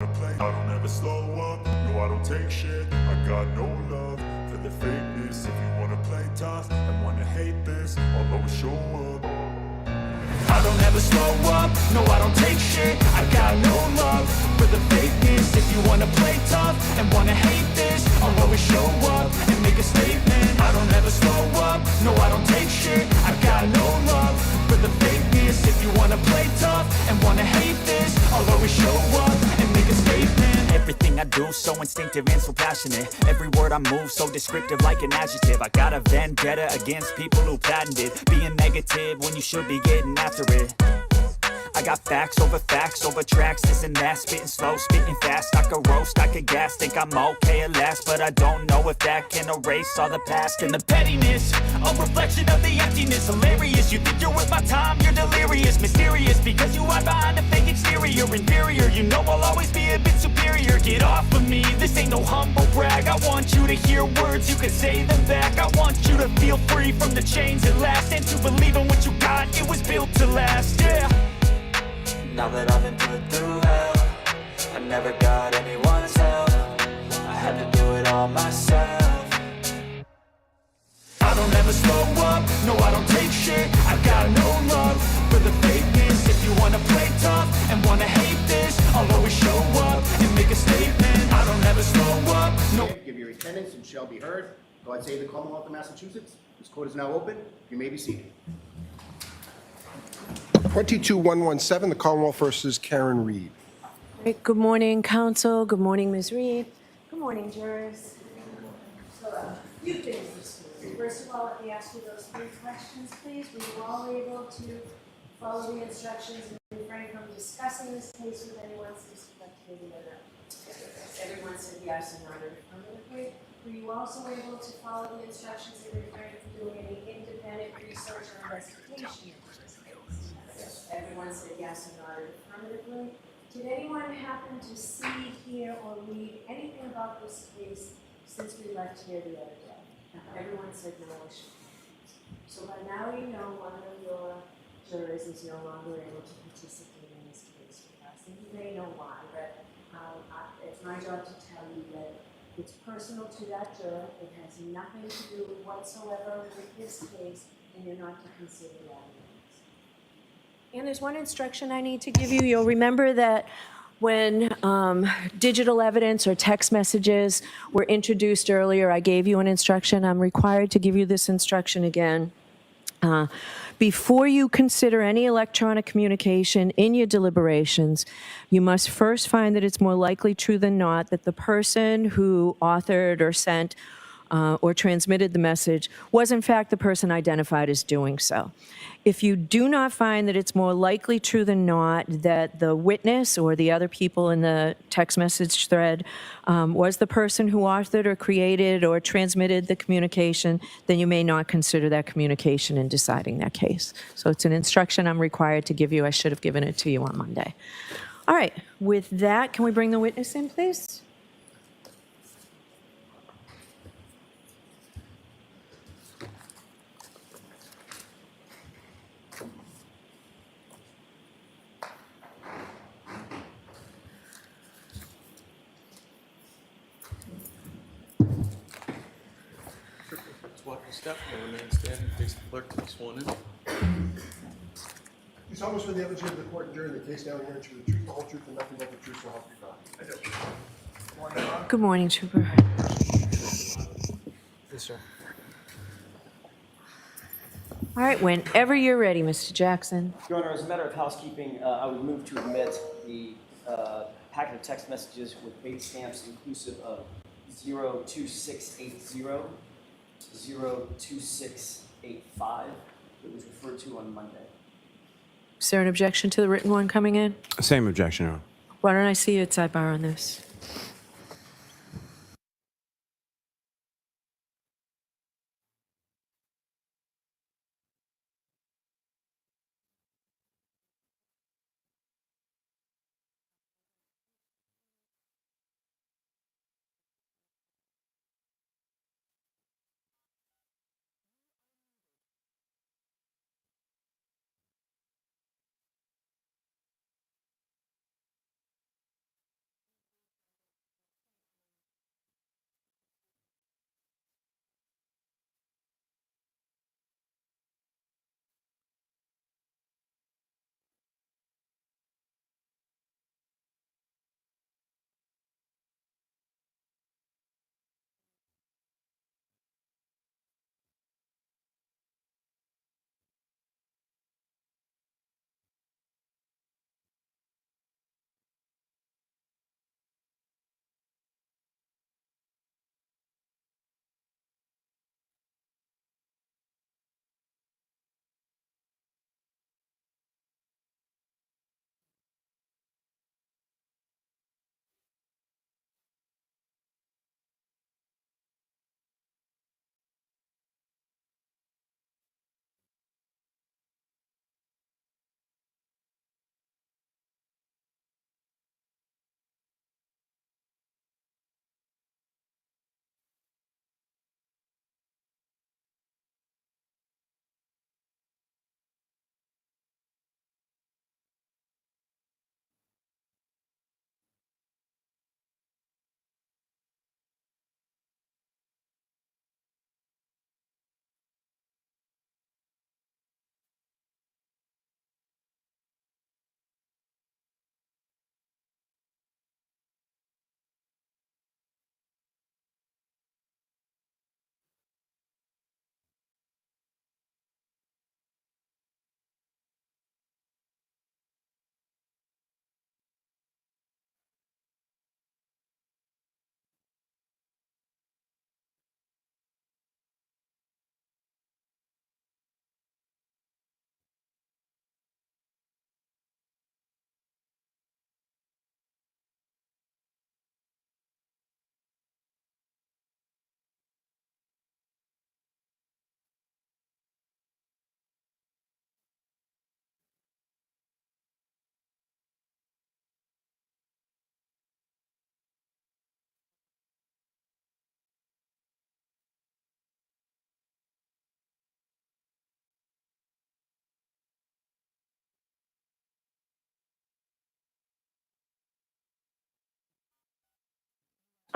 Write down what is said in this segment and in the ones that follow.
I don't ever slow up, no I don't take shit. I got no love for the fakeness. If you wanna play tough and wanna hate this, I'll always show up. I don't ever slow up, no I don't take shit. I got no love for the fakeness. If you wanna play tough and wanna hate this, I'll always show up and make a statement. I don't ever slow up, no I don't take shit. I got no love for the fakeness. If you wanna play tough and wanna hate this, I'll always show up and make a statement. Everything I do so instinctive and so passionate. Every word I move so descriptive like an adjective. I got a vendetta against people who patented being negative when you should be getting after it. I got facts over tracks, this and that. Spitting slow, spitting fast. I could roast, I could gas. Think I'm okay at last, but I don't know if that can erase all the past. And the pettiness, a reflection of the emptiness. Hilarious, you think you're worth my time, you're delirious. Mysterious, because you hide behind a fake exterior. Inferior, you know I'll always be a bit superior. Get off of me, this ain't no humble brag. I want you to hear words, you can say them back. I want you to feel free from the chains at last, and to believe in what you got, it was built to last, yeah. Now that I've been put through hell, I never got anyone's help. I had to do it all myself. I don't ever slow up, no I don't take shit. I got no love for the fakeness. If you wanna play tough and wanna hate this, I'll always show up and make a statement. I don't ever slow up, no. Give your attendance and shall be heard. God save the Commonwealth of Massachusetts. This court is now open. You may be seated. 22117, the Commonwealth versus Karen Reed. Great. Good morning, counsel. Good morning, Ms. Reed. Good morning, jurors. So, a few things this week. First of all, let me ask you those 3 questions, please. Were you all able to follow the instructions and refrain from discussing this case with anyone suspected or not? Everyone said yes and nodded affirmatively. Were you also able to follow the instructions and refrain from doing any independent research or investigation? Everyone said yes and nodded affirmatively. Did anyone happen to see, hear, or read anything about this case since we left here the other day? Everyone said no issue. So by now you know one of your jurors is no longer able to participate in this case with us. And you may know why, but it's my job to tell you that it's personal to that juror. It has nothing to do whatsoever with this case, and you're not to consider that. And there's one instruction I need to give you. You'll remember that when digital evidence or text messages were introduced earlier, I gave you an instruction. I'm required to give you this instruction again. Before you consider any electronic communication in your deliberations, you must first find that it's more likely true than not that the person who authored or sent or transmitted the message was in fact the person identified as doing so. If you do not find that it's more likely true than not that the witness or the other people in the text message thread was the person who authored or created or transmitted the communication, then you may not consider that communication in deciding that case. So it's an instruction I'm required to give you. I should have given it to you on Monday. All right, with that, can we bring the witness in, please? Walk your step and remain standing, face the clerk to be sworn in. Please almost for the evidence of the court and during the case now here to the truth, the whole truth, and nothing but the truth, so help you God. Good morning, Trooper. Yes, sir. All right, whenever you're ready, Mr. Jackson. Your Honor, as a matter of housekeeping, I would move to admit the packet of text messages with date stamps inclusive of 02680, 02685 that was referred to on Monday. Is there an objection to the written one coming in? Same objection, Your Honor. Why don't I see you at sidebar on this?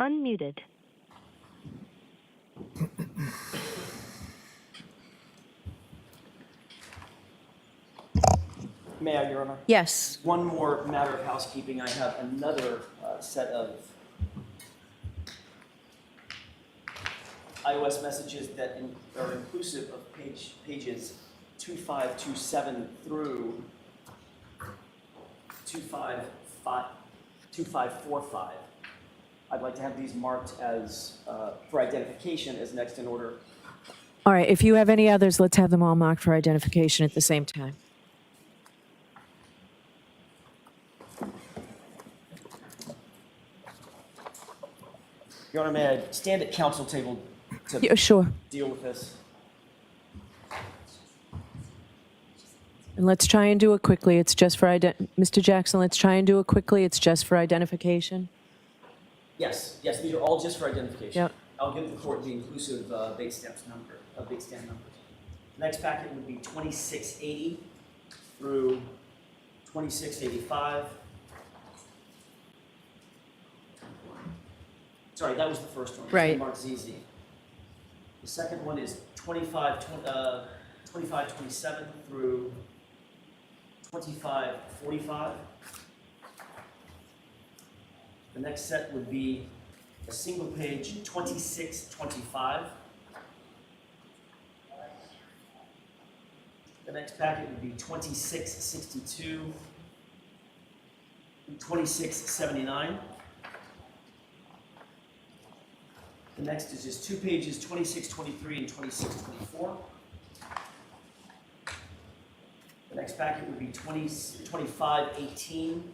unmuted. May I, Your Honor? Yes. One more matter of housekeeping. I have another set of iOS messages that are inclusive of pages 2527 through 2545. I'd like to have these marked as, for identification as next in order. All right, if you have any others, let's have them all marked for identification at the same time. Your Honor, may I stand at council table to Yeah, sure. deal with this? And let's try and do it quickly. It's just for Mr. Jackson, let's try and do it quickly. It's just for identification. Yes, these are all just for identification. Yep. I'll give the court the inclusive bait stamp numbers. The next packet would be 2680 through 2685. Sorry, that was the first one. Right. Mark ZZ. The second one is 2527 through 2545. The next set would be a single page 2625. The next packet would be 2662 and 2679. The next is just 2 pages, 2623 and 2624. The next packet would be 2518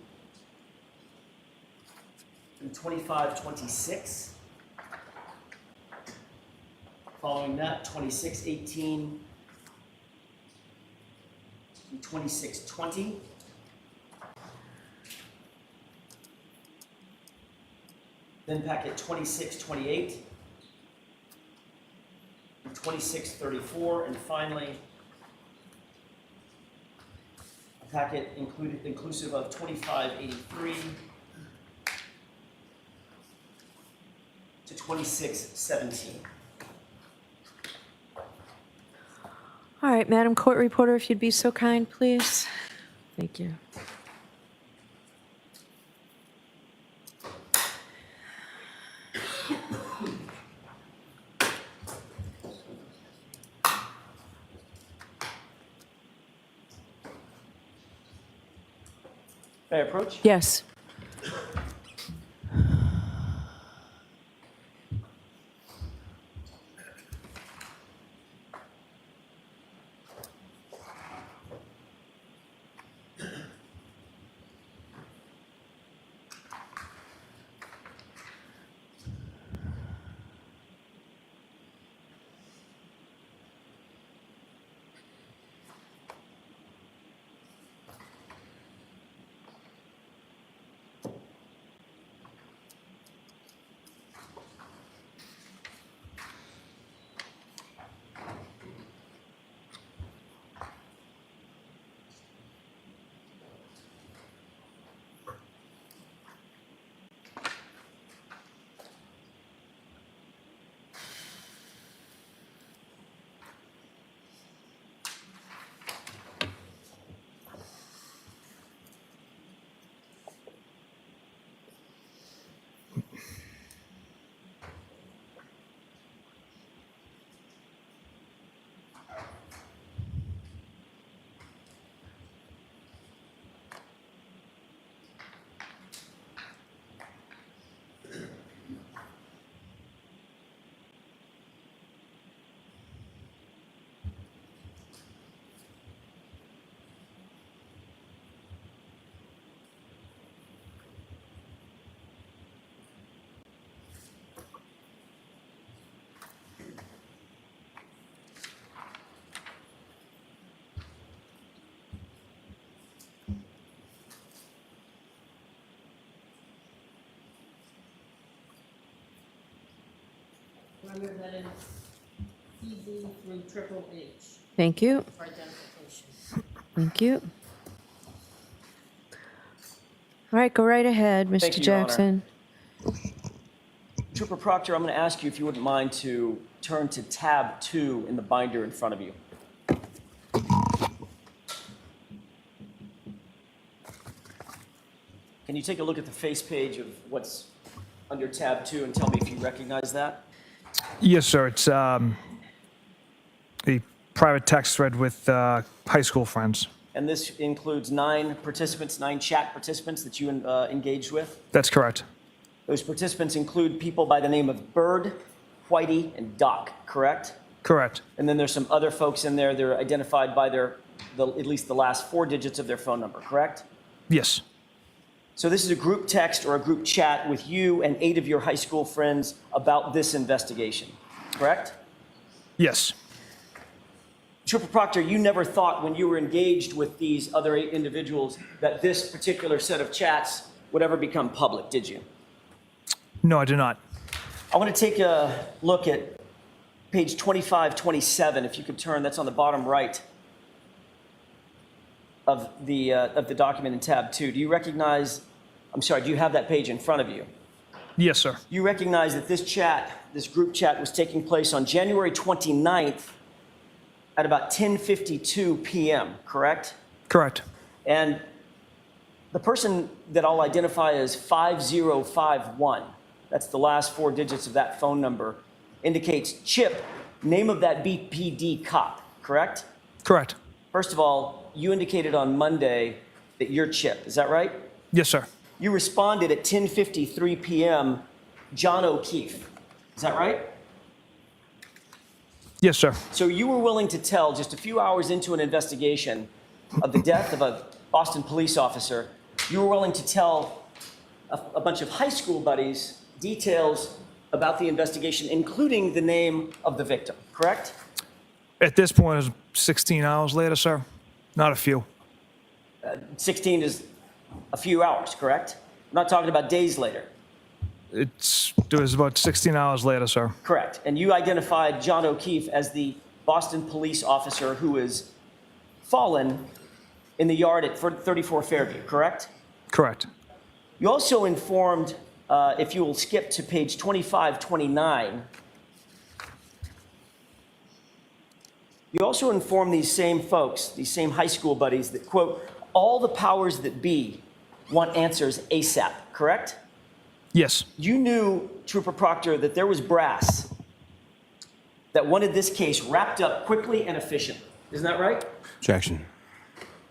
and 2526. Following that, 2618 and 2620. Then packet 2628 and 2634, and finally a packet inclusive of 2583 to 2617. All right, Madam Court Reporter, if you'd be so kind, please. Thank you. May I approach? Yes. Remember that it's ED through triple H Thank you. for identification. Thank you. All right, go right ahead, Thank Mr. you, Your Honor. Jackson. Trooper Proctor, I'm going to ask you if you wouldn't mind to turn to tab 2 in the binder in front of you. Can you take a look at the face page of what's under tab 2 and tell me if you recognize that? Yes, sir. It's a private text thread with high school friends. And this includes 9 participants, 9 chat participants that you engaged with? That's correct. Those participants include people by the name of Bird, Whitey, and Doc, correct? Correct. And then there's some other folks in there. They're identified by at least the last 4 digits of their phone number, correct? Yes. So this is a group text or a group chat with you and 8 of your high school friends about this investigation, correct? Yes. Trooper Proctor, you never thought when you were engaged with these other 8 individuals that this particular set of chats would ever become public, did you? No, I do not. I want to take a look at page 2527, if you could turn, that's on the bottom right of the document in tab 2. Do you recognize, do you have that page in front of you? Yes, sir. You recognize that this group chat was taking place on January 29th at about 10:52 p.m., correct? Correct. And the person that I'll identify as 5051, that's the last 4 digits of that phone number, indicates Chip, name of that BPD cop, correct? Correct. First of all, you indicated on Monday that you're Chip, is that right? Yes, sir. You responded at 10:53 p.m., John O'Keefe, is that right? Yes, sir. So you were willing to tell, just a few hours into an investigation of the death of a Boston police officer, you were willing to tell a bunch of high school buddies details about the investigation, including the name of the victim, correct? At this point, it's 16 hours later, sir. Not a few. 16 is a few hours, correct? I'm not talking about days later. It was about 16 hours later, sir. Correct. And you identified John O'Keefe as the Boston police officer who is fallen in the yard at 34 Fairview, correct? Correct. You also informed, if you will skip to page 2529, you also informed these same folks, these same high school buddies that, quote, all the powers that be want answers ASAP, correct? Yes. You knew, Trooper Proctor, that there was brass that wanted this case wrapped up quickly and efficiently. Isn't that right? Objection.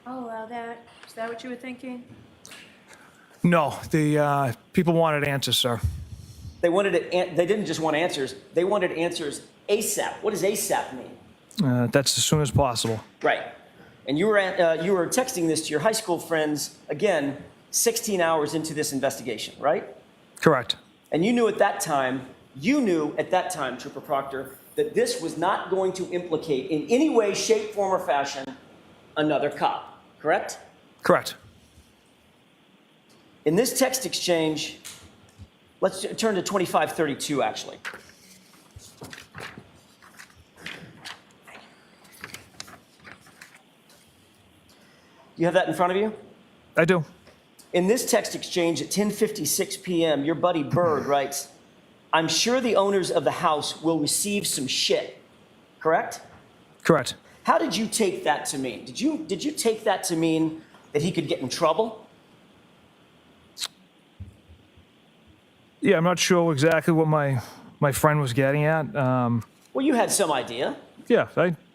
I'll allow that. Is that what you were thinking? No, the people wanted answers, sir. They didn't just want answers, they wanted answers ASAP. What does ASAP mean? That's as soon as possible. Right. And you were texting this to your high school friends, again, 16 hours into this investigation, right? Correct. And you knew at that time, Trooper Proctor, that this was not going to implicate in any way, shape, form, or fashion another cop, correct? Correct. In this text exchange, let's turn to 2532, actually. You have that in front of you? I do. In this text exchange at 10:56 p.m., your buddy Bird writes, I'm sure the owners of the house will receive some shit, correct? Correct. How did you take that to mean? Did you take that to mean that he could get in trouble? Yeah, I'm not sure exactly what my friend was getting at. Well, you had some idea. Yeah,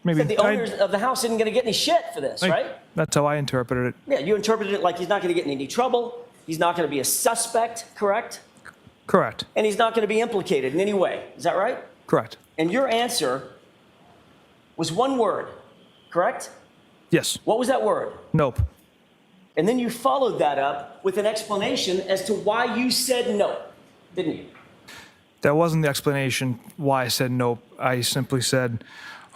maybe. That the owners of the house isn't going to get any shit for this, right? That's how I interpreted it. Yeah, you interpreted it like he's not going to get in any trouble. He's not going to be a suspect, correct? Correct. And he's not going to be implicated in any way. Is that right? Correct. And your answer was one word, correct? Yes. What was that word? Nope. And then you followed that up with an explanation as to why you said no, didn't you? That wasn't the explanation why I said nope. I simply said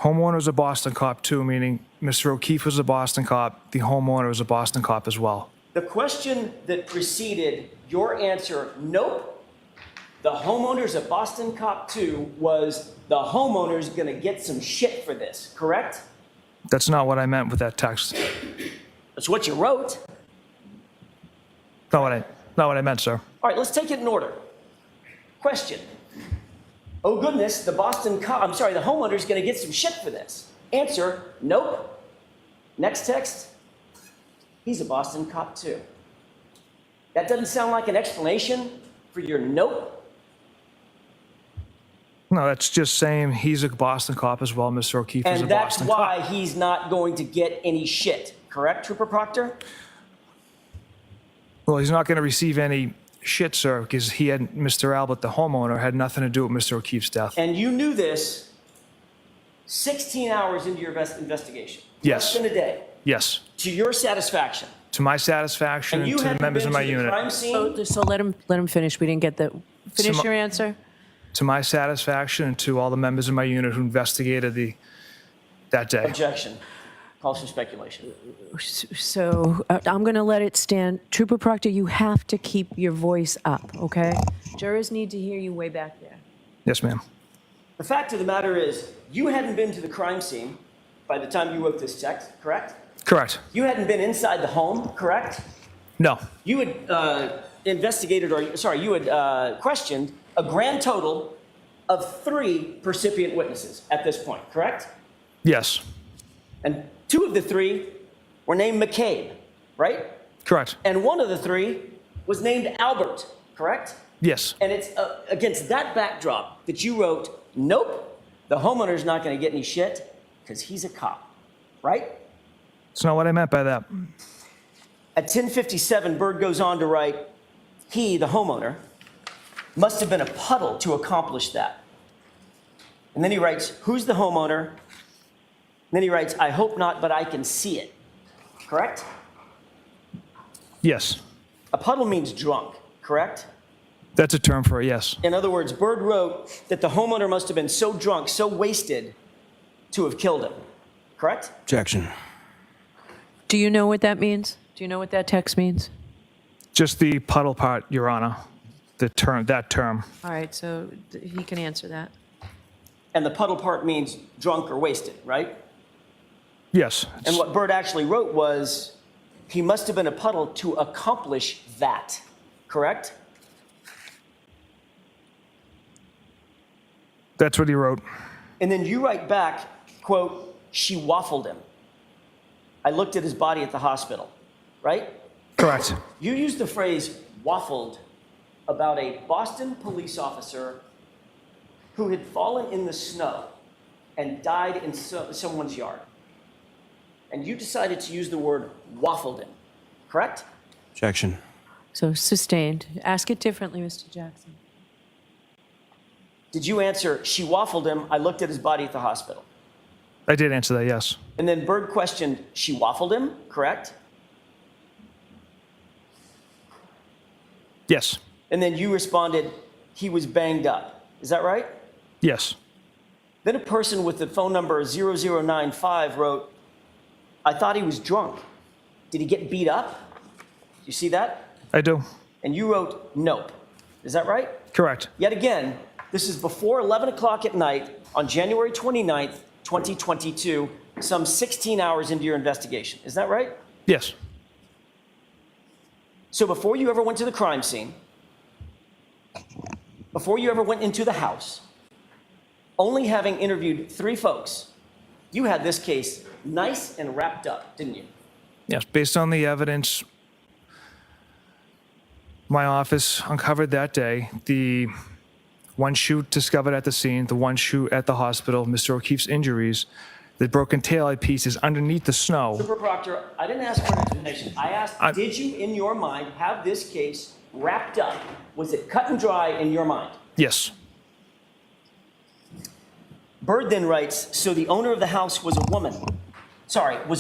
homeowner was a Boston cop too, meaning Mr. O'Keefe was a Boston cop. The homeowner was a Boston cop as well. The question that preceded your answer, nope, the homeowner's a Boston cop too, was the homeowner's gonna get some shit for this, correct? That's not what I meant with that text. That's what you wrote. Not what I meant, sir. All right, let's take it in order. Question, Oh goodness, the homeowner's gonna get some shit for this. Answer, nope. Next text, he's a Boston cop too. That doesn't sound like an explanation for your nope? No, that's just saying he's a Boston cop as well. Mr. O'Keefe is a And that's Boston why cop. he's not going to get any shit, correct, Trooper Proctor? Well, he's not going to receive any shit, sir, because Mr. Albert, the homeowner, had nothing to do with Mr. O'Keefe's death. And you knew this 16 hours into your investigation. Yes. Less than a day. Yes. To your satisfaction. To my satisfaction And and you to the hadn't members been of my to the unit. crime scene? So let him finish. We didn't get finish your answer? To my satisfaction and to all the members of my unit who investigated that day. Objection. Calls for speculation. So I'm going to let it stand. Trooper Proctor, you have to keep your voice up, okay? Jurors need to hear you way back there. Yes, ma'am. The fact of the matter is, you hadn't been to the crime scene by the time you wrote this text, correct? Correct. You hadn't been inside the home, correct? No. You had you had questioned a grand total of 3 percipient witnesses at this point, correct? Yes. And 2 of the 3 were named McCabe, right? Correct. And 1 of the 3 was named Albert, correct? Yes. And it's against that backdrop that you wrote, nope, the homeowner's not going to get any shit because he's a cop, right? That's not what I meant by that. At 10:57, Bird goes on to write, he, the homeowner, must have been a puddle to accomplish that. And then he writes, who's the homeowner? And then he writes, I hope not, but I can see it. Correct? Yes. A puddle means drunk, correct? That's a term for it, yes. In other words, Bird wrote that the homeowner must have been so drunk, so wasted to have killed him. Correct? Objection. Do you know what that means? Do you know what that text means? Just the puddle part, Your Honor. That term. All right, so he can answer that. And the puddle part means drunk or wasted, right? Yes. And what Bird actually wrote was, he must have been a puddle to accomplish that. Correct? That's what he wrote. And then you write back, quote, she waffled him. I looked at his body at the hospital, right? Correct. You used the phrase waffled about a Boston police officer who had fallen in the snow and died in someone's yard. And you decided to use the word waffled him, correct? Objection. So sustained. Ask it differently, Mr. Jackson. Did you answer, she waffled him, I looked at his body at the hospital? I did answer that, yes. And then Bird questioned, she waffled him, correct? Yes. And then you responded, he was banged up. Is that right? Yes. Then a person with the phone number 0095 wrote, I thought he was drunk. Did he get beat up? You see that? I do. And you wrote, nope. Is that right? Correct. Yet again, this is before 11 o'clock at night on January 29th, 2022, some 16 hours into your investigation. Is that right? Yes. So before you ever went to the crime scene, before you ever went into the house, only having interviewed 3 folks, you had this case nice and wrapped up, didn't you? Yes. Based on the evidence my office uncovered that day, the 1 shoot discovered at the scene, the 1 shoot at the hospital, Mr. O'Keefe's injuries, the broken taillight pieces underneath the snow. Super Proctor, I didn't ask for an explanation. I asked, did you, in your mind, have this case wrapped up? Was it cut and dry in your mind? Yes. Bird then writes, so the owner of the house was a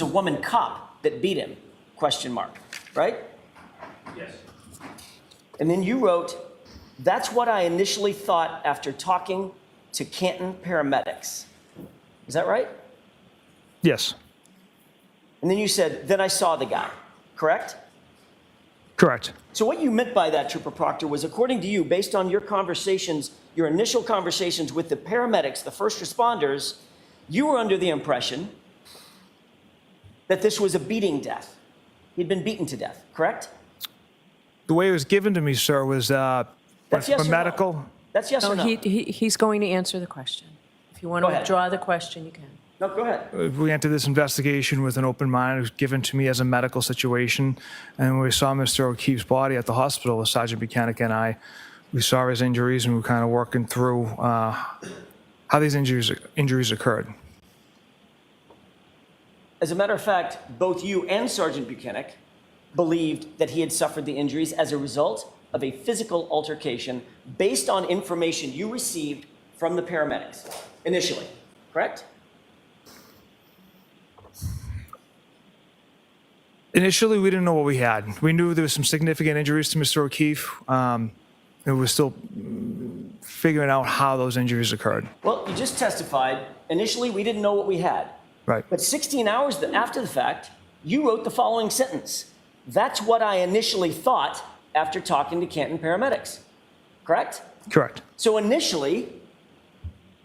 woman cop that beat him, question mark, right? Yes. And then you wrote, that's what I initially thought after talking to Canton paramedics. Is that right? Yes. And then you said, then I saw the guy, correct? Correct. So what you meant by that, Trooper Proctor, was according to you, based on your conversations, your initial conversations with the paramedics, the first responders, you were under the impression that this was a beating death. He'd been beaten to death, correct? The way it was given to me, sir, was That's yes or no? That's yes No, or no? he's going to answer the question. If you want Go to ahead. withdraw the question, you can. No, go ahead. We entered this investigation with an open mind. It was given to me as a medical situation. And when we saw Mr. O'Keefe's body at the hospital with Sergeant Buchanan and I, we saw his injuries and we were kind of working through how these injuries occurred. As a matter of fact, both you and Sergeant Buchanan believed that he had suffered the injuries as a result of a physical altercation based on information you received from the paramedics initially, correct? Initially, we didn't know what we had. We knew there was some significant injuries to Mr. O'Keefe. It was still figuring out how those injuries occurred. Well, you just testified. Initially, we didn't know what we had. Right. But 16 hours after the fact, you wrote the following sentence. That's what I initially thought after talking to Canton paramedics, correct? Correct. So initially,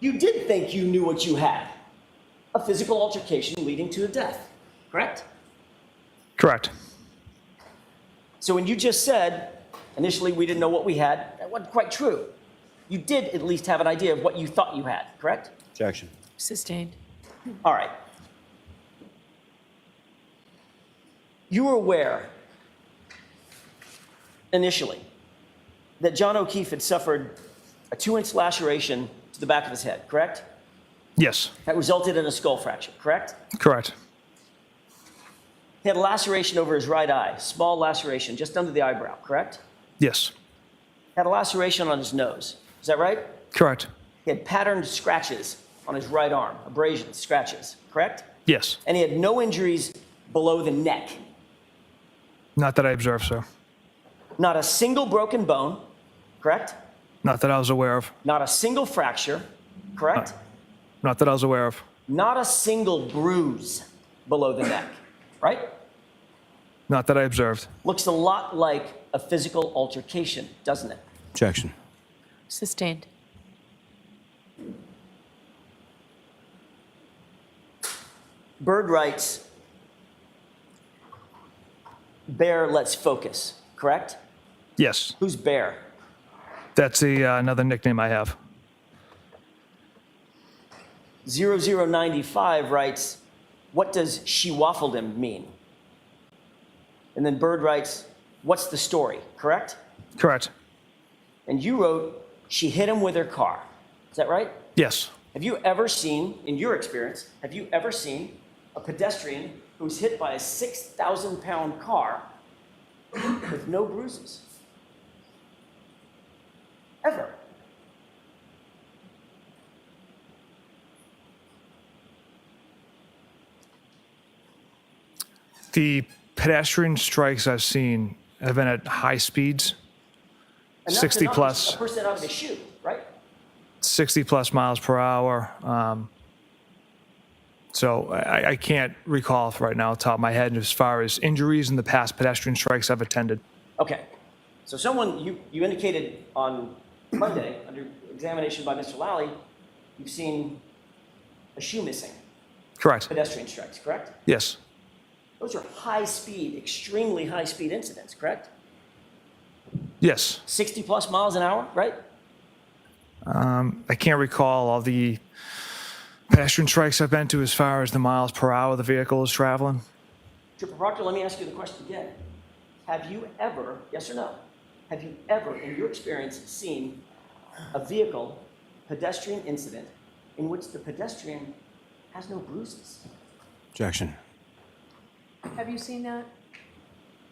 you did think you knew what you had, a physical altercation leading to a death, correct? Correct. So when you just said, initially we didn't know what we had, that wasn't quite true. You did at least have an idea of what you thought you had, correct? Objection. Sustained. All right. You were aware, initially, that John O'Keefe had suffered a 2-inch laceration to the back of his head, correct? Yes. That resulted in a skull fracture, correct? Correct. He had a laceration over his right eye, small laceration just under the eyebrow, correct? Yes. Had a laceration on his nose. Is that right? Correct. He had patterned scratches on his right arm, abrasions, scratches, correct? Yes. And he had no injuries below the neck. Not that I observed, sir. Not a single broken bone, correct? Not that I was aware of. Not a single fracture, correct? Not that I was aware of. Not a single bruise below the neck, right? Not that I observed. Looks a lot like a physical altercation, doesn't it? Objection. Sustained. Bird writes, Bear, let's focus, correct? Yes. Who's Bear? That's another nickname I have. 0095 writes, what does she waffled him mean? And then Bird writes, what's the story, correct? Correct. And you wrote, she hit him with her car. Is that right? Yes. Have you ever seen, in your experience, have you ever seen a pedestrian who was hit by a 6,000-pound car with no bruises? Ever? The pedestrian strikes I've seen have been at high speeds, Enough to 60 knock plus. a person out of his shoe, right? 60 plus miles per hour. So I can't recall right now off the top of my head as far as injuries in the past pedestrian strikes I've attended. Okay. So someone, you indicated on Monday, under examination by Mr. Lally, you've seen a shoe missing, Correct. pedestrian strikes, correct? Yes. Those are high speed, extremely high speed incidents, correct? Yes. 60 plus miles an hour, right? I can't recall all the pedestrian strikes I've been to as far as the miles per hour the vehicle is traveling. Trooper Proctor, let me ask you the question again. Have you ever, yes or no, have you ever, in your experience, seen a vehicle pedestrian incident in which the pedestrian has no bruises? Objection. Have you seen that?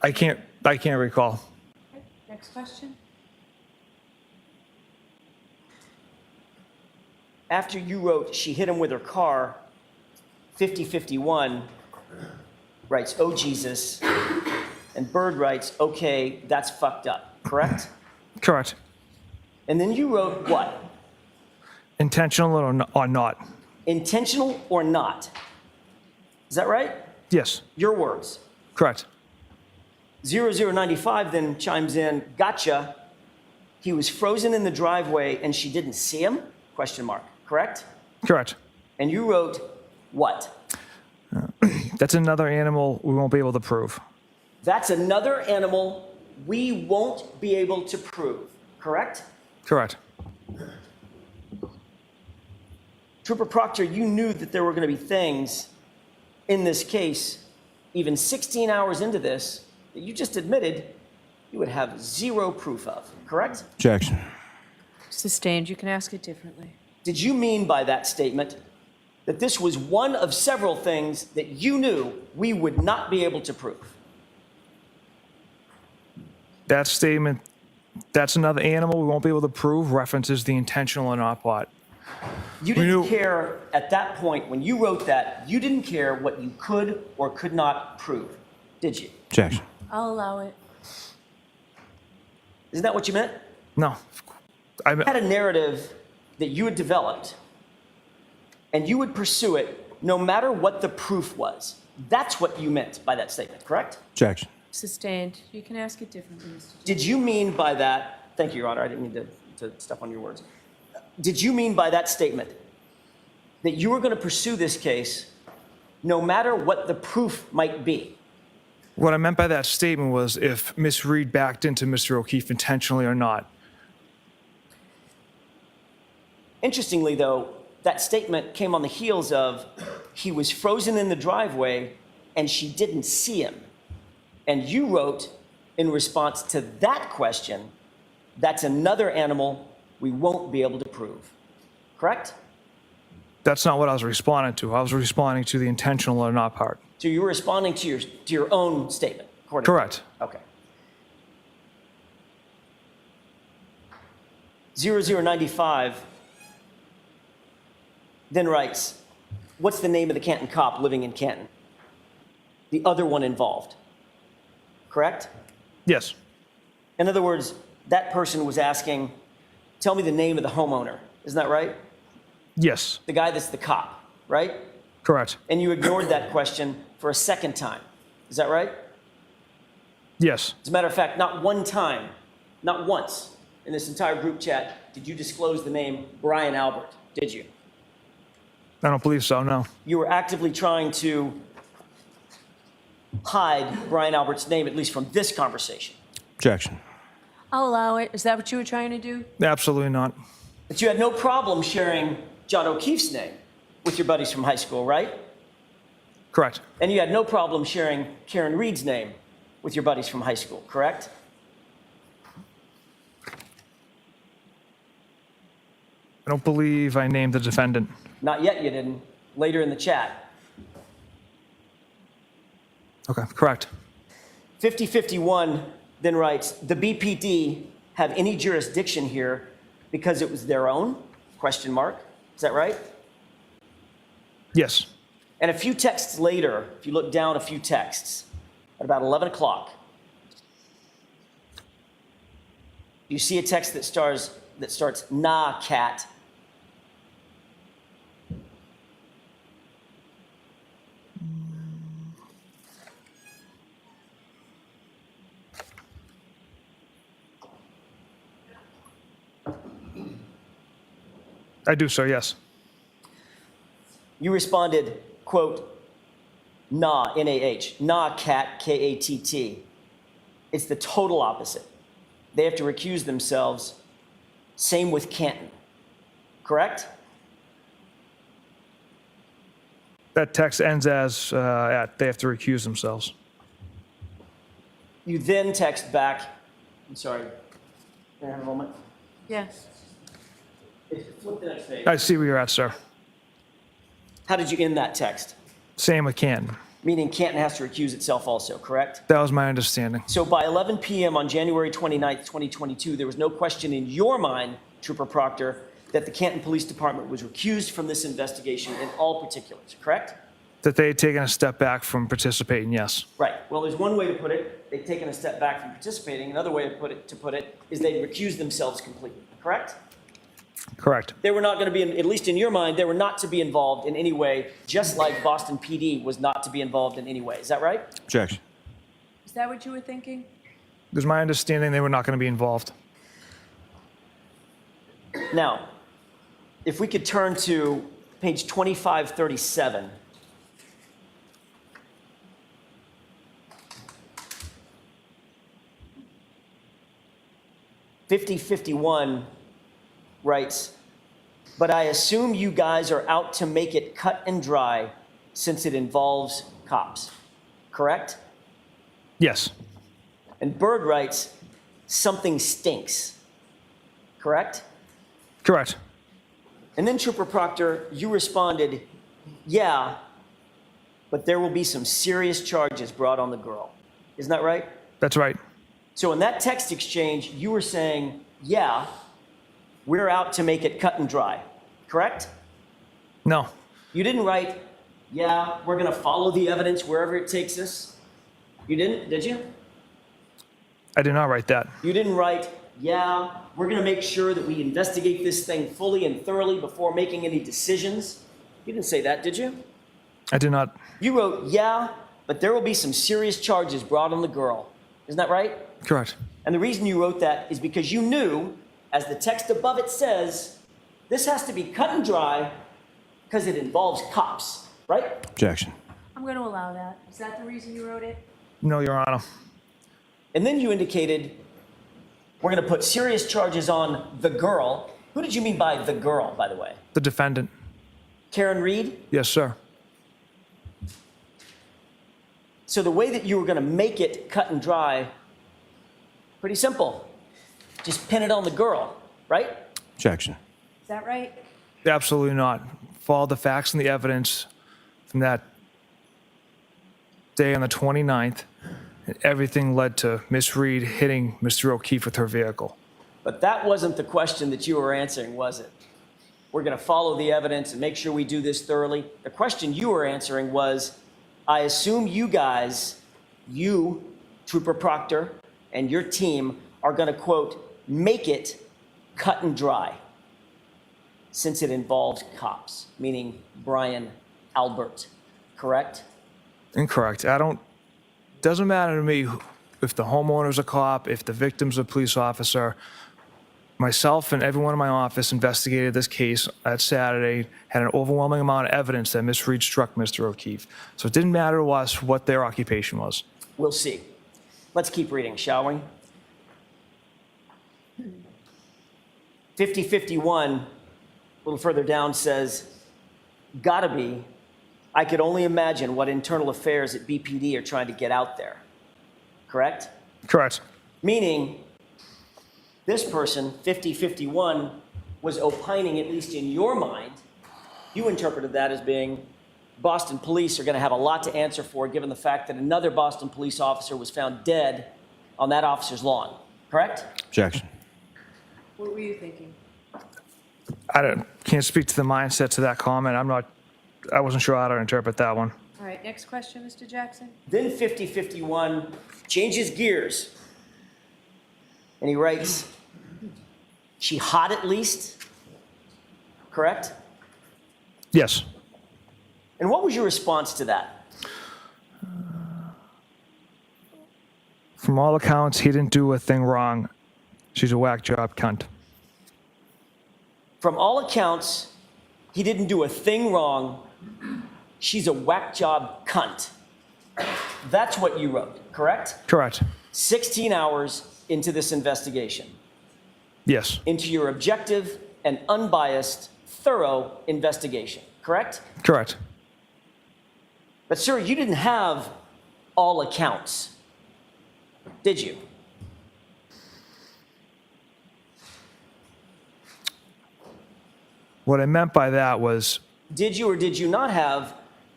I can't recall. Okay, next question. After you wrote, she hit him with her car, 5051 writes, oh Jesus, and Bird writes, okay, that's fucked up, correct? Correct. And then you wrote what? Intentional or not? Intentional or not? Is that right? Yes. Your words. Correct. 0095 then chimes in, gotcha. He was frozen in the driveway and she didn't see him? Question mark. Correct? Correct. And you wrote what? That's another animal we won't be able to prove. That's another animal we won't be able to prove. Correct? Correct. Trooper Proctor, you knew that there were going to be things in this case, even 16 hours into this, that you just admitted you would have zero proof of, correct? Objection. Sustained. You can ask it differently. Did you mean by that statement that this was one of several things that you knew we would not be able to prove? That statement, that's another animal we won't be able to prove, references the intentional or not part. You didn't care at that point when you wrote that, you didn't care what you could or could not prove, did you? Objection. I'll allow it. Isn't that what you meant? No. You had a narrative that you had developed, and you would pursue it no matter what the proof was. That's what you meant by that statement, correct? Objection. Sustained. You can ask it differently, Mr. Chairman. Did you mean by that, thank you, Your Honor, I didn't mean to step on your words. Did you mean by that statement that you were going to pursue this case no matter what the proof might be? What I meant by that statement was if Miss Reed backed into Mr. O'Keefe intentionally or not. Interestingly, though, that statement came on the heels of he was frozen in the driveway and she didn't see him. And you wrote in response to that question, that's another animal we won't be able to prove. Correct? That's not what I was responding to. I was responding to the intentional or not part. So you were responding to your own statement, according to Correct. Okay. 0095 then writes, what's the name of the Canton cop living in Canton? The other one involved. Correct? Yes. In other words, that person was asking, tell me the name of the homeowner. Isn't that right? Yes. The guy that's the cop, right? Correct. And you ignored that question for a second time. Is that right? Yes. As a matter of fact, not one time, not once in this entire group chat did you disclose the name Brian Albert, did you? I don't believe so, no. You were actively trying to hide Brian Albert's name, at least from this conversation. Objection. I'll allow it. Is that what you were trying to do? Absolutely not. But you had no problem sharing John O'Keefe's name with your buddies from high school, right? Correct. And you had no problem sharing Karen Reed's name with your buddies from high school, correct? I don't believe I named the defendant. Not yet, you didn't. Later in the chat. Okay, correct. 5051 then writes, the BPD have any jurisdiction here because it was their own? Question mark. Is that right? Yes. And a few texts later, if you look down a few texts, at about 11 o'clock, you see a text that starts, nah, cat. I do, sir, yes. You responded, quote, nah, N-A-H, nah, cat, K-A-T-T. It's the total opposite. They have to recuse themselves. Same with Canton. Correct? That text ends as they have to recuse themselves. You then text back, I'm sorry, can I have a moment? Yes. Flip the next page. I see where you're at, sir. How did you end that text? Same with Canton. Meaning Canton has to recuse itself also, correct? That was my understanding. So by 11 p.m. on January 29th, 2022, there was no question in your mind, Trooper Proctor, that the Canton Police Department was recused from this investigation in all particulars, correct? That they had taken a step back from participating, yes. Right. Well, there's one way to put it. They've taken a step back from participating. Another way to put it is they recused themselves completely, correct? Correct. They were not going to be, at least in your mind, they were not to be involved in any way, just like Boston PD was not to be involved in any way. Is that right? Objection. Is that what you were thinking? It was my understanding they were not going to be involved. Now, if we could turn to page 2537. '5051 writes, but I assume you guys are out to make it cut and dry since it involves cops, correct? Yes. And Bird writes, something stinks, correct? Correct. And then Trooper Proctor, you responded, yeah, but there will be some serious charges brought on the girl. Isn't that right? That's right. So in that text exchange, you were saying, yeah, we're out to make it cut and dry, correct? No. You didn't write, yeah, we're going to follow the evidence wherever it takes us. You didn't, did you? I did not write that. You didn't write, yeah, we're going to make sure that we investigate this thing fully and thoroughly before making any decisions. You didn't say that, did you? I did not. You wrote, yeah, but there will be some serious charges brought on the girl. Isn't that right? Correct. And the reason you wrote that is because you knew, as the text above it says, this has to be cut and dry because it involves cops, right? Objection. I'm going to allow that. Is that the reason you wrote it? No, Your Honor. And then you indicated, we're going to put serious charges on the girl. Who did you mean by the girl, by the way? The defendant. Karen Reed? Yes, sir. So the way that you were going to make it cut and dry, pretty simple. Just pin it on the girl, right? Objection. Is that right? Absolutely not. Follow the facts and the evidence from that day on the 29th, and everything led to Miss Reed hitting Mr. O'Keefe with her vehicle. But that wasn't the question that you were answering, was it? We're going to follow the evidence and make sure we do this thoroughly. The question you were answering was, I assume you guys, you, Trooper Proctor, and your team are going to, quote, make it cut and dry since it involves cops, meaning Brian Albert, correct? Incorrect. Doesn't matter to me if the homeowner's a cop, if the victim's a police officer. Myself and everyone in my office investigated this case that Saturday, had an overwhelming amount of evidence that Miss Reed struck Mr. O'Keefe. So it didn't matter to us what their occupation was. We'll see. Let's keep reading, shall we? 5051, a little further down, says, gotta be, I could only imagine what internal affairs at BPD are trying to get out there. Correct? Correct. Meaning, this person, 5051, was opining, at least in your mind, you interpreted that as being Boston police are going to have a lot to answer for, given the fact that another Boston police officer was found dead on that officer's lawn. Correct? Objection. What were you thinking? Can't speak to the mindset to that comment. I wasn't sure how to interpret that one. All right, next question, Mr. Jackson. Then 5051 changes gears. And he writes, she hot at least? Correct? Yes. And what was your response to that? From all accounts, he didn't do a thing wrong. She's a whack job cunt. From all accounts, he didn't do a thing wrong. She's a whack job cunt. That's what you wrote, correct? Correct. 16 hours into this investigation. Yes. Into your objective and unbiased, thorough investigation, correct? Correct. But sir, you didn't have all accounts, did you? What I meant by that was Did you or did you not have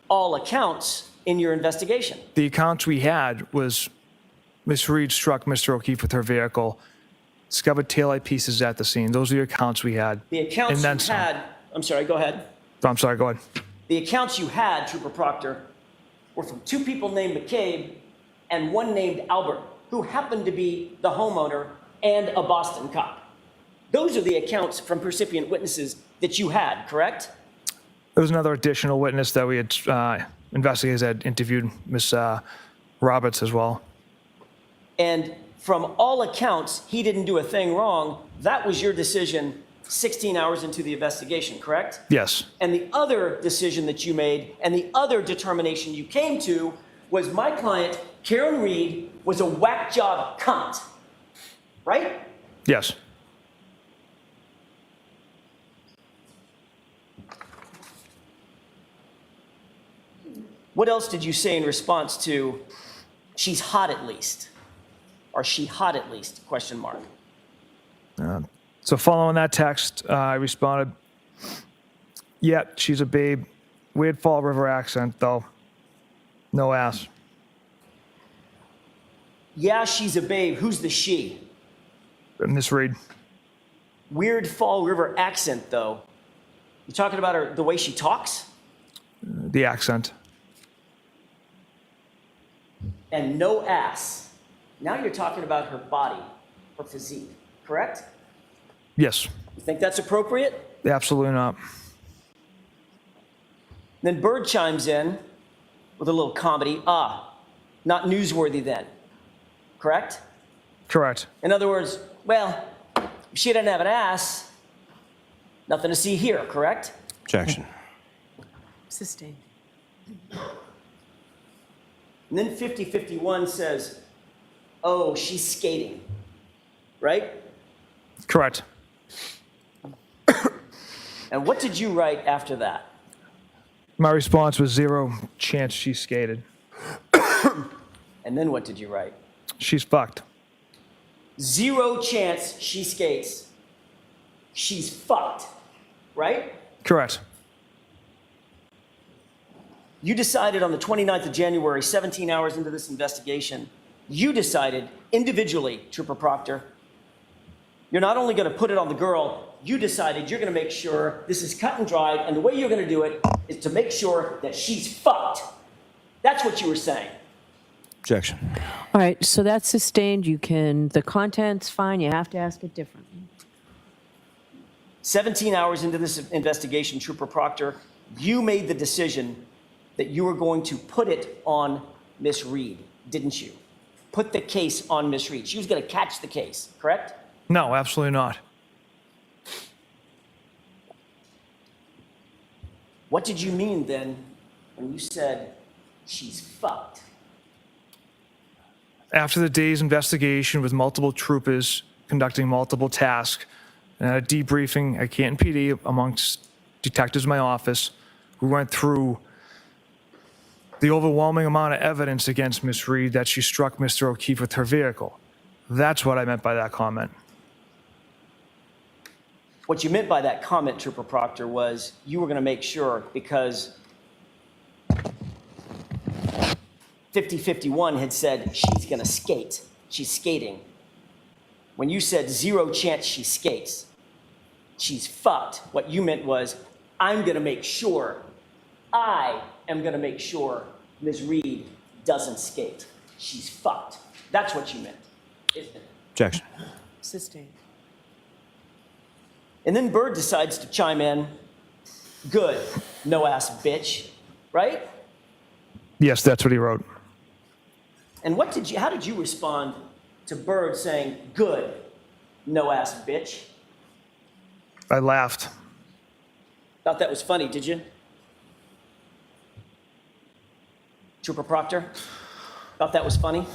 all accounts in your investigation? the accounts we had was Miss Reed struck Mr. O'Keefe with her vehicle, discovered taillight pieces at the scene. Those are the accounts we had. The accounts And then you some. had, I'm sorry, go ahead. I'm sorry, go ahead. The accounts you had, Trooper Proctor, were from two people named McCabe and one named Albert, who happened to be the homeowner and a Boston cop. Those are the accounts from percipient witnesses that you had, correct? There was another additional witness that we had, investigators had interviewed, Miss Roberts as well. And from all accounts, he didn't do a thing wrong. That was your decision 16 hours into the investigation, correct? Yes. And the other decision that you made and the other determination you came to was my client, Karen Reed, was a whack job cunt, right? Yes. What else did you say in response to, she's hot at least? Or she hot at least, question mark? So following that text, I responded, yeah, she's a babe. Weird Fall River accent, though. No ass. Yeah, she's a babe. Who's the she? Misread. Weird Fall River accent, though. You talking about her, the way she talks? The accent. And no ass. Now you're talking about her body, her physique, correct? Yes. You think that's appropriate? Absolutely not. Then Bird chimes in with a little comedy. Not newsworthy then, correct? Correct. In other words, well, if she didn't have an ass, nothing to see here, correct? Objection. Sustained. And then 5051 says, oh, she's skating, right? Correct. And what did you write after that? My response was 0 chance she skated. And then what did you write? She's fucked. 0 chance she skates. She's fucked, right? Correct. You decided on the 29th of January, 17 hours into this investigation, you decided individually, Trooper Proctor, you're not only going to put it on the girl, you decided you're going to make sure this is cut and dried, and the way you're going to do it is to make sure that she's fucked. That's what you were saying. Objection. All right, so that's sustained. You can, the content's fine. You have to ask it differently. 17 hours into this investigation, Trooper Proctor, you made the decision that you were going to put it on Miss Reed, didn't you? Put the case on Miss Reed. She was going to catch the case, correct? No, absolutely not. What did you mean then when you said she's fucked? After the day's investigation with multiple troopers conducting multiple tasks and a debriefing at Canton PD amongst detectives in my office, we went through the overwhelming amount of evidence against Miss Reed that she struck Mr. O'Keefe with her vehicle. That's what I meant by that comment. What you meant by that comment, Trooper Proctor, was you were going to make sure because 5051 had said she's going to skate. She's skating. When you said 0 chance she skates, she's fucked. What you meant was, I'm going to make sure, I am going to make sure Ms. Reed doesn't skate. She's fucked. That's what you meant, isn't it? Objection. Sustained. And then Bird decides to chime in, good, no ass bitch, right? Yes, that's what he wrote. And how did you respond to Bird saying, good, no ass bitch? I laughed. Thought that was funny, did you? Trooper Proctor? Thought that was funny?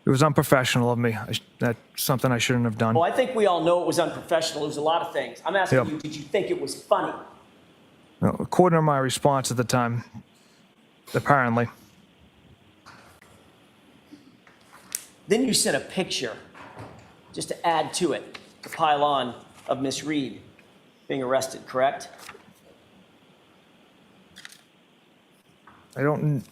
It was unprofessional of me. That's something I shouldn't have done. Well, I think we all know it was unprofessional. It was a lot of things. I'm asking Yep. you, did you think it was funny? No, according to my response at the time, apparently. Then you sent a picture, just to add to it, to pile on, of Miss Reed being arrested, correct? I don't.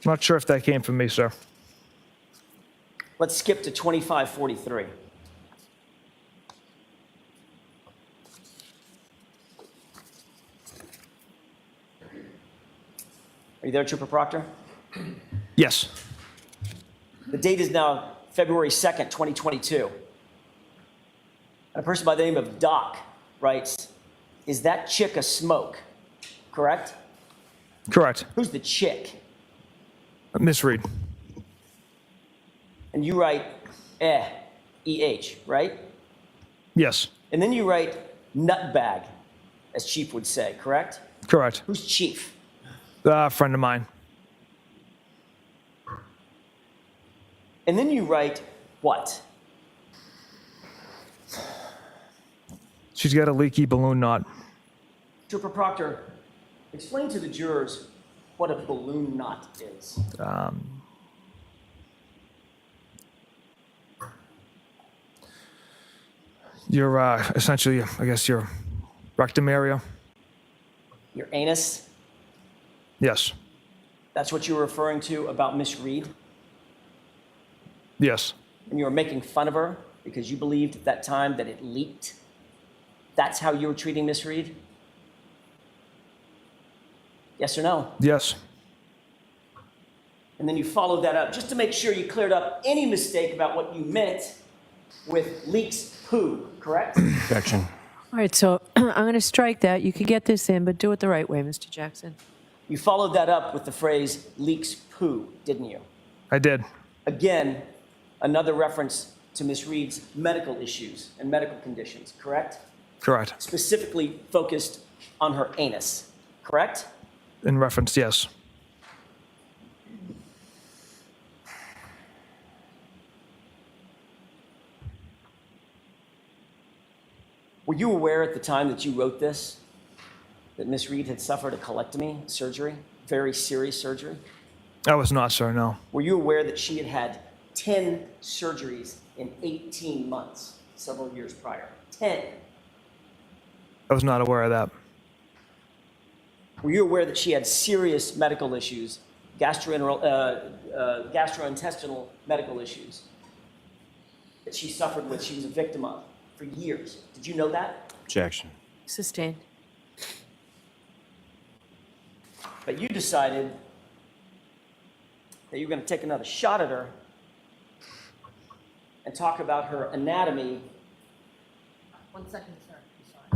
I'm not sure if that came from me, sir. Let's skip to 2543. Are you there, Trooper Proctor? Yes. The date is now February 2nd, 2022. And a person by the name of Doc writes, is that chick a smoke? Correct? Correct. Who's the chick? Miss Reed. And you write, E-H, right? Yes. And then you write nutbag, as Chief would say, correct? Correct. Who's Chief? A friend of mine. And then you write what? She's got a leaky balloon knot. Trooper Proctor, explain to the jurors what a balloon knot is. Your essentially, I guess, your rectum area. Your anus? Yes. That's what you were referring to about Miss Reed? Yes. And you were making fun of her because you believed at that time that it leaked? That's how you were treating Miss Reed? Yes or no? Yes. And then you followed that up just to make sure you cleared up any mistake about what you meant with leaks poo, correct? Objection. All right, so I'm going to strike that. You could get this in, but do it the right way, Mr. Jackson. You followed that up with the phrase leaks poo, didn't you? I did. Again, another reference to Miss Reed's medical issues and medical conditions, correct? Correct. Specifically focused on her anus, correct? In reference, yes. Were you aware at the time that you wrote this that Miss Reed had suffered a colectomy surgery, very serious surgery? I was not, sir, no. Were you aware that she had had 10 surgeries in 18 months, several years prior? 10. I was not aware of that. Were you aware that she had serious medical issues, gastrointestinal medical issues that she suffered with, she was a victim of for years? Did you know that? Objection. Sustained. But you decided that you were going to take another shot at her and talk about her anatomy. 1 second, sir. I'm sorry.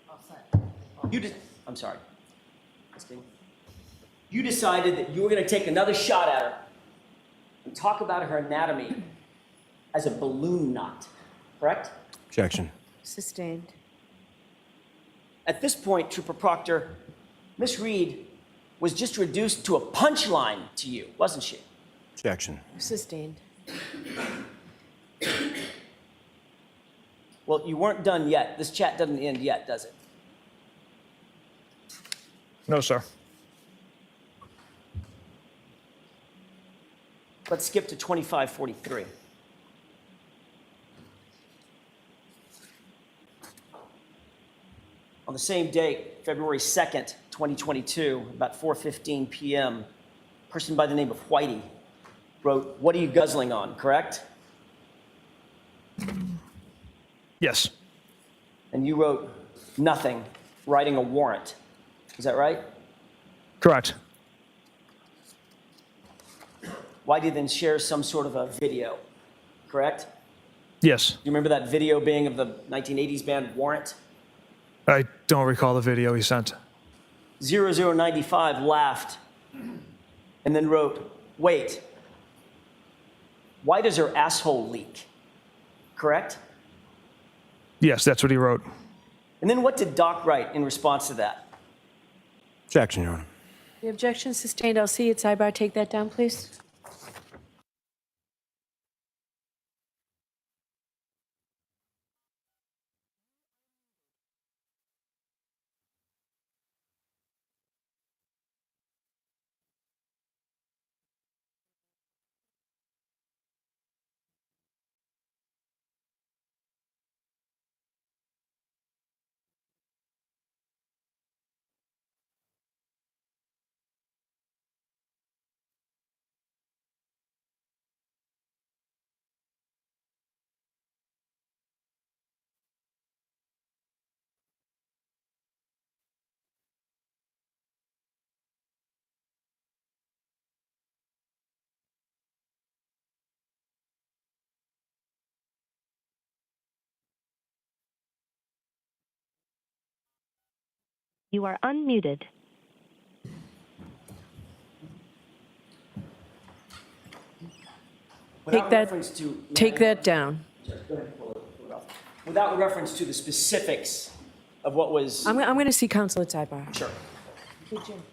All set. I'm sorry. Christine. You decided that you were going to take another shot at her and talk about her anatomy as a balloon knot, correct? Objection. Sustained. At this point, Trooper Proctor, Miss Reed was just reduced to a punchline to you, wasn't she? Objection. Sustained. Well, you weren't done yet. This chat doesn't end yet, does it? No, sir. Let's skip to 2543. On the same date, February 2nd, 2022, about 4:15 p.m., a person by the name of Whitey wrote, "What are you guzzling on?" Correct? Yes. And you wrote, "Nothing, writing a warrant." Is that right? Correct. Whitey then shares some sort of a video, correct? Yes. You remember that video being of the 1980s band Warrant? I don't recall the video he sent. 0095 laughed and then wrote, "Wait, why does her asshole leak?" Correct? Yes, that's what he wrote. And then what did Doc write in response to that? Objection, Your Honor. The objection sustained. I'll see it. Sidebar, take that down, please. You are unmuted. Without that- reference to- Take that down. Go ahead, pull it off. Without reference to the specifics of what was. I'm going to see counsel at sidebar. Sure. Hey, Jim.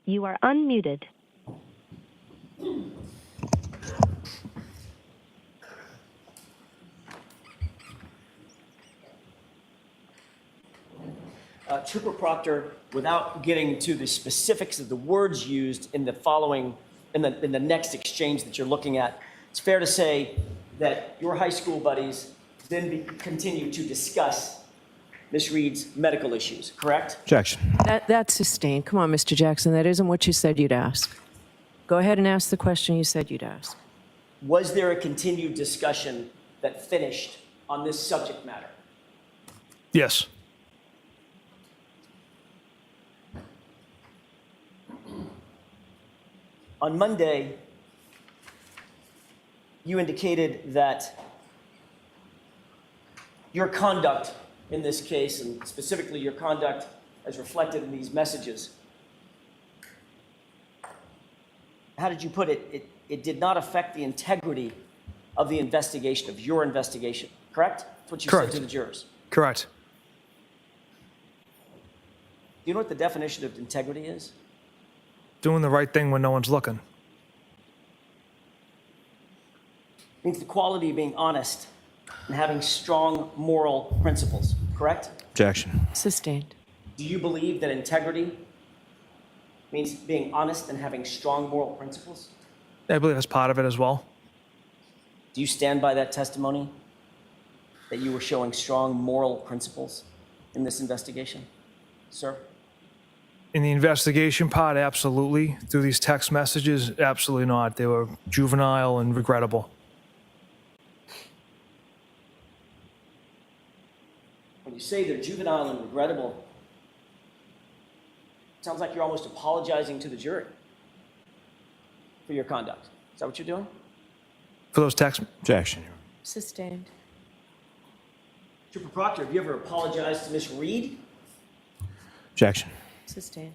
You are unmuted. Trooper Proctor, without getting to the specifics of the words used in the following, in the next exchange that you're looking at, it's fair to say that your high school buddies then continue to discuss Miss Reed's medical issues, correct? Objection. That's sustained. Come on, Mr. Jackson. That isn't what you said you'd ask. Go ahead and ask the question you said you'd ask. Was there a continued discussion that finished on this subject matter? Yes. On Monday, you indicated that your conduct in this case, and specifically your conduct as reflected in these messages, how did you put it? It did not affect the integrity of the investigation, of your investigation, correct? That's what you Correct. said to the jurors. Correct. Do you know what the definition of integrity is? Doing the right thing when no one's looking. It means the quality of being honest and having strong moral principles, correct? Objection. Sustained. Do you believe that integrity means being honest and having strong moral principles? I believe that's part of it as well. Do you stand by that testimony that you were showing strong moral principles in this investigation, sir? In the investigation part, absolutely. Through these text messages, absolutely not. They were juvenile and regrettable. When you say they're juvenile and regrettable, it sounds like you're almost apologizing to the jury for your conduct. Is that what you're doing? For those text, Objection, Your Honor. Sustained. Trooper Proctor, have you ever apologized to Miss Reed? Objection. Sustained.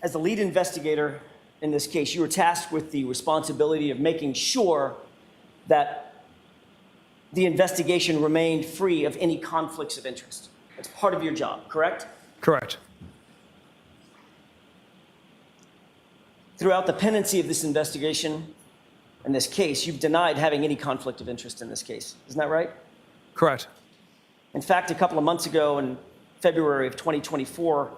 As the lead investigator in this case, you were tasked with the responsibility of making sure that the investigation remained free of any conflicts of interest. That's part of your job, correct? correct. Throughout the pendency of this investigation and this case, you've denied having any conflict of interest in this case. Isn't that right? Correct. In fact, a couple of months ago in February of 2024,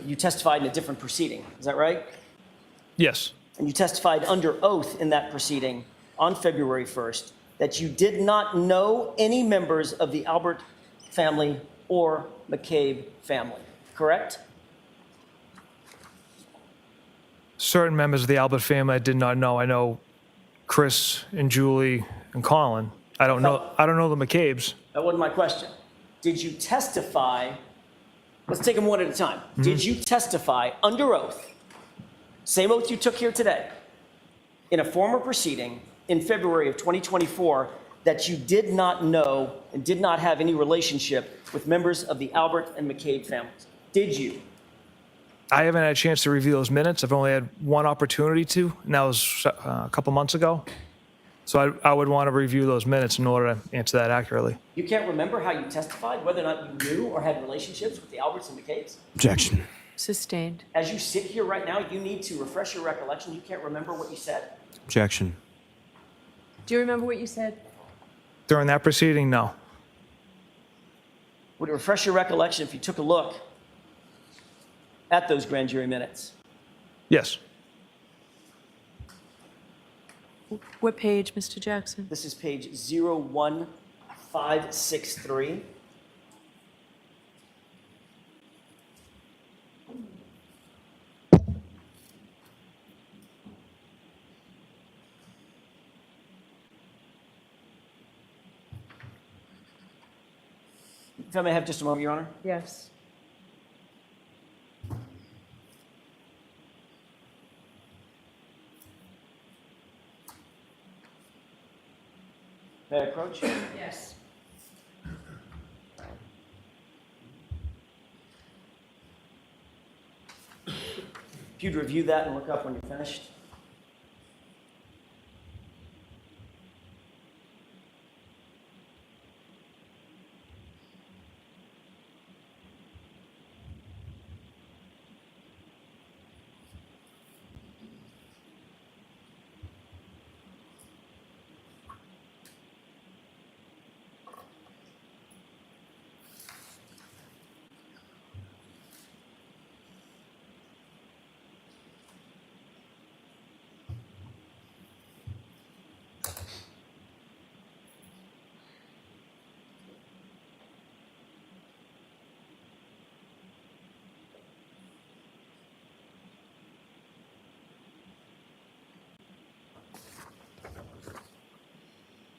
you testified in a different proceeding. Is that right? Yes. And you testified under oath in that proceeding on February 1st that you did not know any members of the Albert family or McCabe family, correct? Certain members of the Albert family I did not know. I know Chris and Julie and Colin. I don't know the McCabes. That wasn't my question. Did you testify? Let's take them one at a time. Did you testify under oath, same oath you took here today, in a former proceeding in February of 2024 that you did not know and did not have any relationship with members of the Albert and McCabe families? Did you? I haven't had a chance to review those minutes. I've only had one opportunity to, and that was a couple months ago. So I would want to review those minutes in order to answer that accurately. You can't remember how you testified, whether or not you knew or had relationships with the Alberts and McCabe's? Objection. Sustained. As you sit here right now, you need to refresh your recollection. You can't remember what you said? Objection. Do you remember what you said? During that proceeding, no. Would it refresh your recollection if you took a look at those grand jury minutes? Yes. What page, Mr. Jackson? This is page 01563. If I may have just a moment, Your Honor. Yes. May I approach? Yes. If you'd review that and look up when you're finished.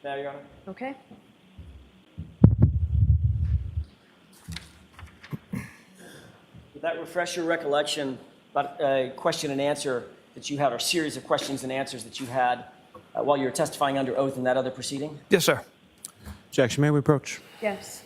There, Your Honor. Okay. Would that refresh your recollection about a question and answer that you had, or series of questions and answers that you had while you were testifying under oath in that other proceeding? Yes, sir. Objection. May we approach? Yes.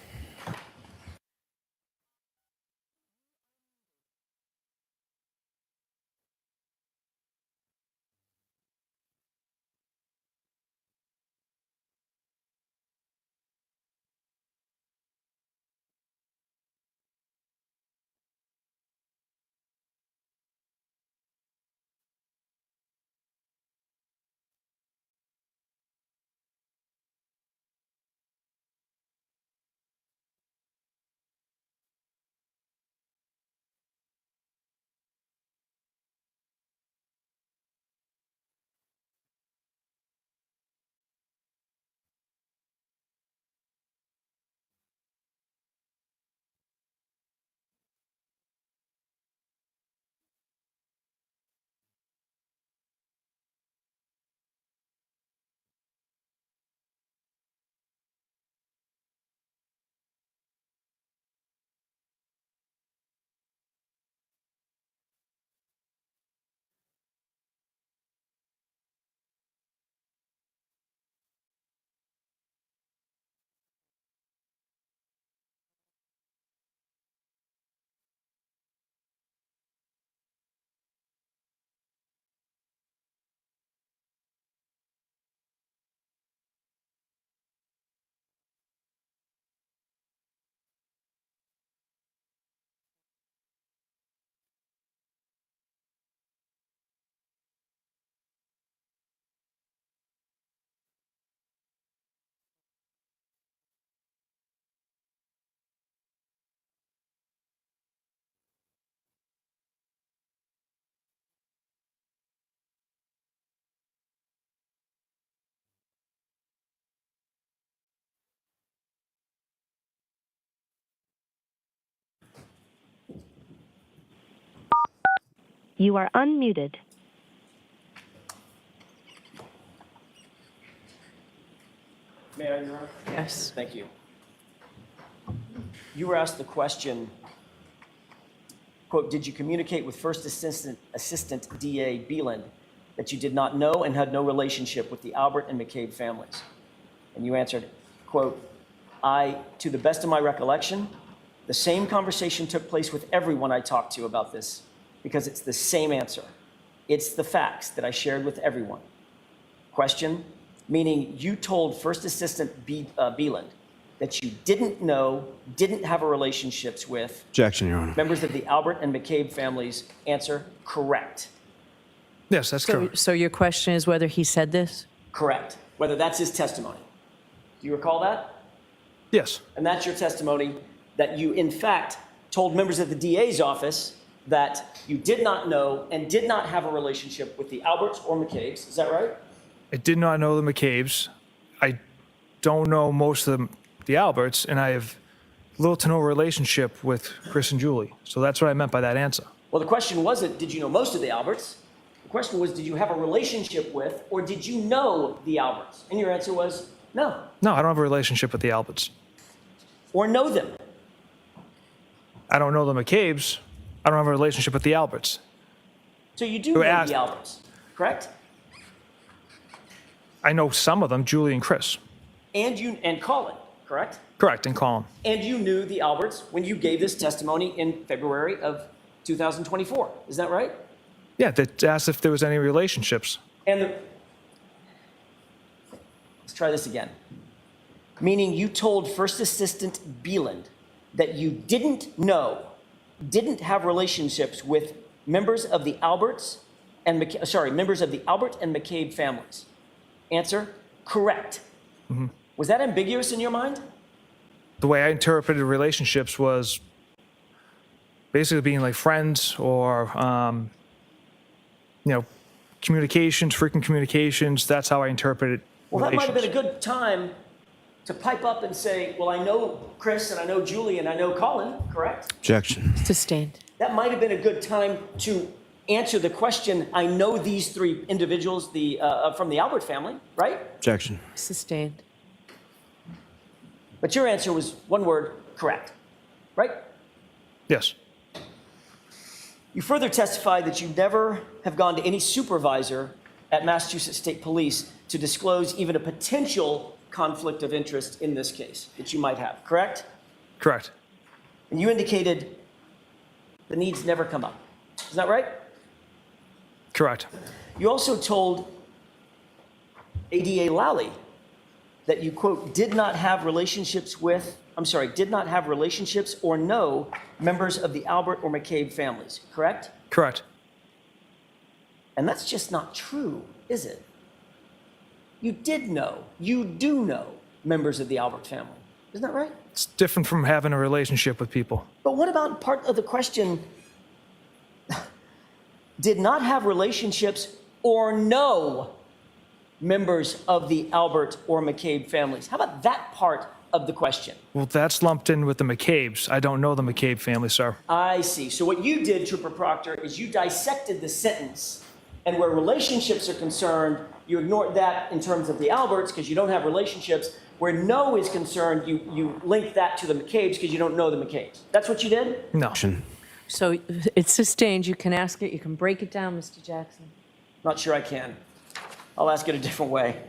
You are unmuted. May I, Your Honor? Yes. Thank you. You were asked the question, quote, did you communicate with First Assistant DA Beeland that you did not know and had no relationship with the Albert and McCabe families? And you answered, quote, to the best of my recollection, the same conversation took place with everyone I talked to about this because it's the same answer. It's the facts that I shared with everyone. Question, meaning you told First Assistant Beeland that you didn't know, didn't have a relationships with Objection, Your Honor. members of the Albert and McCabe families. Answer, correct. Yes, that's correct. So your question is whether he said this? Correct. Whether that's his testimony. Do you recall that? Yes, And that's your testimony that you, in fact, told members of the DA's office that you did not know and did not have a relationship with the Alberts or McCabe's. Is that right? I did not know the McCabe's. I don't know most of the Alberts, and I have little to no relationship with Chris and Julie. So that's what I meant by that answer. Well, the question wasn't, did you know most of the Alberts? The question was, did you have a relationship with, or did you know the Alberts? And your answer was, no. No, I don't have a relationship with the Alberts. Or know them. I don't know the McCabe's. I don't have a relationship with the Alberts. So you do know asked- the Alberts, correct? I know some of them, Julie and Chris. And Colin, correct? Correct, and Colin. And you knew the Alberts when you gave this testimony in February of 2024. Is that right? Yeah, they asked if there was any relationships. Let's try this again. Meaning you told First Assistant Beeland that you didn't know, didn't have relationships with members of the Alberts and members of the Albert and McCabe families. Answer, correct. Was that ambiguous in your mind? The way I interpreted relationships was basically being like friends or, communications, frequent communications. That's how I interpreted Well, that might have relations. been a good time to pipe up and say, well, I know Chris and I know Julie and I know Colin, correct? Objection. Sustained. That might have been a good time to answer the question, I know these three individuals from the Albert family, right? Objection. Sustained. But your answer was one word, correct, right? Yes, You further testified that you never have gone to any supervisor at Massachusetts State Police to disclose even a potential conflict of interest in this case that you might have, correct? correct. And you indicated the needs never come up. Is that right? Correct. You also told ADA Lally that you, quote, did not have relationships or know members of the Albert or McCabe families, correct? Correct. And that's just not true, is it? You do know members of the Albert family. Isn't that right? It's different from having a relationship with people. But what about part of the question, did not have relationships or know members of the Albert or McCabe families? How about that part of the question? Well, that's lumped in with the McCabes. I don't know the McCabe family, sir. I see. So what you did, Trooper Proctor, is you dissected the sentence, and where relationships are concerned, you ignored that in terms of the Alberts because you don't have relationships. Where no is concerned, you link that to the McCabes because you don't know the McCabes. That's what you did? No. Objection. So it's sustained. You can ask it. You can break it down, Mr. Jackson. Not sure I can. I'll ask it a different way.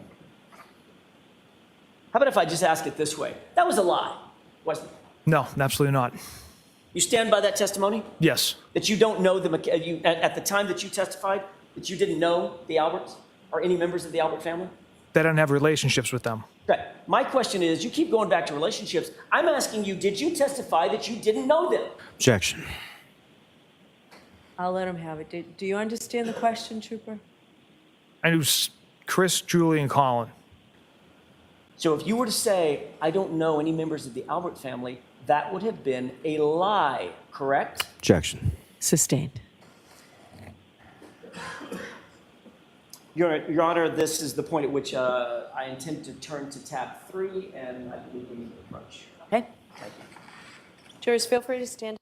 How about if I just ask it this way? That was a lie, wasn't it? No, absolutely not. You stand by that testimony? Yes, That you don't know at the time that you testified, that you didn't know the Alberts or any members of the Albert family? they don't have relationships with them. Okay. My question is, you keep going back to relationships. I'm asking you, did you testify that you didn't know them? Objection. I'll let him have it. Do you understand the question, Trooper? I knew Chris, Julie, and Colin. So if you were to say, I don't know any members of the Albert family, that would have been a lie, correct? Objection. Sustained. Your Honor, this is the point at which I intend to turn to tab 3, and I believe we need to approach. Okay. Jurors, feel free to stand.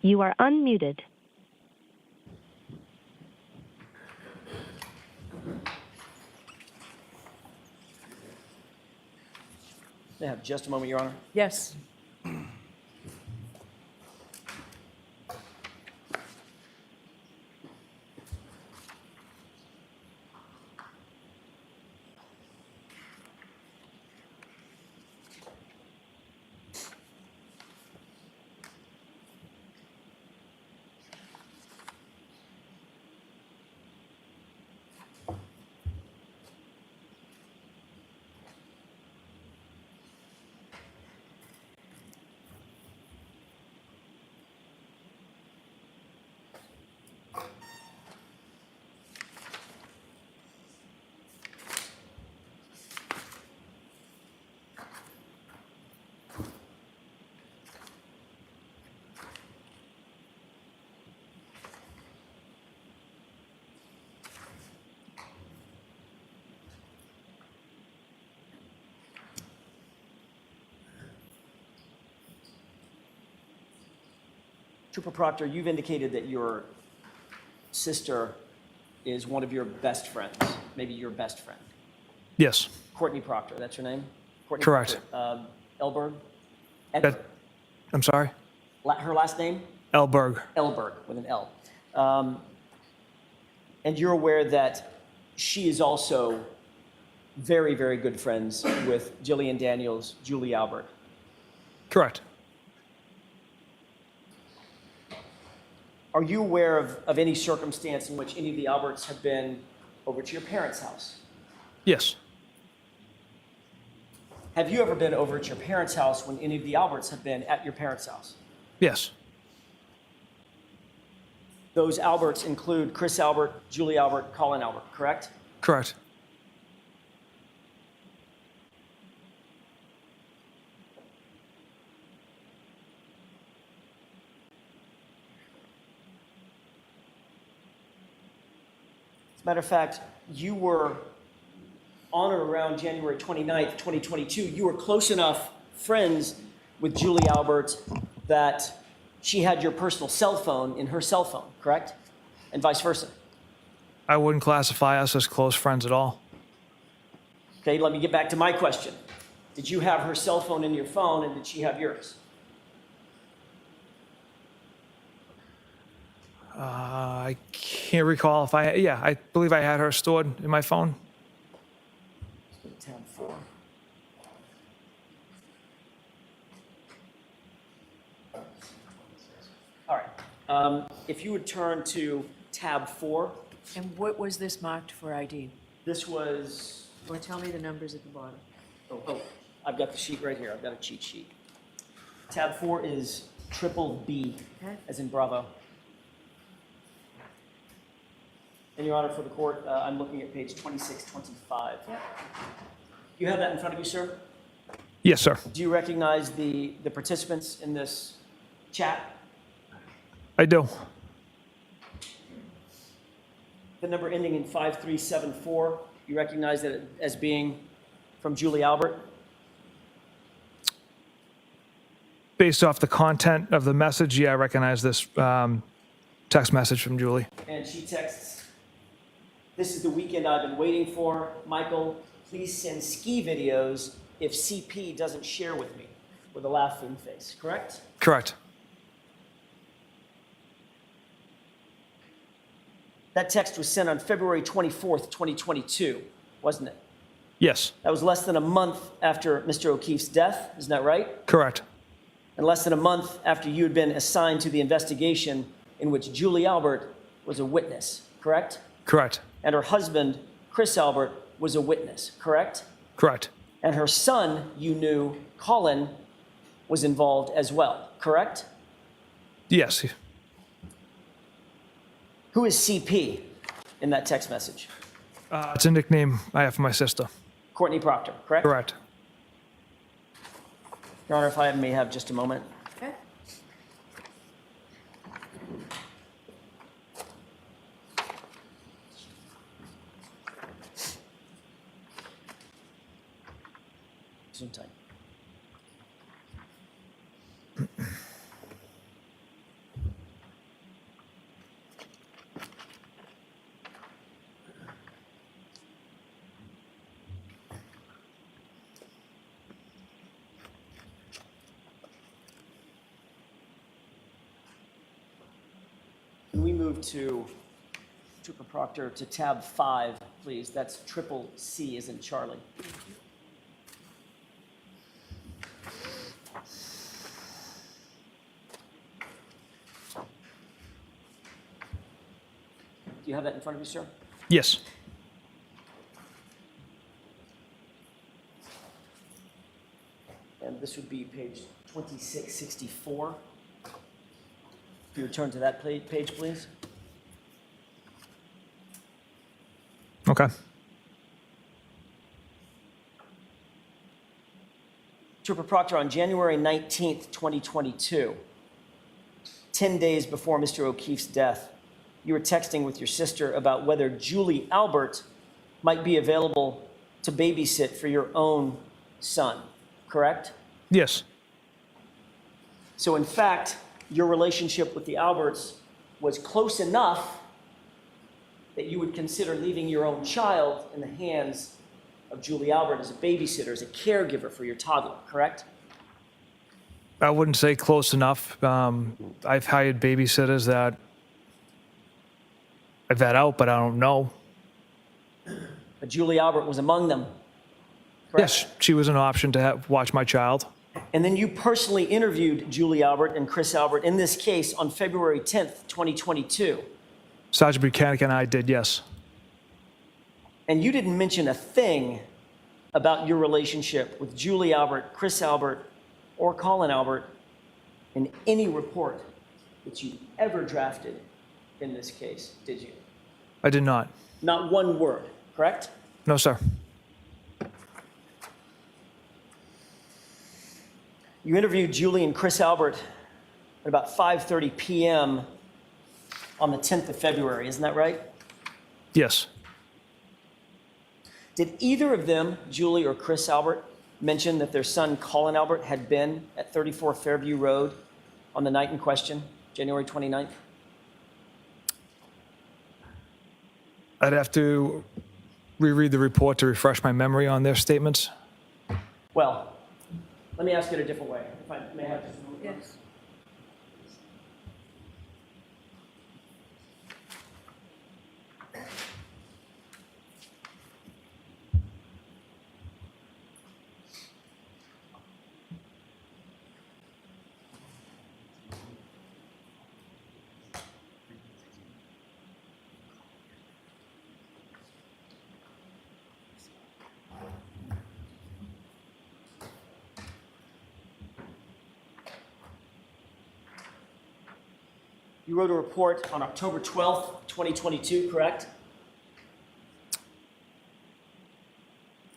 You are unmuted. May I have just a moment, Your Honor? Yes. Trooper Proctor, you've indicated that your sister is one of your best friends, maybe your best friend. Yes. Courtney Proctor, that's her name? Courtney Correct. Proctor. Elberg? That- I'm sorry? Her last name? Elberg. Elberg, with an L. And you're aware that she is also very, very good friends with Jillian Daniels, Julie Albert. Correct. Are you aware of any circumstance in which any of the Alberts have been over to your parents' house? Yes. Have you ever been over at your parents' house when any of the Alberts have been at your parents' house? Yes. Those Alberts include Chris Albert, Julie Albert, Colin Albert, correct? Correct. As a matter of fact, you were on or around January 29th, 2022, you were close enough friends with Julie Albert that she had your personal cell phone in her cell phone, correct? And vice versa. I wouldn't classify us as close friends at all. Okay, let me get back to my question. Did you have her cell phone in your phone, and did she have yours? I can't recall if I believe I had her stored in my phone. Tab 4. All right. If you would turn to tab 4, And what was this marked for ID? this was, Or tell me the numbers at the bottom. oh, I've got the sheet right here. I've got a cheat sheet. Tab 4 is triple B, Okay. as in Bravo. And Your Honor, for the court, I'm looking at page 2625. Yep. You have that in front of you, sir? Yes, sir. Do you recognize the participants in this chat? I do. The number ending in 5374, you recognize that as being from Julie Albert? Based off the content of the message, yeah, I recognize this text message from Julie. And she texts, "This is the weekend I've been waiting for. Michael, please send ski videos if CP doesn't share with me," with a laughing face, correct? Correct. That text was sent on February 24th, 2022, wasn't it? Yes. That was less than a month after Mr. O'Keefe's death, isn't that right? Correct. And less than a month after you had been assigned to the investigation in which Julie Albert was a witness, correct? Correct. And her husband, Chris Albert, was a witness, correct? Correct. And her son, you knew, Colin, was involved as well, correct? Yes. Who is CP in that text message? It's a nickname I have for my sister. Courtney Proctor, correct? Correct. Your Honor, if I may have just a moment. Okay. Zoom tight. move to Trooper Proctor to tab 5, please. That's triple C as in Charlie. Do you have that in front of you, sir? Yes. And this would be page 2664. If you return to that page, please. Okay. Trooper Proctor, on January 19th, 2022, 10 days before Mr. O'Keefe's death, you were texting with your sister about whether Julie Albert might be available to babysit for your own son, correct? Yes. So in fact, your relationship with the Alberts was close enough that you would consider leaving your own child in the hands of Julie Albert as a babysitter, as a caregiver for your toddler, correct? I wouldn't say close enough. I've hired babysitters that I've had out, but I don't know. But Julie Albert was among them, correct? Yes, she was an option to watch my child. And then you personally interviewed Julie Albert and Chris Albert in this case on February 10th, 2022. Sergeant Buchanan and I did, yes. And you didn't mention a thing about your relationship with Julie Albert, Chris Albert, or Colin Albert in any report that you ever drafted in this case, did you? I did not. Not one word, correct? No, sir. You interviewed Julie and Chris Albert at about 5:30 p.m. on the 10th of February, isn't that right? Yes. Did either of them, Julie or Chris Albert, mention that their son Colin Albert had been at 34 Fairview Road on the night in question, January 29th? I'd have to reread the report to refresh my memory on their statements. Well, let me ask it a different way, if I may have just a moment. Yes. You wrote a report on October 12th, 2022, correct?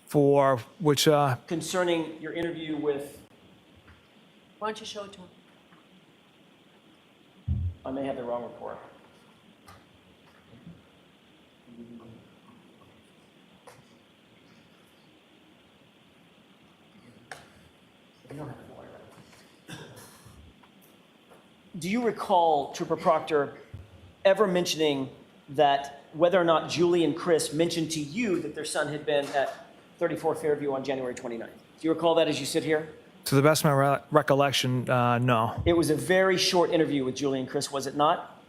For which, Concerning your interview with, Why don't you show it to him? I may have the wrong report. You don't have to worry about it. Do you recall, Trooper Proctor, ever mentioning that whether or not Julie and Chris mentioned to you that their son had been at 34 Fairview on January 29th? Do you recall that as you sit here? to the best of my recollection, no. It was a very short interview with Julie and Chris, was it not?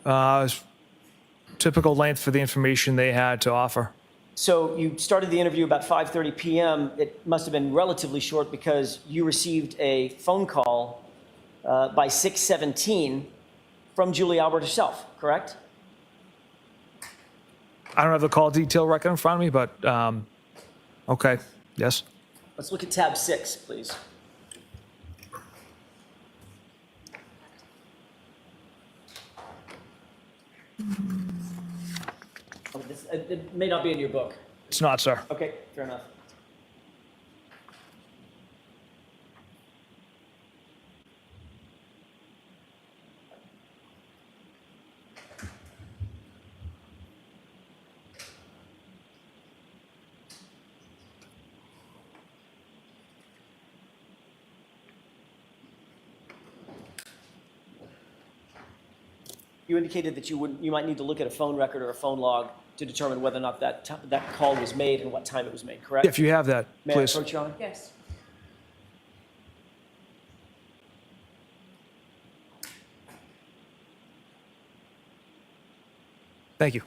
It was typical length for the information they had to offer. So you started the interview about 5:30 p.m. It must have been relatively short because you received a phone call by 6:17 from Julie Albert herself, correct? I don't have the call detail record in front of me, but okay, yes. Let's look at tab 6, please. Oh, it may not be in your book. It's not, sir. Okay, fair enough. You indicated that you might need to look at a phone record or a phone log to determine whether or not that call was made and what time it was made, correct? If you have that, May I please. approach you on it? Yes. Thank you.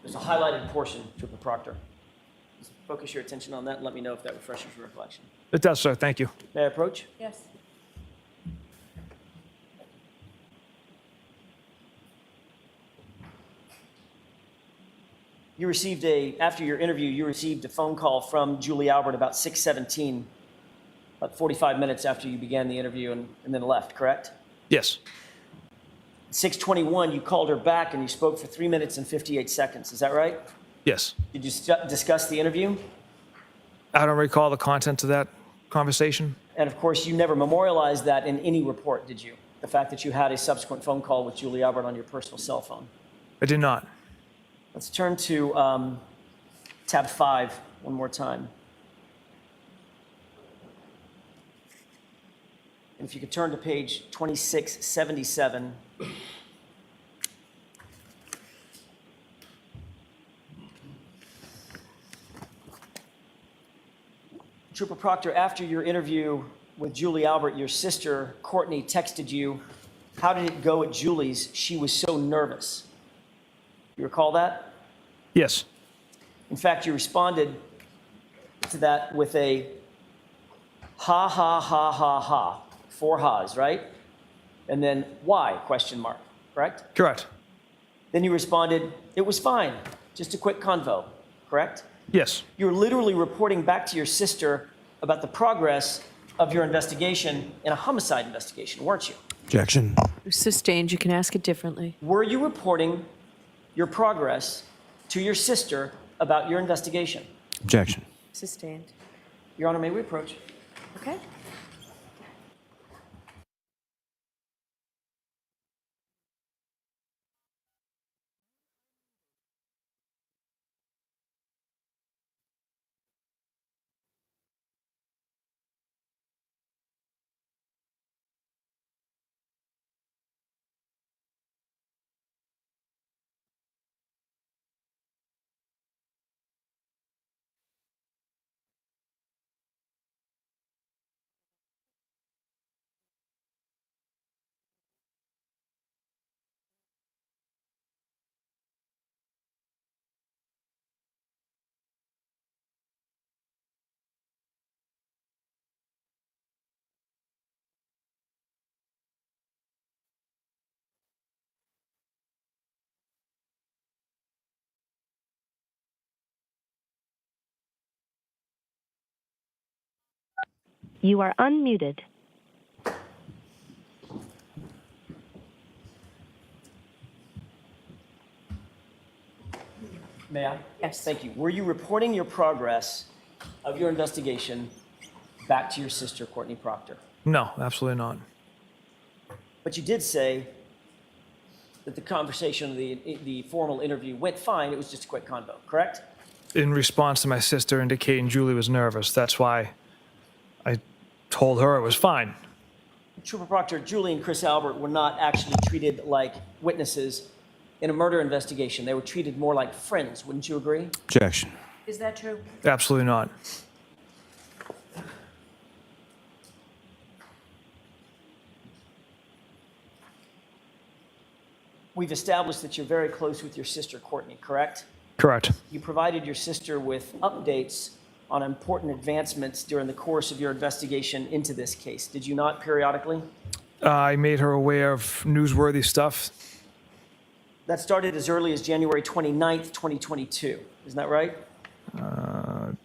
There's a highlighted portion, Trooper Proctor. Just focus your attention on that and let me know if that refreshes your recollection. It does, sir. Thank you. May I approach? Yes. You received after your interview, you received a phone call from Julie Albert about 6:17, about 45 minutes after you began the interview and then left, correct? Yes. 6:21, you called her back and you spoke for 3 minutes and 58 seconds. Is that right? Yes. Did you discuss the interview? I don't recall the content of that conversation. And of course, you never memorialized that in any report, did you? The fact that you had a subsequent phone call with Julie Albert on your personal cell phone. I did not. Let's turn to tab 5 one more time. And if you could turn to page 2677. Trooper Proctor, after your interview with Julie Albert, your sister, Courtney, texted you, "How did it go at Julie's? She was so nervous." You recall that? Yes. In fact, you responded to that with a ha, ha, ha, ha, ha. 4 ha's, right? And then why, question mark, correct? Correct. Then you responded, "It was fine, just a quick convo," correct? Yes. You're literally reporting back to your sister about the progress of your investigation in a homicide investigation, weren't you? Objection. Sustained. You can ask it differently. Were you reporting your progress to your sister about your investigation? Objection. Sustained. Your Honor, may we approach? Okay. You are unmuted. May I? Yes. Thank you. Were you reporting your progress of your investigation back to your sister, Courtney Proctor? No, absolutely not. But you did say that the conversation, the formal interview went fine. It was just a quick convo, correct? In response to my sister indicating Julie was nervous, that's why I told her it was fine. Trooper Proctor, Julie and Chris Albert were not actually treated like witnesses in a murder investigation. They were treated more like friends. Wouldn't you agree? Objection. Is that true? Absolutely not. We've established that you're very close with your sister, Courtney, correct? Correct. You provided your sister with updates on important advancements during the course of your investigation into this case. Did you not periodically? I made her aware of newsworthy stuff. That started as early as January 29th, 2022. Isn't that right? Don't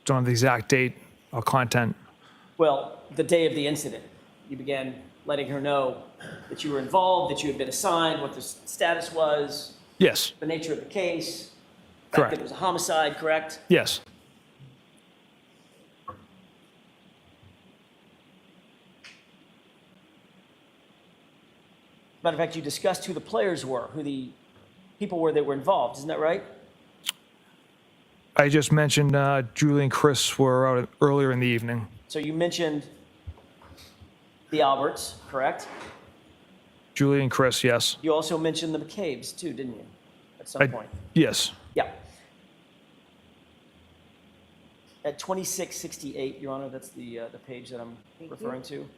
have the exact date or content. Well, the day of the incident. You began letting her know that you were involved, that you had been assigned, what the status was, Yes. the nature of the case, the fact Correct. that it was a homicide, correct? Yes. Matter of fact, you discussed who the players were, who the people were that were involved. Isn't that right? I just mentioned Julie and Chris were out earlier in the evening. So you mentioned the Alberts, correct? Julie and Chris, yes. You also mentioned the McCabe's too, didn't you? At some point. Yes. Yeah. At 2668, Your Honor, that's the page that I'm referring to.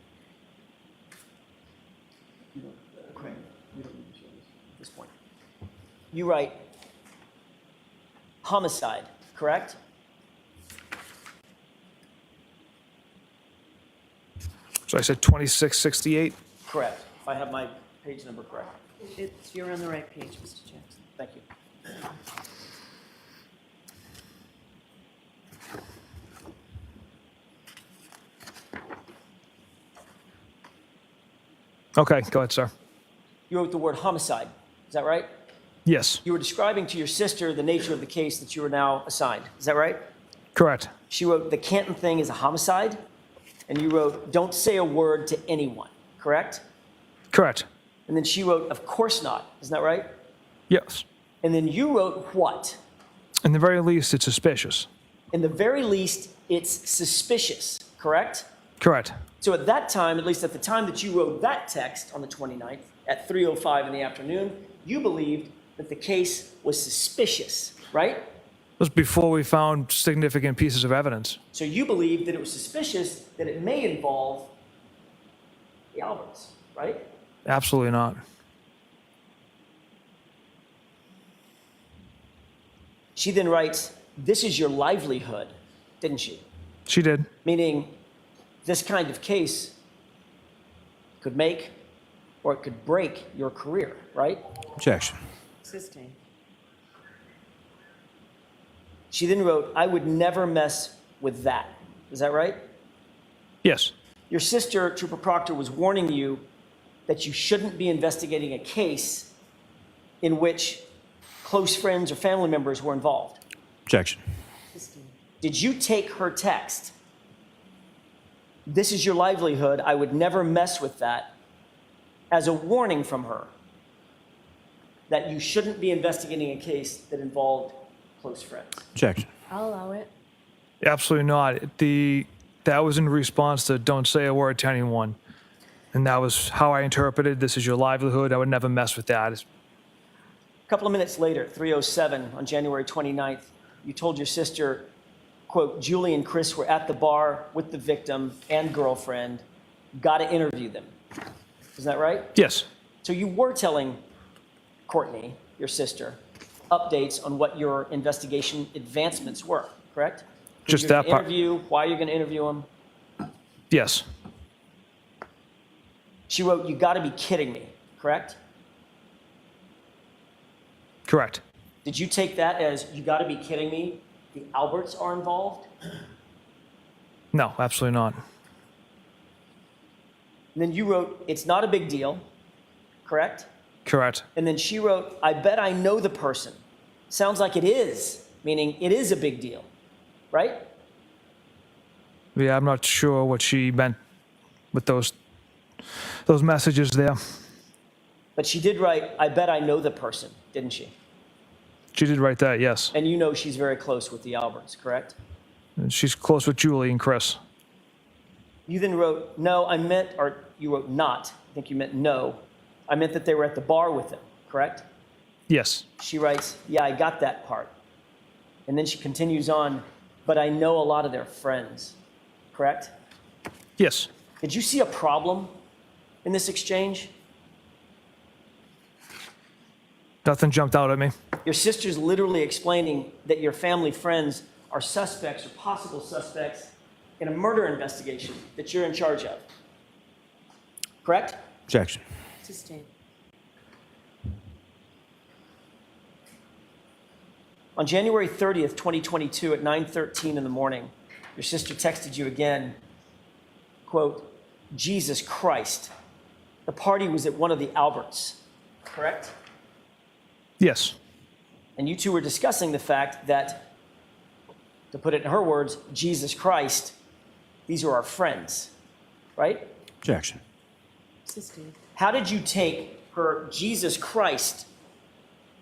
Okay. We don't need to show this at this point. you write homicide, correct? So I said 2668. Correct, if I have my page number correct. You're on the right page, Mr. Jackson. Thank you. Okay, go ahead, sir. You wrote the word homicide, is that right? Yes, You were describing to your sister the nature of the case that you are now assigned, is that right? correct. She wrote, the Canton thing is a homicide, and you wrote, don't say a word to anyone, correct? Correct. And then she wrote, of course not, isn't that right? Yes. And then you wrote what? In the very least, it's suspicious. In the very least, it's suspicious, correct? Correct. So at that time, at least at the time that you wrote that text on the 29th at 3:05 in the afternoon, you believed that the case was suspicious, right? It was before we found significant pieces of evidence. So you believed that it was suspicious that it may involve the Alberts, right? Absolutely not. She then writes, this is your livelihood, didn't she? She did. Meaning this kind of case could make or it could break your career, right? Objection. Sustained. She then wrote, I would never mess with that. Is that right? Yes. Your sister, Trooper Proctor, was warning you that you shouldn't be investigating a case in which close friends or family members were involved. Objection. Sustained. Did you take her text, this is your livelihood, I would never mess with that, as a warning from her that you shouldn't be investigating a case that involved close friends? Objection. I'll allow it. Absolutely not. That was in response to don't say a word to anyone. And that was how I interpreted this is your livelihood. I would never mess with that. A couple of minutes later, 3:07 on January 29th, you told your sister, quote, Julie and Chris were at the bar with the victim and girlfriend, got to interview them. Isn't that right? Yes. So you were telling Courtney, your sister, updates on what your investigation advancements were, correct? Who Just you're that gonna part. Interview, why you're going to interview them. Yes. She wrote, you got to be kidding me, correct? Correct. Did you take that as you got to be kidding me? The Alberts are involved? No, absolutely not. And then you wrote, it's not a big deal, correct? Correct. And then she wrote, I bet I know the person. Sounds like it is, meaning it is a big deal, right? Yeah, I'm not sure what she meant with those messages there. But she did write, I bet I know the person, didn't she? She did write that, yes. And you know she's very close with the Alberts, correct? And she's close with Julie and Chris. You then wrote, no, I meant, or you wrote not, I think you meant no. I meant that they were at the bar with him, correct? Yes. She writes, yeah, I got that part. And then she continues on, but I know a lot of their friends, correct? Yes. Did you see a problem in this exchange? Nothing jumped out at me. Your sister's literally explaining that your family friends are suspects or possible suspects in a murder investigation that you're in charge of. Correct? Objection. Sustained. On January 30th, 2022 at 9:13 in the morning, your sister texted you again, quote, Jesus Christ, the party was at one of the Alberts, correct? Yes. And you two were discussing the fact that, to put it in her words, Jesus Christ, these are our friends, right? Objection. Sustained. How did you take her Jesus Christ,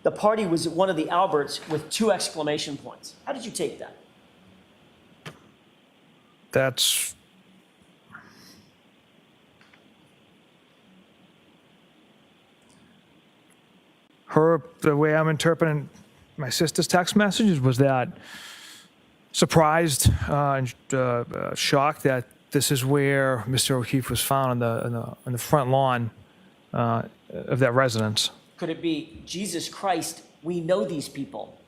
the party was at one of the Alberts with 2 exclamation points? How did you take that? That's the way I'm interpreting my sister's text messages was that surprised and shocked that this is where Mr. O'Keefe was found on the front lawn of that residence. Could it be Jesus Christ We know these people.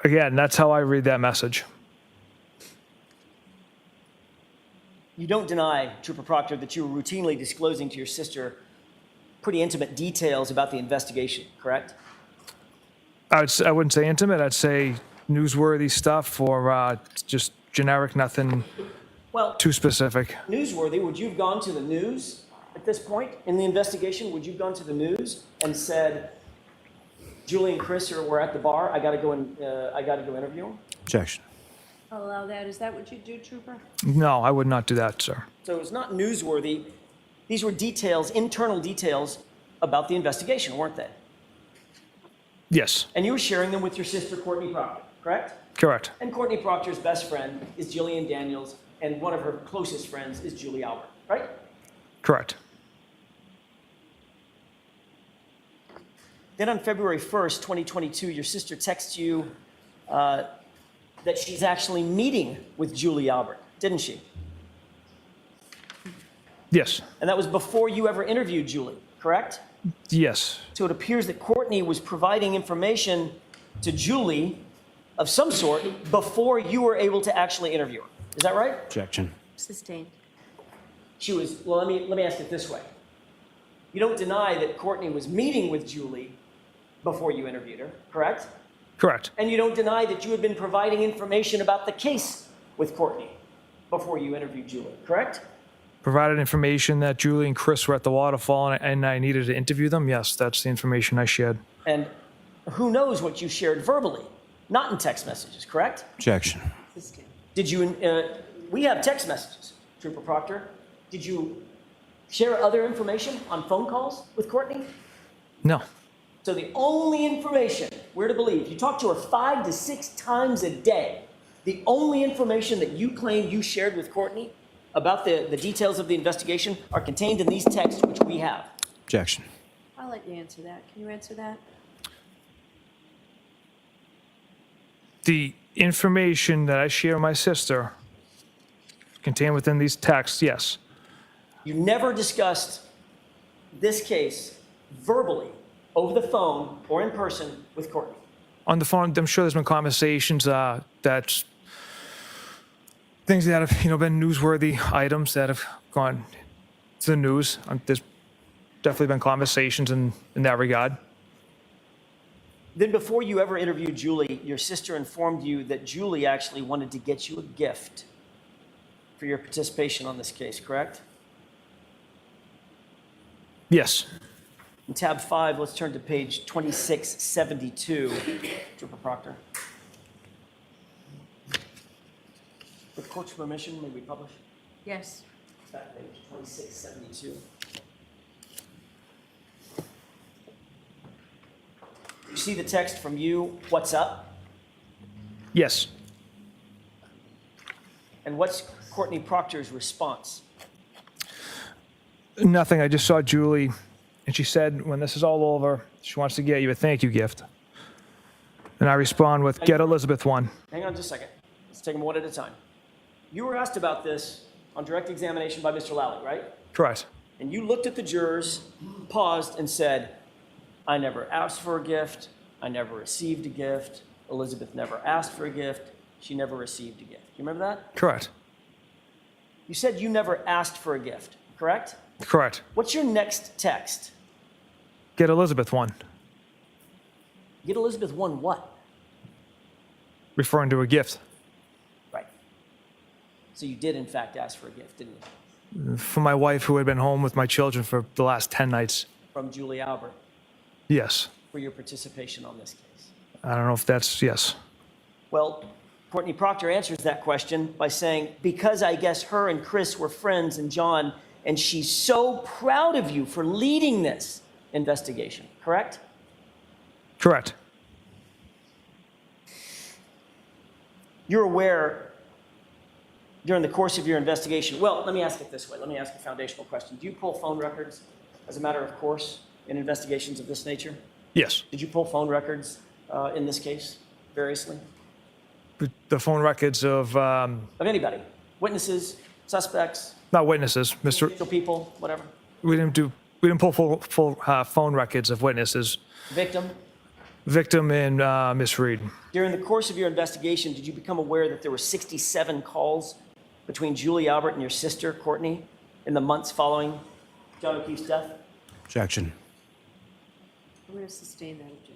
Again, that's how I read that message. You don't deny, Trooper Proctor, that you were routinely disclosing to your sister pretty intimate details about the investigation, correct? I wouldn't say intimate. I'd say newsworthy stuff or just generic, nothing Well, too specific. newsworthy, would you have gone to the news at this point in the investigation? Would you have gone to the news and said, Julie and Chris were at the bar, I gotta go interview them? Objection. I'll allow that. Is that what you do, Trooper? No, I would not do that, sir. So it's not newsworthy. These were details, internal details about the investigation, weren't they? Yes, And you were sharing them with your sister, Courtney Proctor, correct? correct. And Courtney Proctor's best friend is Jillian Daniels, and one of her closest friends is Julie Albert, right? Correct. Then on February 1st, 2022, your sister texts you that she's actually meeting with Julie Albert, didn't she? Yes, And that was before you ever interviewed Julie, correct? yes, So it appears that Courtney was providing information to Julie of some sort before you were able to actually interview her. Is that right? Objection. Sustained. She was, well, let me ask it this way. You don't deny that Courtney was meeting with Julie before you interviewed her, correct? correct. And you don't deny that you had been providing information about the case with Courtney before you interviewed Julie, correct? Provided information that Julie and Chris were at the waterfall and I needed to interview them. Yes, that's the information I shared. And who knows what you shared verbally, not in text messages, correct? Objection. Sustained. Did you, we have text messages, Trooper Proctor. Did you share other information on phone calls with Courtney? No, So the only information we're to believe, you talk to her 5 to 6 times a day, the only information that you claim you shared with Courtney about the details of the investigation are contained in these texts, which we have. Objection. I'll let you answer that. Can you answer that? the information that I share with my sister contained within these texts, yes. You never discussed this case verbally, over the phone or in person with Courtney. On the phone, I'm sure there's been conversations that things that have been newsworthy items that have gone to the news. There's definitely been conversations in that regard. Then before you ever interviewed Julie, your sister informed you that Julie actually wanted to get you a gift for your participation on this case, correct? Yes. In tab 5, let's turn to page 2672, Trooper Proctor. With court's permission, may we publish? Yes. Back page 2672. You see the text from you, what's up? Yes. And what's Courtney Proctor's response? Nothing. I just saw Julie, and she said when this is all over, she wants to get you a thank you gift. And I respond with, get Elizabeth one. Hang on just a second. Let's take them one at a time. You were asked about this on direct examination by Mr. Lally, right? Correct. And you looked at the jurors, paused, and said, I never asked for a gift. I never received a gift. Elizabeth never asked for a gift. She never received a gift. You remember that? Correct. You said you never asked for a gift, correct? Correct. What's your next text? Get Elizabeth one. Get Elizabeth one what? Referring to a gift Right. So you did, in fact, ask for a gift, didn't you? for my wife who had been home with my children for the last 10 nights. From Julie Albert Yes. for your participation on this case. I don't know if that's yes. Well, Courtney Proctor answers that question by saying, because I guess her and Chris were friends and John, and she's so proud of you for leading this investigation, correct? Correct. You're aware during the course of your investigation, well, let me ask it this way. Let me ask a foundational question. Do you pull phone records as a matter of course in investigations of this nature? Yes. Did you pull phone records in this case, variously? The phone records of, Of anybody? Witnesses, suspects, not witnesses, individual people, whatever? we didn't do We didn't pull full phone records of witnesses. Victim? Victim and Miss Reed. During the course of your investigation, did you become aware that there were 67 calls between Julie Albert and your sister, Courtney, in the months following John O'Keefe's death? Objection. I'm going to sustain that objection.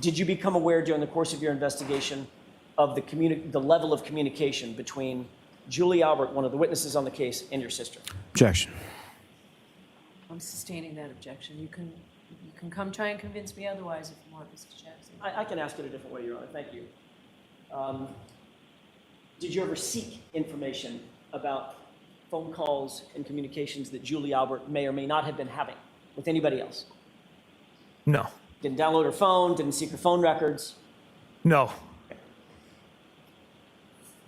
Did you become aware during the course of your investigation of the level of communication between Julie Albert, one of the witnesses on the case, and your sister? Objection. I'm sustaining that objection. You can come try and convince me otherwise if you want, Mr. Jackson. I can ask it a different way, Your Honor. Thank you. Did you ever seek information about phone calls and communications that Julie Albert may or may not have been having with anybody else? No. Didn't download her phone, didn't seek her phone records? No.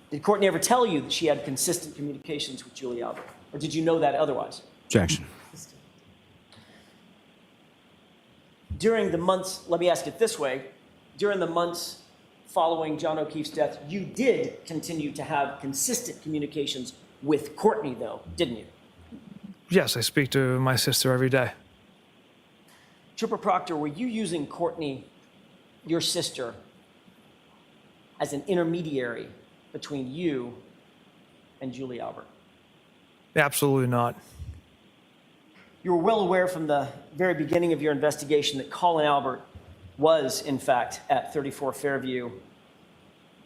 Did Courtney ever tell you that she had consistent communications with Julie Albert? Or did you know that otherwise? Objection. During the months, let me ask it this way, during the months following John O'Keefe's death, you did continue to have consistent communications with Courtney, though, didn't you? Yes, I speak to my sister every day. Trooper Proctor, were you using Courtney, your sister, as an intermediary between you and Julie Albert? Absolutely not. You were well aware from the very beginning of your investigation that Colin Albert was, in fact, at 34 Fairview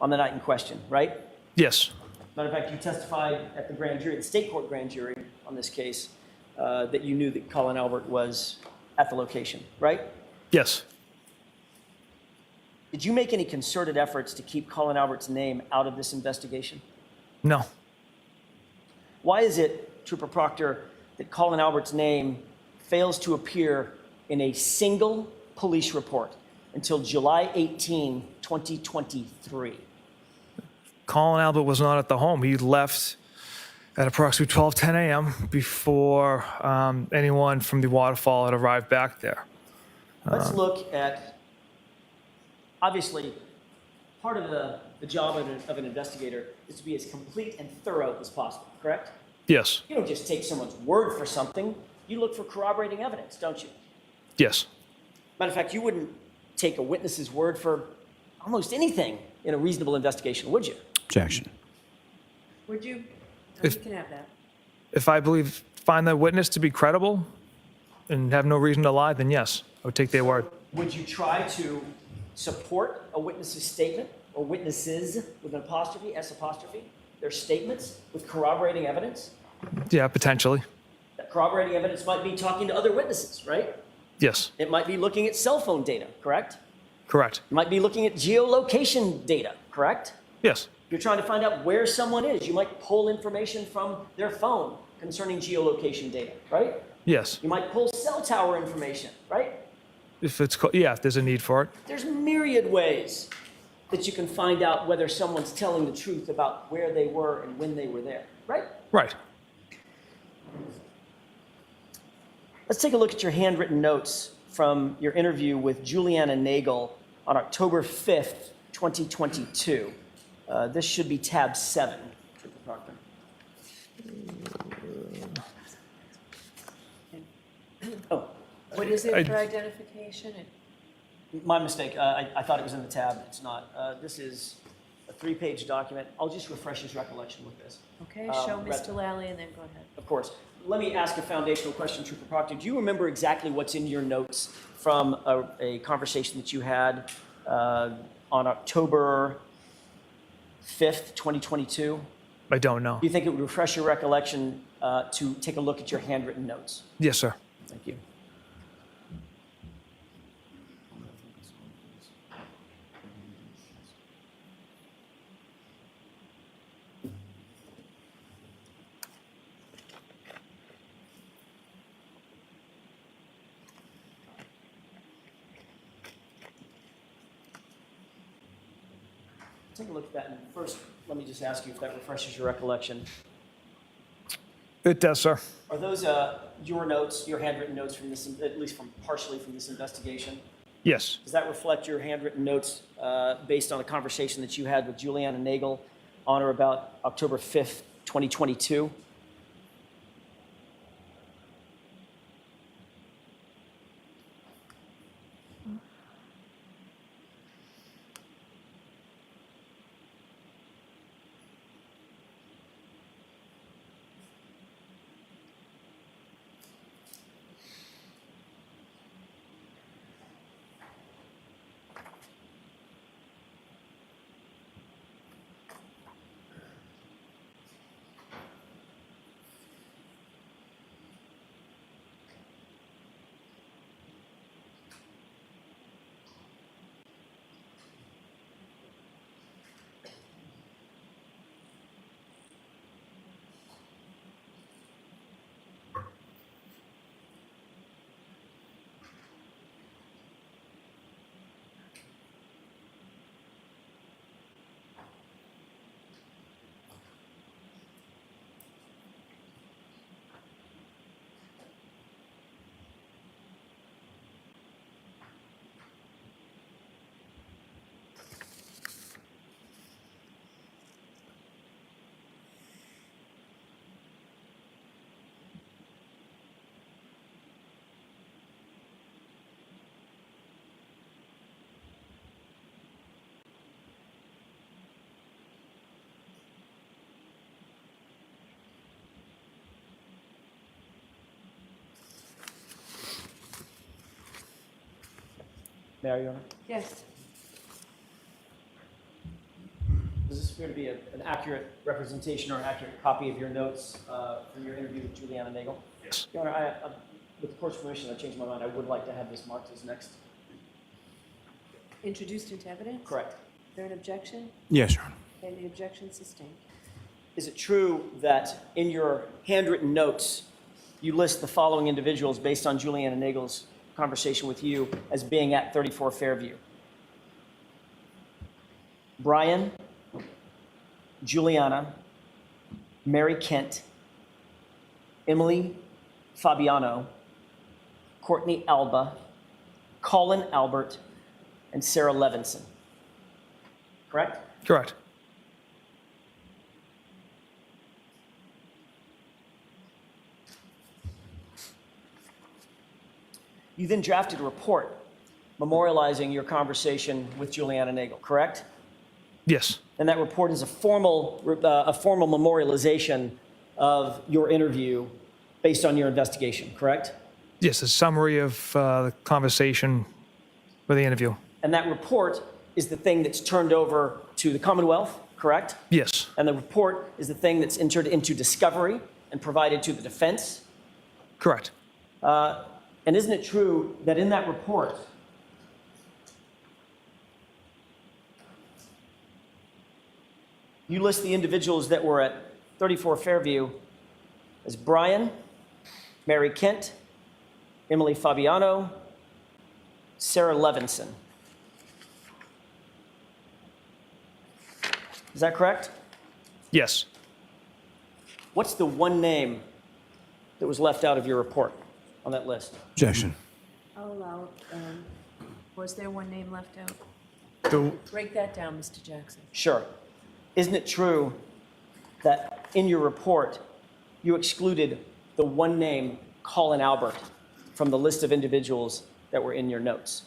on the night in question, right? Yes. Matter of fact, you testified at the grand jury, the state court grand jury on this case, that you knew that Colin Albert was at the location, right? Yes. Did you make any concerted efforts to keep Colin Albert's name out of this investigation? No. Why is it, Trooper Proctor, that Colin Albert's name fails to appear in a single police report until July 18, 2023? Colin Albert was not at the home. He left at approximately 12:10 a.m. before anyone from the waterfall had arrived back there. Let's look at, obviously, part of the job of an investigator is to be as complete and thorough as possible, correct? Yes. You don't just take someone's word for something. You look for corroborating evidence, don't you? Yes. Matter of fact, you wouldn't take a witness's word for almost anything in a reasonable investigation, would you? Objection. Would you? If- You can have that. If I find the witness to be credible and have no reason to lie, then yes, I would take their word. Would you try to support a witness's statement, or witnesses with an apostrophe, S apostrophe, their statements with corroborating evidence? Yeah, potentially. That corroborating evidence might be talking to other witnesses, right? Yes. It might be looking at cell phone data, correct? Correct. It might be looking at geolocation data, correct? Yes. If you're trying to find out where someone is, you might pull information from their phone concerning geolocation data, right? Yes. You might pull cell tower information, right? If there's a need for it. There's myriad ways that you can find out whether someone's telling the truth about where they were and when they were there, right? Right. Let's take a look at your handwritten notes from your interview with Juliana Nagel on October 5th, 2022. This should be tab 7, Trooper Proctor. Oh, What is it for identification? my mistake. I thought it was in the tab. It's not. This is a 3-page document. I'll just refresh his recollection with this. Okay, show Mr. Lally and then go ahead. Of course. Let me ask a foundational question, Trooper Proctor. Do you remember exactly what's in your notes from a conversation that you had on October 5th, 2022? I don't know. Do you think it would refresh your recollection to take a look at your handwritten notes? Yes, sir. Thank you. Take a look at that, and first, let me just ask you if that refreshes your recollection. It does, sir. Are those your notes, your handwritten notes from this, at least from partially from this investigation? Yes. Does that reflect your handwritten notes based on a conversation that you had with Juliana Nagel on or about October 5th, 2022? Mayor, Your Honor? Yes. Does this appear to be an accurate representation or an accurate copy of your notes from your interview with Juliana Nagel? Yes. Your Honor, with the court's permission, I changed my mind. I would like to have this marked as next. Introduced into evidence? Correct. Is there an objection? Yes, Your Honor. And the objection sustained. Is it true that in your handwritten notes, you list the following individuals based on Juliana Nagel's conversation with you as being at 34 Fairview? Brian, Juliana, Mary Kent, Emily Fabiano, Courtney Alba, Colin Albert, and Sarah Levinson. Correct? Correct. You then drafted a report memorializing your conversation with Juliana Nagel, correct? Yes. And that report is a formal memorialization of your interview based on your investigation, correct? Yes, a summary of the conversation with the interview. And that report is the thing that's turned over to the Commonwealth, correct? Yes. And the report is the thing that's entered into discovery and provided to the defense. Correct. And isn't it true that in that report, you list the individuals that were at 34 Fairview as Brian, Mary Kent, Emily Fabiano, Sarah Levinson. Is that correct? Yes. What's the one name that was left out of your report on that list? Objection. I'll allow, was there one name left out? The, Break that down, Mr. Jackson. Sure. Isn't it true that in your report, you excluded the one name, Colin Albert, from the list of individuals that were in your notes?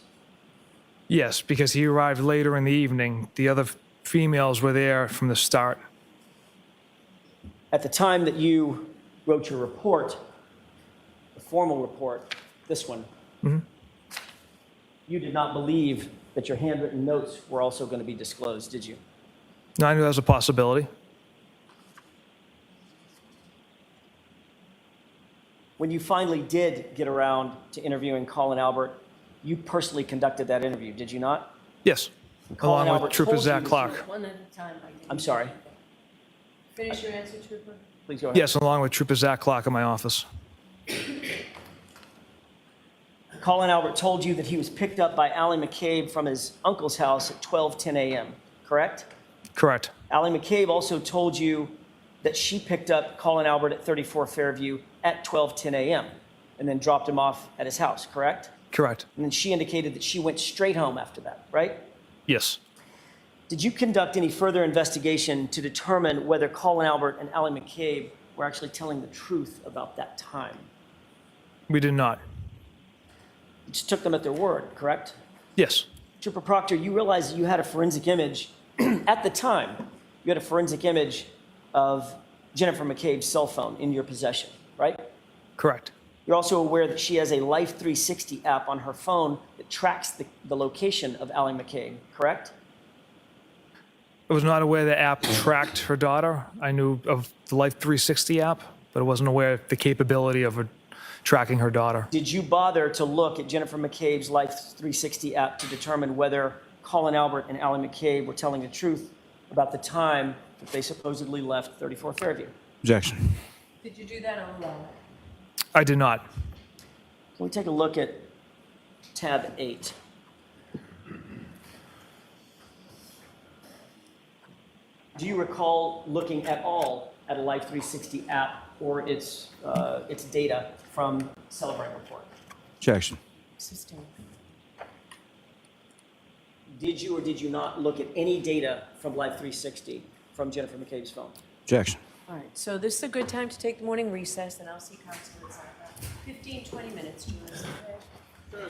yes, because he arrived later in the evening. The other females were there from the start. At the time that you wrote your report, the formal report, this one, you did not believe that your handwritten notes were also going to be disclosed, did you? No, I knew that was a possibility. When you finally did get around to interviewing Colin Albert, you personally conducted that interview, did you not? Yes. Colin Along Albert with Trooper told you Zach this- Clark. One at a time. I'm sorry. Finish your answer, Trooper. Please go ahead. Yes, along with Trooper Zach Clark in my office. Colin Albert told you that he was picked up by Allie McCabe from his uncle's house at 12:10 a.m., correct? Correct. Allie McCabe also told you that she picked up Colin Albert at 34 Fairview at 12:10 a.m. and then dropped him off at his house, correct? Correct. And then she indicated that she went straight home after that, right? Yes. Did you conduct any further investigation to determine whether Colin Albert and Allie McCabe were actually telling the truth about that time? We did not. You just took them at their word, correct? Yes. Trooper Proctor, you realize you had a forensic image at the time. You had a forensic image of Jennifer McCabe's cell phone in your possession, right? Correct. You're also aware that she has a Life 360 app on her phone that tracks the location of Allie McCabe, correct? I was not aware the app tracked her daughter. I knew of the Life 360 app, but I wasn't aware of the capability of her tracking her daughter. Did you bother to look at Jennifer McCabe's Life 360 app to determine whether Colin Albert and Allie McCabe were telling the truth about the time that they supposedly left 34 Fairview? Objection. Did you do that? I'll allow it. I did not. Can we take a look at tab 8? Do you recall looking at all at a Life 360 app or its data from Celebrate Report? Objection. Sustained. Did you or did you not look at any data from Life 360 from Jennifer McCabe's phone? Objection. All right, so this is a good time to take the morning recess, and I'll see council in 15, 20 minutes, Julius. Okay?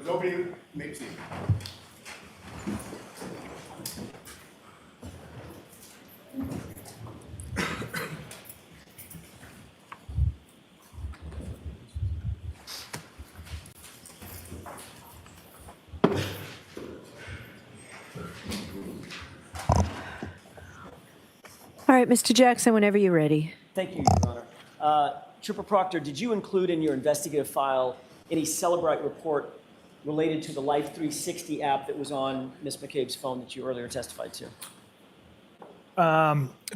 Doors open, you may proceed. All right, Mr. Jackson, whenever you're ready. Thank you, Your Honor. Trooper Proctor, did you include in your investigative file any Celebrite report related to the Life 360 app that was on Ms. McCabe's phone that you earlier testified to?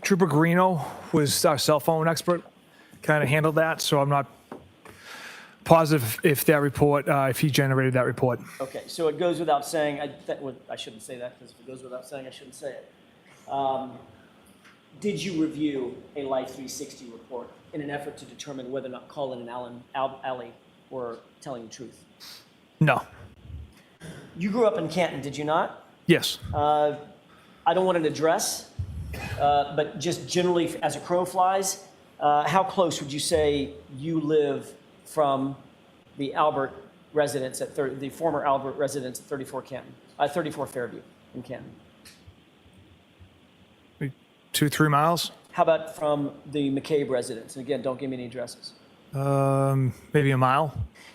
Trooper Guarino was our cell phone expert, kind of handled that, so I'm not positive if that report, if he generated that report. Okay, so it goes without saying, I shouldn't say that, because if it goes without saying, I shouldn't say it. Did you review a Life 360 report in an effort to determine whether or not Colin and Allie were telling the truth? No. You grew up in Canton, did you not? Yes. I don't want an address, but just generally as a crow flies, how close would you say you live from the Albert residence at the former Albert residence at 34 Fairview in Canton? 2-3 miles? How about from the McCabe residence? And again, don't give me any addresses. Maybe a mile.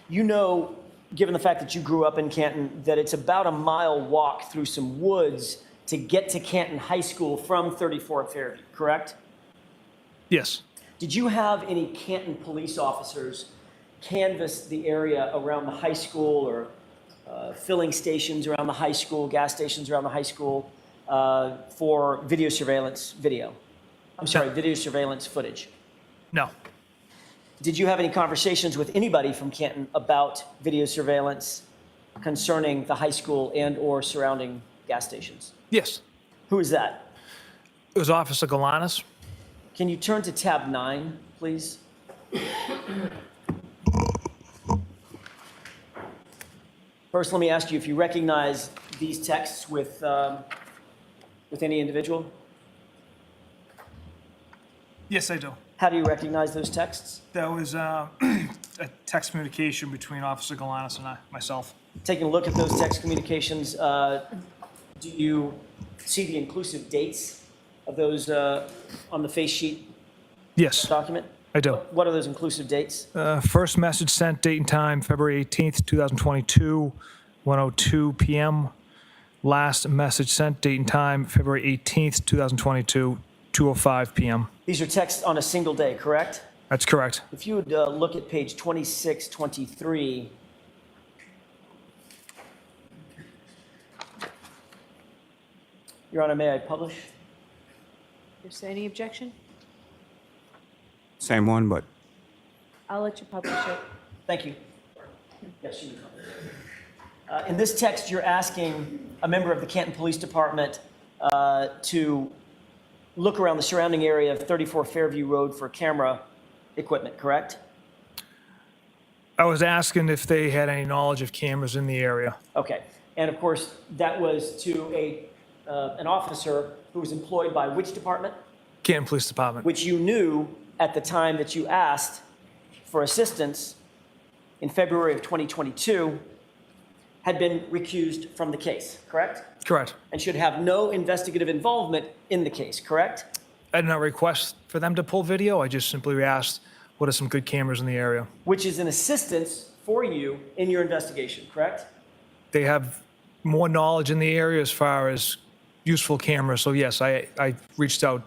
You know, given the fact that you grew up in Canton, that it's about a mile walk through some woods to get to Canton High School from 34 Fairview, correct? Yes. Did you have any Canton police officers canvass the area around the high school or filling stations around the high school, gas stations around the high school for video surveillance footage? No. Did you have any conversations with anybody from Canton about video surveillance concerning the high school and or surrounding gas stations? Yes. Who is that? It was Officer Galanis. Can you turn to tab 9, please? First, let me ask you if you recognize these texts with any individual. Yes, I do. How do you recognize those texts? That was a text communication between Officer Galanis and myself. Taking a look at those text communications, do you see the inclusive dates of those on the face sheet Yes, document? I do. What are those inclusive dates? First message sent, date and time, February 18th, 2022, 1:02 p.m. Last message sent, date and time, February 18th, 2022, 2:05 p.m. These are texts on a single day, correct? That's correct. If you would look at page 2623. Your Honor, may I publish? Is there any objection? Same one, but I'll let you publish it. Thank you. Yes, you may publish. In this text, you're asking a member of the Canton Police Department to look around the surrounding area of 34 Fairview Road for camera equipment, correct? I was asking if they had any knowledge of cameras in the area. Okay. And of course, that was to an officer who was employed by which department? Canton Police Department. Which you knew at the time that you asked for assistance in February of 2022 had been recused from the case, correct? Correct. And should have no investigative involvement in the case, correct? I did not request for them to pull video. I just simply asked, what are some good cameras in the area? Which is an assistance for you in your investigation, correct? They have more knowledge in the area as far as useful cameras. So yes, I reached out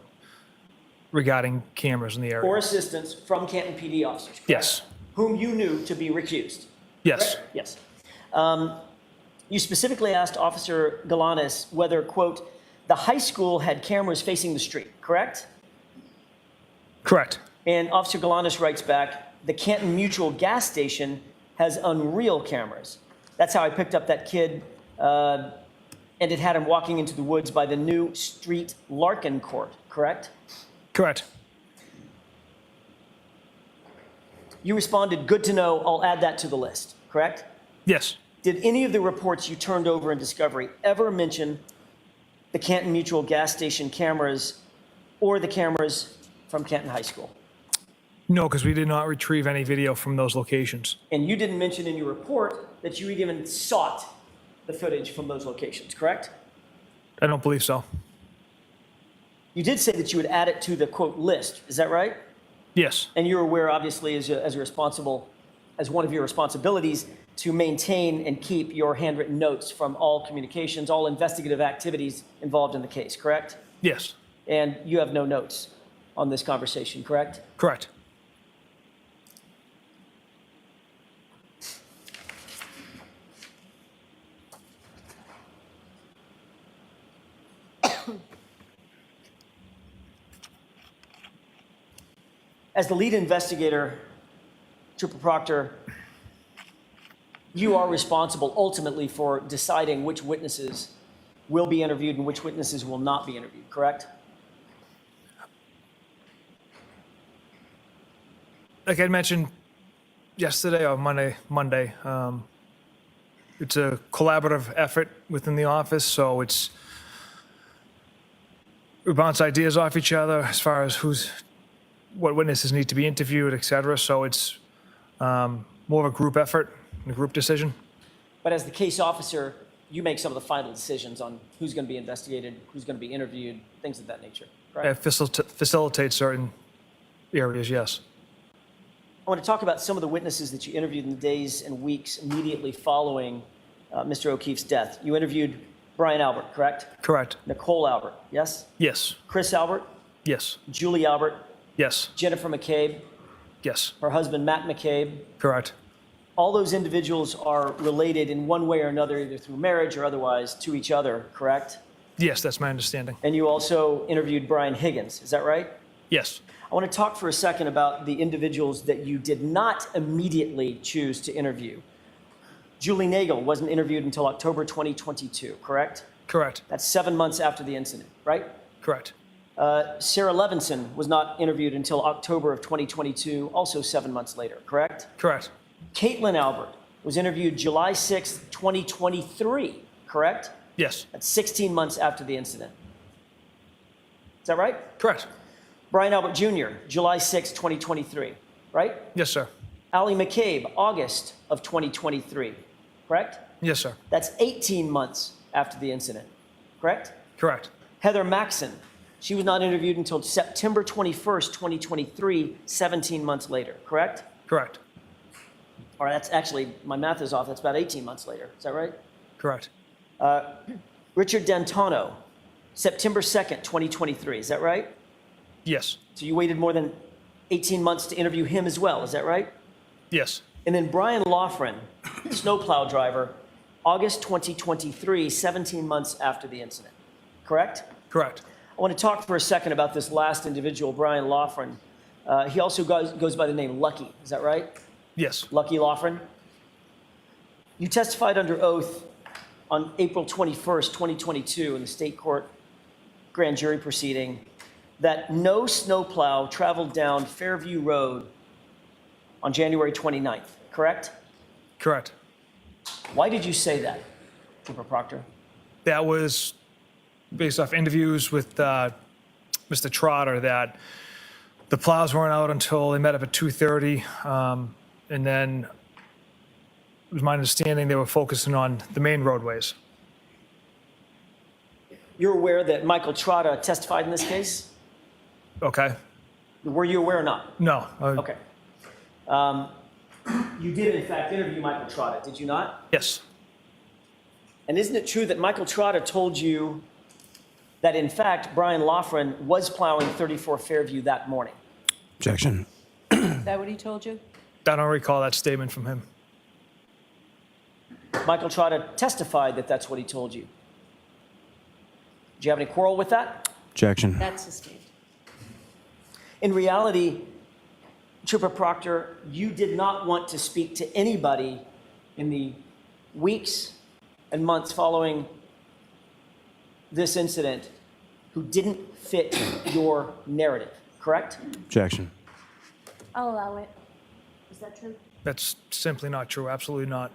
regarding cameras in the area. Or assistance from Canton PD officers, correct? Yes. Whom you knew to be recused. Yes. Correct? Yes. You specifically asked Officer Galanis whether, quote, the high school had cameras facing the street, correct? Correct. And Officer Galanis writes back, the Canton Mutual gas station has unreal cameras. That's how I picked up that kid, and it had him walking into the woods by the new street Larkin Court, correct? Correct. You responded, good to know, I'll add that to the list, correct? Yes. Did any of the reports you turned over in discovery ever mention the Canton Mutual gas station cameras or the cameras from Canton High School? No, because we did not retrieve any video from those locations. And you didn't mention in your report that you even sought the footage from those locations, correct? I don't believe so. You did say that you would add it to the quote list, is that right? Yes, And you're aware, obviously, as one of your responsibilities, to maintain and keep your handwritten notes from all communications, all investigative activities involved in the case, correct? yes, And you have no notes on this conversation, correct? correct. As the lead investigator, Trooper Proctor, you are responsible ultimately for deciding which witnesses will be interviewed and which witnesses will not be interviewed, correct? Like I mentioned yesterday or Monday, it's a collaborative effort within the office, so we bounce ideas off each other as far as what witnesses need to be interviewed, et cetera. So it's more of a group effort, a group decision. But as the case officer, you make some of the final decisions on who's going to be investigated, who's going to be interviewed, things of that nature, correct? Facilitate certain areas, yes. I want to talk about some of the witnesses that you interviewed in the days and weeks immediately following Mr. O'Keefe's death. You interviewed Brian Albert, correct? Correct. Nicole Albert, yes? Yes. Chris Albert, Yes. Julie Albert, Yes. Jennifer McCabe, Yes. her husband Matt McCabe. Correct. All those individuals are related in one way or another, either through marriage or otherwise, to each other, correct? Yes, that's my understanding. And you also interviewed Brian Higgins, is that right? Yes. I want to talk for a second about the individuals that you did not immediately choose to interview. Julie Nagel wasn't interviewed until October 2022, correct? Correct. That's 7 months after the incident, right? Correct. Sarah Levinson was not interviewed until October of 2022, also 7 months later, correct? Correct. Caitlin Albert was interviewed July 6th, 2023, correct? Yes. That's 16 months after the incident. Is that right? Correct. Brian Albert Jr., July 6th, 2023, right? Yes, sir. Allie McCabe, August of 2023, correct? Yes, sir. That's 18 months after the incident, correct? Correct. Heather Maxson, she was not interviewed until September 21st, 2023, 17 months later, correct? Correct. Or that's actually, my math is off, that's about 18 months later, is that right? Correct. Richard D'Antano, September 2nd, 2023, is that right? Yes. So you waited more than 18 months to interview him as well, is that right? Yes. And then Brian Loughran, snowplow driver, August 2023, 17 months after the incident, correct? Correct. I want to talk for a second about this last individual, Brian Loughran. He also goes by the name Lucky, is that right? Yes. Lucky Loughran. You testified under oath on April 21st, 2022 in the state court grand jury proceeding that no snowplow traveled down Fairview Road on January 29th, correct? Correct. Why did you say that, Trooper Proctor? That was based off interviews with Mr. Trotter, that the plows weren't out until they met up at 2:30, and then it was my understanding they were focusing on the main roadways. You're aware that Michael Trotta testified in this case? Okay. Were you aware or not? No. Okay. You did, in fact, interview Michael Trotta, did you not? Yes. And isn't it true that Michael Trotta told you that, in fact, Brian Loughran was plowing 34 Fairview that morning? Objection. Is that what he told you? I don't recall that statement from him. Michael Trotta testified that that's what he told you. Do you have any quarrel with that? Objection. That's sustained. In reality, Trooper Proctor, you did not want to speak to anybody in the weeks and months following this incident who didn't fit your narrative, correct? Objection. I'll allow it. Is that true? That's simply not true. Absolutely not.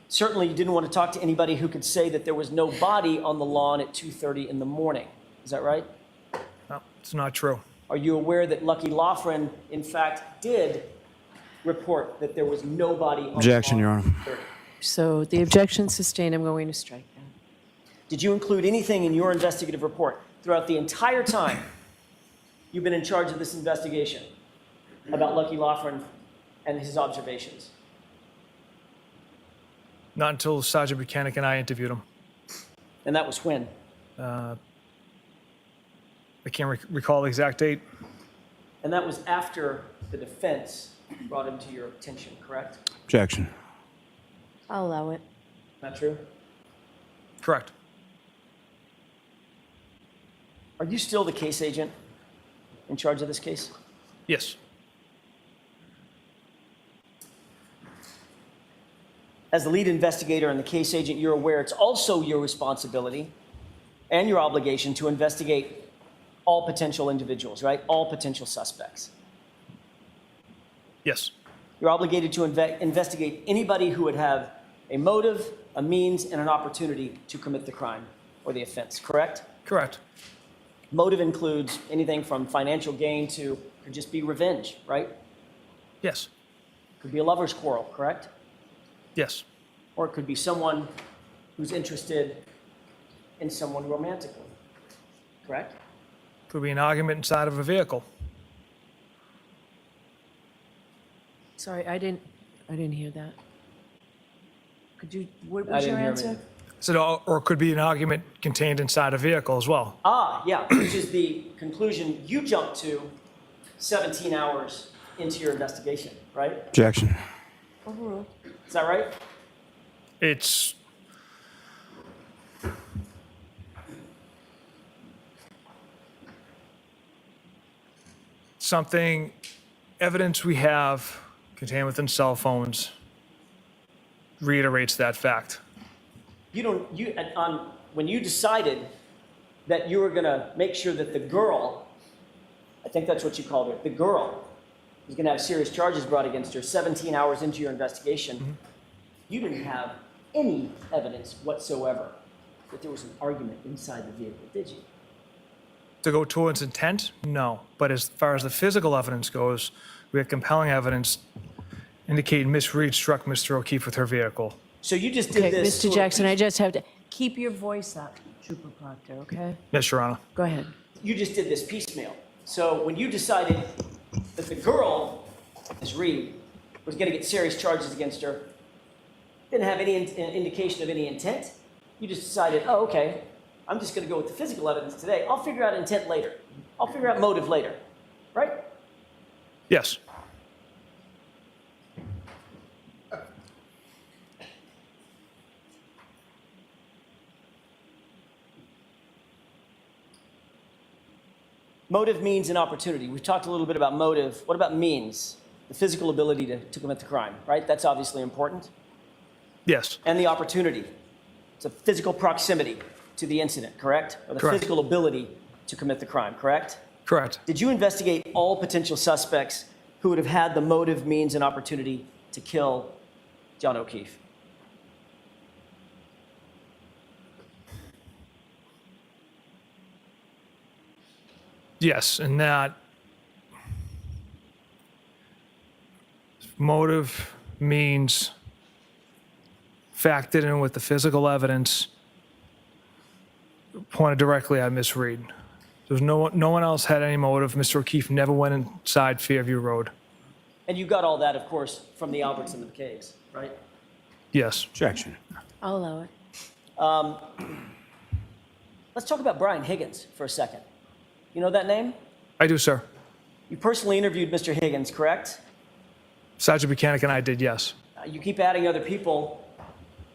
Certainly, you didn't want to talk to anybody who could say that there was no body on the lawn at 2:30 in the morning. Is that right? No, it's not true. Are you aware that Lucky Loughran, in fact, did report that there was nobody on Objection, Swan Your Honor. 30? So the objection sustained, I'm going to strike that. Did you include anything in your investigative report throughout the entire time you've been in charge of this investigation about Lucky Loughran and his observations? Not until Sergeant Buchanan and I interviewed him. And that was when? I can't recall the exact date. And that was after the defense brought him to your attention, correct? Objection. I'll allow it. Not true? Correct. Are you still the case agent in charge of this case? Yes. As the lead investigator and the case agent, you're aware it's also your responsibility and your obligation to investigate all potential individuals, right? All potential suspects. Yes. You're obligated to investigate anybody who would have a motive, a means, and an opportunity to commit the crime or the offense, correct? Correct. Motive includes anything from financial gain to could just be revenge, right? Yes. Could be a lover's quarrel, correct? Yes. Or it could be someone who's interested in someone romantically, correct? Could be an argument inside of a vehicle. Sorry, I didn't hear that. Could you, what I was your didn't hear answer? me. So, or it could be an argument contained inside a vehicle as well. Ah, yeah, which is the conclusion you jumped to 17 hours into your investigation, right? Objection. Overruled. Is that right? It's something, evidence we have contained within cell phones reiterates that fact. When you decided that you were gonna make sure that the girl, I think that's what you called her, the girl was gonna have serious charges brought against her 17 hours into your investigation, you didn't have any evidence whatsoever that there was an argument inside the vehicle, did you? To go towards intent, no. But as far as the physical evidence goes, we have compelling evidence indicating Miss Reed struck Mr. O'Keefe with her vehicle. So you just did Okay, this. Mr. Jackson, I just have to, keep your voice up, Trooper Proctor, okay? Yes, Your Honor. Go ahead. You just did this piecemeal. So when you decided that the girl, Ms. Reed, was going to get serious charges against her, didn't have any indication of any intent, you just decided, oh, okay, I'm just going to go with the physical evidence today. I'll figure out intent later. I'll figure out motive later, right? Yes. Motive, means, and opportunity. We've talked a little bit about motive. What about means? The physical ability to commit the crime, right? That's obviously important. Yes. And the opportunity. It's a physical proximity to the incident, correct? Or the Correct. physical ability to commit the crime, correct? Correct. Did you investigate all potential suspects who would have had the motive, means, and opportunity to kill John O'Keefe? Yes, and that motive, means, factored in with the physical evidence pointed directly at Miss Reed. There's no one else had any motive. Mr. O'Keefe never went inside Fairview Road. And you got all that, of course, from the Albertson of the caves, right? Yes. Objection. I'll allow it. Let's talk about Brian Higgins for a second. You know that name? I do, sir. You personally interviewed Mr. Higgins, correct? Sergeant Buchanan and I did, yes. You keep adding other people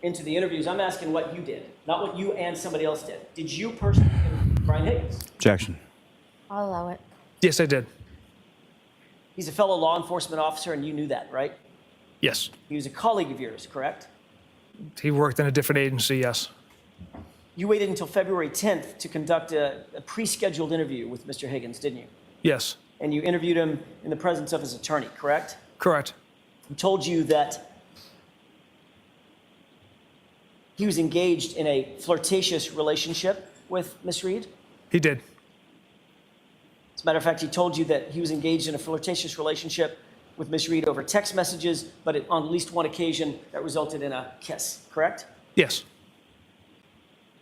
into the interviews. I'm asking what you did, not what you and somebody else did. Did you personally interview Brian Higgins? Objection. I'll allow it. Yes, I did. He's a fellow law enforcement officer, and you knew that, right? Yes. He was a colleague of yours, correct? He worked in a different agency, yes. You waited until February 10th to conduct a pre-scheduled interview with Mr. Higgins, didn't you? Yes. And you interviewed him in the presence of his attorney, correct? Correct. He told you that he was engaged in a flirtatious relationship with Miss Reed. He did. As a matter of fact, he told you that he was engaged in a flirtatious relationship with Ms. Reed over text messages, but on at least one occasion that resulted in a kiss, correct? Yes.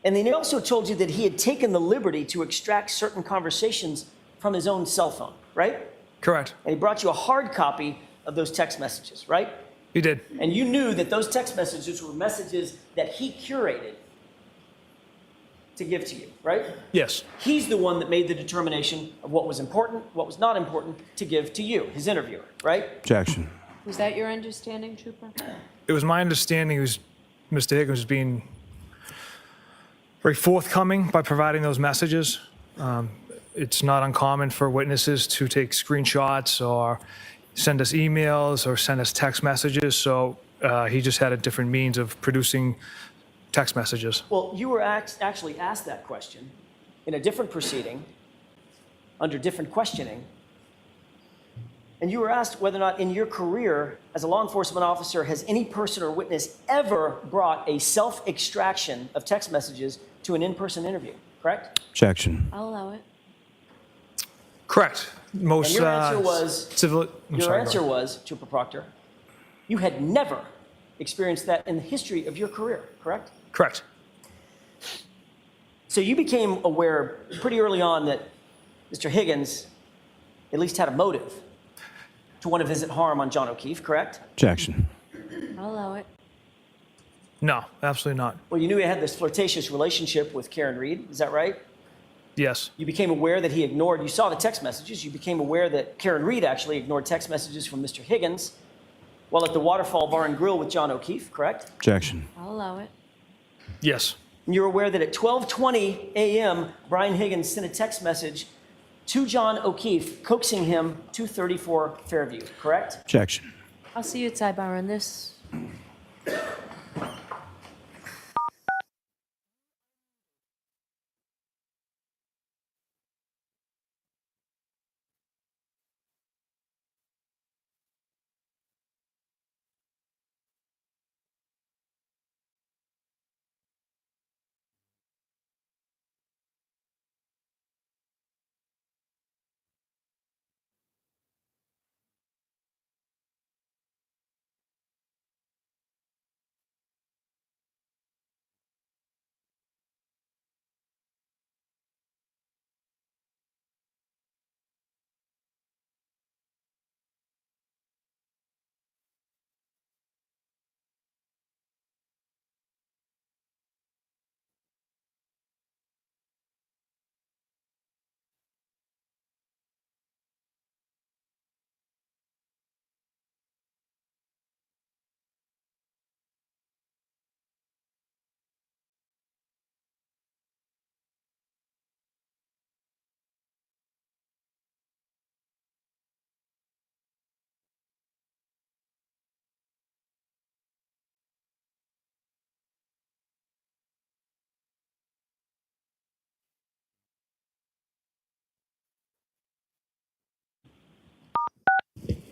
And then he also told you that he had taken the liberty to extract certain conversations from his own cell phone, right? Correct. And he brought you a hard copy of those text messages, right? He did. And you knew that those text messages were messages that he curated to give to you, right? Yes. He's the one that made the determination of what was important, what was not important to give to you, his interviewer, right? Objection. Was that your understanding, Trooper? It was my understanding Mr. Higgins was being very forthcoming by providing those messages. It's not uncommon for witnesses to take screenshots or send us emails or send us text messages. So he just had a different means of producing text messages. Well, you were actually asked that question in a different proceeding, under different questioning, and you were asked whether or not in your career as a law enforcement officer has any person or witness ever brought a self-extraction of text messages to an in-person interview, correct? Objection. I'll allow it. Correct. Most And your answer was, civil. I'm sorry, go answer ahead. was, Trooper Proctor, you had never experienced that in the history of your career, correct? Correct. So you became aware pretty early on that Mr. Higgins at least had a motive to want to visit harm on John O'Keefe, correct? Objection. I'll allow it. No, absolutely not. Well, you knew he had this flirtatious relationship with Karen Reed, is that right? Yes. You became aware that he ignored, you saw the text messages, you became aware that Karen Reed actually ignored text messages from Mr. Higgins while at the Waterfall Bar and Grill with John O'Keefe, correct? Objection. I'll allow it. Yes. And you're aware that at 12:20 a.m., Brian Higgins sent a text message to John O'Keefe, coaxing him to 34 Fairview, correct? Objection. I'll see you at sidebar on this.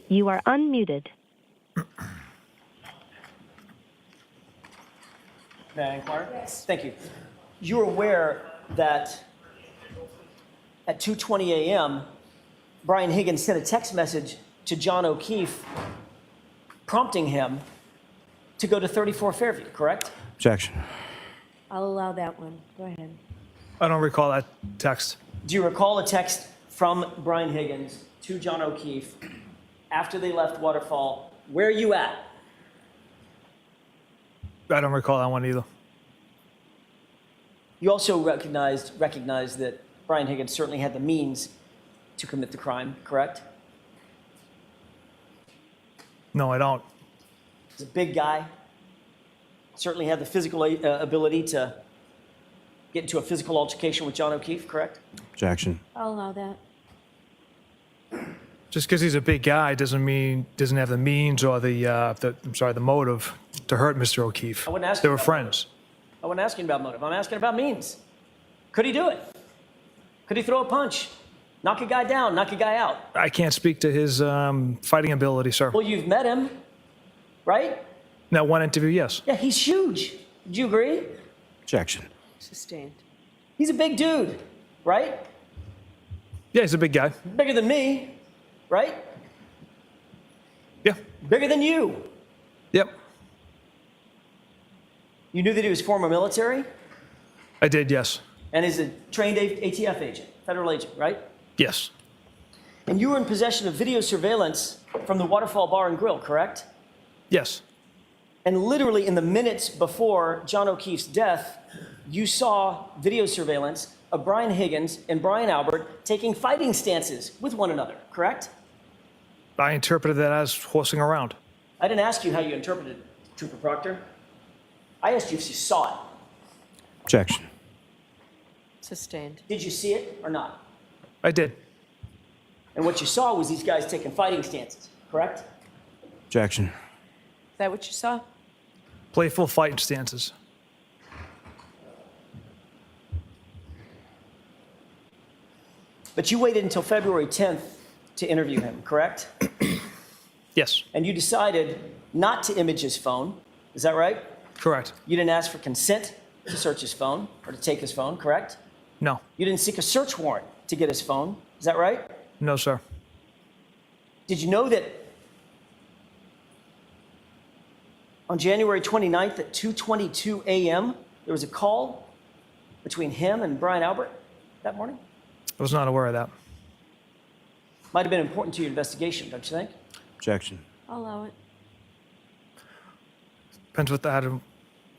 You are unmuted. May I inquire? Yes. Thank you. You're aware that at 2:20 a.m., Brian Higgins sent a text message to John O'Keefe prompting him to go to 34 Fairview, correct? Objection. I'll allow that one. Go ahead. I don't recall that text. Do you recall a text from Brian Higgins to John O'Keefe after they left Waterfall? Where are you at? I don't recall that one either. You also recognized that Brian Higgins certainly had the means to commit the crime, correct? No, I don't. He's a big guy. Certainly had the physical ability to get into a physical altercation with John O'Keefe, correct? Objection. I'll allow that. Just because he's a big guy doesn't mean doesn't have the means or the motive to hurt Mr. O'Keefe. I wouldn't ask They you were about friends. I wasn't asking about motive. I'm asking about means. Could he do it? Could he throw a punch? Knock a guy down, knock a guy out? I can't speak to his fighting ability, sir. Well, you've met him, right? Now, one interview, yes. Yeah, he's huge. Do you agree? Objection. Sustained. He's a big dude, right? Yeah, he's a big guy. Bigger than me, right? Yeah. Bigger than you. Yep. You knew that he was former military I did, yes. and is a trained ATF agent, federal agent, right? Yes. And you were in possession of video surveillance from the Waterfall Bar and Grill, correct? Yes. And literally in the minutes before John O'Keefe's death, you saw video surveillance of Brian Higgins and Brian Albert taking fighting stances with one another, correct? I interpreted that as horsing around. I didn't ask you how you interpreted it, Trooper Proctor. I asked you if you saw it. Objection. Sustained. Did you see it or not? I did. And what you saw was these guys taking fighting stances, correct? Objection. Is that what you saw? Playful fighting stances. But you waited until February 10th to interview him, correct? Yes. And you decided not to image his phone. Is that right? Correct. You didn't ask for consent to search his phone or to take his phone, correct? No. You didn't seek a search warrant to get his phone. Is that right? No, sir. Did you know that on January 29th at 2:22 a.m., there was a call between him and Brian Albert that morning? I was not aware of that. Might have been important to your investigation, don't you think? Objection. I'll allow it. Depends what I don't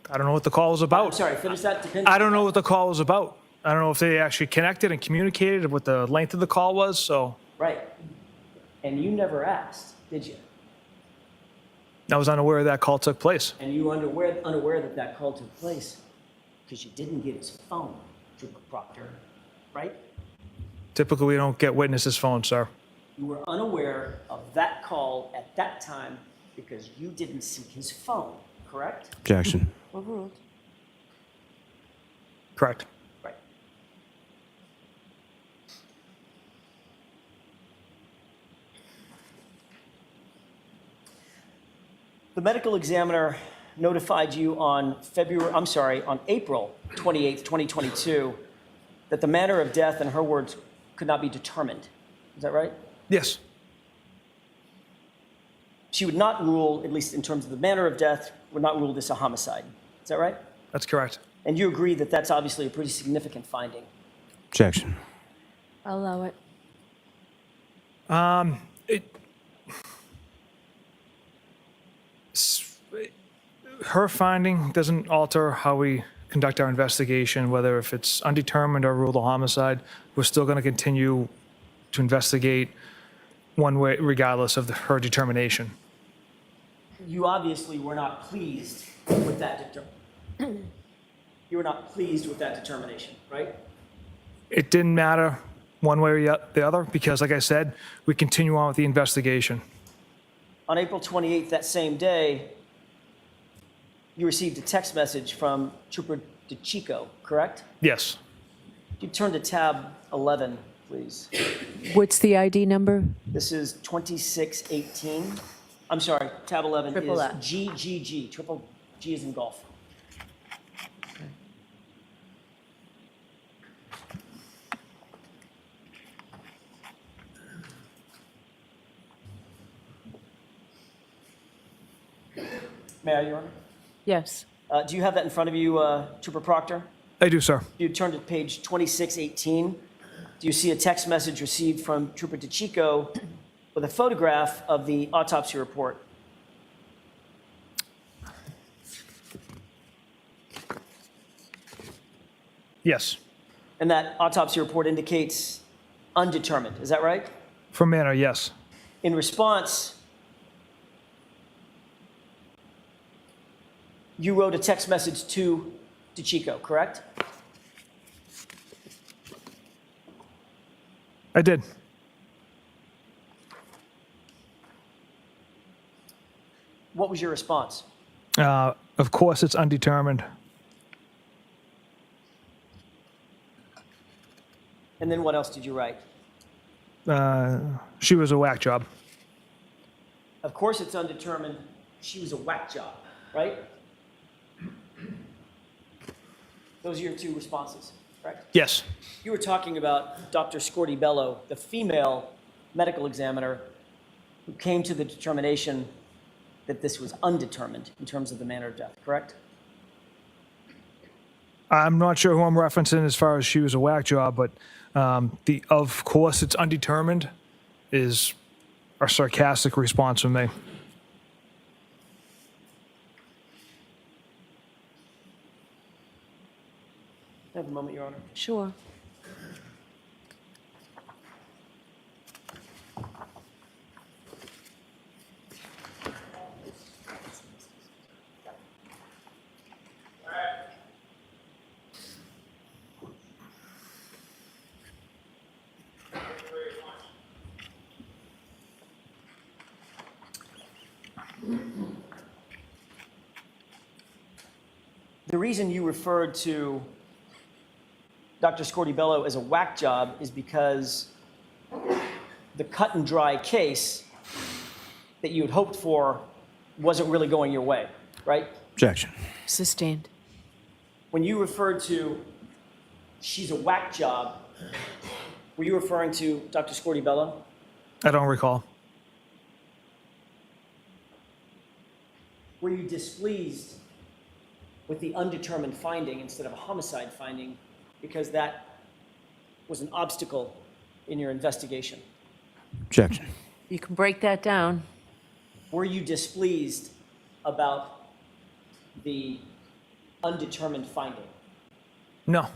know what the call was I'm about. sorry, finish that. Depends. I don't know what the call was about. I don't know if they actually connected and communicated what the length of the call was, so Right. And you never asked, did you? I was unaware that call took place. And you were unaware that that call took place because you didn't get his phone, Trooper Proctor, right? Typically, we don't get witnesses' phones, sir. You were unaware of that call at that time because you didn't seek his phone, correct? Objection. Overruled. Correct. Right. The medical examiner notified you on April 28th, 2022, that the manner of death, in her words, could not be determined. Is that right? Yes. She would not rule, at least in terms of the manner of death, would not rule this a homicide. Is that right? That's correct. And you agree that that's obviously a pretty significant finding. Objection. I'll allow it. Her finding doesn't alter how we conduct our investigation, whether if it's undetermined or ruled a homicide. We're still going to continue to investigate one way, regardless of her determination. You obviously were not pleased with that You were not pleased with that determination, right? It didn't matter one way or the other because, like I said, we continue on with the investigation. On April 28th, that same day, you received a text message from Trooper DeChico, correct? Yes. You turn to tab 11, please. What's the ID number? This is 2618. I'm sorry, tab 11 Triple is F. GGG. Triple G is in golf. May I, Your Honor? Yes. Do you have that in front of you, Trooper Proctor? I do, sir. You turn to page 2618. Do you see a text message received from Trooper DeChico with a photograph of the autopsy report? Yes. And that autopsy report indicates undetermined. Is that right? For manner, yes. In response, you wrote a text message to DeChico, correct? I did. What was your response? Of course, it's undetermined. And then what else did you write? She was a whack job. Of course it's undetermined. She was a whack job, right? Those are your two responses, correct? Yes. You were talking about Dr. Scorti-Bello, the female medical examiner who came to the determination that this was undetermined in terms of the manner of death, correct? I'm not sure who I'm referencing as far as she was a whack job, but the "of course it's undetermined" is a sarcastic response from me. Have a moment, Your Honor. Sure. The reason you referred to Dr. Scorti-Bello as a whack job is because the cut and dry case that you had hoped for wasn't really going your way, right? Objection. Sustained. When you referred to she's a whack job, were you referring to Dr. Scorti-Bello? I don't recall. Were you displeased with the undetermined finding instead of a homicide finding because that was an obstacle in your investigation? Objection. You can break that down. Were you displeased about the undetermined finding? No.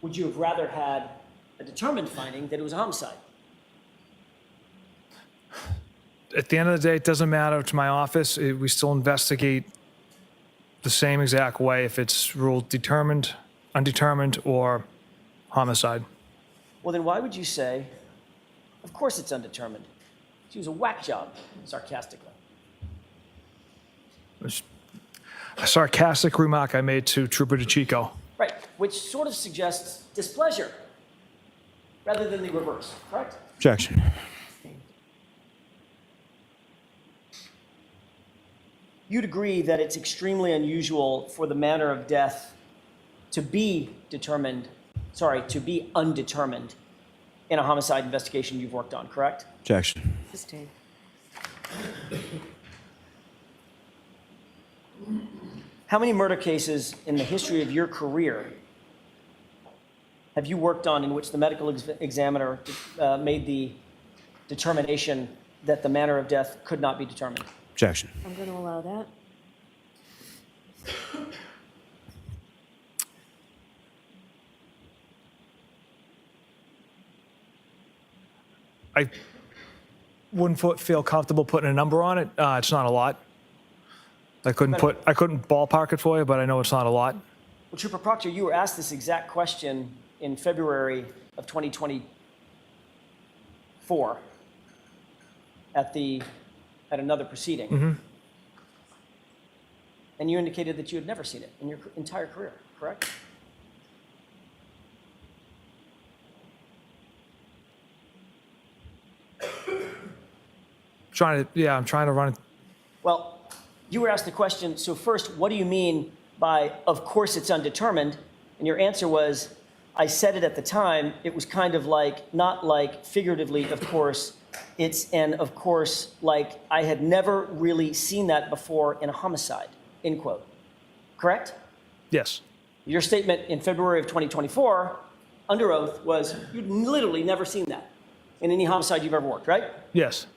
Would you have rather had a determined finding that it was a homicide? At the end of the day, it doesn't matter to my office. We still investigate the same exact way if it's ruled determined, undetermined, or homicide. Well, then why would you say, of course it's undetermined? She was a whack job, sarcastically. It was a sarcastic remark I made to Trooper DeChico. Right, which sort of suggests displeasure rather than the reverse, correct? Objection. You'd agree that it's extremely unusual for the manner of death to be undetermined in a homicide investigation you've worked on, correct? Objection. Sustained. How many murder cases in the history of your career have you worked on in which the medical examiner made the determination that the manner of death could not be determined? Objection. I'm going to allow that. I wouldn't feel comfortable putting a number on it. It's not a lot. I couldn't ballpark it for you, but I know it's not a lot. Well, Trooper Proctor, you were asked this exact question in February of 2024 at another proceeding. Mm-hmm. And you indicated that you had never seen it in your entire career, correct? I'm trying to run it. Well, you were asked the question, so first, what do you mean by, of course it's undetermined? And your answer was, I said it at the time, it was kind of like, not like figuratively, of course, it's an of course, like I had never really seen that before in a homicide, end quote. Correct? Yes. Your statement in February of 2024, under oath, was you'd literally never seen that in any homicide you've ever worked, right? Yes.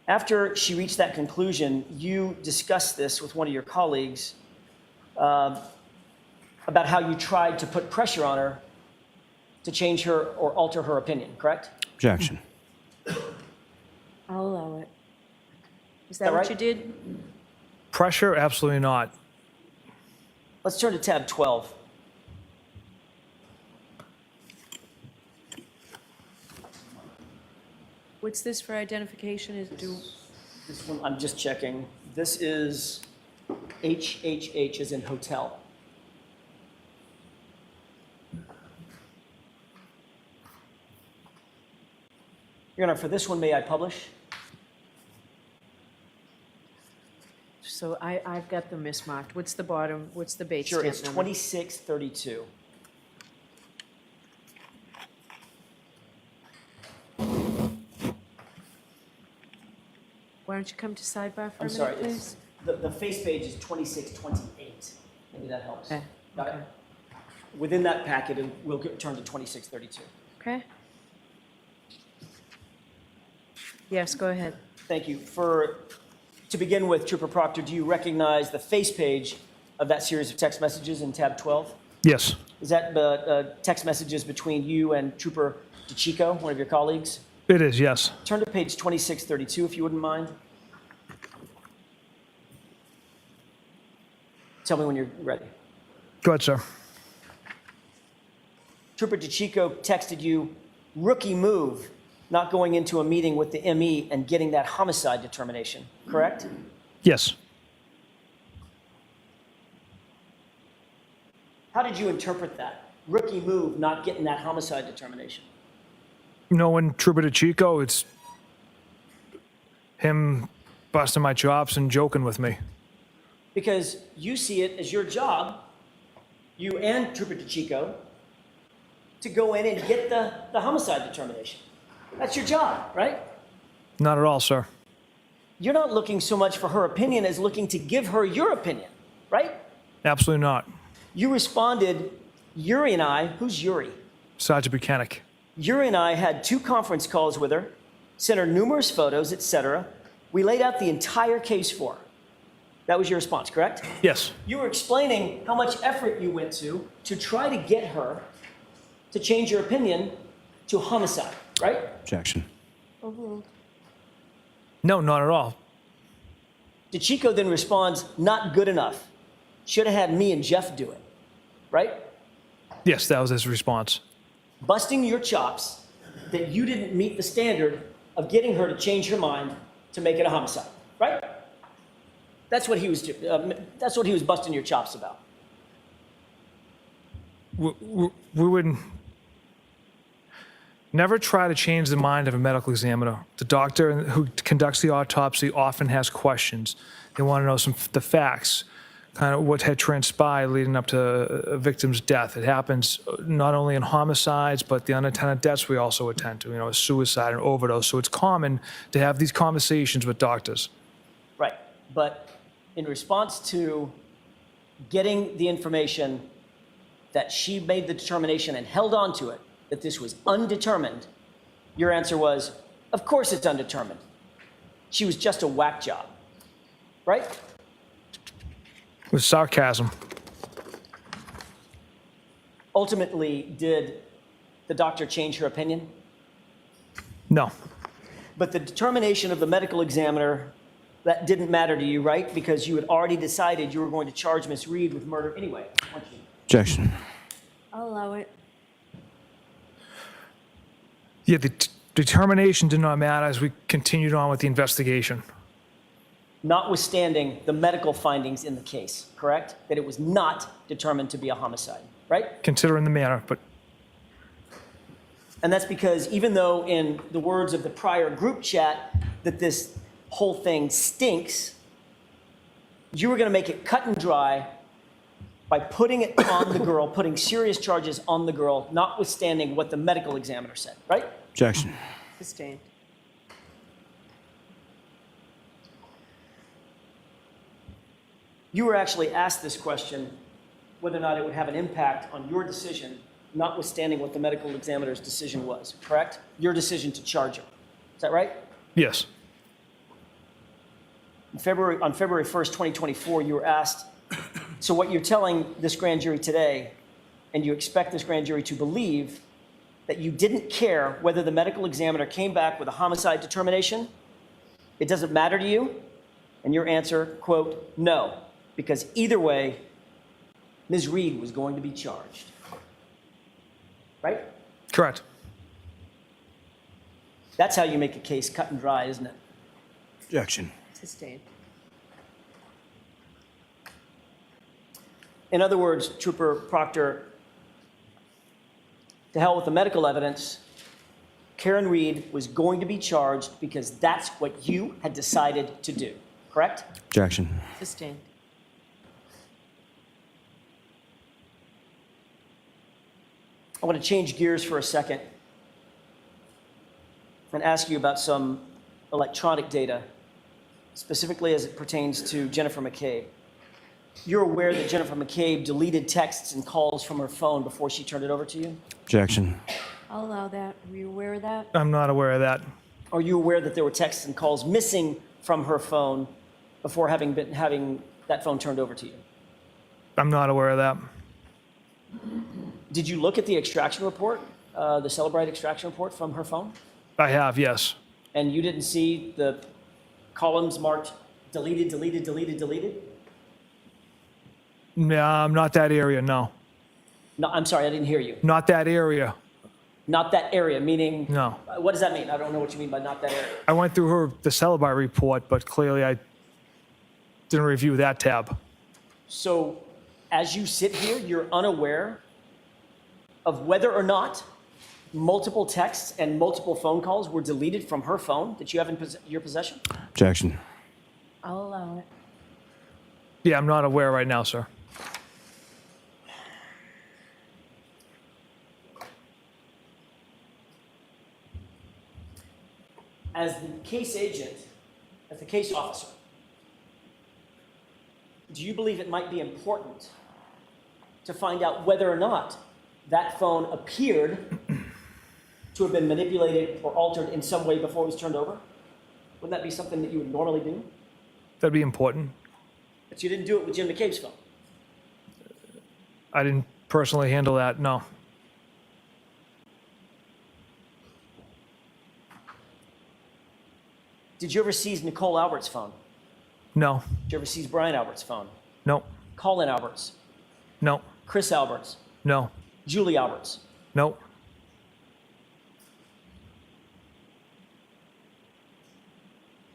After she reached that conclusion, you discussed this with one of your colleagues about how you tried to put pressure on her to change her or alter her opinion, correct? Objection. I'll allow it. Is that that what right? you did? Pressure? Absolutely not. Let's turn to tab 12. What's this for identification? This one, I'm just checking. This is HHH as in hotel. Your Honor, for this one, may I publish? So I've got them mismarked. What's the bottom? What's the bait Sure, stamp it's number? 2632. Why don't you come to sidebar for I'm a sorry, minute, it's, please? the face page is 2628. Maybe that helps. Okay, Got it? okay. Within that packet, we'll turn to 2632. Okay? Yes, go ahead. Thank you. To begin with, Trooper Proctor, do you recognize the face page of that series of text messages in tab 12? Yes. Is that the text messages between you and Trooper DeChico, one of your colleagues? It is, yes. Turn to page 2632, if you wouldn't mind. Tell me when you're ready. Go ahead, sir. Trooper DeChico texted you, rookie move, not going into a meeting with the ME and getting that homicide determination, correct? Yes. How did you interpret that? Rookie move, not getting that homicide determination. Knowing Trooper DeChico, it's him busting my chops and joking with me. Because you see it as your job, you and Trooper DeChico, to go in and get the homicide determination. That's your job, right? Not at all, sir. You're not looking so much for her opinion as looking to give her your opinion, right? Absolutely not. You responded, Yuri and I, who's Yuri? Sergeant Buchanan. Yuri and I had 2 conference calls with her, sent her numerous photos, etc. We laid out the entire case for her. That was your response, correct? Yes. You were explaining how much effort you went to try to get her to change your opinion to homicide, right? Objection. No, not at all. DeChico then responds, not good enough. Should have had me and Jeff do it, right? Yes, that was his response. Busting your chops that you didn't meet the standard of getting her to change her mind to make it a homicide, right? That's what he was busting your chops about. We would never try to change the mind of a medical examiner. The doctor who conducts the autopsy often has questions. They want to know the facts, kind of what had transpired leading up to a victim's death. It happens not only in homicides, but the unattended deaths we also attend to, a suicide and overdose. So it's common to have these conversations with doctors. Right, but in response to getting the information that she made the determination and held on to it, that this was undetermined, your answer was, of course it's undetermined. She was just a whack job, right? With sarcasm. Ultimately, did the doctor change her opinion? No. But the determination of the medical examiner, that didn't matter to you, right? Because you had already decided you were going to charge Miss Reed with murder anyway, weren't you? Objection. I'll allow it. Yeah, the determination did not matter as we continued on with the investigation. Notwithstanding the medical findings in the case, correct? That it was not determined to be a homicide, right? Considering the manner, but And that's because even though in the words of the prior group chat that this whole thing stinks, you were going to make it cut and dry by putting it on the girl, putting serious charges on the girl, notwithstanding what the medical examiner said, right? Objection. Sustained. You were actually asked this question, whether or not it would have an impact on your decision, notwithstanding what the medical examiner's decision was, correct? Your decision to charge her. Is that right? yes. On February 1st, 2024, you were asked, so what you're telling this grand jury today, and you expect this grand jury to believe that you didn't care whether the medical examiner came back with a homicide determination? It doesn't matter to you? And your answer, quote, no, because either way, Ms. Reed was going to be charged. Right? Correct. That's how you make a case cut and dry, isn't it? Objection. Sustained. In other words, Trooper Proctor, to hell with the medical evidence, Karen Reed was going to be charged because that's what you had decided to do, correct? Objection. Sustained. I want to change gears for a second and ask you about some electronic data specifically as it pertains to Jennifer McCabe. You're aware that Jennifer McCabe deleted texts and calls from her phone before she turned it over to you? Objection. I'll allow that. Were you aware of that? I'm not aware of that. Are you aware that there were texts and calls missing from her phone before having that phone turned over to you? I'm not aware of that. Did you look at the extraction report, the Celebrite extraction report from her phone? I have, yes. And you didn't see the columns marked deleted, deleted, deleted, deleted? Not that area, no. No, I'm sorry, I didn't hear you. Not that area, Not that area, meaning? no. What does that mean? I don't know what you mean by not that area. I went through the Celebi report, but clearly I didn't review that tab. So as you sit here, you're unaware of whether or not multiple texts and multiple phone calls were deleted from her phone that you have in your possession? Objection. I'll allow it. Yeah, I'm not aware right now, sir. As the case agent, as the case officer, do you believe it might be important to find out whether or not that phone appeared to have been manipulated or altered in some way before it was turned over? Wouldn't that be something that you would normally do? That'd be important. But you didn't do it with Jim McCabe's phone. I didn't personally handle that, no. Did you ever seize Nicole Albert's phone? No, Did you ever seize Brian Albert's phone? no, Colin Albert's? no, Chris Albert's? no, Julie Albert's? no.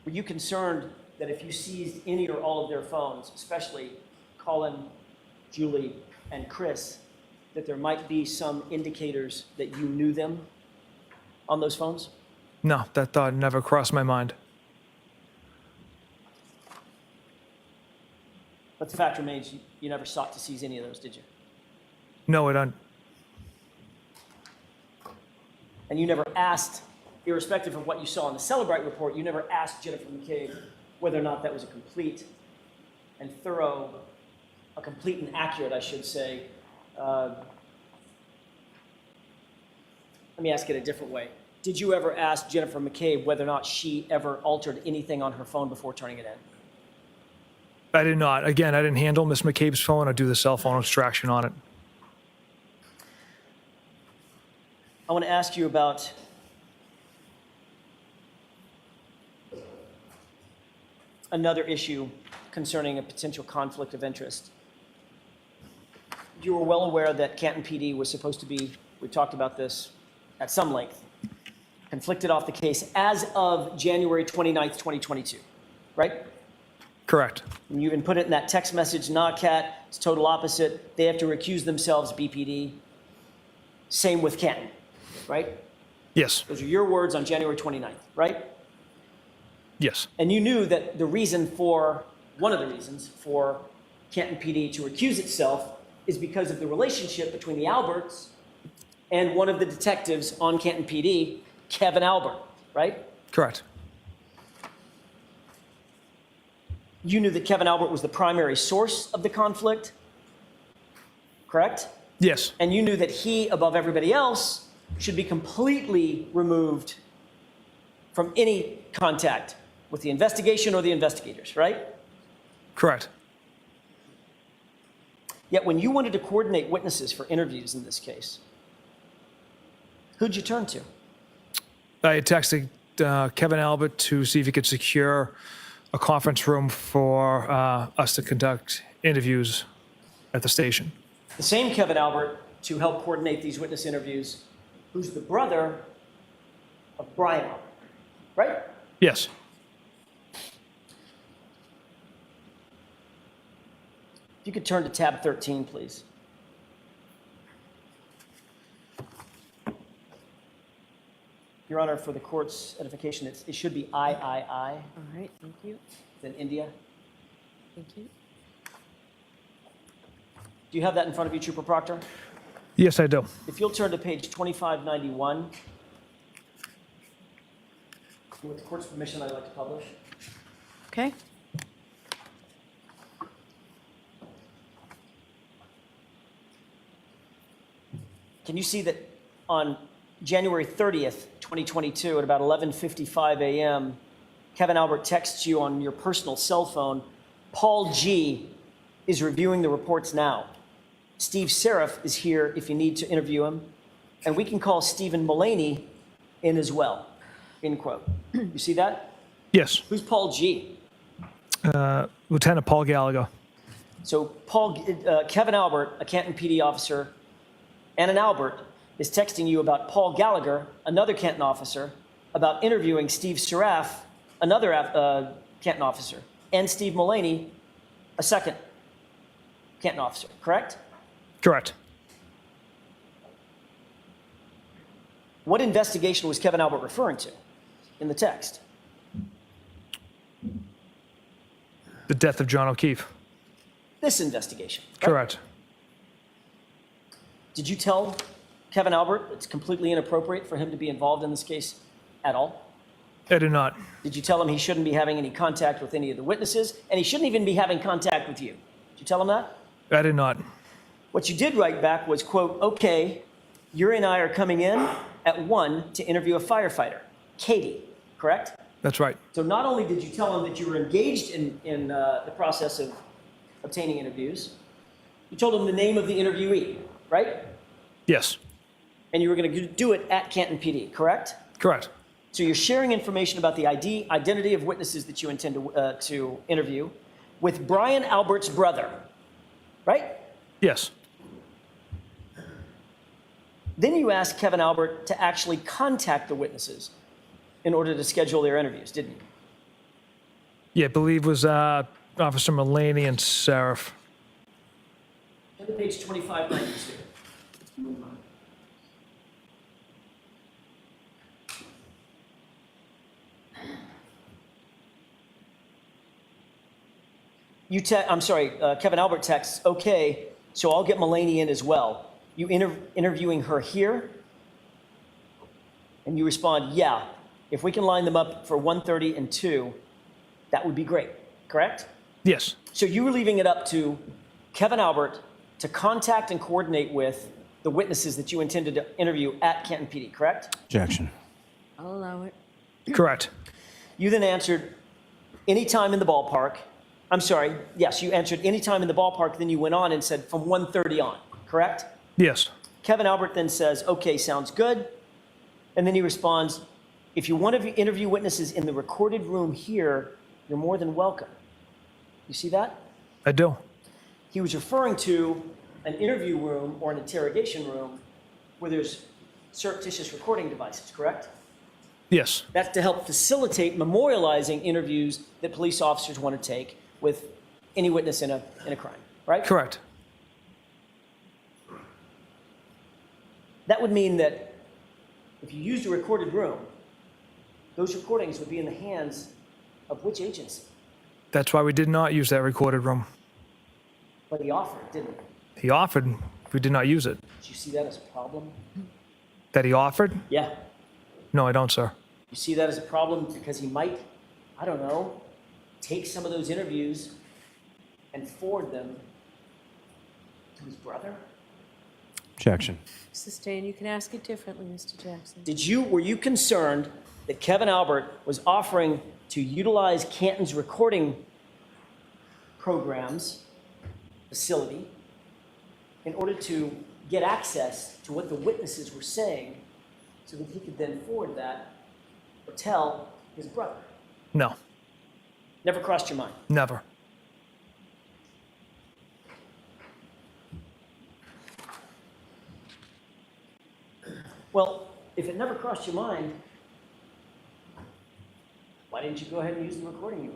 Were you concerned that if you seized any or all of their phones, especially Colin, Julie, and Chris, that there might be some indicators that you knew them on those phones? No, that thought never crossed my mind. But the fact remains, you never sought to seize any of those, did you? No, I don't. And you never asked, irrespective of what you saw in the Celebrite report, you never asked Jennifer McCabe whether or not that was a complete and thorough, a complete and accurate, I should say. Let me ask it a different way. Did you ever ask Jennifer McCabe whether or not she ever altered anything on her phone before turning it in? I did not. Again, I didn't handle Miss McCabe's phone or do the cell phone extraction on it. I want to ask you about another issue concerning a potential conflict of interest. You were well aware that Canton PD was supposed to be, we talked about this at some length, conflicted off the case as of January 29th, 2022, right? Correct. And you even put it in that text message, not Cat, it's total opposite. They have to recuse themselves, BPD. Same with Canton, right? Yes, Those are your words on January 29th, right? yes, And you knew that the reason for, one of the reasons for Canton PD to recuse itself is because of the relationship between the Alberts and one of the detectives on Canton PD, Kevin Albert, right? correct. You knew that Kevin Albert was the primary source of the conflict, correct? Yes, And you knew that he, above everybody else, should be completely removed from any contact with the investigation or the investigators, right? correct. Yet when you wanted to coordinate witnesses for interviews in this case, who'd you turn to? I had texted Kevin Albert to see if he could secure a conference room for us to conduct interviews at the station. The same Kevin Albert to help coordinate these witness interviews, who's the brother of Brian Albert, right? Yes, If you could turn to tab 13, please. Your Honor, for the court's edification, it should be III, All right, thank you. then India. Thank you. Do you have that in front of you, Trooper Proctor? yes, I do. If you'll turn to page 2591. With the court's permission, I'd like to publish. Okay? Can you see that on January 30th, 2022, at about 11:55 a.m., Kevin Albert texts you on your personal cell phone, Paul G. is reviewing the reports now. Steve Seraph is here if you need to interview him, and we can call Stephen Mullaney in as well, end quote. You see that? Yes. Who's Paul G? Lieutenant Paul Gallagher. So Kevin Albert, a Canton PD officer, and an Albert is texting you about Paul Gallagher, another Canton officer, about interviewing Steve Seraph, another Canton officer, and Steve Mullaney, a second Canton officer, correct? Correct. What investigation was Kevin Albert referring to in the text? The death of John O'Keefe. This investigation. Right? Correct. Did you tell Kevin Albert it's completely inappropriate for him to be involved in this case at all? I did not. Did you tell him he shouldn't be having any contact with any of the witnesses, and he shouldn't even be having contact with you? Did you tell him that? I did not. What you did write back was, quote, okay, you and I are coming in at 1 to interview a firefighter, Katie, correct? That's right. So not only did you tell him that you were engaged in the process of obtaining interviews, you told him the name of the interviewee, right? Yes. And you were going to do it at Canton PD, correct? Correct. So you're sharing information about the identity of witnesses that you intend to interview with Brian Albert's brother, right? Yes. Then you asked Kevin Albert to actually contact the witnesses in order to schedule their interviews, didn't you? Yeah, I believe it was Officer Mullaney and Seraph. Turn to page 2592. Kevin Albert texts, okay, so I'll get Mullaney in as well. You interviewing her here? And you respond, yeah, if we can line them up for 1:30 and 2, that would be great, correct? Yes. So you were leaving it up to Kevin Albert to contact and coordinate with the witnesses that you intended to interview at Canton PD, correct? Objection. I'll allow it. Correct. You then answered any time in the ballpark. I'm sorry, yes, you answered any time in the ballpark, then you went on and said from 1:30 on, correct? Yes. Kevin Albert then says, okay, sounds good. And then he responds, if you want to interview witnesses in the recorded room here, you're more than welcome. You see that? I do. He was referring to an interview room or an interrogation room where there's surreptitious recording devices, correct? Yes. That's to help facilitate memorializing interviews that police officers want to take with any witness in a crime, right? Correct. That would mean that if you used a recorded room, those recordings would be in the hands of which agency? That's why we did not use that recorded room. But he offered, didn't he? He offered. We did not use it. Did you see that as a problem? That he offered? Yeah. No, I don't, sir. You see that as a problem because he might, I don't know, take some of those interviews and forward them to his brother? Objection. Sustained. You can ask it differently, Mr. Jackson. Were you concerned that Kevin Albert was offering to utilize Canton's recording programs facility in order to get access to what the witnesses were saying so that he could then forward that or tell his brother? No. Never crossed your mind? Never. Well, if it never crossed your mind, why didn't you go ahead and use the recording you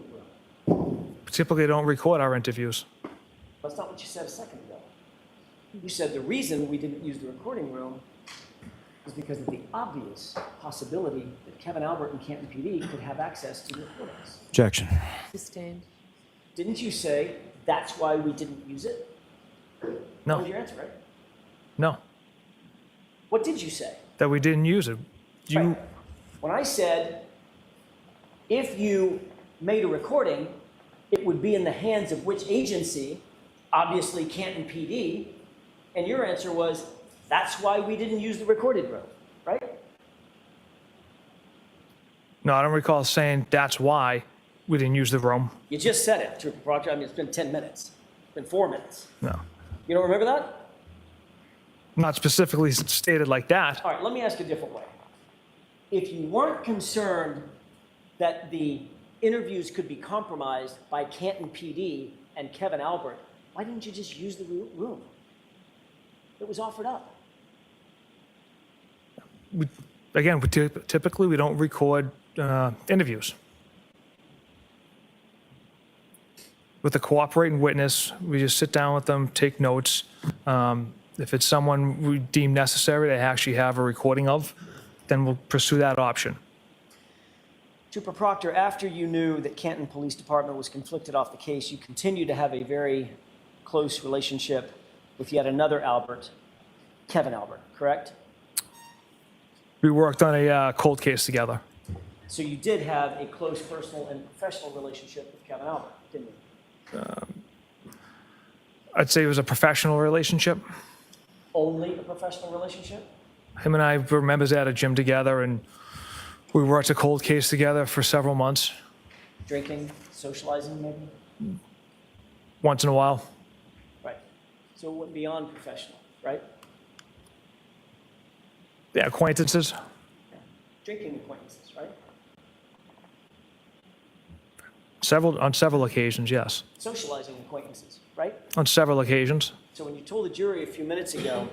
wrote? Typically, don't record our interviews. That's not what you said a second ago. You said the reason we didn't use the recording room was because of the obvious possibility that Kevin Albert and Canton PD could have access to the recordings. Objection. Sustained. Didn't you say that's why we didn't use it? That No. was your answer, right? No. What did you say? That we didn't use it. You. Right. When I said, if you made a recording, it would be in the hands of which agency? Obviously Canton PD. And your answer was, that's why we didn't use the recorded room, right? No, I don't recall saying that's why we didn't use the room. You just said it, Trooper Proctor. I mean, it's been 10 minutes. It's been 4 minutes. No. You don't remember that? Not specifically stated like that. All right, let me ask a different way. If you weren't concerned that the interviews could be compromised by Canton PD and Kevin Albert, why didn't you just use the room? It was offered up. Again, typically we don't record interviews. With a cooperating witness, we just sit down with them, take notes. If it's someone we deem necessary to actually have a recording of, then we'll pursue that option. Trooper Proctor, after you knew that Canton Police Department was conflicted off the case, you continued to have a very close relationship with yet another Albert, Kevin Albert, correct? We worked on a cold case together. So you did have a close personal and professional relationship with Kevin Albert, didn't you? I'd say it was a professional relationship. Only a professional relationship? Him and I were members at a gym together, and we worked a cold case together for several months, Drinking, socializing maybe? once in a while. Right. So it went beyond professional, right? Yeah, acquaintances. Yeah. Drinking acquaintances, right? On several occasions, yes. Socializing acquaintances, right? On several occasions. So when you told the jury a few minutes ago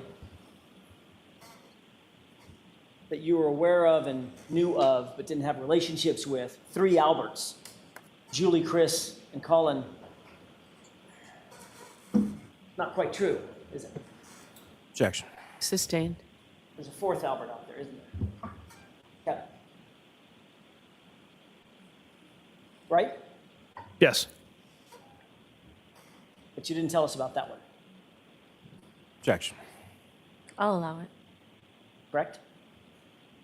that you were aware of and knew of but didn't have relationships with 3 Alberts, Julie, Chris, and Colin, not quite true, is it? Objection. Sustained. There's a 4th Albert out there, isn't there? Kevin. Right? Yes. But you didn't tell us about that one, Objection. I'll allow it. correct?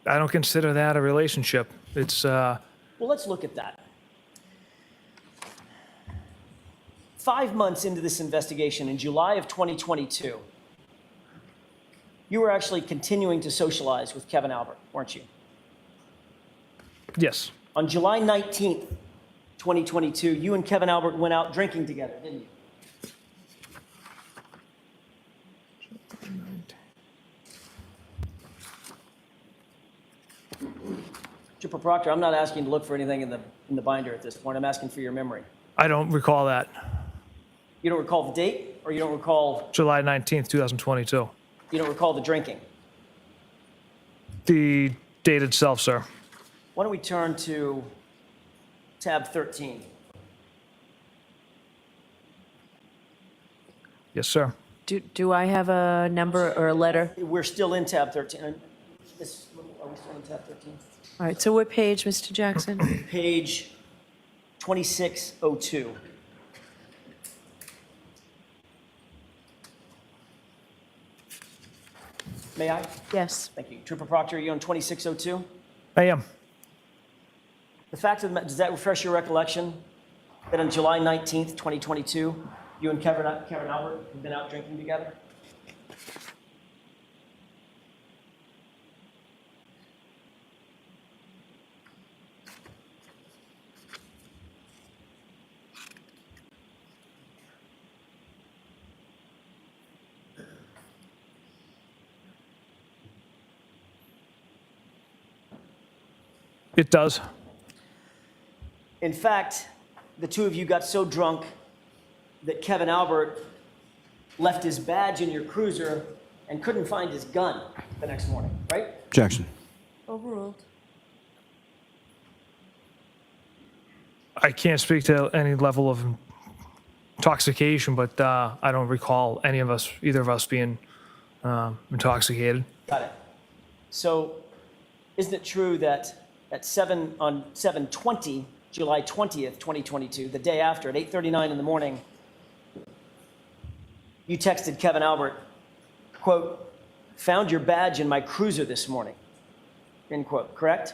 I don't consider that a relationship. It's, Well, let's look at that. 5 months into this investigation, in July of 2022, you were actually continuing to socialize with Kevin Albert, weren't you? yes. On July 19th, 2022, you and Kevin Albert went out drinking together, didn't you? Trooper Proctor, I'm not asking to look for anything in the binder at this point. I'm asking for your memory. I don't recall that. You don't recall the date, or you don't recall July 19th, 2022. you don't recall the drinking? The date itself, sir. Why don't we turn to tab 13? Yes, sir. Do I have a number or a letter? We're still in tab 13. Are we still in tab 13? All right, so what page, Mr. Jackson? Page 2602. May I? Yes. Thank you. Trooper Proctor, are you on 2602? I am. The fact of the matter, does that refresh your recollection that on July 19th, 2022, you and Kevin Albert have been out drinking together? It does. In fact, the two of you got so drunk that Kevin Albert left his badge in your cruiser and couldn't find his gun the next morning, right? Objection. Overruled. I can't speak to any level of intoxication, but I don't recall either of us being intoxicated. Got it. So, isn't it true that on 7/20, July 20th, 2022, the day after, at 8:39 in the morning, you texted Kevin Albert, quote, "Found your badge in my cruiser this morning," end quote, correct?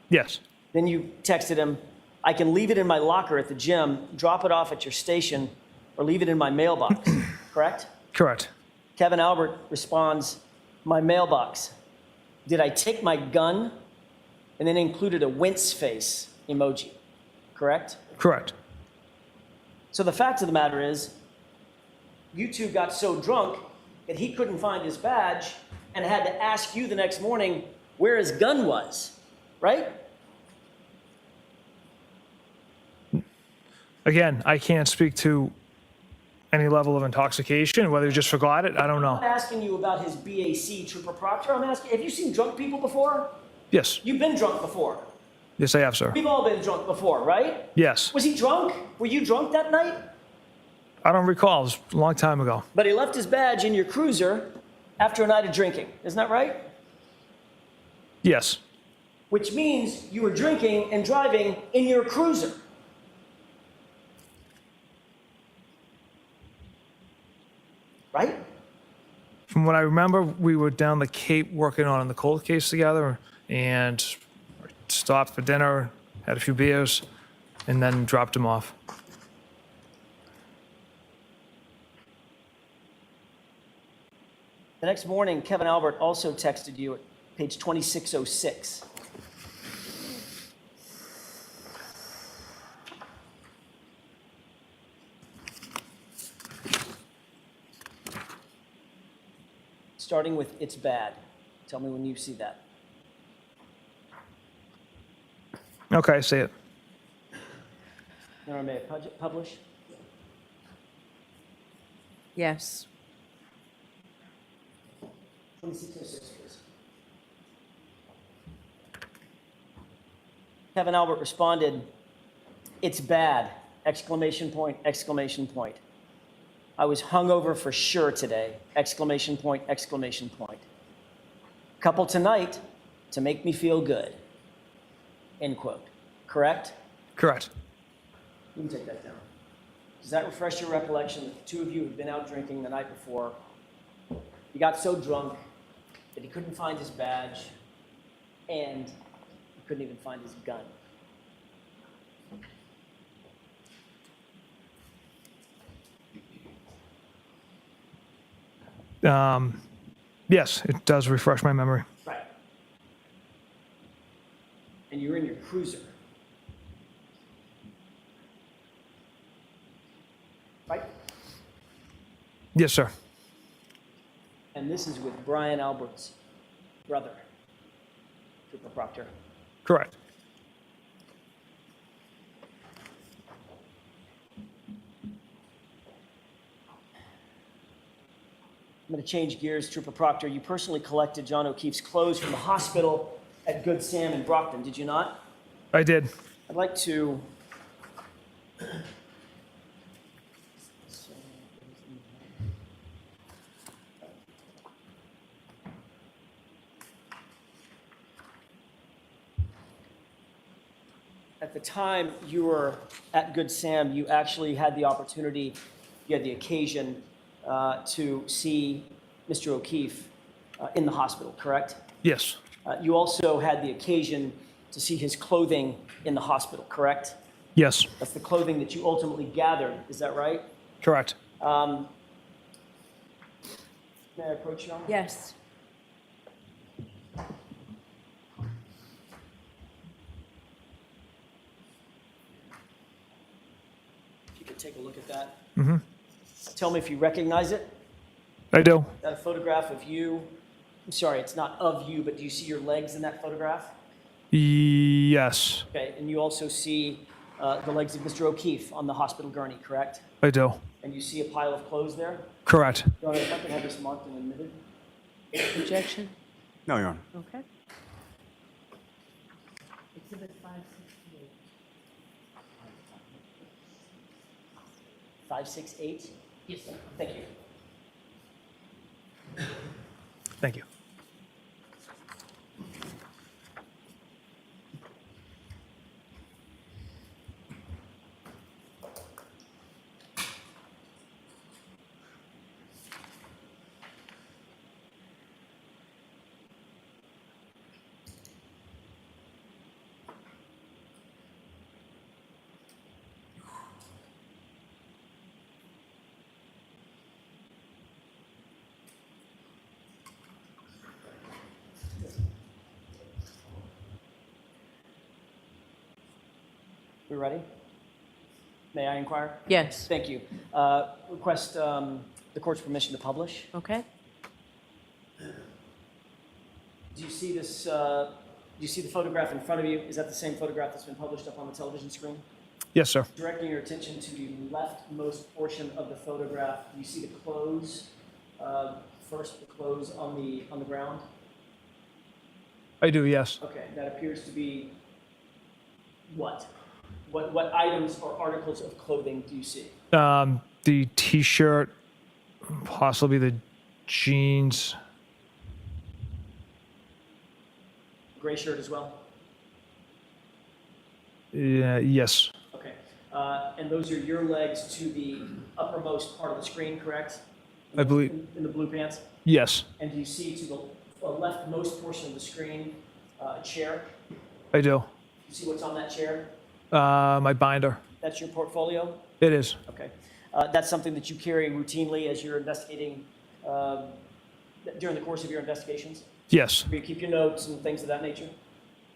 Yes. Then you texted him, I can leave it in my locker at the gym, drop it off at your station, or leave it in my mailbox, correct? Correct. Kevin Albert responds, my mailbox. Did I take my gun? And then included a wince face emoji, correct? Correct. So the fact of the matter is, you two got so drunk that he couldn't find his badge and had to ask you the next morning where his gun was, right? Again, I can't speak to any level of intoxication, whether you just forgot it, I don't I'm know. not asking you about his BAC, Trooper Proctor. I'm asking, have you seen drunk people before? Yes. You've been drunk before. Yes, I have, sir. We've all been drunk before, right? Yes. Was he drunk? Were you drunk that night? I don't recall. It was a long time ago. But he left his badge in your cruiser after a night of drinking. Isn't that right? Yes. Which means you were drinking and driving in your cruiser. Right? From what I remember, we were down the Cape working on the cold case together and stopped for dinner, had a few beers, and then dropped him off. The next morning, Kevin Albert also texted you at page 2606. Starting with "It's bad." Tell me when you see that. Okay, I see it. Now, may I publish? Yes. 2606, please. Kevin Albert responded, "It's bad!" Exclamation point, exclamation point. I was hungover for sure today! Exclamation point, exclamation point. Couple tonight to make me feel good. End quote. Correct? Correct. You can take that down. Does that refresh your recollection that the two of you had been out drinking the night before? He got so drunk that he couldn't find his badge and he couldn't even find his gun. Yes, it does refresh my memory. Right. And you're in your cruiser. Right? Yes, sir. And this is with Brian Albert's brother, Trooper Proctor. Correct. I'm going to change gears, Trooper Proctor. You personally collected John O'Keefe's clothes from the hospital at Good Sam in Brockton, did you not? I did. I'd like to... At the time you were at Good Sam, you actually had the opportunity, you had the occasion to see Mr. O'Keefe in the hospital, correct? Yes. You also had the occasion to see his clothing in the hospital, correct? Yes. That's the clothing that you ultimately gathered, is that right? Correct. May I approach you on that? Yes. If you could take a look at that. Mm-hmm. Tell me if you recognize it. I do. That a photograph of you. I'm sorry, it's not of you, but do you see your legs in that photograph? Yes, Okay, and you also see the legs of Mr. O'Keefe on the hospital gurney, correct? I do. And you see a pile of clothes there? Correct. Your Honor, if I could have this marked and admitted. Objection? No, Your Honor. Okay. Exhibit 568. 568? Yes, sir. Thank you. Thank you. We ready? May I inquire? Yes. Thank you. Request the court's permission to publish. Okay. Do you see this, do you see the photograph in front of you? Is that the same photograph that's been published up on the television screen? Yes, sir. Directing your attention to the leftmost portion of the photograph, do you see the clothes, first the clothes on the ground? I do, yes. Okay, that appears to be what? What items or articles of clothing do you see? The T-shirt, possibly the jeans. Gray shirt as well? Yeah, yes. Okay. And those are your legs to the uppermost part of the screen, correct? I believe, In the blue pants? yes, And do you see to the leftmost portion of the screen a chair? I do. You see what's on that chair? My binder. That's your portfolio? It is. Okay. That's something that you carry routinely as you're investigating during the course of your investigations? Yes, Where you keep your notes and things of that nature?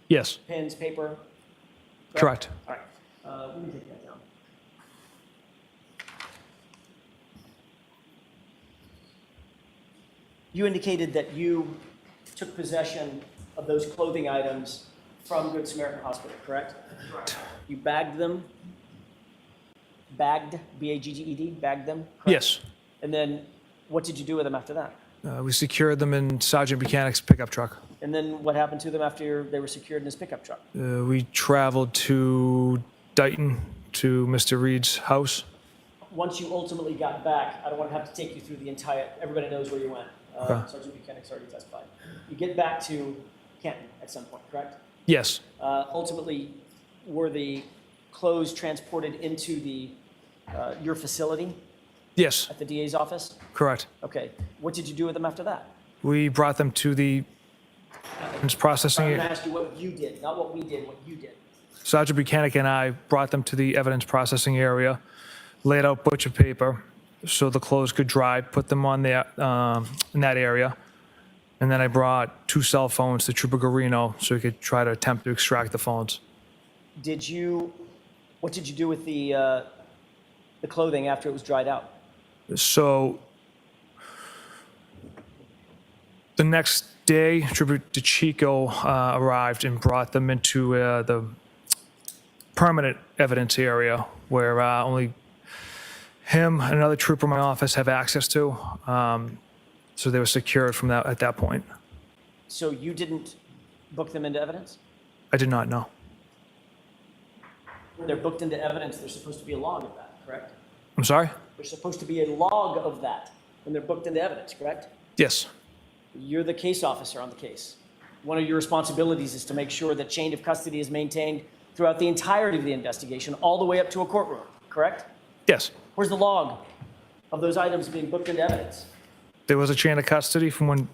yes, Pens, paper? correct. All right. Let me take that down. You indicated that you took possession of those clothing items from Good Samaritan Hospital, correct? Correct. You bagged them? Bagged, B-A-G-G-E-D, bagged them? correct? Yes. And then what did you do with them after that? We secured them in Sergeant Buchanan's pickup truck. And then what happened to them after they were secured in his pickup truck? We traveled to Dighton to Mr. Reed's house. Once you ultimately got back, I don't want to have to take you through the entire, everybody knows where you went. Okay. Sergeant Buchanan's already testified. You get back to Canton at some point, correct? Yes, Ultimately, were the clothes transported into your facility yes, at the DA's office? correct. Okay. What did you do with them after that? We brought them to the evidence I'm processing. going to ask you what you did, not what we did, what you did. Sergeant Buchanan and I brought them to the evidence processing area, laid out butcher paper so the clothes could dry, put them on there in that area. And then I brought 2 cell phones to Trooper Garino so he could try to attempt to extract the phones. What did you do with the clothing after it was dried out? So the next day, Trooper DeChico arrived and brought them into the permanent evidence area where only him and another trooper in my office have access to. So they were secured from that at that point. So you didn't book them into evidence? I did not know. When they're booked into evidence, there's supposed to be a log of that, correct? I'm sorry? There's supposed to be a log of that when they're booked into evidence, correct? Yes. You're the case officer on the case. One of your responsibilities is to make sure that chain of custody is maintained throughout the entirety of the investigation, all the way up to a courtroom, correct? Yes. Where's the log of those items being booked into evidence? There was a chain of custody from when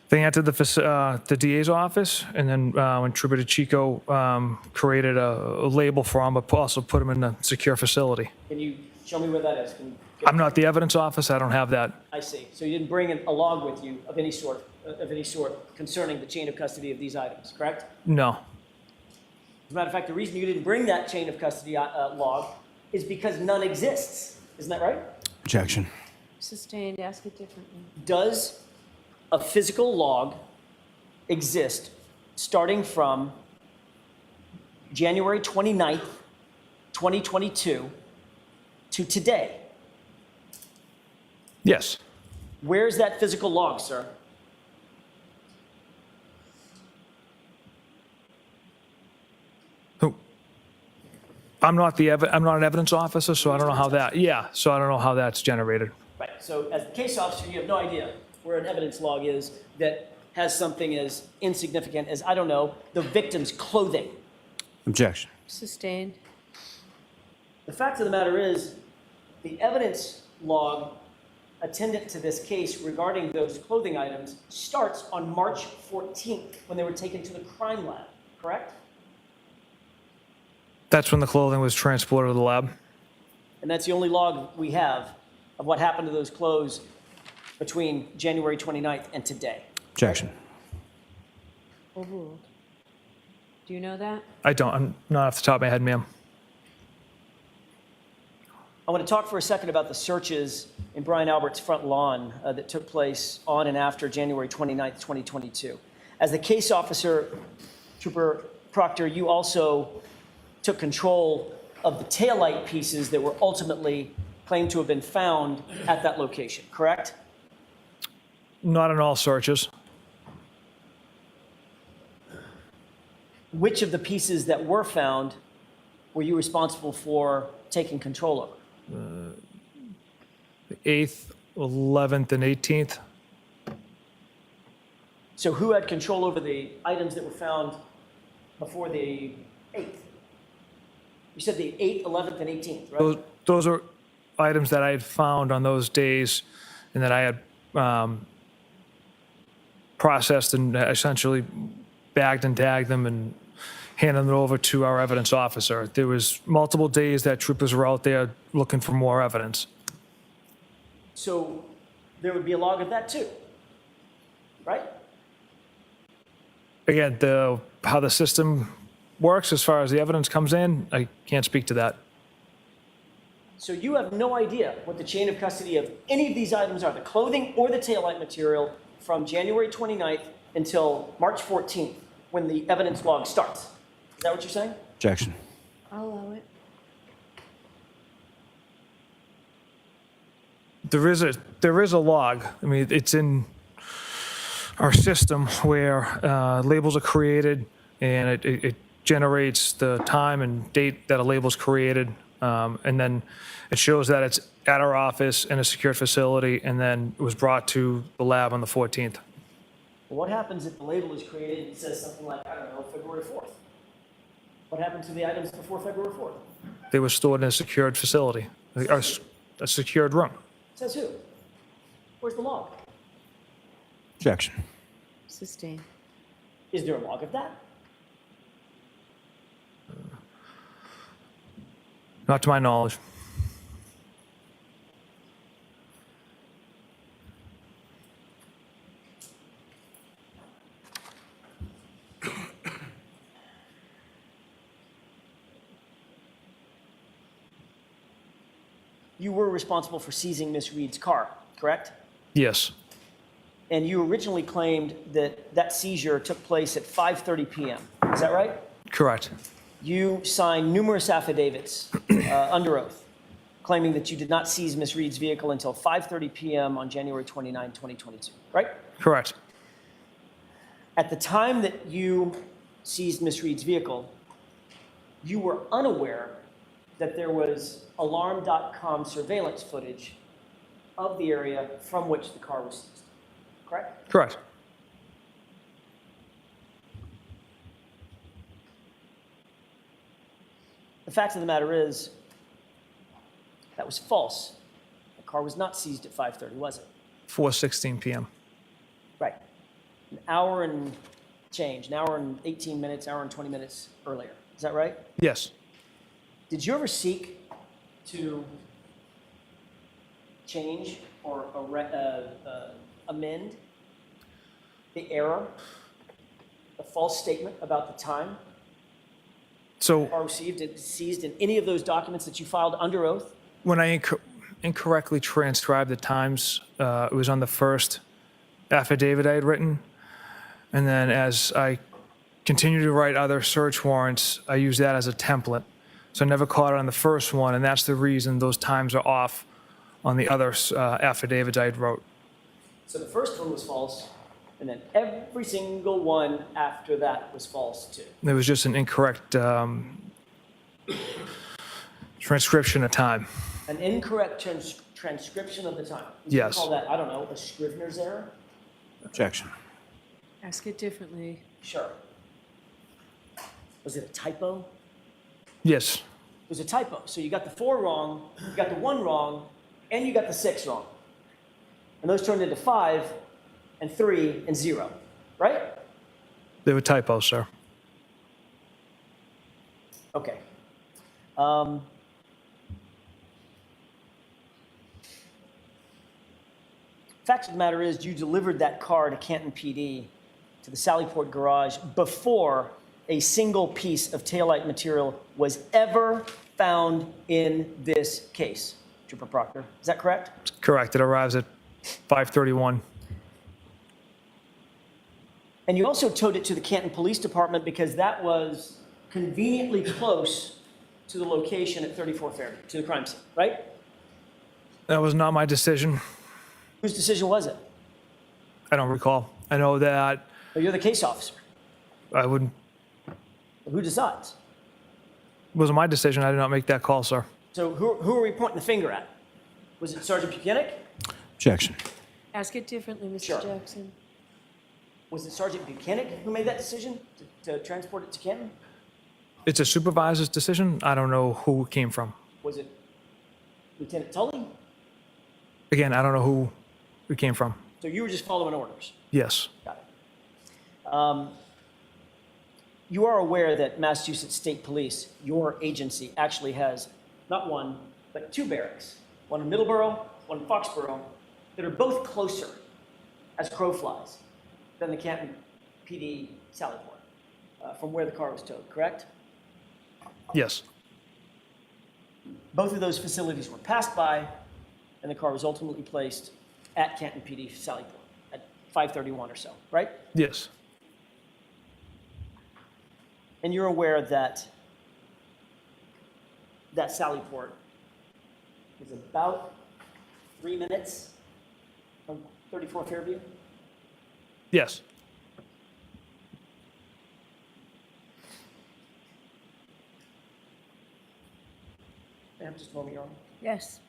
they entered the DA's office, and then when Trooper DeChico created a label for them, but also put them in a secure facility. Can you show me where that is? I'm not the evidence officer. I don't have that. I see. So you didn't bring a log with you of any sort concerning the chain of custody of these items, correct? No. As a matter of fact, the reason you didn't bring that chain of custody log is because none exists. Isn't that right? Objection. Sustained, ask it differently. Does a physical log exist starting from January 29th, 2022 to today? Yes. Where's that physical log, sir? Who? I'm not an evidence officer, so I don't know how that. Yeah. So I don't know how that's generated. Right. So as the case officer, you have no idea where an evidence log is that has something as insignificant as, I don't know, the victim's clothing. Objection. Sustained. The fact of the matter is, the evidence log attendant to this case regarding those clothing items starts on March 14th when they were taken to the crime lab, correct? That's when the clothing was transported to the lab. And that's the only log we have of what happened to those clothes between January 29th and today. Objection. Overruled. Do you know that? I don't. I'm not off the top of my head, ma'am. I want to talk for a second about the searches in Brian Albert's front lawn that took place on and after January 29th, 2022. As the case officer, Trooper Proctor, you also took control of the taillight pieces that were ultimately claimed to have been found at that location, correct? Not in all searches. Which of the pieces that were found were you responsible for taking control over? The 8th, 11th, and 18th. So who had control over the items that were found before the 8th? You said the 8th, 11th, and 18th, right? Those are items that I had found on those days and that I had processed and essentially bagged and tagged them and handed them over to our evidence officer. There was multiple days that troopers were out there looking for more evidence. So there would be a log of that too, right? Again, how the system works as far as the evidence comes in, I can't speak to that. So you have no idea what the chain of custody of any of these items are, the clothing or the taillight material, from January 29th until March 14th, when the evidence log starts. Is that what you're saying? Objection. I'll allow it. There is a log. I mean, it's in our system where labels are created, and it generates the time and date that a label is created, and then it shows that it's at our office in a secured facility, and then it was brought to the lab on the 14th. Well, what happens if the label is created and says something like, I don't know, February 4th? What happened to the items before February 4th? They were stored in a secured facility, a secured room. Says who? Where's the log? Objection. Sustain. Is there a log of that? Not to my knowledge. You were responsible for seizing Miss Reed's car, correct? Yes. And you originally claimed that that seizure took place at 5:30 p.m. Is that right? Correct. You signed numerous affidavits under oath, claiming that you did not seize Miss Reed's vehicle until 5:30 p.m. on January 29, 2022, right? Correct. At the time that you seized Miss Reed's vehicle, you were unaware that there was alarm.com surveillance footage of the area from which the car was seized, correct? Correct. The fact of the matter is, that was false. The car was not seized at 5:30, was it? 4:16 p.m. Right. An hour and change, an hour and 18 minutes, hour and 20 minutes earlier. Is that right? Yes. Did you ever seek to change or amend the error, the false statement about the time So the car received and seized in any of those documents that you filed under oath? when I incorrectly transcribed the times, it was on the first affidavit I had written. And then as I continued to write other search warrants, I used that as a template. So I never caught it on the first one, and that's the reason those times are off on the other affidavits I had wrote. So the first one was false, and then every single one after that was false too. There was just an incorrect transcription of time. An incorrect transcription of the time. You Yes. could call that, I don't know, a Scrivener's error? Objection. Ask it differently. Sure. Was it a typo? Yes. It was a typo. So you got the 4 wrong, you got the 1 wrong, and you got the 6 wrong. And those turned into 5 and 3 and 0, right? They were typos, sir. Okay. Fact of the matter is, you delivered that car to Canton PD, to the Sallyport garage, before a single piece of taillight material was ever found in this case, Trooper Proctor. Is that correct? Correct. It arrives at 5:31. And you also towed it to the Canton Police Department because that was conveniently close to the location at 34 Fairview, to the crime scene, right? That was not my decision. Whose decision was it? I don't recall. I know that Well, you're the case officer. I wouldn't. Who decides? It wasn't my decision. I did not make that call, sir. So who are we pointing the finger at? Was it Sergeant Buchanan? Objection. Ask it differently, Mr. Sure. Jackson. Was it Sergeant Buchanan who made that decision to transport it to Canton? It's a supervisor's decision. I don't know who it came from. Was it Lieutenant Tully? Again, I don't know who it came from. So you were just following orders. Yes. Got it. You are aware that Massachusetts State Police, your agency, actually has not one, but two barracks, one in Middleborough, one in Foxborough, that are both closer as crow flies than the Canton PD Sallyport, from where the car was towed, correct? Yes. Both of those facilities were passed by, and the car was ultimately placed at Canton PD Sallyport at 5:31 or so, right? Yes. And you're aware that that Sallyport is about 3 minutes from 34 Fairview? Yes. Ma'am, just a moment, Your Honor. Yes.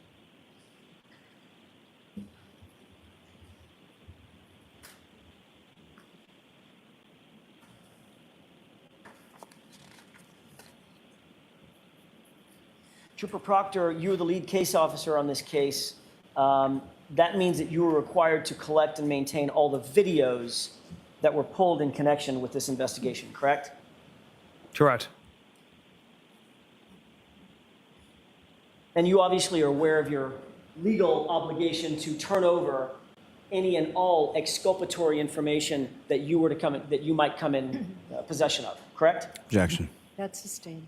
Trooper Proctor, you are the lead case officer on this case. That means that you were required to collect and maintain all the videos that were pulled in connection with this investigation, correct? Correct. And you obviously are aware of your legal obligation to turn over any and all exculpatory information that you were to come in, that you might come in possession of, correct? Objection. That's sustained.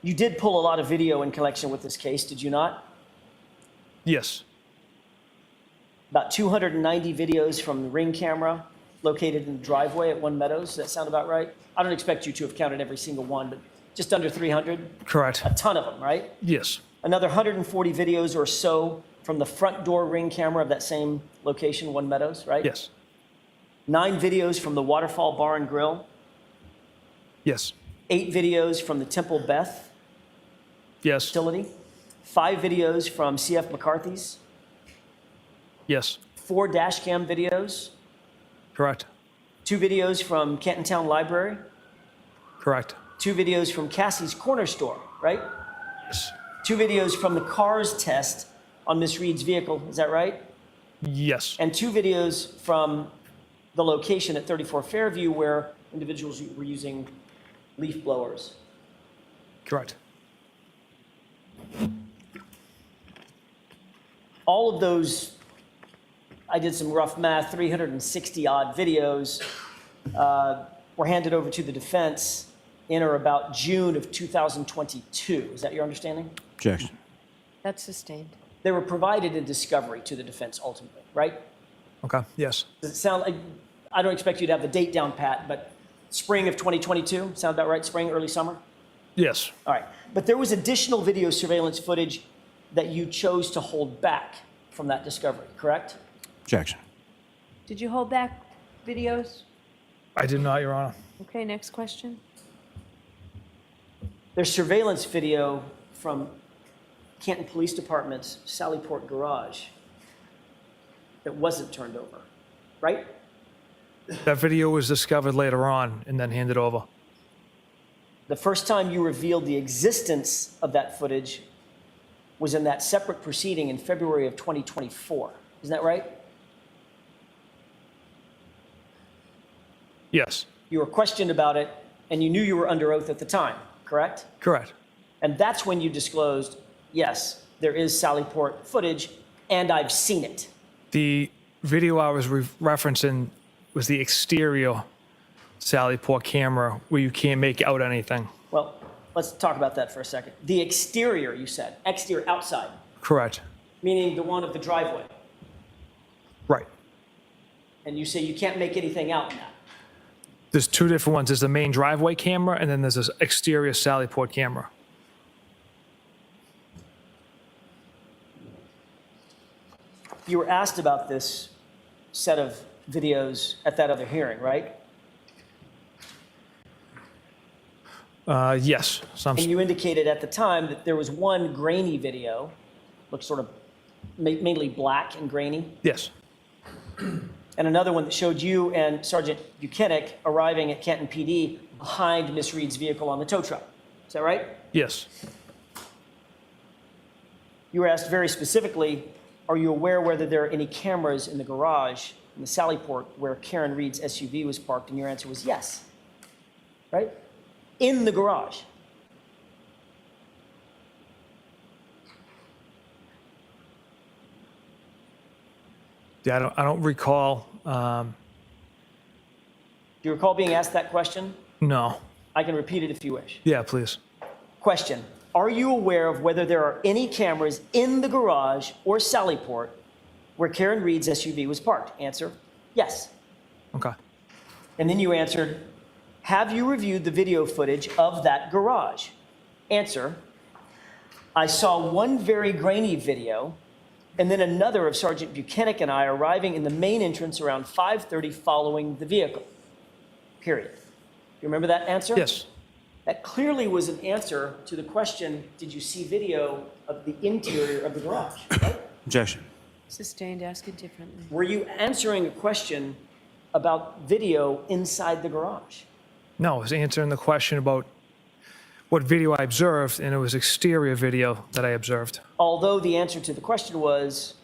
You did pull a lot of video in connection with this case, did you not? Yes. About 290 videos from the Ring camera located in the driveway at One Meadows. Does that sound about right? I don't expect you to have counted every single one, but just under 300. Correct. A ton of them, right? Yes. Another 140 videos or so from the front door Ring camera of that same location, One Meadows, right? Yes. 9 videos from the Waterfall Bar and Grill. Yes. 8 videos from the Temple Beth Yes. facility. 5 videos from CF McCarthy's. Yes. 4 dash cam videos. Correct. 2 videos from Canton Town Library. Correct. 2 videos from Cassie's Corner Store, right? Yes. 2 videos from the cars test on Miss Reed's vehicle, is that right? Yes. And 2 videos from the location at 34 Fairview where individuals were using leaf blowers. Correct. All of those, I did some rough math, 360 odd videos were handed over to the defense in or about June of 2022. Is that your understanding? Objection. That's sustained. They were provided in discovery to the defense ultimately, right? Okay. Yes. Does it sound like, I don't expect you to have the date down pat, but spring of 2022, sound about right? Spring, early summer? Yes. All right. But there was additional video surveillance footage that you chose to hold back from that discovery, correct? Objection. Did you hold back videos? I did not, Your Honor. Okay, next question. There's surveillance video from Canton Police Department's Sallyport garage that wasn't turned over, right? That video was discovered later on and then handed over. The first time you revealed the existence of that footage was in that separate proceeding in February of 2024. Isn't that right? Yes. You were questioned about it, and you knew you were under oath at the time, correct? Correct. And that's when you disclosed, yes, there is Sallyport footage, and I've seen it. The video I was referencing was the exterior Sallyport camera where you can't make out anything. Well, let's talk about that for a second. The exterior, you said, exterior, outside, Correct. meaning the one of the driveway. Right. And you say you can't make anything out in that. There's two different ones. There's the main driveway camera, and then there's this exterior Sallyport camera. You were asked about this set of videos at that other hearing, right? Yes. Some, And you indicated at the time that there was one grainy video, looked sort of mainly black and grainy, yes. and another one that showed you and Sergeant Buchanan arriving at Canton PD behind Miss Reed's vehicle on the tow truck. Is that right? Yes. You were asked very specifically, are you aware whether there are any cameras in the garage in the Sallyport where Karen Reed's SUV was parked? And your answer was yes, right? In the garage. Yeah, I don't recall. Do you recall being asked that question? No. I can repeat it if you wish. Yeah, please. Question, are you aware of whether there are any cameras in the garage or Sallyport where Karen Reed's SUV was parked? Answer, yes. Okay. And then you answered, have you reviewed the video footage of that garage? Answer, I saw one very grainy video and then another of Sergeant Buchanan and I arriving in the main entrance around 5:30 following the vehicle, period. You remember that answer? Yes. That clearly was an answer to the question, did you see video of the interior of the garage, right? Objection. Sustained, ask it differently. Were you answering a question about video inside the garage? No, I was answering the question about what video I observed, and it was exterior video that I observed. Although the answer to the question was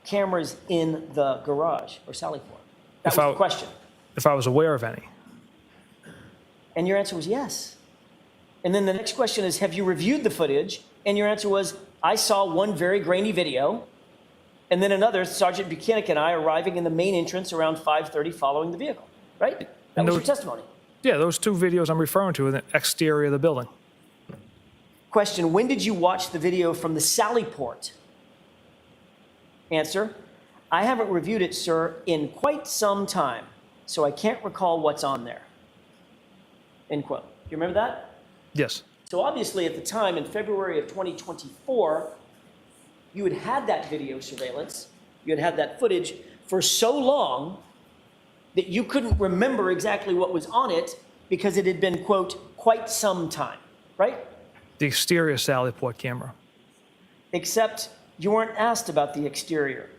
cameras in the garage or Sallyport. That If was I- the question. If I was aware of any. And your answer was yes. And then the next question is, have you reviewed the footage? And your answer was, I saw one very grainy video, and then another, Sergeant Buchanan and I arriving in the main entrance around 5:30 following the vehicle, right? That And was those- your testimony. Yeah, those two videos I'm referring to are the exterior of the building. Question, when did you watch the video from the Sallyport? Answer, I haven't reviewed it, sir, in quite some time, so I can't recall what's on there. End quote. Do you remember that? Yes. So obviously at the time, in February of 2024, you had had that video surveillance, you had had that footage for so long that you couldn't remember exactly what was on it because it had been, quote, quite some time, right? The exterior Sallyport camera. Except you weren't asked about the exterior.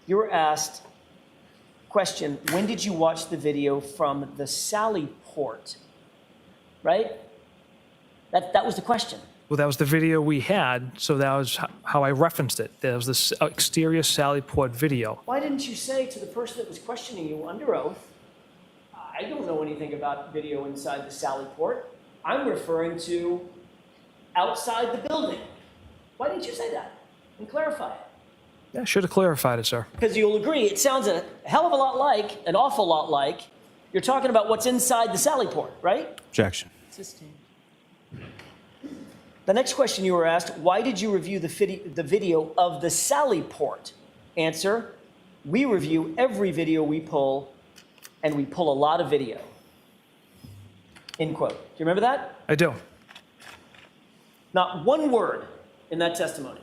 You were asked, question, when did you watch the video from the Sallyport, right? That was the question. Well, that was the video we had, so that was how I referenced it. There was this exterior Sallyport video. Why didn't you say to the person that was questioning you under oath, I don't know anything about video inside the Sallyport. I'm referring to outside the building. Why didn't you say that and clarify it? Yeah, I should have clarified it, sir. Because you'll agree, it sounds a hell of a lot like, an awful lot like, you're talking about what's inside the Sallyport, right? Objection. Sustained. The next question you were asked, why did you review the video of the Sallyport? Answer, we review every video we pull, and we pull a lot of video. End quote. Do you remember that? I do. Not one word in that testimony,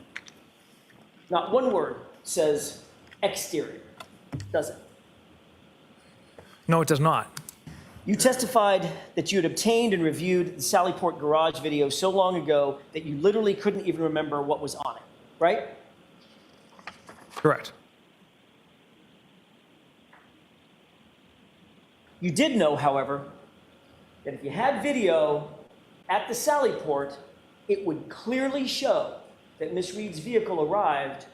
not one word says exterior, does it? No, it does not. You testified that you had obtained and reviewed the Sallyport garage video so long ago that you literally couldn't even remember what was on it, right? Correct. You did know, however, that if you had video at the Sallyport, it would clearly show that Miss Reed's vehicle arrived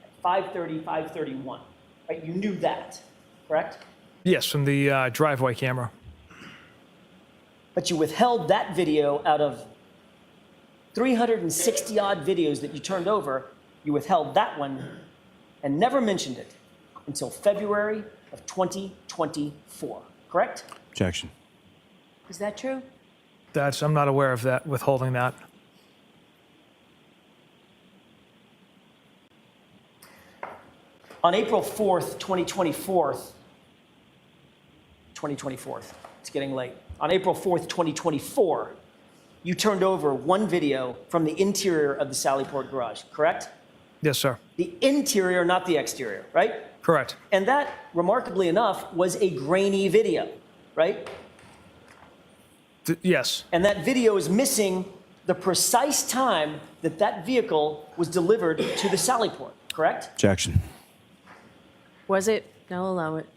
at 5:30, 5:31, right? You knew that, correct? Yes, from the driveway camera. But you withheld that video out of 360 odd videos that you turned over. You withheld that one and never mentioned it until February of 2024, correct? Objection. Is that true? I'm not aware of that, withholding that. On April 4th, 2024, it's getting late. On April 4th, 2024, you turned over one video from the interior of the Sallyport garage, correct? Yes, sir. The interior, not the exterior, right? Correct. And that, remarkably enough, was a grainy video, right? Yes. And that video is missing the precise time that that vehicle was delivered to the Sallyport, correct? Objection. Was it? I'll allow it.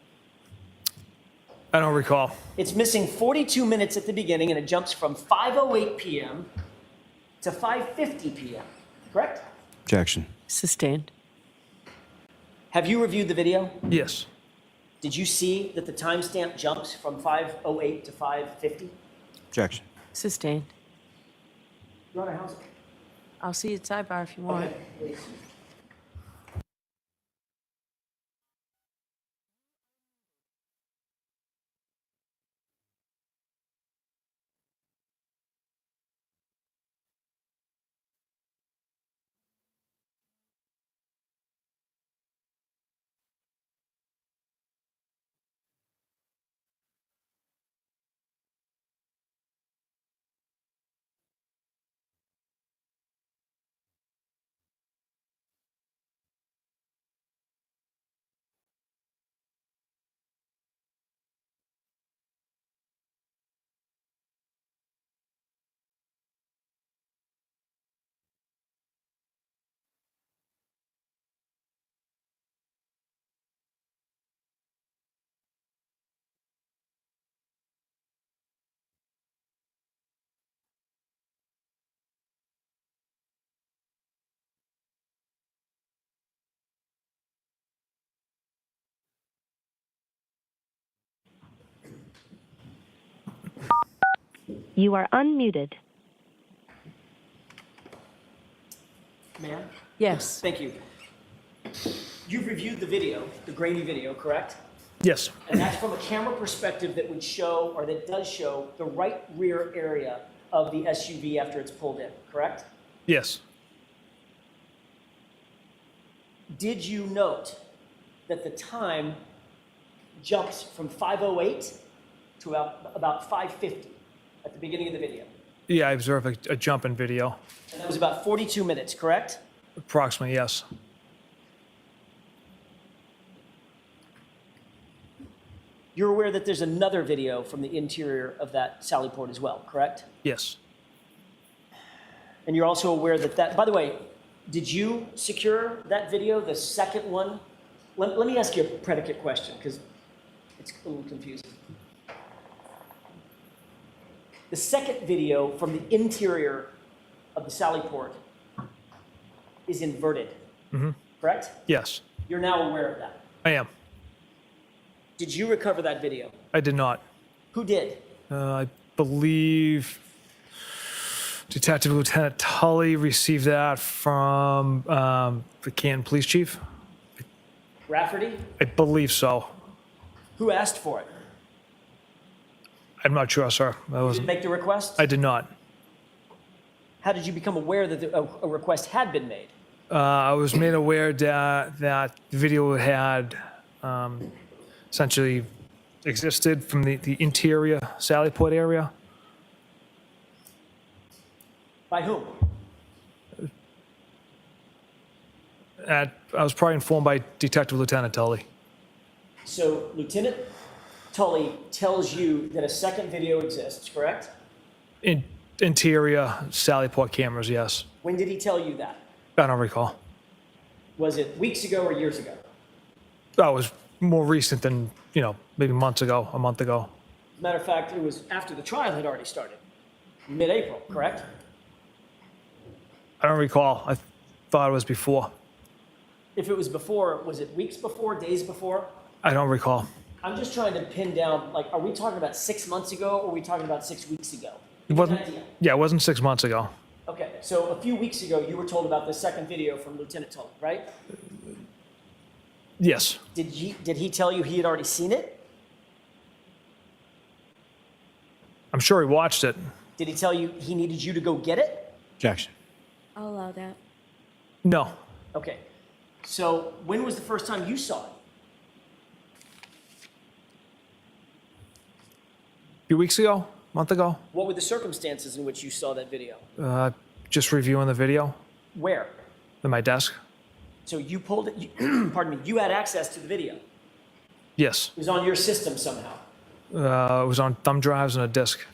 I don't recall. It's missing 42 minutes at the beginning, and it jumps from 5:08 p.m. to 5:50 p.m., correct? Objection. Sustained. Have you reviewed the video? Yes. Did you see that the timestamp jumps from 5:08 to 5:50? Objection. Sustained. Your Honor, how's it? I'll see you at sidebar if you want. Okay, please. You are unmuted. Ma'am? Yes. Thank you. You've reviewed the video, the grainy video, correct? Yes. And that's from a camera perspective that would show, or that does show, the right rear area of the SUV after it's pulled in, correct? Yes. Did you note that the time jumps from 5:08 to about 5:50 at the beginning of the video? Yeah, I observed a jump in video. And that was about 42 minutes, correct? Approximately, yes. You're aware that there's another video from the interior of that Sallyport as well, correct? Yes. And you're also aware that by the way, did you secure that video, the second one? Let me ask you a predicate question, because it's a little confusing. The second video from the interior of the Sallyport is inverted, correct? Yes. You're now aware of that. I am. Did you recover that video? I did not. Who did? I believe Detective Lieutenant Tully received that from the Canton Police Chief. Rafferty? I believe so. Who asked for it? I'm not sure, sir. Did you make the request? I did not. How did you become aware that a request had been made? I was made aware that the video had essentially existed from the interior Sallyport area. By whom? I was probably informed by Detective Lieutenant Tully. So Lieutenant Tully tells you that a second video exists, correct? Interior Sallyport cameras, yes. When did he tell you that? I don't recall. Was it weeks ago or years ago? That was more recent than, maybe months ago, a month ago. As a matter of fact, it was after the trial had already started, mid-April, correct? I don't recall. I thought it was before. If it was before, was it weeks before, days before? I don't recall. I'm just trying to pin down, are we talking about 6 months ago or are we talking about 6 weeks ago? It wasn't. Give me an idea. Yeah, it wasn't 6 months ago. Okay, so a few weeks ago, you were told about the second video from Lieutenant Tully, right? Yes. Did he tell you he had already seen it? I'm sure he watched it. Did he tell you he needed you to go get it? Objection. I'll allow that. No. Okay. So when was the first time you saw it? A few weeks ago, a month ago, What were the circumstances in which you saw that video? just reviewing the video Where? at my desk. So you pulled it, pardon me, you had access to the video. It Yes. was on your system somehow. It was on thumb drives and a disk.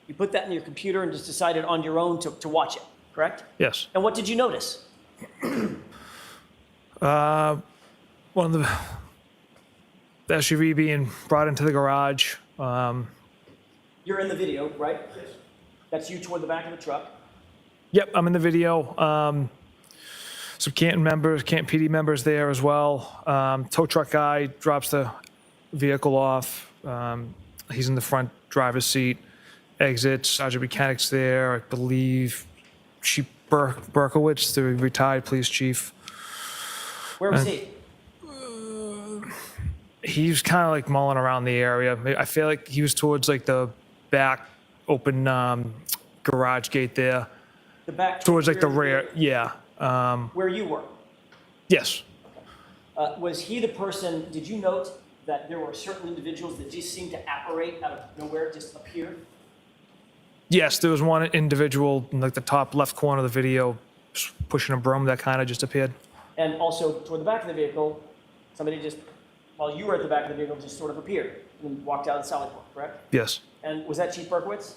You put that in your computer and just decided on your own to watch it, correct? Yes. And what did you notice? One of the SUV being brought into the garage. You're in the video, right? Yes. That's you toward the back of the truck. Yep, I'm in the video. Some Canton PD members there as well. Tow truck guy drops the vehicle off. He's in the front driver's seat. Exits. Sergeant Mechanic's there. I believe Chief Berkowitz, the retired police chief. Where was he? He was kind of like mulling around the area. I feel like he was towards like the back open garage gate there. The back. Towards like the rear. Yeah. Where you were. Yes. Was he the person, did you note that there were certain individuals that just seemed to apparate out of nowhere, just appear? Yes, there was one individual in like the top left corner of the video pushing a broom that kind of just appeared. And also toward the back of the vehicle, somebody just, while you were at the back of the vehicle, just sort of appeared and walked out of the sally port, correct? Yes. And was that Chief Berkowitz?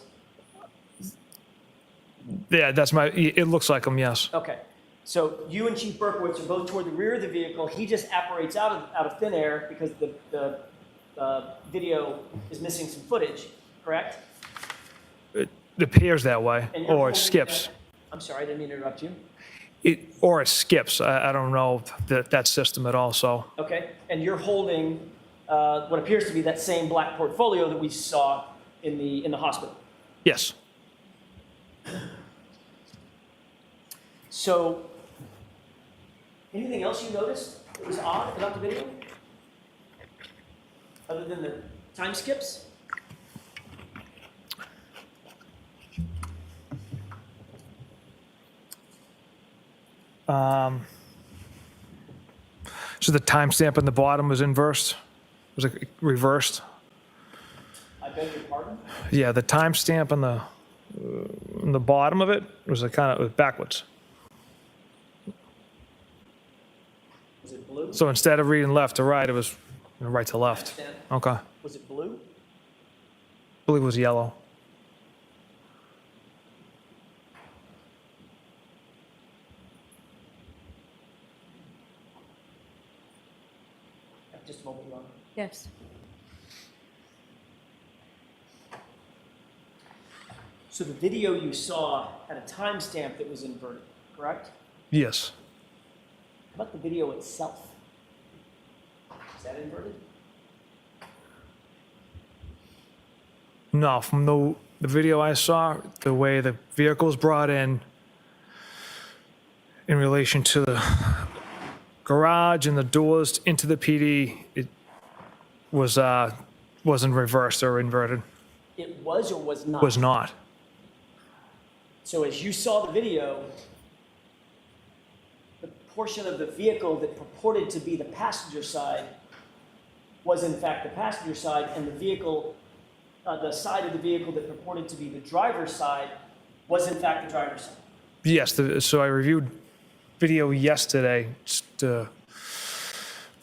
Yeah, it looks like him, yes. Okay. So you and Chief Berkowitz are both toward the rear of the vehicle. He just apparates out of thin air because the video is missing some footage, correct? It appears that way, And you're or it holding skips. I'm sorry, I didn't mean to interrupt you. Or it skips. I don't know that system at all, so. Okay, and you're holding what appears to be that same black portfolio that we saw in the hospital. Yes. So, anything else you noticed that was odd about the video? Other than the time skips? So the timestamp on the bottom was inversed? Was it reversed? I beg your pardon? Yeah, the timestamp on the bottom of it was backwards. Was it blue? So instead of reading left to right, it was right to left. Understand. Okay. Was it blue? I believe it was yellow. Just a moment, Your Honor. Yes. So the video you saw had a timestamp that was inverted, correct? Yes. How about the video itself? Is that inverted? No, from the video I saw, the way the vehicle was brought in relation to the garage and the doors into the PD, it wasn't reversed or inverted. It was or was not? Was not. So as you saw the video, the portion of the vehicle that purported to be the passenger side was in fact the passenger side, and the vehicle, the side of the vehicle that purported to be the driver's side was in fact the driver's side. Yes, so I reviewed video yesterday just to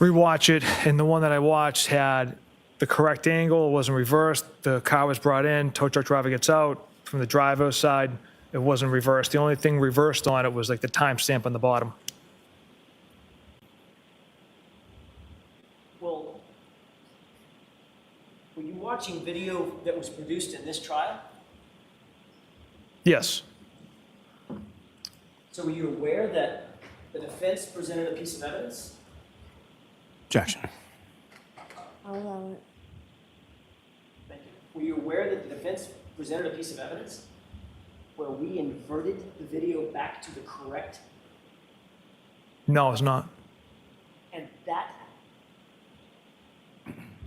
rewatch it, and the one that I watched had the correct angle, it wasn't reversed, the car was brought in, tow truck driver gets out, from the driver's side, it wasn't reversed. The only thing reversed on it was like the timestamp on the bottom. Well, were you watching video that was produced in this trial? Yes. So were you aware that the defense presented a piece of evidence? Objection. I'll allow it. Thank you. Were you aware that the defense presented a piece of evidence where we inverted the video back to the correct? No, it's not.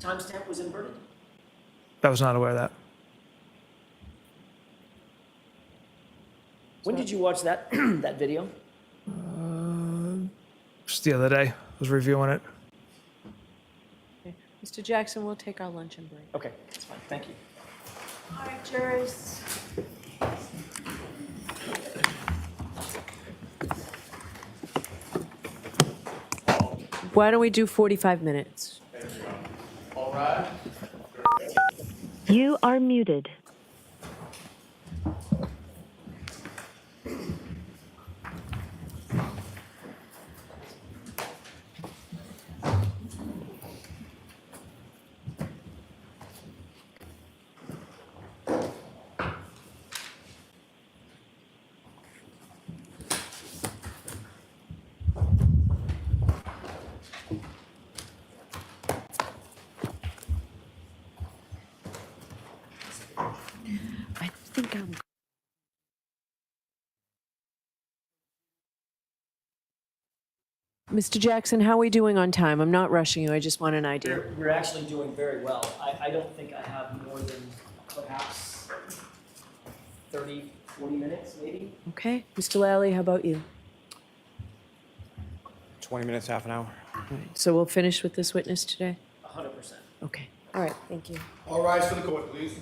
timestamp was inverted? I was not aware of that. When did you watch that, that video? Just the other day, I was reviewing it. Okay. Mr. Jackson, we'll take our luncheon break. Okay, that's fine, thank you. All right, jurors. Why don't we do 45 minutes? You are muted. I think I'm. Mr. Jackson, how are we doing on time? I'm not rushing you, I just want an idea. We're actually doing very well. I don't think I have more than perhaps 30, 40 minutes, maybe? Okay, Mr. Lally, how about you? 20 minutes, half an hour. All right, so we'll finish with this witness today? 100%. Okay, all right, thank you. All rise for the court, please.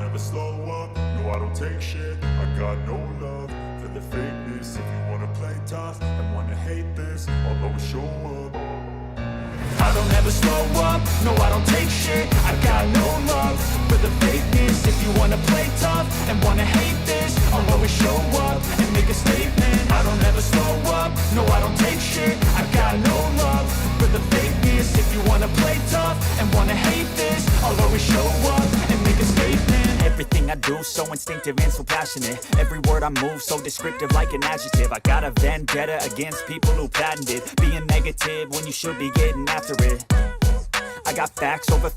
never slow up, no I don't take shit. I got no love for the fakeness. If you wanna play tough and wanna hate this, I'll always show up. I don't ever slow up, no I don't take shit. I got no love for the fakeness. If you wanna play tough and wanna hate this, I'll always show up and make a statement. I don't ever slow up, no I don't take shit. I got no love for the fakeness. If you wanna play tough and wanna hate this, I'll always show up and make a statement. Everything I do so instinctive and so passionate. Every word I move so descriptive like an adjective. I got a vendetta against people who patented being negative when you should be getting after it. I got facts over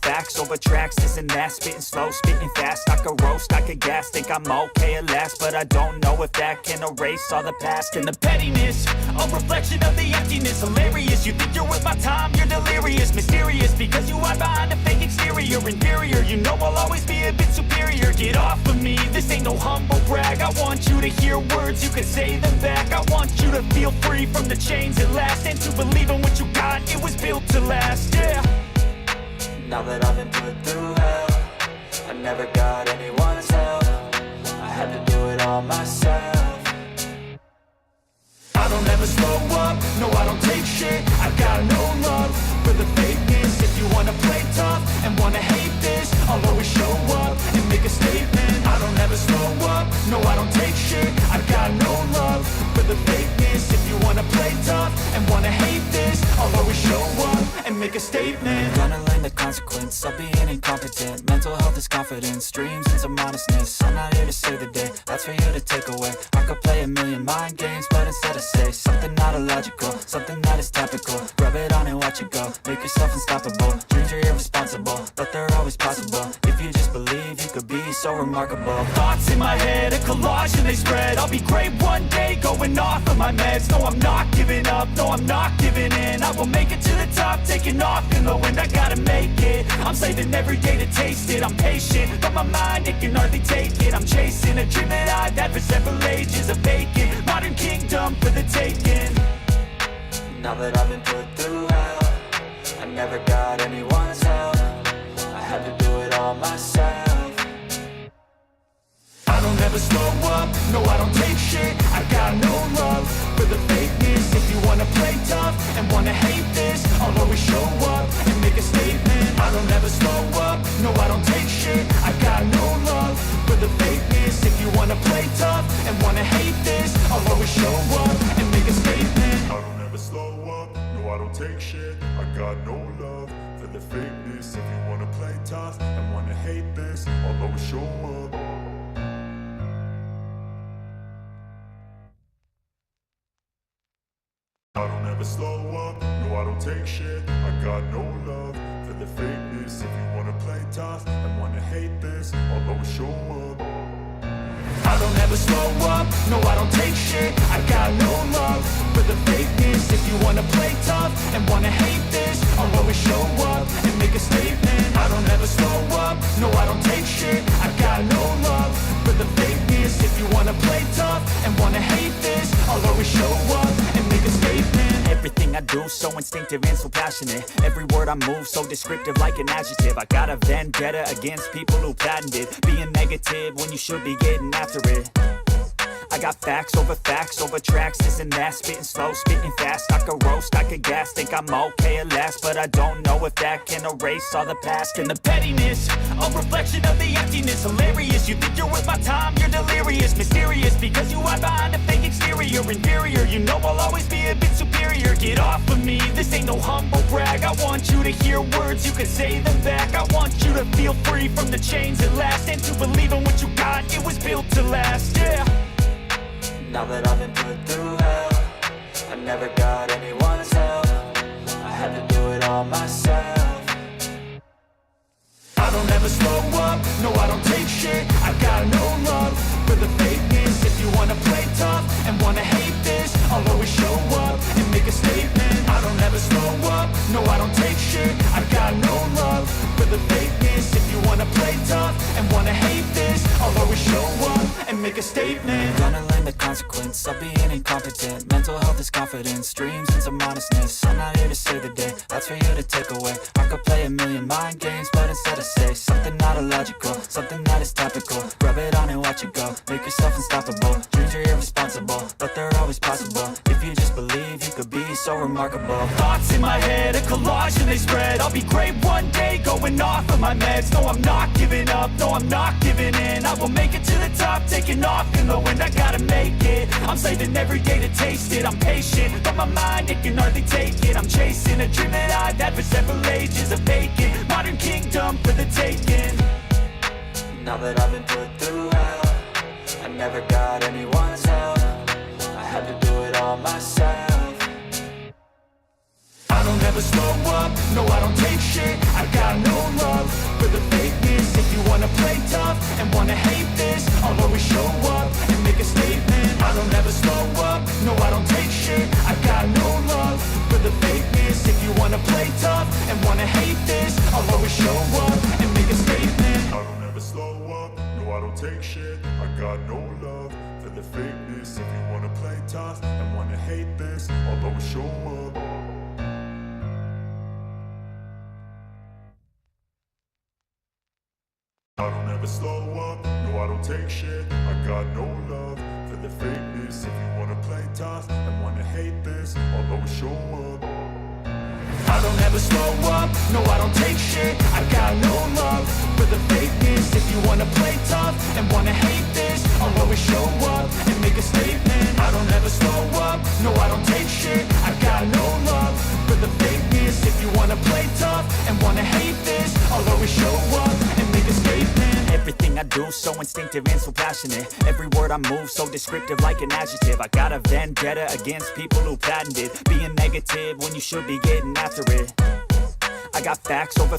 tracks, this and that. Spitting slow, spitting fast. I could roast, I could gas. Think I'm okay at last, but I don't know if that can erase all the past. And the pettiness, a reflection of the emptiness. Hilarious, you think you're worth my time, you're delirious. Mysterious, because you hide behind a fake exterior. Inferior, you know I'll always be a bit superior. Get off of me, this ain't no humble brag. I want you to hear words, you can say them back. I want you to feel free from the chains at last, and to believe in what you got, it was built to last, yeah. Now that I've been put through hell, I never got anyone's help. I had to do it all myself. I don't ever slow up, no I don't take shit. I got no love for the fakeness. If you wanna play tough and wanna hate this, I'll always show up and make a statement. I don't ever slow up, no I don't take shit. I got no love for the fakeness. If you wanna play tough and wanna hate this, I'll always show up and make a statement. Gonna learn the consequence of being incompetent. Mental health is confidence, dreams and some honestness. I'm not here to save the day, that's for you to take away. I could play a million mind games, but instead I say something not illogical, something that is topical. Rub it on and watch it go, make yourself unstoppable. Dreams are irresponsible, but they're always possible. If you just believe, you could be so remarkable. Thoughts in my head, a collage and they spread. I'll be great one day, going off of my meds. No, I'm not giving up, no, I'm not giving in. I will make it to the top, taking off in the wind. I gotta make it, I'm saving every day to taste it. I'm patient, but my mind, it can hardly take it. I'm chasing a dream that I've had for several ages. A vacant, modern kingdom for the taking. Now that I've been put through hell, I never got anyone's help. I had to do it all myself. I don't ever slow up, no I don't take shit. I got no love for the fakeness. If you wanna play tough and wanna hate this, I'll always show up and make a statement. I don't ever slow up, no I don't take shit. I got no love for the fakeness. If you wanna play tough and wanna hate this, I'll always show up and make a statement. I don't ever slow up, no I don't take shit. I got no love for the fakeness. If you wanna play tough and wanna hate this, I'll always show up. I don't ever slow up, no I don't take shit. I got no love for the fakeness. If you wanna play tough and wanna hate this, I'll always show up. I don't ever slow up, no I don't take shit. I got no love for the fakeness. If you wanna play tough and wanna hate this, I'll always show up and make a statement. I don't ever slow up, no I don't take shit. I got no love for the fakeness. If you wanna play tough and wanna hate this, I'll always show up and make a statement. Everything I do so instinctive and so passionate. Every word I move so descriptive like an adjective. I got a vendetta against people who patented being negative when you should be getting after it. I got facts over tracks, this and that. Spitting slow, spitting fast. I could roast, I could gas. Think I'm okay at last, but I don't know if that can erase all the past. And the pettiness, a reflection of the emptiness. Hilarious, you think you're worth my time, you're delirious. Mysterious, because you hide behind a fake exterior. Inferior, you know I'll always be a bit superior. Get off of me, this ain't no humble brag. I want you to hear words, you can say them back. I want you to feel free from the chains at last, and to believe in what you got, it was built to last, yeah. Now that I've been put through hell, I never got anyone's help. I had to do it all myself. I don't ever slow up, no I don't take shit. I got no love for the fakeness. If you wanna play tough and wanna hate this, I'll always show up and make a statement. I don't ever slow up, no I don't take shit. I got no love for the fakeness. If you wanna play tough and wanna hate this, I'll always show up and make a statement. Gonna learn the consequence of being incompetent. Mental health is confidence, dreams into modestness. I'm not here to save the day, that's for you to take away. I could play a million mind games, but instead I say something not illogical, something that is topical. Rub it on and watch it go, make yourself unstoppable. Dreams are irresponsible, but they're always possible. If you just believe, you could be so remarkable. Thoughts in my head, a collage and they spread. I'll be great one day, going off of my meds. No, I'm not giving up, no, I'm not giving in. I will make it to the top, taking off in the wind. I gotta make it, I'm saving every day to taste it. I'm patient, but my mind, it can hardly take it. I'm chasing a dream that I've had for several ages. A vacant, modern kingdom for the taking. Now that I've been put through hell, I never got anyone's help. I had to do it all myself. I don't ever slow up, no I don't take shit. I got no love for the fakeness. If you wanna play tough and wanna hate this, I'll always show up and make a statement. I don't ever slow up, no I don't take shit. I got no love for the fakeness. If you wanna play tough and wanna hate this, I'll always show up and make a statement. I don't ever slow up, no I don't take shit. I got no love for the fakeness. If you wanna play tough and wanna hate this, I'll always show up. I don't ever slow up, no I don't take shit. I got no love for the fakeness. If you wanna play tough and wanna hate this, I'll always show up. I don't ever slow up, no I don't take shit. I got no love for the fakeness. If you wanna play tough and wanna hate this, I'll always show up and make a statement. I don't ever slow up, no I don't take shit. I got no love for the fakeness. If you wanna play tough and wanna hate this, I'll always show up and make a statement. Everything I do so instinctive and so passionate. Every word I move so descriptive like an adjective. I got a vendetta against people who patented being negative when you should be getting after it. I got facts over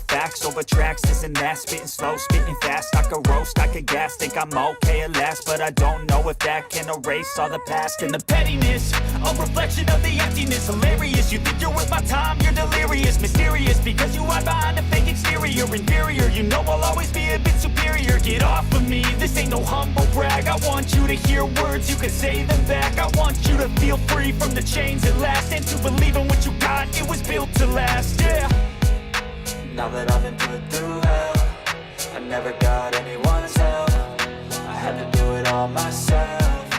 tracks, this and that. Spitting slow, spitting fast. I could roast, I could gas. Think I'm okay at last, but I don't know if that can erase all the past. And the pettiness, a reflection of the emptiness. Hilarious, you think you're worth my time, you're delirious. Mysterious, because you hide behind a fake exterior. Inferior, you know I'll always be a bit superior. Get off of me, this ain't no humble brag. I want you to hear words, you can say them back. I want you to feel free from the chains at last, and to believe in what you got, it was built to last, yeah. Now that I've been put through hell, I never got anyone's help. I had to do it all myself.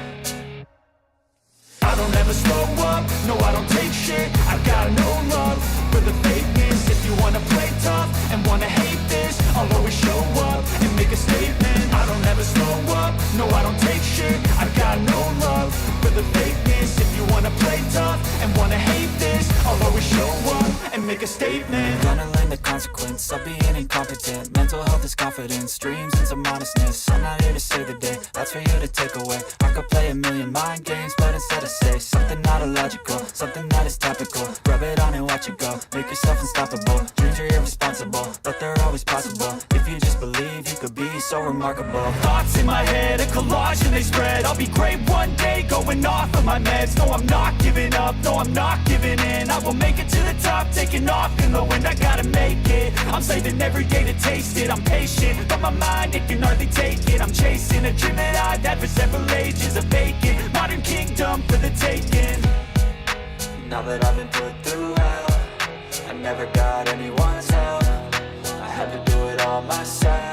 I don't ever slow up, no I don't take shit. I got no love for the fakeness. If you wanna play tough and wanna hate this, I'll always show up and make a statement. I don't ever slow up, no I don't take shit. I got no love for the fakeness. If you wanna play tough and wanna hate this, I'll always show up and make a statement. Gonna learn the consequence of being incompetent. Mental health is confidence, dreams into modestness. I'm not here to save the day, that's for you to take away. I could play a million mind games, but instead I say something not illogical, something that is topical. Rub it on and watch it go, make yourself unstoppable. Dreams are irresponsible, but they're always possible. If you just believe, you could be so remarkable. Thoughts in my head, a collage and they spread. I'll be great one day, going off of my meds. No, I'm not giving up, no, I'm not giving in. I will make it to the top, taking off in the wind. I gotta make it, I'm saving every day to taste it. I'm patient, but my mind, it can hardly take it. I'm chasing a dream that I've had for several ages. A vacant, modern kingdom for the taking. Now that I've been put through hell, I never got anyone's help. I had to do it all myself.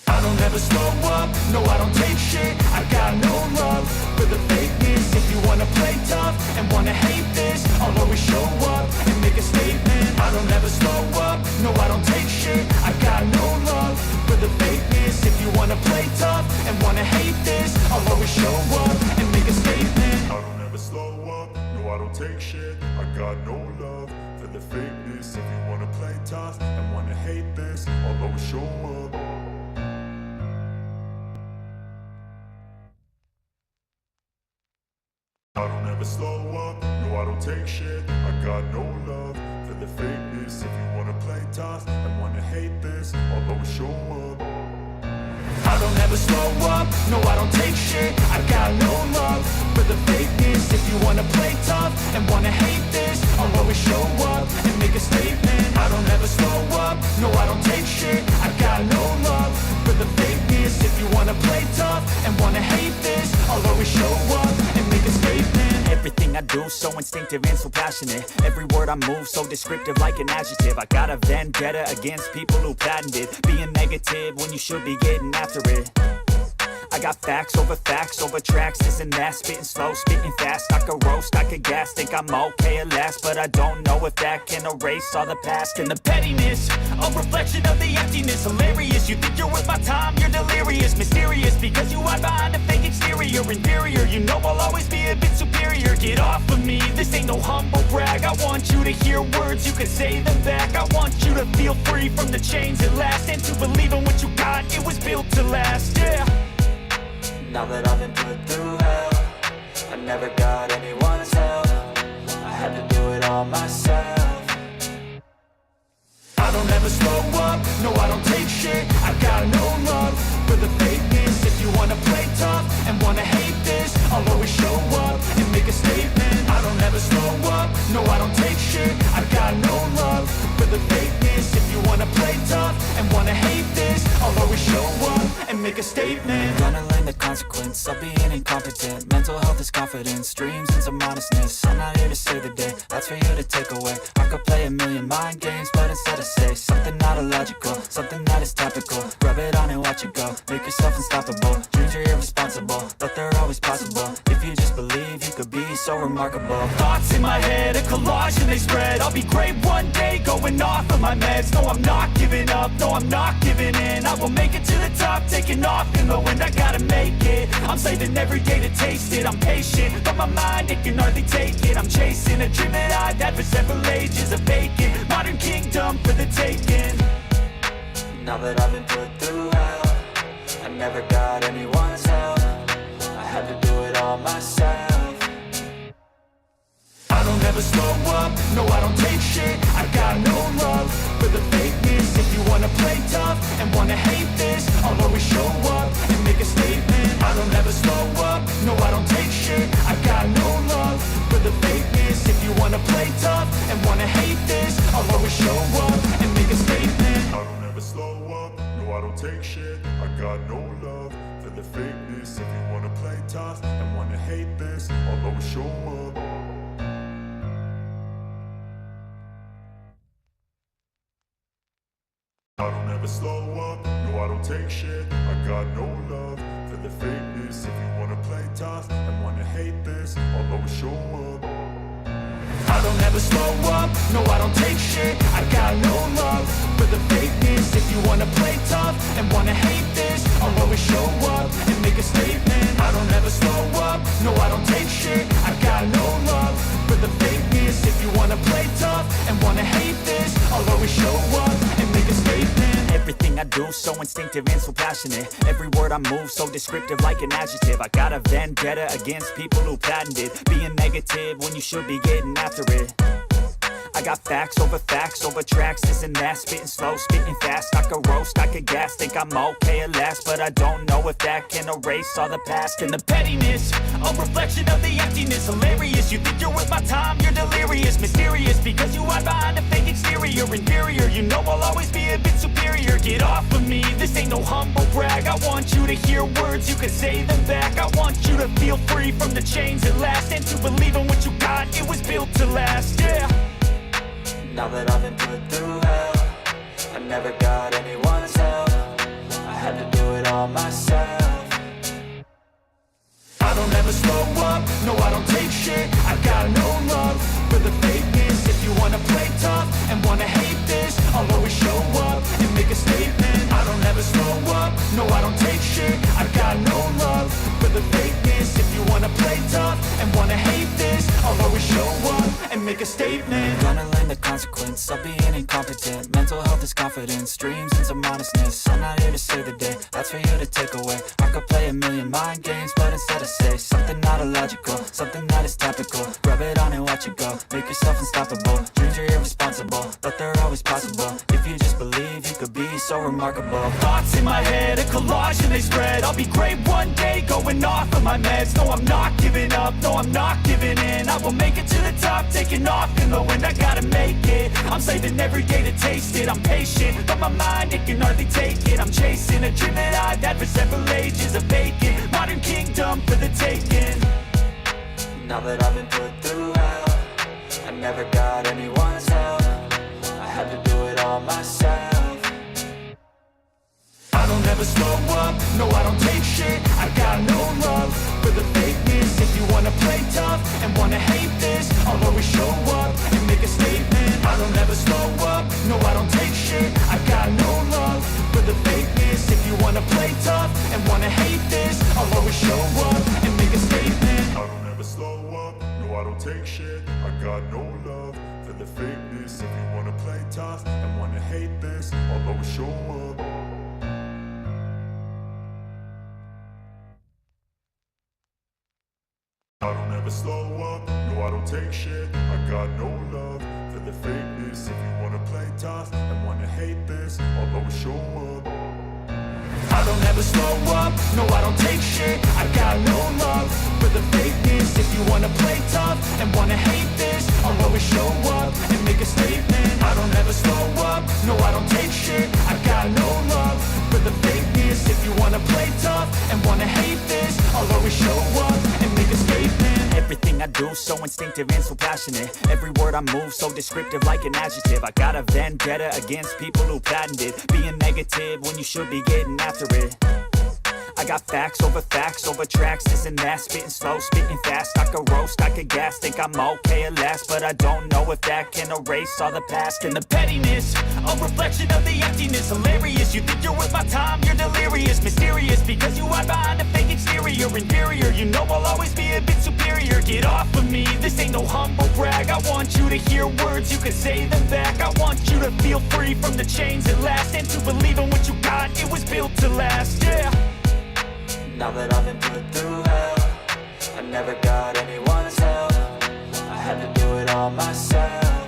I don't ever slow up, no I don't take shit. I got no love for the fakeness. If you wanna play tough and wanna hate this, I'll always show up and make a statement. I don't ever slow up, no I don't take shit. I got no love for the fakeness. If you wanna play tough and wanna hate this, I'll always show up and make a statement. I don't ever slow up, no I don't take shit. I got no love for the fakeness. If you wanna play tough and wanna hate this, I'll always show up. I don't ever slow up, no I don't take shit. I got no love for the fakeness. If you wanna play tough and wanna hate this, I'll always show up. I don't ever slow up, no I don't take shit. I got no love for the fakeness. If you wanna play tough and wanna hate this, I'll always show up and make a statement. I don't ever slow up, no I don't take shit. I got no love for the fakeness. If you wanna play tough and wanna hate this, I do so instinctive and so passionate. Every word I move so descriptive like an adjective. I got a vendetta against people who patented being negative when you should be getting after it. I got facts over tracks, this and that. Spitting slow, spitting fast, I could roast, I could gas. Think I'm okay at last, but I don't know if that can erase all the past. And the pettiness, a reflection of the emptiness. Hilarious, you think you're worth my time, you're delirious. Mysterious, because you hide behind a fake exterior. Inferior, you know I'll always be a bit superior. Get off of me, this ain't no humble brag. I want you to hear words, you can say them back. I want you to feel free from the chains at last, and to believe in what you got, it was built to last, yeah. Now that I've been put through hell, I never got anyone's help. I had to do it all myself. I don't ever slow up, no I don't take shit. I got no love for the fakeness. If you wanna play tough and wanna hate this, I'll always show up and make a statement. I don't ever slow up, no I don't take shit. I got no love for the fakeness. If you wanna play tough and wanna hate this, I'll always show up and make a statement. Gonna learn the consequence of being incompetent. Mental health is confidence, dreams and some honestness. I'm not here to save the day, that's for you to take away. I could play a million mind games, but instead I say something not illogical, something that is topical. Rub it on and watch it go, make yourself unstoppable. Dreams are irresponsible, but they're always possible. If you just believe, you could be so remarkable. Thoughts in my head, a collage and they spread. I'll be great one day, going off of my meds. No, I'm not giving up, no, I'm not giving in. I will make it to the top, taking off in the wind. I gotta make it, I'm saving every day to taste it. I'm patient, but my mind, it can hardly take it. I'm chasing a dream that I've had for several ages. A vacant, modern kingdom for the taking. Now that I've been put through hell, I never got anyone's help. I had to do it all myself. I don't ever slow up, no I don't take shit. I got no love for the fakeness. If you wanna play tough and wanna hate this, I'll always show up and make a statement. I don't ever slow up, no I don't take shit. I got no love for the fakeness. If you wanna play tough and wanna hate this, I'll always show up and make a statement. I don't ever slow up, no I don't take shit. I got no love for the fakeness. If you wanna play tough and wanna hate this, I'll always show up. I don't ever slow up, no I don't take shit. I got no love for the fakeness. If you wanna play tough and wanna hate this, I'll always show up. I don't ever slow up, no I don't take shit. I got no love for the fakeness. If you wanna play tough and wanna hate this, I'll always show up and make a statement. I don't ever slow up, no I don't take shit. I got no love for the fakeness. If you wanna play tough and wanna hate this, I'll always show up and make a statement. Everything I do so instinctive and so passionate. Every word I move so descriptive like an adjective. I got a vendetta against people who patented being negative when you should be getting after it. I got facts over tracks, this and that. Spitting slow, spitting fast, I could roast, I could gas. Think I'm okay at last, but I don't know if that can erase all the past. And the pettiness, a reflection of the emptiness. Hilarious, you think you're worth my time, you're delirious. Mysterious, because you hide behind a fake exterior. Inferior, you know I'll always be a bit superior. Get off of me, this ain't no humble brag. I want you to hear words, you can say them back. I want you to feel free from the chains at last, and to believe in what you got, it was built to last, yeah. Now that I've been put through hell, I never got anyone's help. I had to do it all myself. I don't ever slow up, no I don't take shit. I got no love for the fakeness. If you wanna play tough and wanna hate this, I'll always show up and make a statement. I don't ever slow up, no I don't take shit. I got no love for the fakeness. If you wanna play tough and wanna hate this, I'll always show up and make a statement. Gonna learn the consequence of being incompetent. Mental health is confidence, dreams and some honestness. I'm not here to save the day, that's for you to take away. I could play a million mind games, but instead I say something not illogical, something that is topical. Rub it on and watch it go, make yourself unstoppable. Dreams are irresponsible, but they're always possible. If you just believe, you could be so remarkable. Thoughts in my head, a collage and they spread. I'll be great one day, going off of my meds. No, I'm not giving up, no, I'm not giving in. I will make it to the top, taking off in the wind. I gotta make it, I'm saving every day to taste it. I'm patient, but my mind, it can hardly take it. I'm chasing a dream that I've had for several ages. A vacant, modern kingdom for the taking. Now that I've been put through hell, I never got anyone's help. I had to do it all myself. I don't ever slow up, no I don't take shit. I got no love for the fakeness. If you wanna play tough and wanna hate this, I'll always show up and make a statement. I don't ever slow up, no I don't take shit. I got no love for the fakeness. If you wanna play tough and wanna hate this, I'll always show up and make a statement. I don't ever slow up, no I don't take shit. I got no love for the fakeness. If you wanna play tough and wanna hate this, I'll always show up. I don't ever slow up, no I don't take shit. I got no love for the fakeness. If you wanna play tough and wanna hate this, I'll always show up. I don't ever slow up, no I don't take shit. I got no love for the fakeness. If you wanna play tough and wanna hate this, I'll always show up and make a statement. I don't ever slow up, no I don't take shit. I got no love for the fakeness. If you wanna play tough and wanna hate this, I'll always show up and make a statement. Everything I do so instinctive and so passionate. Every word I move so descriptive like an adjective. I got a vendetta against people who patented being negative when you should be getting after it. I got facts over tracks, this and that. Spitting slow, spitting fast. I could roast, I could gas. Think I'm okay at last, but I don't know if that can erase all the past. And the pettiness, a reflection of the emptiness. Hilarious, you think you're worth my time, you're delirious. Mysterious, because you hide behind a fake exterior. Inferior, you know I'll always be a bit superior. Get off of me, this ain't no humble brag. I want you to hear words, you can say them back. I want you to feel free from the chains at last, and to believe in what you got, it was built to last, yeah. Now that I've been put through hell, I never got anyone's help. I had to do it all myself.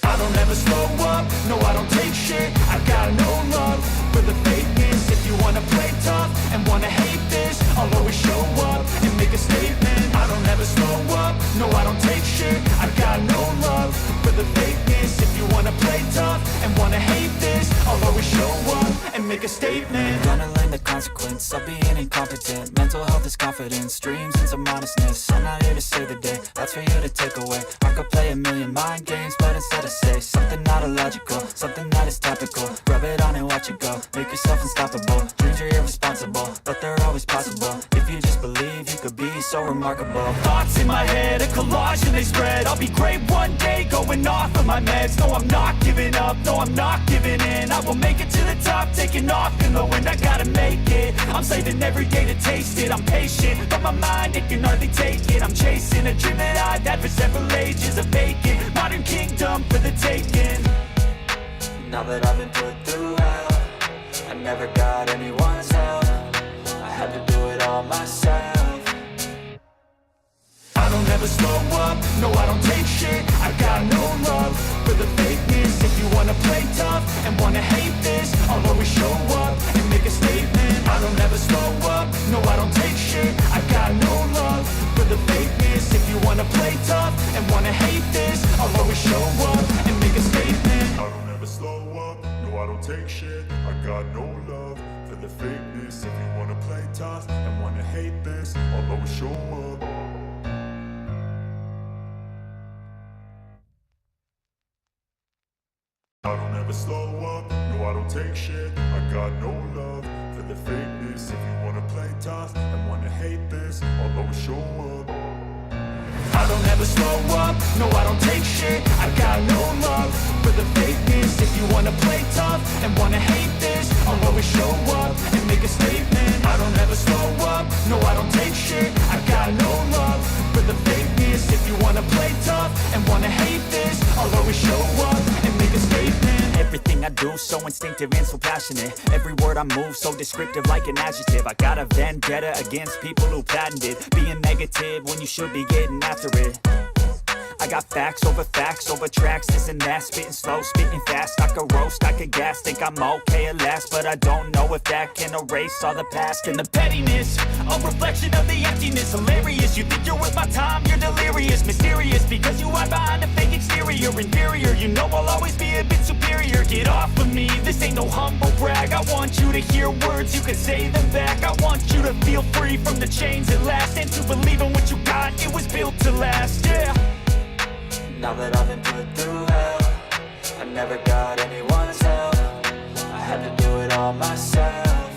I don't ever slow up, no I don't take shit. I got no love for the fakeness. If you wanna play tough and wanna hate this, I'll always show up and make a statement. I don't ever slow up, no I don't take shit. I got no love for the fakeness. If you wanna play tough and wanna hate this, I'll always show up and make a statement. Gonna learn the consequence of being incompetent. Mental health is confidence, dreams and some honestness. I'm not here to save the day, that's for you to take away. I could play a million mind games, but instead I say something not illogical, something that is topical. Rub it on and watch it go, make yourself unstoppable. Dreams are irresponsible, but they're always possible. If you just believe, you could be so remarkable. Thoughts in my head, a collage and they spread. I'll be great one day, going off of my meds. No, I'm not giving up, no, I'm not giving in. I will make it to the top, taking off in the wind. I gotta make it, I'm saving every day to taste it. I'm patient, but my mind, it can hardly take it. I'm chasing a dream that I've had for several ages. A vacant, modern kingdom for the taking. Now that I've been put through hell, I never got anyone's help. I had to do it all myself. I don't ever slow up, no I don't take shit. I got no love for the fakeness. If you wanna play tough and wanna hate this, I'll always show up and make a statement. I don't ever slow up, no I don't take shit. I got no love for the fakeness. If you wanna play tough and wanna hate this, I'll always show up and make a statement. I don't ever slow up, no I don't take shit. I got no love for the fakeness. If you wanna play tough and wanna hate this, I'll always show up. I don't ever slow up, no I don't take shit. I got no love for the fakeness. If you wanna play tough and wanna hate this, I'll always show up. I don't ever slow up, no I don't take shit. I got no love for the fakeness. If you wanna play tough and wanna hate this, I'll always show up and make a statement. I don't ever slow up, no I don't take shit. I got no love for the fakeness. If you wanna play tough and wanna hate this, I'll always show up and make a statement. Everything I do so instinctive and so passionate. Every word I move so descriptive like an adjective. I got a vendetta against people who patented being negative when you should be getting after it. I got facts over tracks, this and that. Spitting slow, spitting fast. I could roast, I could gas. Think I'm okay at last, but I don't know if that can erase all the past. And the pettiness, a reflection of the emptiness. Hilarious, you think you're worth my time, you're delirious. Mysterious, because you hide behind a fake exterior. Inferior, you know I'll always be a bit superior. Get off of me, this ain't no humble brag. I want you to hear words, you can say them back. I want you to feel free from the chains at last, and to believe in what you got, it was built to last, yeah. Now that I've been put through hell, I never got anyone's help. I had to do it all myself.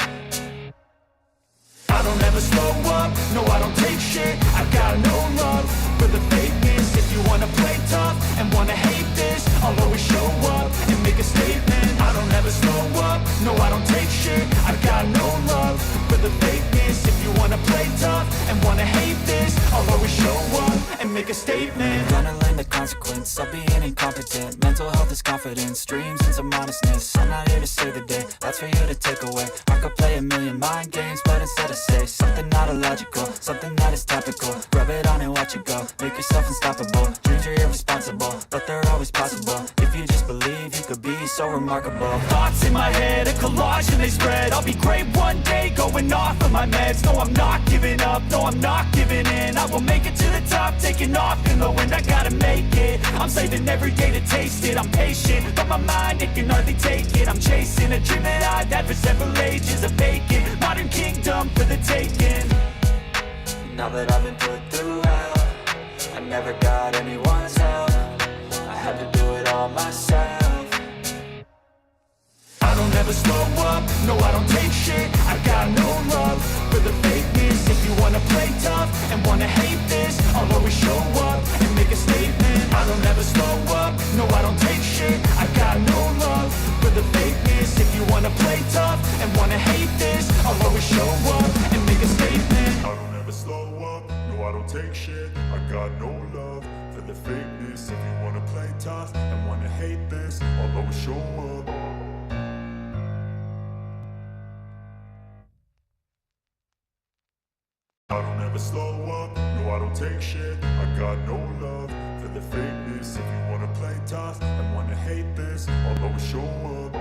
I don't ever slow up, no I don't take shit. I got no love for the fakeness. If you wanna play tough and wanna hate this, I'll always show up and make a statement. I don't ever slow up, no I don't take shit. I got no love for the fakeness. If you wanna play tough and wanna hate this, I'll always show up and make a statement. Gonna learn the consequence of being incompetent. Mental health is confidence, dreams into modestness. I'm not here to save the day, that's for you to take away. I could play a million mind games, but instead I say something not illogical, something that is topical. Rub it on and watch it go, make yourself unstoppable. Dreams are irresponsible, but they're always possible. If you just believe, you could be so remarkable. Thoughts in my head, a collage and they spread. I'll be great one day, going off of my meds. No, I'm not giving up, no, I'm not giving in. I will make it to the top, taking off in the wind. I gotta make it, I'm saving every day to taste it. I'm patient, but my mind, it can hardly take it. I'm chasing a dream that I've had for several ages. A vacant, modern kingdom for the taking. Now that I've been put through hell, I never got anyone's help. I had to do it all myself. I don't ever slow up, no I don't take shit. I got no love for the fakeness. If you wanna play tough and wanna hate this, I'll always show up and make a statement. I don't ever slow up, no I don't take shit. I got no love for the fakeness. If you wanna play tough and wanna hate this, I'll always show up and make a statement. I don't ever slow up, no I don't take shit. I got no love for the fakeness. If you wanna play tough and wanna hate this, I'll always show up. I don't ever slow up, no I don't take shit. I got no love for the fakeness. If you wanna play tough and wanna hate this, I'll always show up.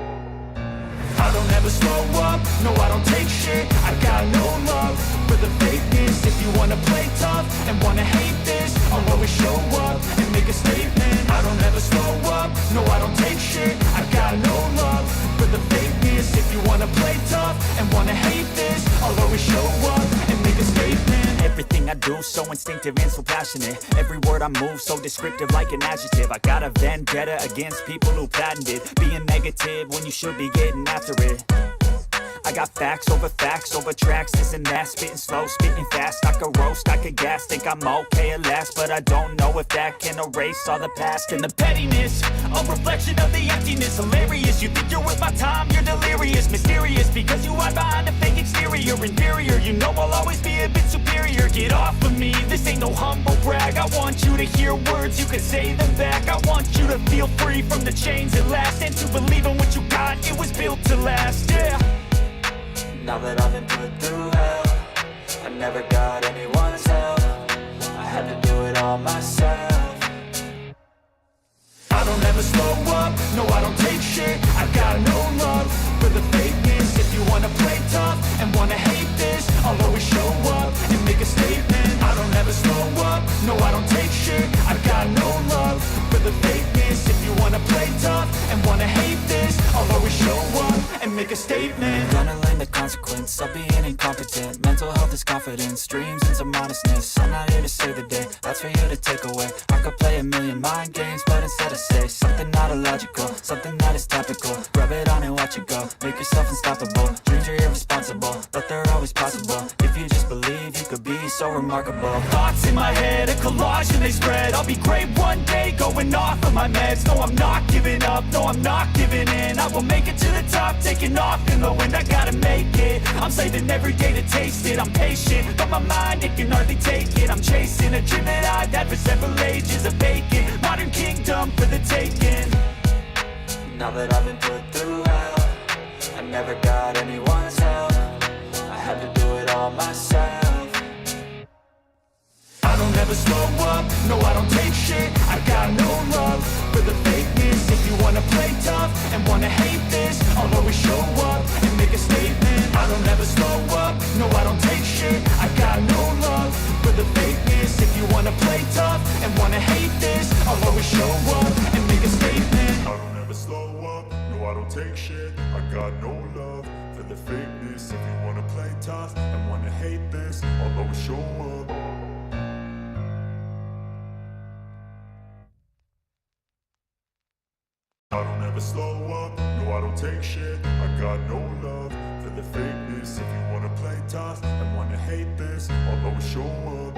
I don't ever slow up, no I don't take shit. I got no love for the fakeness. If you wanna play tough and wanna hate this, I'll always show up and make a statement. I don't ever slow up, no I don't take shit. I got no love for the fakeness. If you wanna play tough and wanna hate this, I'll always show up and make a statement. Everything I do so instinctive and so passionate. Every word I move so descriptive like an adjective. I got a vendetta against people who patented being negative when you should be getting after it. I got facts over tracks, this and that. Spitting slow, spitting fast. I could roast, I could gas. Think I'm okay at last, but I don't know if that can erase all the past. And the pettiness, a reflection of the emptiness. Hilarious, you think you're worth my time, you're delirious. Mysterious, because you hide behind a fake exterior. Inferior, you know I'll always be a bit superior. Get off of me, this ain't no humble brag. I want you to hear words, you can say them back. I want you to feel free from the chains at last, and to believe in what you got, it was built to last, yeah. Now that I've been put through hell, I never got anyone's help. I had to do it all myself. I don't ever slow up, no I don't take shit. I got no love for the fakeness. If you wanna play tough and wanna hate this, I'll always show up and make a statement. I don't ever slow up, no I don't take shit. I got no love for the fakeness. If you wanna play tough and wanna hate this, I'll always show up and make a statement. Gonna learn the consequence of being incompetent. Mental health is confidence, dreams into modestness. I'm not here to save the day, that's for you to take away. I could play a million mind games, but instead I say something not illogical, something that is topical. Rub it on and watch it go, make yourself unstoppable. Dreams are irresponsible, but they're always possible. If you just believe, you could be so remarkable. Thoughts in my head, a collage and they spread. I'll be great one day, going off of my meds. No, I'm not giving up, no, I'm not giving in. I will make it to the top, taking off in the wind. I gotta make it, I'm saving every day to taste it. I'm patient, but my mind, it can hardly take it. I'm chasing a dream that I've had for several ages. A vacant, modern kingdom for the taking. Now that I've been put through hell, I never got anyone's help. I had to do it all myself. I don't ever slow up, no I don't take shit. I got no love for the fakeness. If you wanna play tough and wanna hate this, I'll always show up and make a statement. I don't ever slow up, no I don't take shit. I got no love for the fakeness. If you wanna play tough and wanna hate this, I'll always show up and make a statement. I don't ever slow up, no I don't take shit. I got no love the fakeness. If you wanna play tough and wanna hate this, I'll always show up. I don't ever slow up, no I don't take shit. I got no love for the fakeness. If you wanna play tough and wanna hate this, I'll always show up.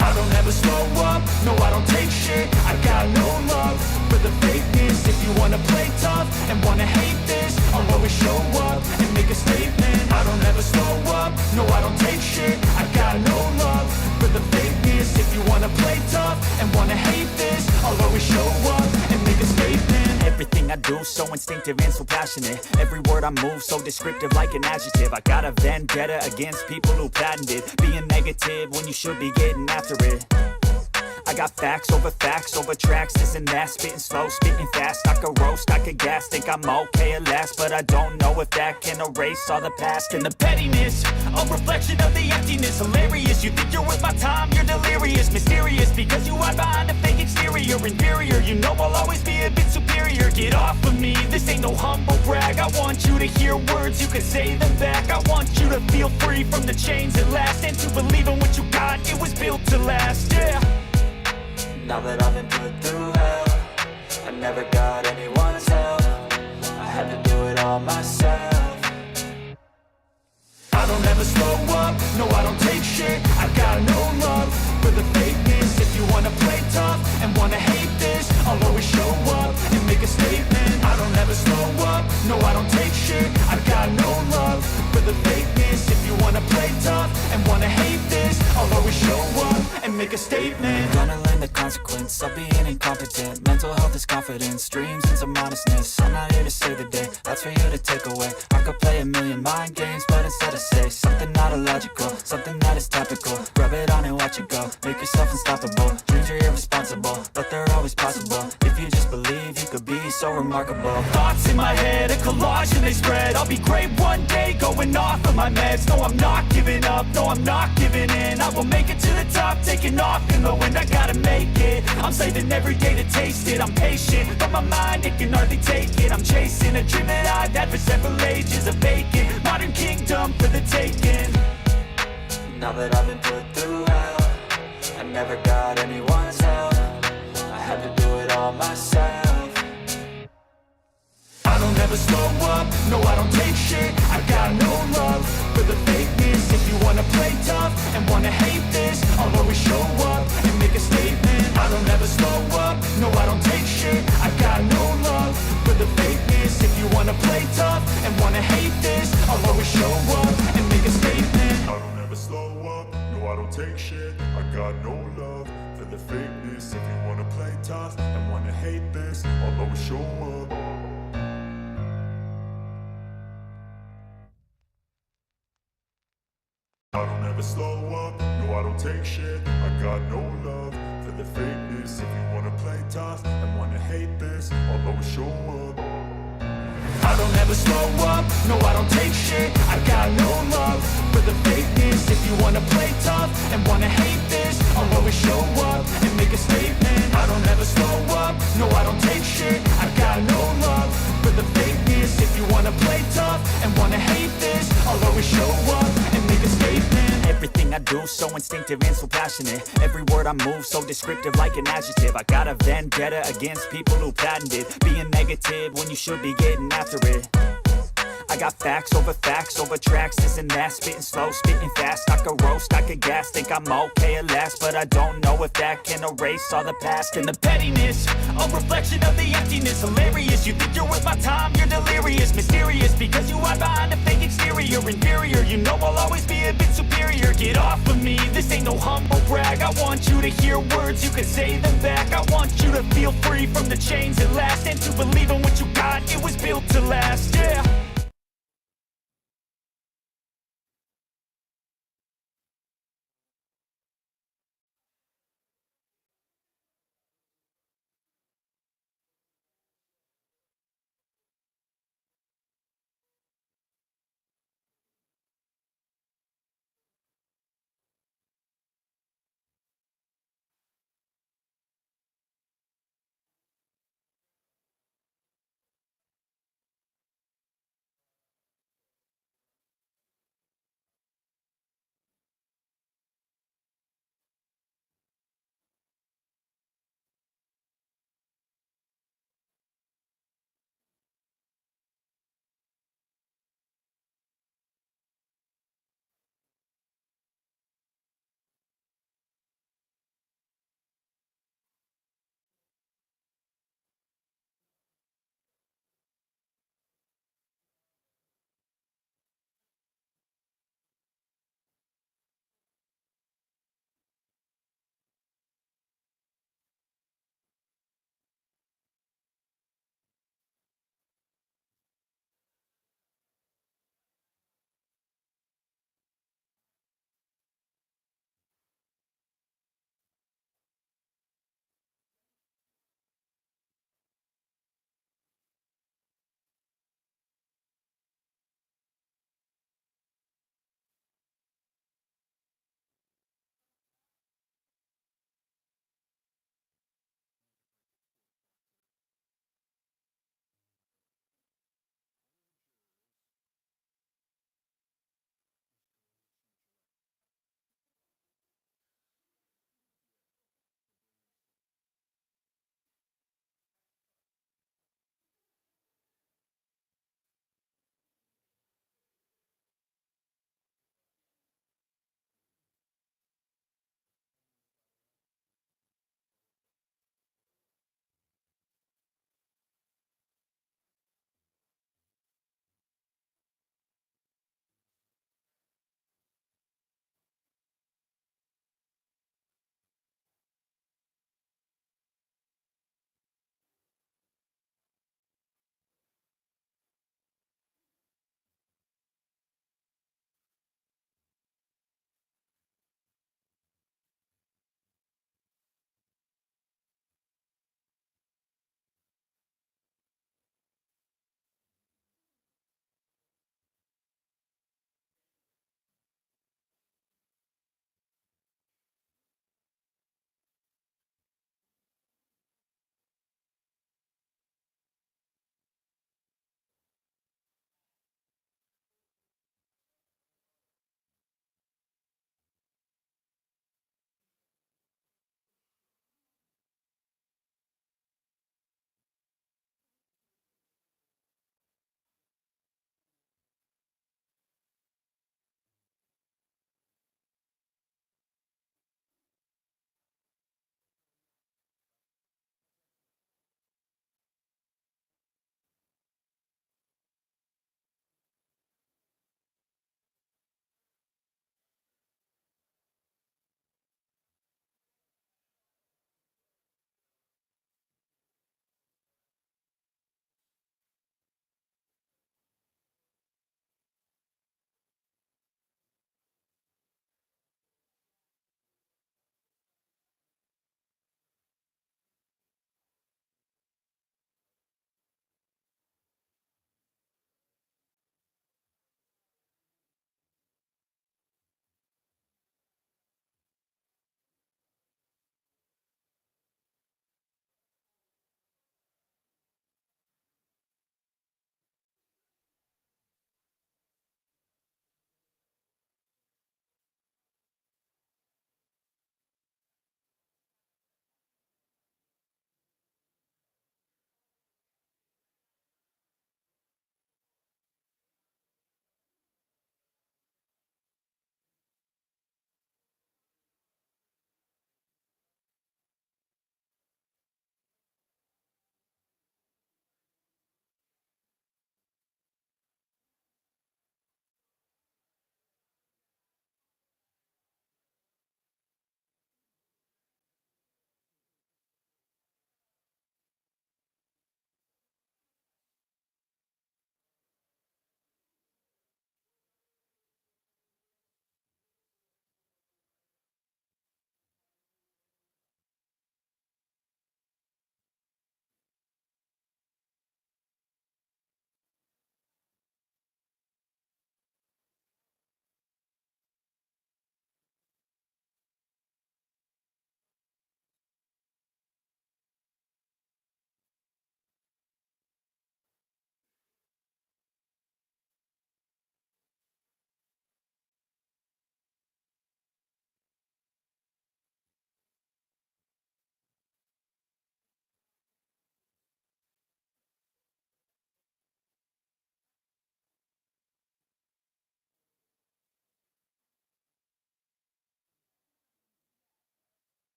I don't ever slow up, no I don't take shit. I got no love for the fakeness. If you wanna play tough and wanna hate this, I'll always show up and make a statement. I don't ever slow up, no I don't take shit. I got no love for the fakeness. If you wanna play tough and wanna hate this, I'll always show up and make a statement. Everything I do so instinctive and so passionate. Every word I move so descriptive like an adjective. I got a vendetta against people who patented being negative when you should be getting after it. I got facts over tracks, this and that. Spitting slow, spitting fast. I could roast, I could gas. Think I'm okay at last, but I don't know if that can erase all the past. And the pettiness, a reflection of the emptiness. Hilarious, you think you're worth my time, you're delirious. Mysterious, because you hide behind a fake exterior. Inferior, you know I'll always be a bit superior. Get off of me, this ain't no humble brag. I want you to hear words, you can say them back. I want you to feel free from the chains that last, and to believe in what you got, it was built to last, yeah. Now that I've been put through hell, I never got anyone's help. I had to do it all myself. I don't ever slow up, no I don't take shit. I got no love for the fakeness. If you wanna play tough and wanna hate this, I'll always show up and make a statement. I don't ever slow up, no I don't take shit. I got no love for the fakeness. If you wanna play tough and wanna hate this, I'll always show up and make a statement. Gonna learn the consequence of being incompetent. Mental health is confidence, dreams into modestness. I'm not here to save the day, that's for you to take away. I could play a million mind games, but instead I say something not illogical, something that is topical. Rub it on and watch it go, make yourself unstoppable. Dreams are irresponsible, but they're always possible. If you just believe, you could be so remarkable. Thoughts in my head, a collage and they spread. I'll be great one day, going off of my meds. No, I'm not giving up, no, I'm not giving in. I will make it to the top, taking off in the wind. I gotta make it, I'm saving every day to taste it. I'm patient, but my mind, it can hardly take it. I'm chasing a dream that I've had for several ages. A vacant, modern kingdom for the taking. Now that I've been put through hell, I never got anyone's help. I had to do it all myself. I don't ever slow up, no I don't take shit. I got no love for the fakeness. If you wanna play tough and wanna hate this, I'll always show up and make a statement. I don't ever slow up, no I don't take shit. I got no love for the fakeness. If you wanna play tough and wanna hate this, I'll always show up and make a statement. I don't ever slow up, no I don't take shit. I got no love for the fakeness. If you wanna play tough and wanna hate this, I'll always show up. I don't ever slow up, no I don't take shit. I got no love for the fakeness. If you wanna play tough and wanna hate this, I'll always show up. I don't ever slow up, no I don't take shit. I got no love for the fakeness. If you wanna play tough and wanna hate this, I'll always show up and make a statement. I don't ever slow up, no I don't take shit. I got no love for the fakeness. If you wanna play tough and wanna hate this, I'll always show up and make a statement. Everything I do so instinctive and so passionate. Every word I move so descriptive like an adjective. I got a vendetta against people who patented being negative when you should be getting after it. I got facts over tracks, this and that. Spitting slow, spitting fast. I could roast, I could gas. Think I'm okay at last, but I don't know if that can erase all the past. And the pettiness, a reflection of the emptiness. Hilarious, you think you're worth my time, you're delirious. Mysterious, because you hide behind a fake exterior. Inferior, you know I'll always be a bit superior. Get off of me, this ain't no humble brag. I want you to hear words, you can say them back. I want you to feel free from the chains that last, and to believe in what you got, it was built to last, yeah.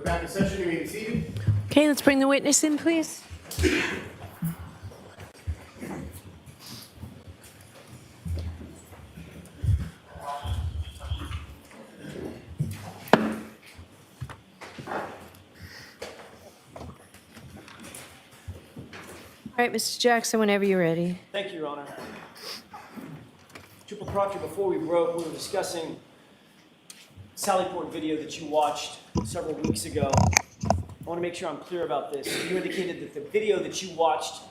back in session, you may be seated. Okay, let's bring the witness in, please. All right, Mr. Jackson, whenever you're ready. Thank you, Your Honor. Trooper Proctor, before we broke, we were discussing Sallyport video that you watched several weeks ago. I want to make sure I'm clear about this. You indicated that the video that you watched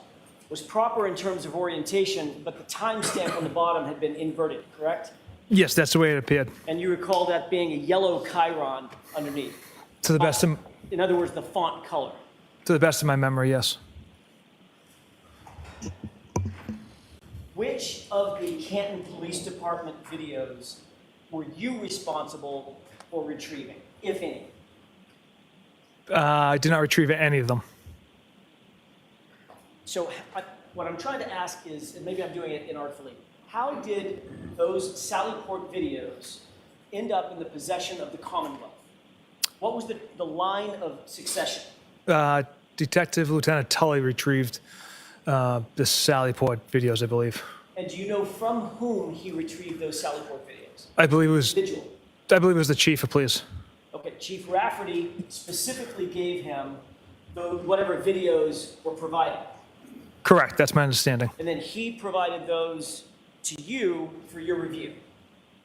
was proper in terms of orientation, but the timestamp on the bottom had been inverted, correct? Yes, that's the way it appeared. And you recall that being a yellow chyron underneath. To the best of, In other words, the font color. to the best of my memory, yes. Which of the Canton Police Department videos were you responsible for retrieving, if any? I did not retrieve any of them. So what I'm trying to ask is, and maybe I'm doing it inartfully, how did those Sallyport videos end up in the possession of the Commonwealth? What was the line of succession? Detective Lieutenant Tully retrieved the Sallyport videos, I believe. And do you know from whom he retrieved those Sallyport videos? I believe it was the chief of police. Okay, Chief Rafferty specifically gave him whatever videos were provided. Correct, that's my understanding. And then he provided those to you for your review.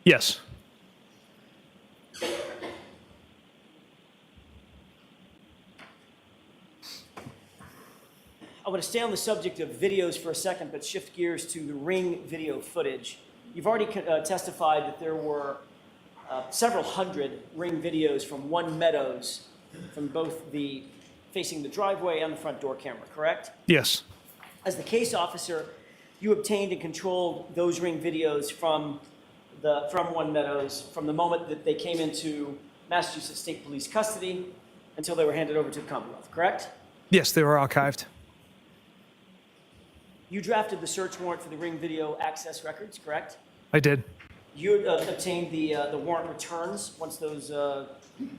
Yes. I want to stay on the subject of videos for a second, but shift gears to the Ring video footage. You've already testified that there were several hundred Ring videos from One Meadows, from both the facing the driveway and the front door camera, correct? Yes. As the case officer, you obtained and controlled those Ring videos from One Meadows from the moment that they came into Massachusetts State Police custody until they were handed over to the Commonwealth, correct? Yes, they were archived. You drafted the search warrant for the Ring video access records, correct? I did. You obtained the warrant returns once those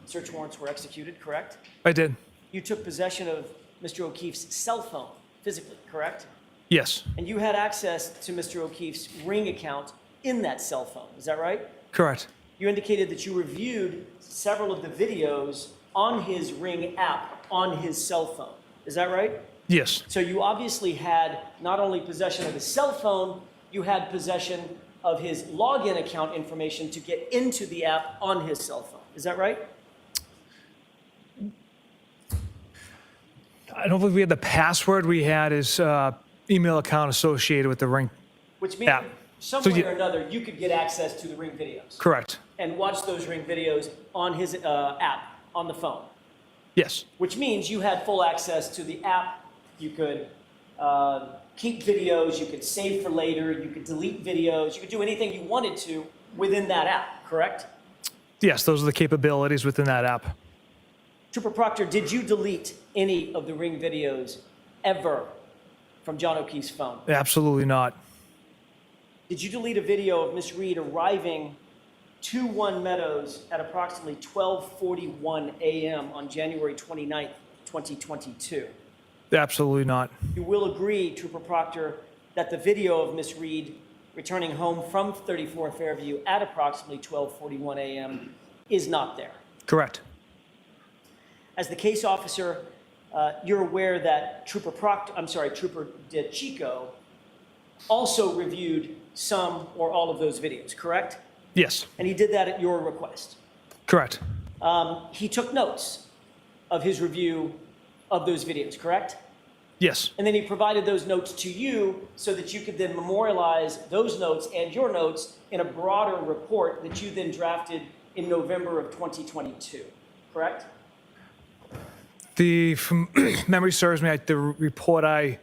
search warrants were executed, correct? I did. You took possession of Mr. O'Keefe's cell phone physically, correct? Yes. And you had access to Mr. O'Keefe's Ring account in that cell phone, is that right? Correct. You indicated that you reviewed several of the videos on his Ring app on his cell phone, is that right? Yes. So you obviously had not only possession of his cell phone, you had possession of his login account information to get into the app on his cell phone. Is that right? I don't believe we had the password. We had his email account associated with the Ring Which means app. some So way you- or another, you could get access to the Ring videos Correct. and watch those Ring videos on his app on the phone, Yes. which means you had full access to the app. You could keep videos, you could save for later, you could delete videos, you could do anything you wanted to within that app, correct? Yes, those are the capabilities within that app. Trooper Proctor, did you delete any of the Ring videos ever from John O'Keefe's phone? Absolutely not. Did you delete a video of Miss Reed arriving to One Meadows at approximately 12:41 a.m. on January 29th, 2022? Absolutely not. You will agree, Trooper Proctor, that the video of Miss Reed returning home from 34 Fairview at approximately 12:41 a.m. is not there. Correct. As the case officer, you're aware that Trooper DeChico also reviewed some or all of those videos, correct? Yes. And he did that at your request. Correct. He took notes of his review of those videos, correct? Yes. And then he provided those notes to you so that you could then memorialize those notes and your notes in a broader report that you then drafted in November of 2022, correct? From memory serves me, the report I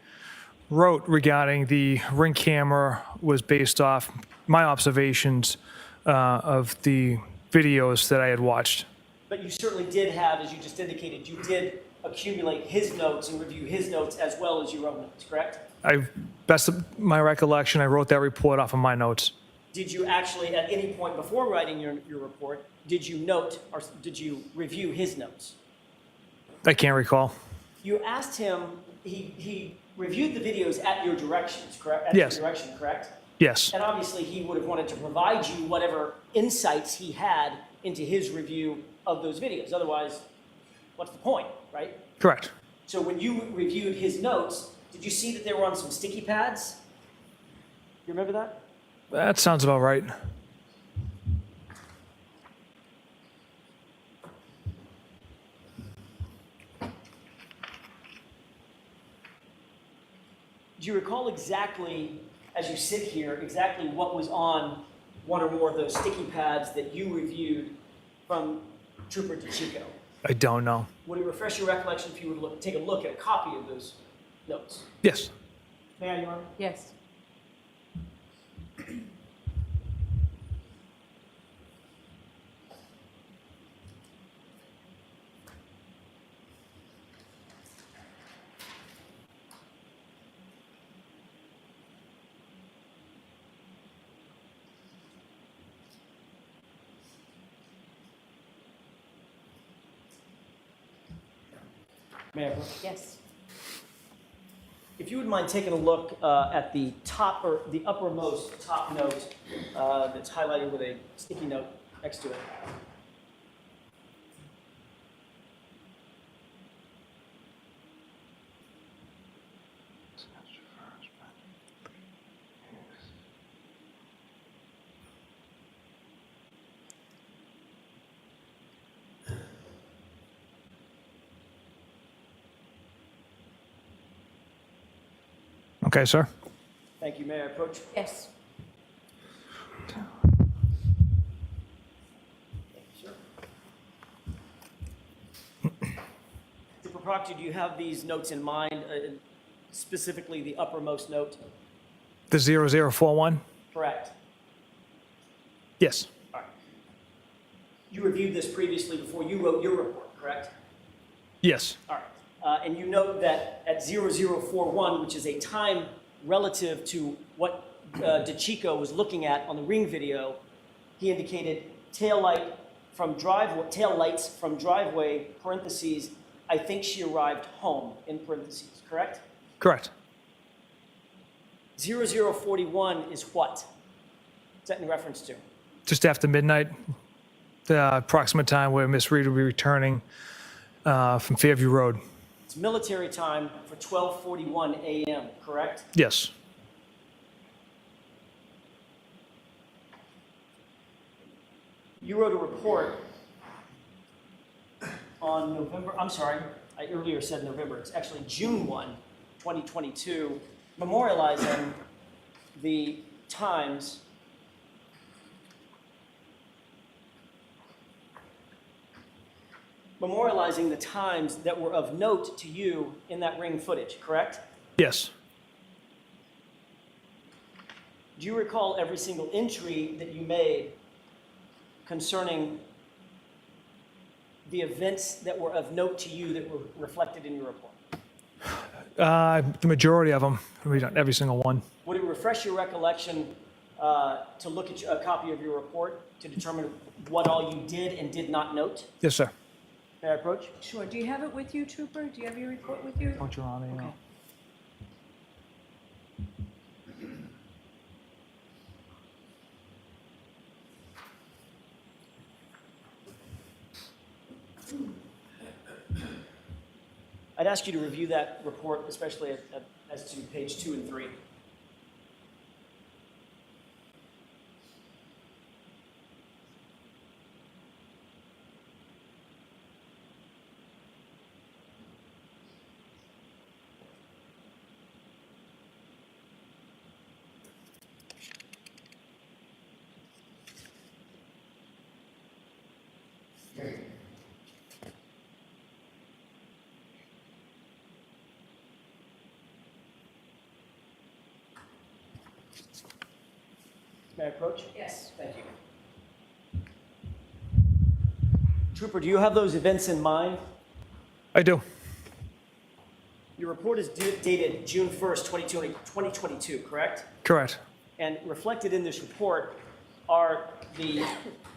wrote regarding the Ring camera was based off my observations of the videos that I had watched. But you certainly did have, as you just indicated, you did accumulate his notes and review his notes as well as your own notes, correct? Best of my recollection, I wrote that report off of my notes. Did you actually, at any point before writing your report, did you note or did you review his notes? I can't recall. You asked him, he reviewed the videos at your directions, correct? At Yes. your direction, correct? Yes, And obviously, he would have wanted to provide you whatever insights he had into his review of those videos. Otherwise, what's the point, right? correct. So when you reviewed his notes, did you see that they were on some sticky pads? You remember that? That sounds about right. Do you recall exactly, as you sit here, exactly what was on one or more of those sticky pads that you reviewed from Trooper DeChico? I don't know. Would it refresh your recollection if you would take a look at a copy of those notes? Yes. May I, Your Honor? Yes. May I? Yes. If you would mind taking a look at the top or the uppermost top note that's highlighted with a sticky note next to it. Okay, sir. Thank you. May I approach? Yes. Thank you, sir. Trooper Proctor, do you have these notes in mind, specifically the uppermost note? The 0041? Correct. Yes. All right. You reviewed this previously before you wrote your report, correct? Yes. All right. And you note that at 0041, which is a time relative to what DeChico was looking at on the ring video, he indicated tail lights from driveway, parentheses, I think she arrived home, in parentheses, correct? Correct. 0041 is what? What's that in reference to? Just after midnight, the approximate time where Miss Reed will be returning from Fairview Road. It's military time for 12:41 a.m., correct? Yes. You wrote a report on I earlier said November, it's actually June 1, 2022, memorializing the times that were of note to you in that ring footage, correct? Yes. Do you recall every single entry that you made concerning the events that were of note to you that were reflected in your report? The majority of them. Not every single one. Would it refresh your recollection to look at a copy of your report to determine what all you did and did not note? Yes, sir. May I approach? Sure. Do you have it with you, Trooper? Do you have your report with you? Don't you want to, Okay. I'd ask you to review that report, especially as to page 2 and 3. May I approach? Yes. Thank you. Trooper, do you have those events in mind? I do. Your report is dated June 1st, 2022, correct? Correct. And reflected in this report are the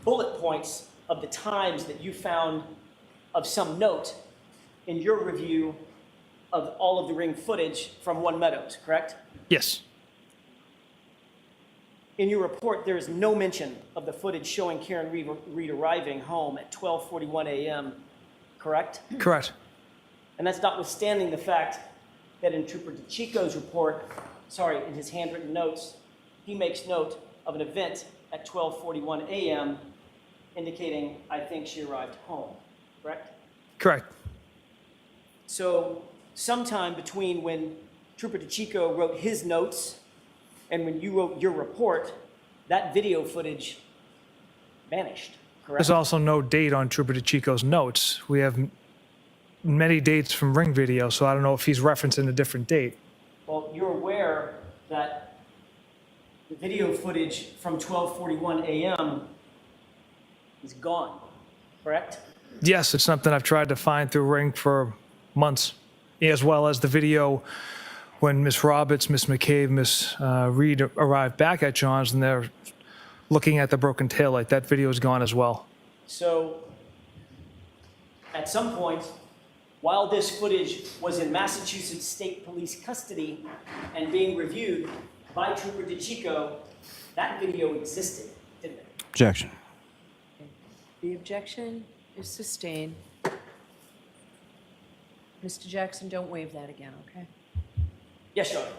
bullet points of the times that you found of some note in your review of all of the ring footage from One Meadows, correct? Yes. In your report, there is no mention of the footage showing Karen Reed arriving home at 12:41 a.m., correct? Correct. And that's notwithstanding the fact that in Trooper DeChico's report, in his handwritten notes, he makes note of an event at 12:41 a.m. indicating, I think she arrived home, correct? Correct. So sometime between when Trooper DeChico wrote his notes and when you wrote your report, that video footage vanished, correct? There's also no date on Trooper DeChico's notes. We have many dates from ring video, so I don't know if he's referencing a different date. Well, you're aware that the video footage from 12:41 a.m. is gone, correct? Yes, it's something I've tried to find through ring for months, as well as the video when Miss Roberts, Miss McCabe, Miss Reed arrived back at John's and they're looking at the broken taillight. That video is gone as well. So at some point, while this footage was in Massachusetts State Police custody and being reviewed by Trooper DeChico, that video existed, didn't it? Objection. The objection is sustained. Mr. Jackson, don't waive that again, okay? Yes, Your Honor.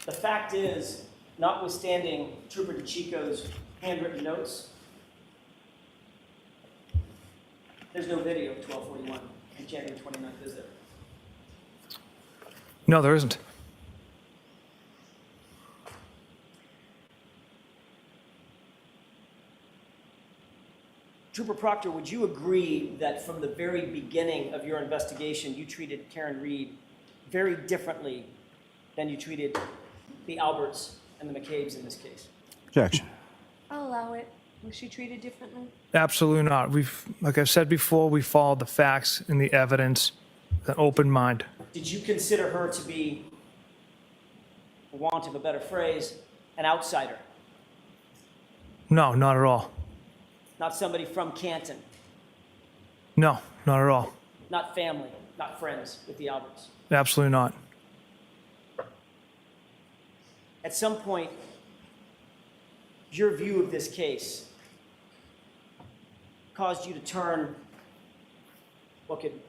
The fact is, notwithstanding Trooper DeChico's handwritten notes, there's no video of 12:41 on January 29th, is there? No, there isn't. Trooper Proctor, would you agree that from the very beginning of your investigation, you treated Karen Reed very differently than you treated the Alberts and the McCabe's in this case? Objection. I'll allow it. Was she treated differently? Absolutely not. Like I've said before, we followed the facts and the evidence, an open mind. Did you consider her to be, for want of a better phrase, an outsider? No, not at all. Not somebody from Canton? No, not at all. Not family, not friends with the Alberts? Absolutely not. At some point, your view of this case caused you to turn what could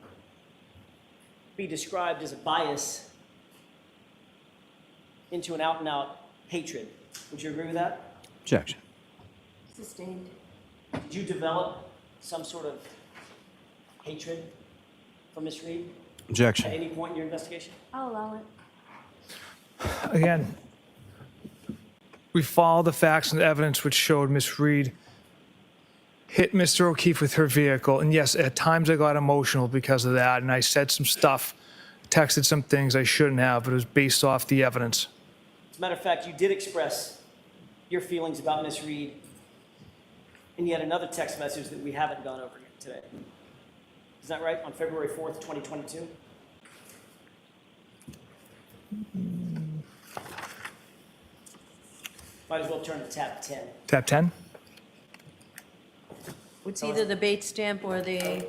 be described as a bias into an out-and-out hatred. Would you agree with that? Objection. Sustained. Did you develop some sort of hatred for Miss Reed at Objection. any point in your investigation? I'll allow it. Again, we followed the facts and the evidence which showed Miss Reed hit Mr. O'Keefe with her vehicle. And yes, at times I got emotional because of that. And I said some stuff, texted some things I shouldn't have, but it was based off the evidence. As a matter of fact, you did express your feelings about Miss Reed in yet another text message that we haven't gone over yet today. Is that right? On February 4th, 2022? Might as well turn to tab 10. Tab 10? It's either the bait stamp or the,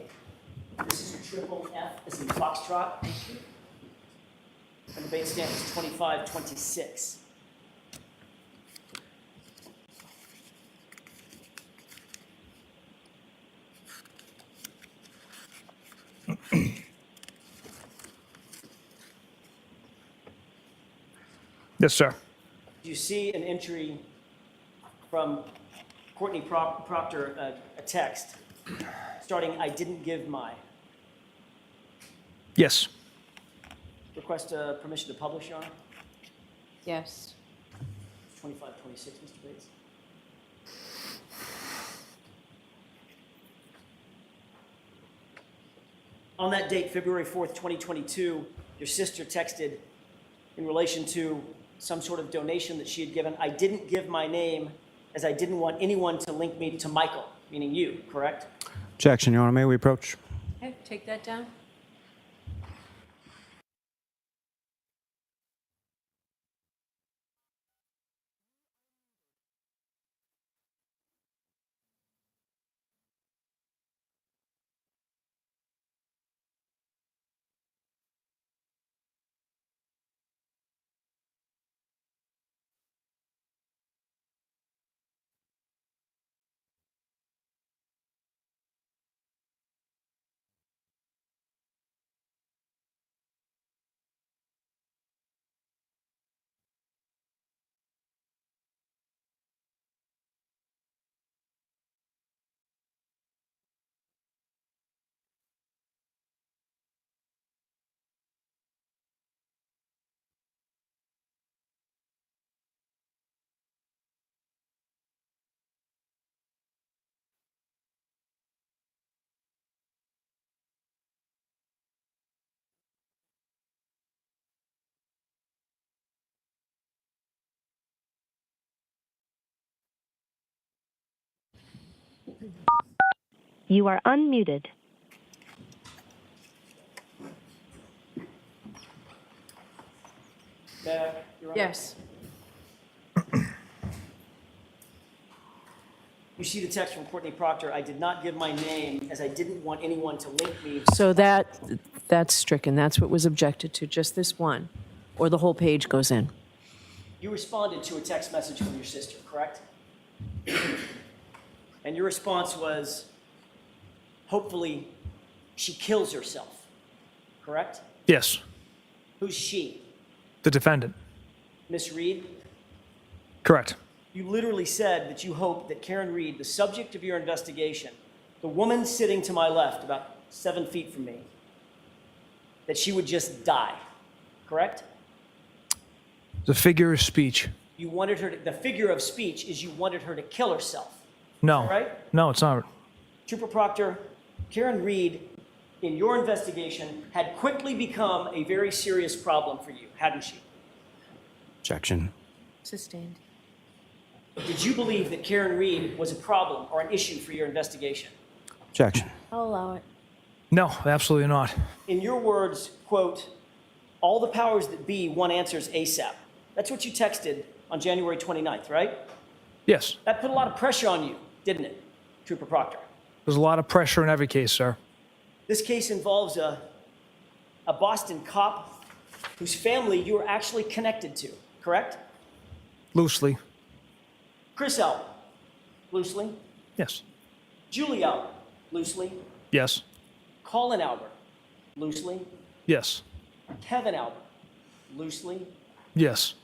This is triple F, as in Foxtrot. And the bait stamp is 2526. Yes, sir. You see an entry from Courtney Proctor, a text starting, "I didn't give my." Yes. Request permission to publish, Your Honor? yes. 2526, Mr. Bates. On that date, February 4th, 2022, your sister texted in relation to some sort of donation that she had given. "I didn't give my name as I didn't want anyone to link me to Michael," meaning you, correct? Objection, Your Honor. May we approach? Okay, take that down. You are unmuted. Yes. You see the text from Courtney Proctor. I did not give my name as I didn't want anyone to link me. So that's stricken. That's what was objected to, just this one, or the whole page goes in. You responded to a text message from your sister, correct? And your response was, hopefully she kills herself, correct? Yes, Who's she? the defendant. Miss Reed? Correct. You literally said that you hope that Karen Reed, the subject of your investigation, the woman sitting to my left, about 7 feet from me, that she would just die, correct? The figure of speech. You wanted her to, the figure of speech is you wanted her to kill herself, No. right? No, it's not. Trooper Proctor, Karen Reed, in your investigation, had quickly become a very serious problem for you, hadn't she? Objection. Sustained. Did you believe that Karen Reed was a problem or an issue for your investigation? Objection. I'll allow it. No, absolutely not. In your words, quote, all the powers that be want answers ASAP. That's what you texted on January 29th, right? Yes, That put a lot of pressure on you, didn't it, Trooper Proctor? there's a lot of pressure in every case, sir. This case involves a Boston cop whose family you were actually connected to, correct? Loosely. Chris Albert, loosely. Yes. Julie Albert, loosely. Yes. Colin Albert, loosely. Yes. Kevin Albert, loosely. Yes.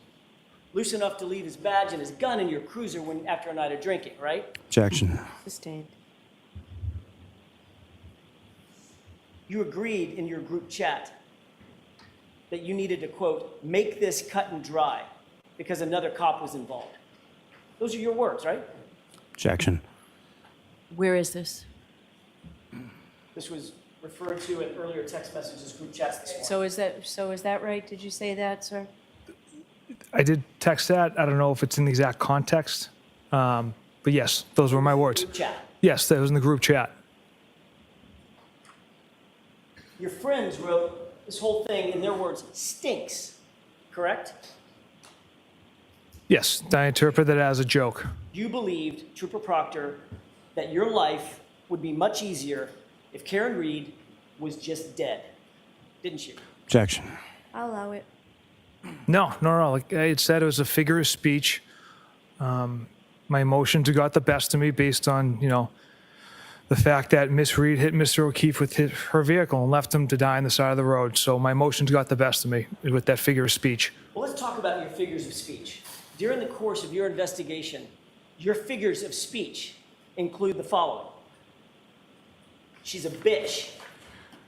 Loose enough to leave his badge and his gun in your cruiser after a night of drinking, right? Objection. Sustained. You agreed in your group chat that you needed to, quote, make this cut and dry because another cop was involved. Those are your words, right? Objection. Where is this? This was referred to in earlier text messages, group chats this morning. So is that right? Did you say that, sir? I did text that. I don't know if it's in the exact context. But yes, those were my words. Group chat. Yes, that was in the group chat. Your friends wrote this whole thing, in their words, stinks, correct? Yes, I interpret that as a joke. You believed, Trooper Proctor, that your life would be much easier if Karen Reed was just dead, didn't you? Objection. I'll allow it. No. Like I had said, it was a figure of speech. My emotions got the best of me based on, the fact that Miss Reed hit Mr. O'Keefe with her vehicle and left him to die on the side of the road. So my emotions got the best of me with that figure of speech. Well, let's talk about your figures of speech. During the course of your investigation, your figures of speech include the following. She's a bitch.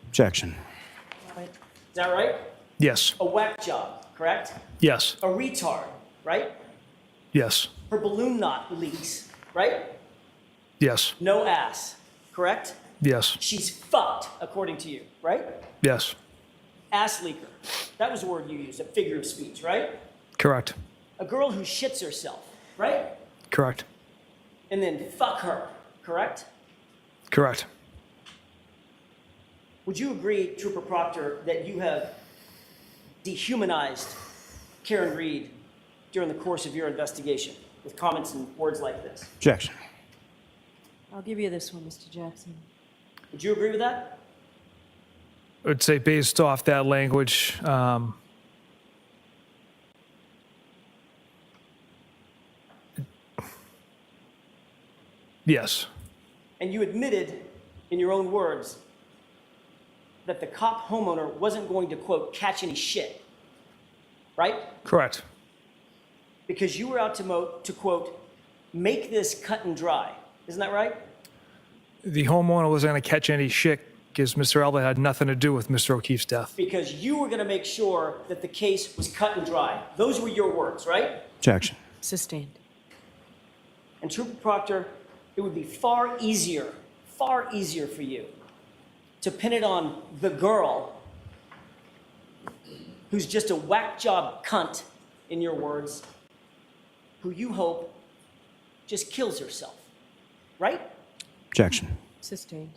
Objection. Is that right? Yes. A whack job, correct? Yes. A retard, right? Yes. Her balloon knot leaks, right? Yes. No ass, correct? Yes. She's fucked, according to you, right? Yes. Ass leaker. That was a word you used, a figure of speech, right? Correct. A girl who shits herself, right? Correct. And then fuck her, correct? Correct. Would you agree, Trooper Proctor, that you have dehumanized Karen Reed during the course of your investigation with comments and words like this? Objection. I'll give you this one, Mr. Jackson. Would you agree with that? I would say based off that language, yes. And you admitted, in your own words, that the cop homeowner wasn't going to, quote, catch any shit, right? Correct. Because you were out to quote, make this cut and dry. Isn't that right? The homeowner wasn't going to catch any shit because Mr. Albert had nothing to do with Mr. O'Keefe's death. Because you were going to make sure that the case was cut and dry. Those were your words, right? Objection. Sustained. And Trooper Proctor, it would be far easier for you to pin it on the girl who's just a whack job cunt, in your words, who you hope just kills herself, right? Objection. Sustained.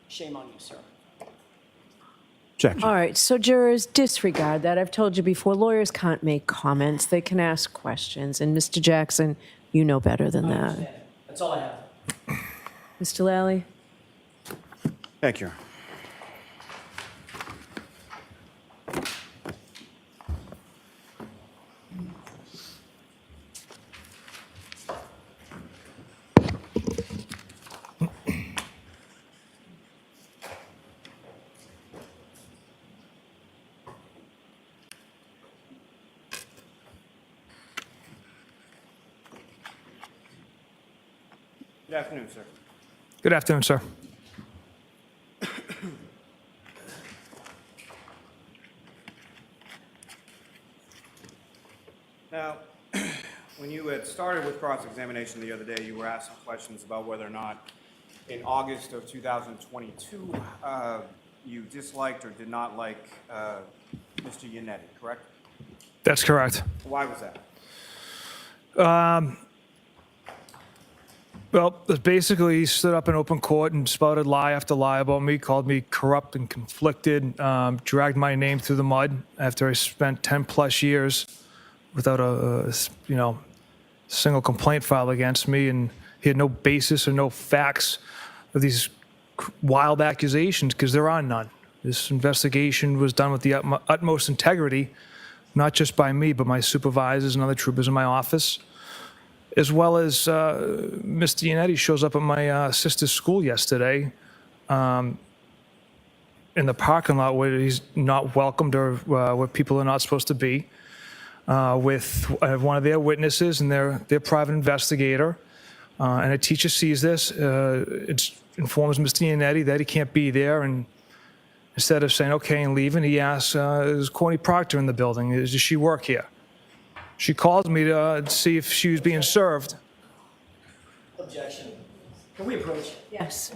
Shame on you, sir. Objection. All right, so jurors, disregard that. I've told you before, lawyers can't make comments. They can ask questions. And Mr. Jackson, you know better than that. That's all I have. Mr. Lally? Thank you. Good afternoon, sir. Good afternoon, sir. Now, when you had started with cross-examination the other day, you were asking questions about whether or not in August of 2022, you disliked or did not like Mr. Yannetti, correct? That's correct. Why was that? Well, basically, he stood up in open court and spouted lie after lie about me, called me corrupt and conflicted, dragged my name through the mud after I spent 10 plus years without a single complaint filed against me, and he had no basis or no facts of these wild accusations because there are none. This investigation was done with the utmost integrity, not just by me, but my supervisors and other troopers in my office, as well as Mr. Yannetti shows up at my sister's school yesterday in the parking lot where he's not welcomed or where people are not supposed to be, with one of their witnesses and their private investigator. And a teacher sees this, it informs Mr. Yannetti that he can't be there, and instead of saying okay and leaving, he asks, is Courtney Proctor in the building? Does she work here? She calls me to see if she was being served. Objection. Can we approach? Yes.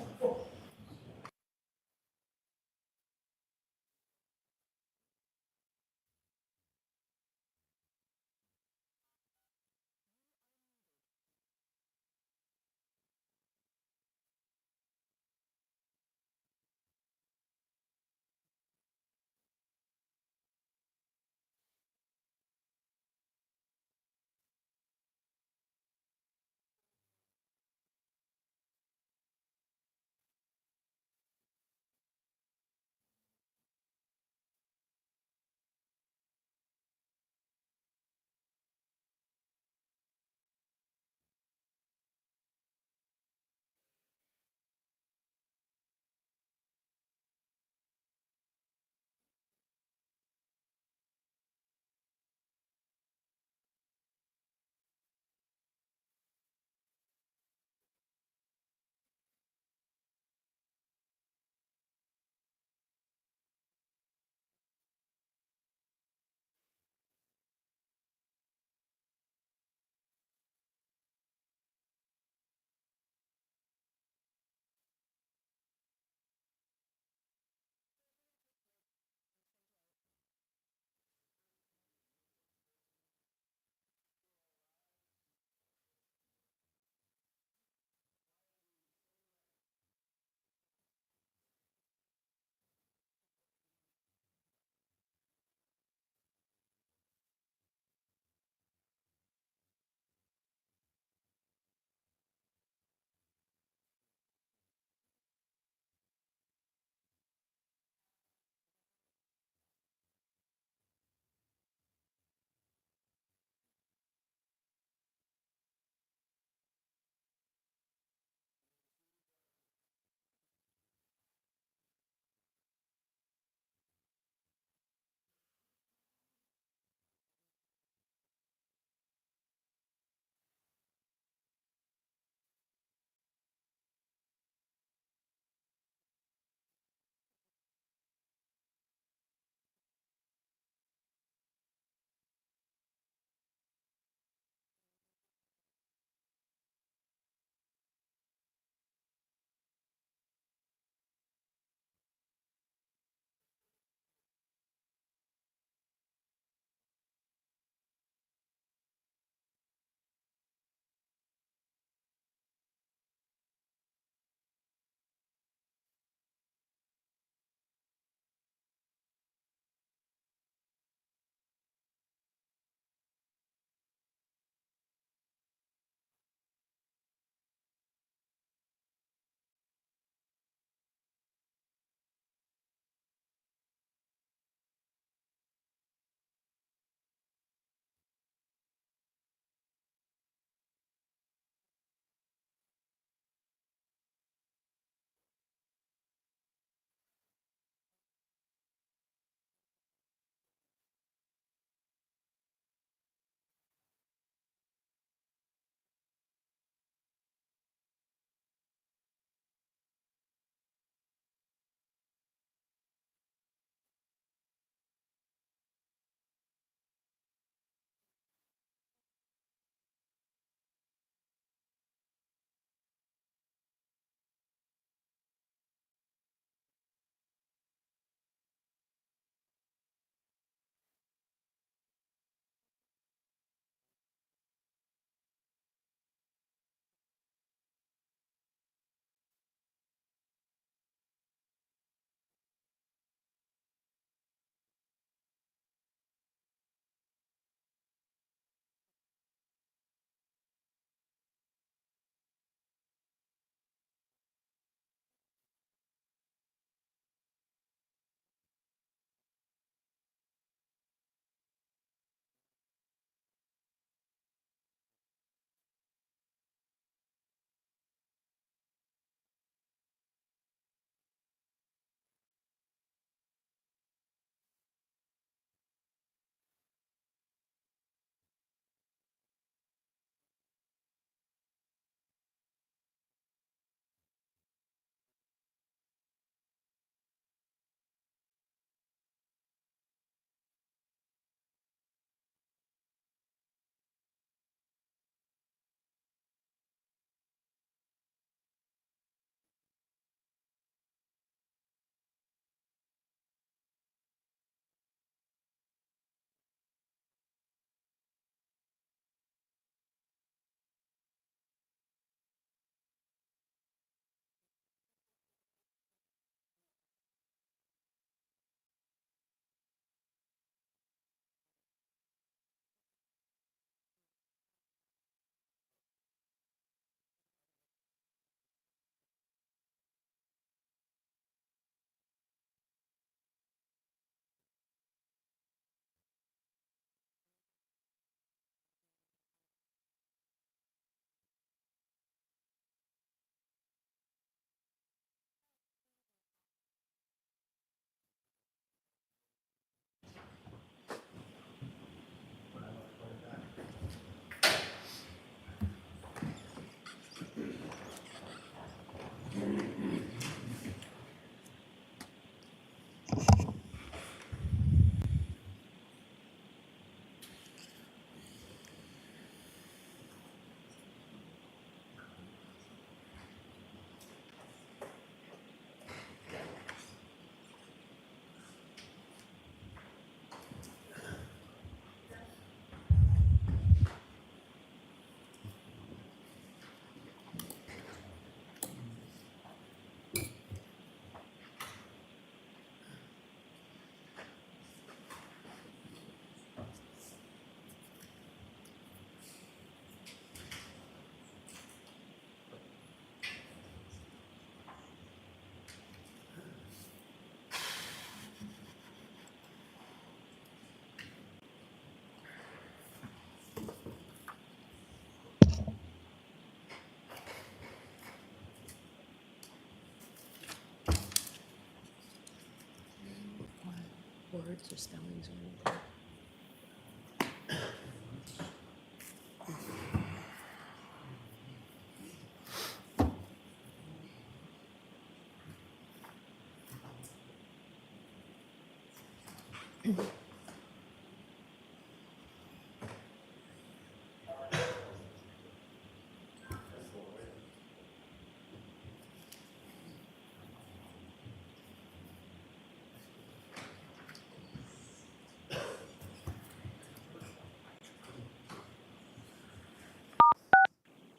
words or spellings or anything.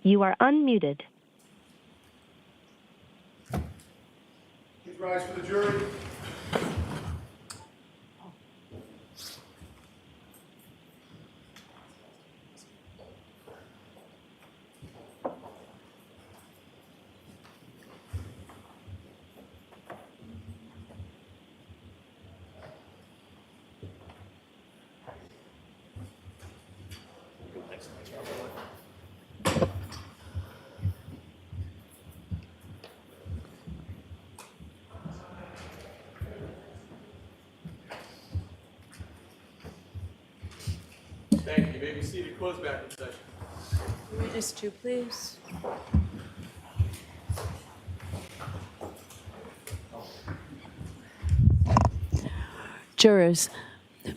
You are unmuted. Please rise for the jury. Thank you. You may be seated. Close back in session. Witness 2, please. Jurors,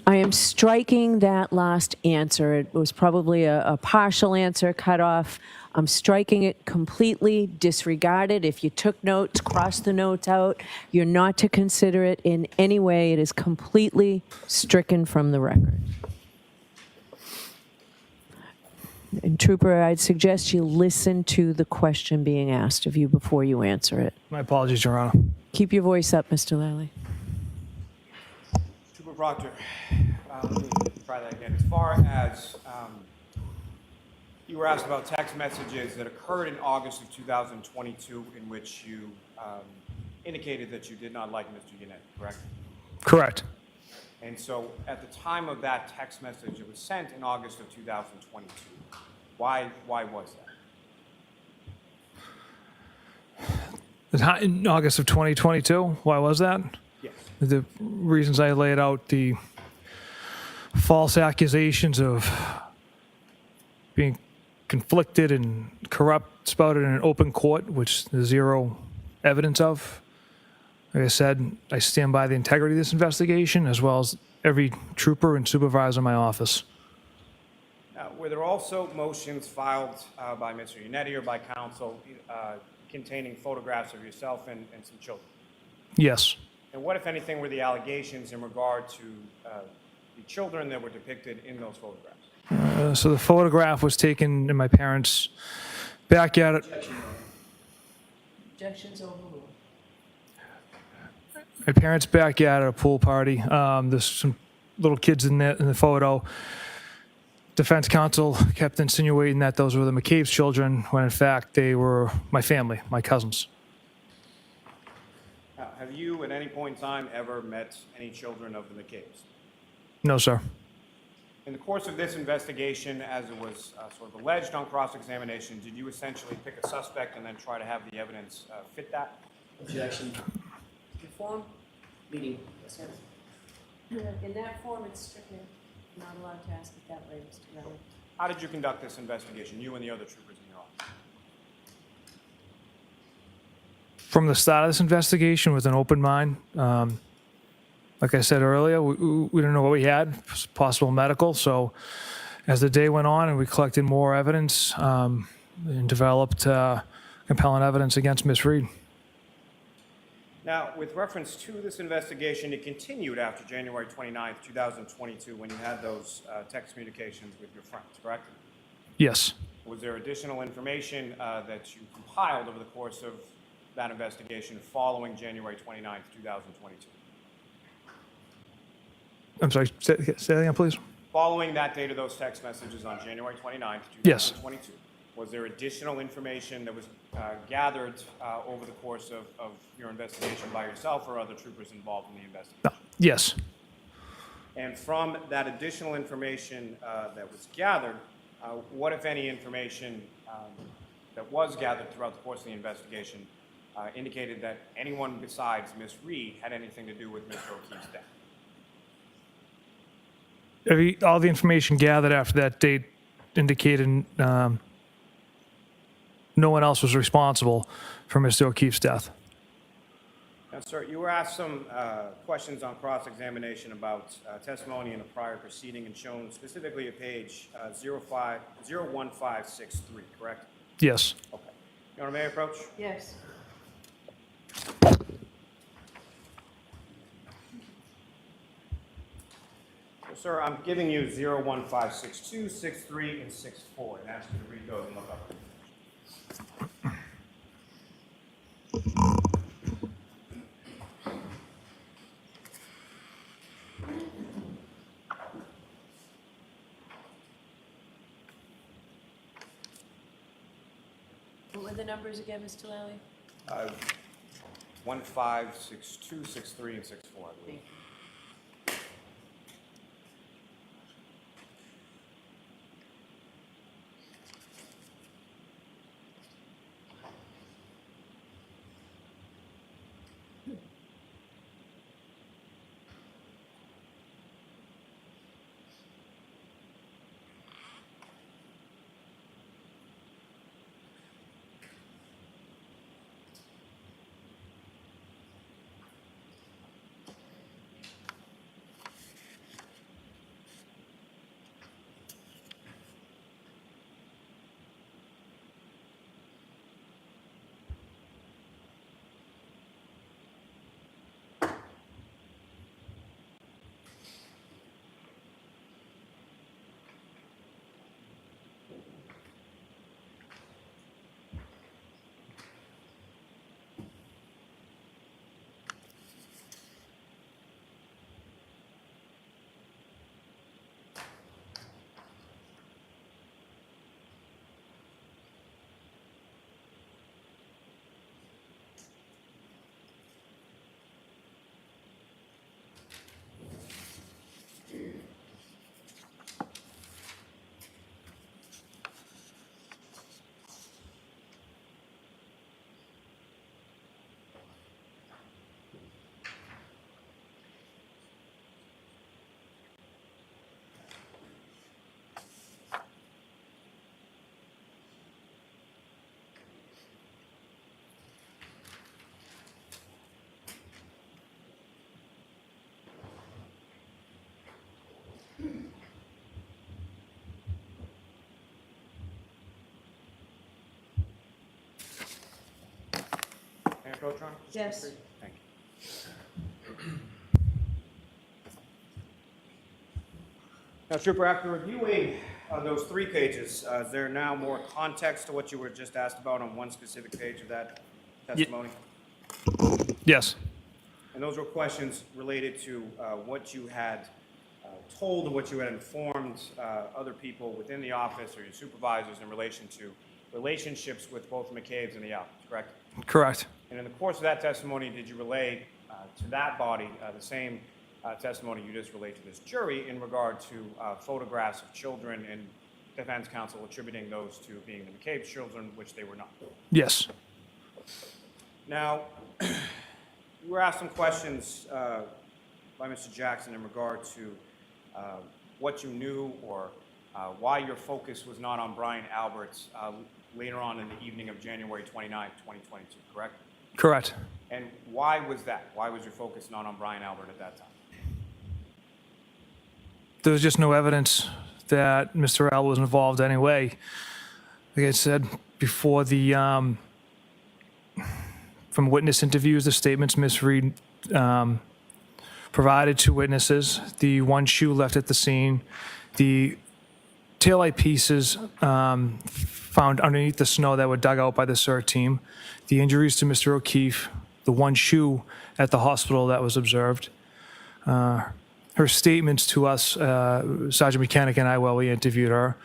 I am striking that last answer. It was probably a partial answer cut off. I'm striking it completely, disregard it. If you took notes, cross the notes out. You're not to consider it in any way. It is completely stricken from the record. And Trooper, I'd suggest you listen to the question being asked of you before you answer it. My apologies, Your Honor. Keep your voice up, Mr. Lally. Trooper Proctor, let me try that again. As far as you were asked about text messages that occurred in August of 2022 in which you indicated that you did not like Mr. Yannette, correct? Correct. And so at the time of that text message, it was sent in August of 2022. Why was that? In August of 2022, why was that? Yes. The reasons I laid out, the false accusations of being conflicted and corrupt spouted in an open court, which there's zero evidence of. Like I said, I stand by the integrity of this investigation, as well as every trooper and supervisor in my office. Now, were there also motions filed by Mr. Yannetti or by counsel containing photographs of yourself and some children? Yes. And what, if anything, were the allegations in regard to the children that were depicted in those photographs? So the photograph was taken in my parents' backyard. Objections overruled. My parents' backyard at a pool party. There's some little kids in the photo. Defense counsel kept insinuating that those were the McCabe's children, when in fact they were my family, my cousins. Have you, at any point in time, ever met any children of the McCabe's? No, sir. In the course of this investigation, as it was sort of alleged on cross-examination, did you essentially pick a suspect and then try to have the evidence fit that? Objection. The form? Meeting. In that form, it's stricken. Not allowed to ask it that way, Mr. Lally. How did you conduct this investigation, you and the other troopers in your office? From the start of this investigation, with an open mind. Like I said earlier, we didn't know what we had, possible medical. So as the day went on and we collected more evidence and developed compelling evidence against Ms. Reed. Now, with reference to this investigation, it continued after January 29th, 2022, when you had those text communications with your friends, correct? Yes. Was there additional information that you compiled over the course of that investigation following January 29th, 2022? I'm sorry, say that again, please. Following that date of those text messages on January 29th, 2022, Yes. was there additional information that was gathered over the course of your investigation by yourself or other troopers involved in the investigation? No. Yes. And from that additional information that was gathered, what, if any, information that was gathered throughout the course of the investigation indicated that anyone besides Ms. Reed had anything to do with Mr. O'Keefe's death? all the information gathered after that date indicated no one else was responsible for Mr. O'Keefe's death. Now, sir, you were asked some questions on cross-examination about testimony in a prior proceeding and shown specifically at page 01563, correct? Yes. Okay. Your Honor, may I approach? Yes. So, sir, I'm giving you 01562, 63, and 64, and ask you to read those and look up. What were the numbers again, Mr. Lally? 1562, 63, and 64, I believe. May I approach, Your Honor? Yes. Thank you. Now, Trooper, after reviewing those 3 pages, is there now more context to what you were just asked about on one specific page of that testimony? Yes. And those were questions related to what you had told and what you had informed other people within the office or your supervisors in relation to relationships with both the McCabe's and the Albers, correct? Correct. And in the course of that testimony, did you relay to that body the same testimony you just relayed to this jury in regard to photographs of children and defense counsel attributing those to being the McCabe's children, which they were not? Yes. Now, you were asked some questions by Mr. Jackson in regard to what you knew or why your focus was not on Brian Alberts later on in the evening of January 29, 2022, correct? Correct. And why was that? Why was your focus not on Brian Albert at that time? There was just no evidence that Mr. Al was involved anyway. Like I said before, from witness interviews, the statements Ms. Reed provided to witnesses, the one shoe left at the scene, the taillight pieces found underneath the snow that were dug out by the CERT team, the injuries to Mr. O'Keefe, the one shoe at the hospital that was observed, her statements to us, Sergeant Mechanic and I, while we interviewed her,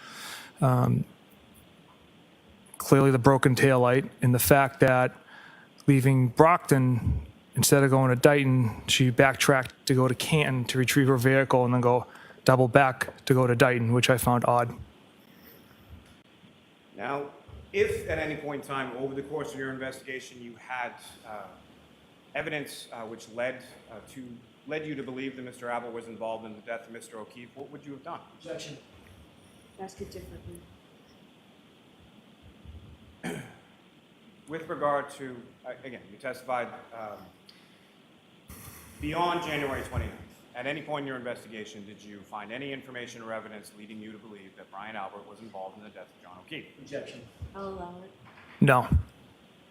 clearly the broken taillight, and the fact that leaving Brockton, instead of going to Dighton, she backtracked to go to Canton to retrieve her vehicle and then go double back to go to Dighton, which I found odd. Now, if at any point in time over the course of your investigation you had evidence which led you to believe that Mr. Albert was involved in the death of Mr. O'Keefe, what would you have done? Objection. Ask it differently. With regard to, again, you testified beyond January 29th. At any point in your investigation, did you find any information or evidence leading you to believe that Brian Albert was involved in the death of John O'Keefe? Objection. I'll allow it. No.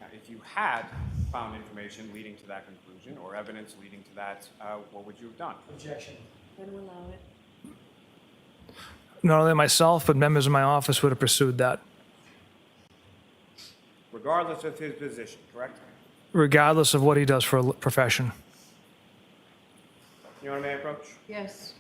Now, if you had found information leading to that conclusion or evidence leading to that, what would you have done? Objection. Then we'll allow it. Not only myself, but members of my office would have pursued that, Regardless of his position, correct? regardless of what he does for a profession. Your Honor, may I approach? Yes.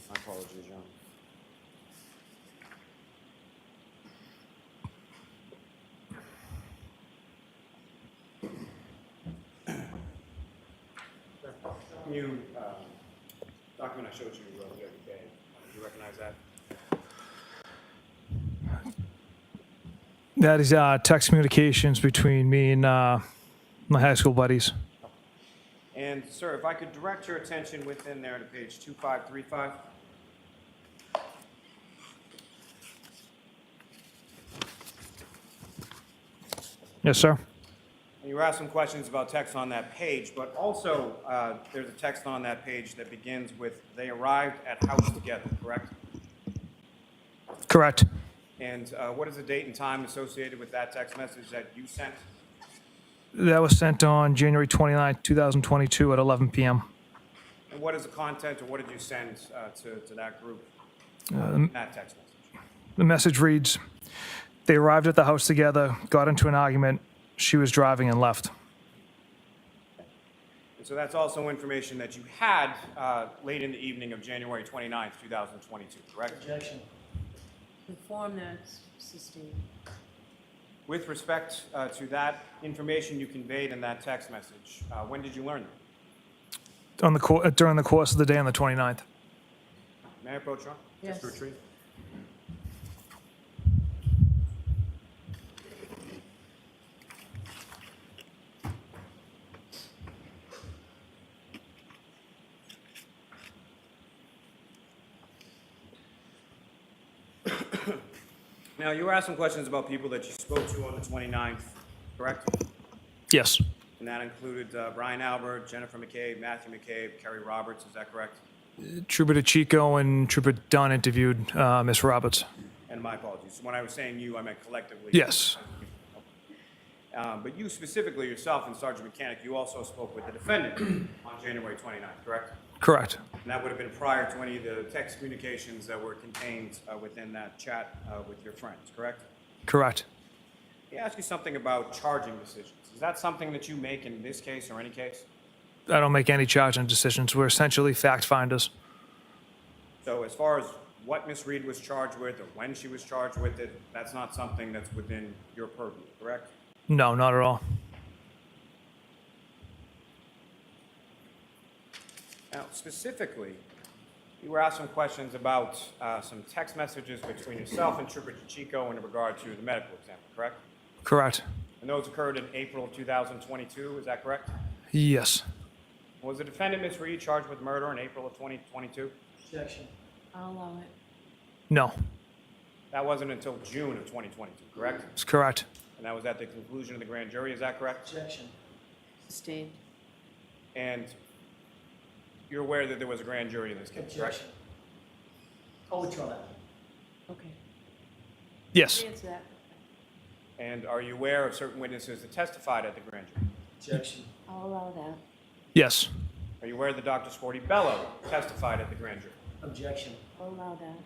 My apologies, Your Honor. You, document I showed you the other day, do you recognize that? That is text communications between me and my high school buddies. And sir, if I could direct your attention within there to page 2535. Yes, sir. You were asked some questions about text on that page, but also there's a text on that page that begins with, "They arrived at house together," correct? Correct. And what is the date and time associated with that text message that you sent? That was sent on January 29th, 2022 at 11 p.m. And what is the content, or what did you send to that group, that text message? The message reads, "They arrived at the house together, got into an argument. She was driving and left." And so that's also information that you had late in the evening of January 29th, 2022, correct? Objection. Inform that's sustained. With respect to that information you conveyed in that text message, when did you learn that? During the course of the day on the 29th. May I approach, Ron? Yes. Just to retrieve. Now, you were asked some questions about people that you spoke to on the 29th, correct? Yes. And that included Brian Albert, Jennifer McCabe, Matthew McCabe, Kerry Roberts, is that correct? Trooper DeChico and Trooper Dunn interviewed Miss Roberts. And my apologies. When I was saying you, I meant collectively. Yes. But you specifically yourself and Sergeant Mechanic, you also spoke with the defendant on January 29th, correct? Correct. And that would have been prior to any of the text communications that were contained within that chat with your friends, correct? Correct. Let me ask you something about charging decisions. Is that something that you make in this case or any case? I don't make any charging decisions. We're essentially fact finders. So as far as what Ms. Reed was charged with or when she was charged with it, that's not something that's within your purview, correct? No, not at all. Now, specifically, you were asked some questions about some text messages between yourself and Trooper DeChico in regard to the medical exam, correct? Correct. And those occurred in April of 2022, is that correct? Yes. Was the defendant, Ms. Reed, charged with murder in April of 2022? Objection. I'll allow it. No. That wasn't until June of 2022, correct? It's correct. And that was at the conclusion of the grand jury, is that correct? Objection. Sustained. And you're aware that there was a grand jury in this case, correct? Objection. I'll withdraw that. Okay. Yes. Answer that. And are you aware of certain witnesses that testified at the grand jury? Objection. I'll allow that. Yes. Are you aware that Dr. Sporty Bello testified at the grand jury? Objection. I'll allow that.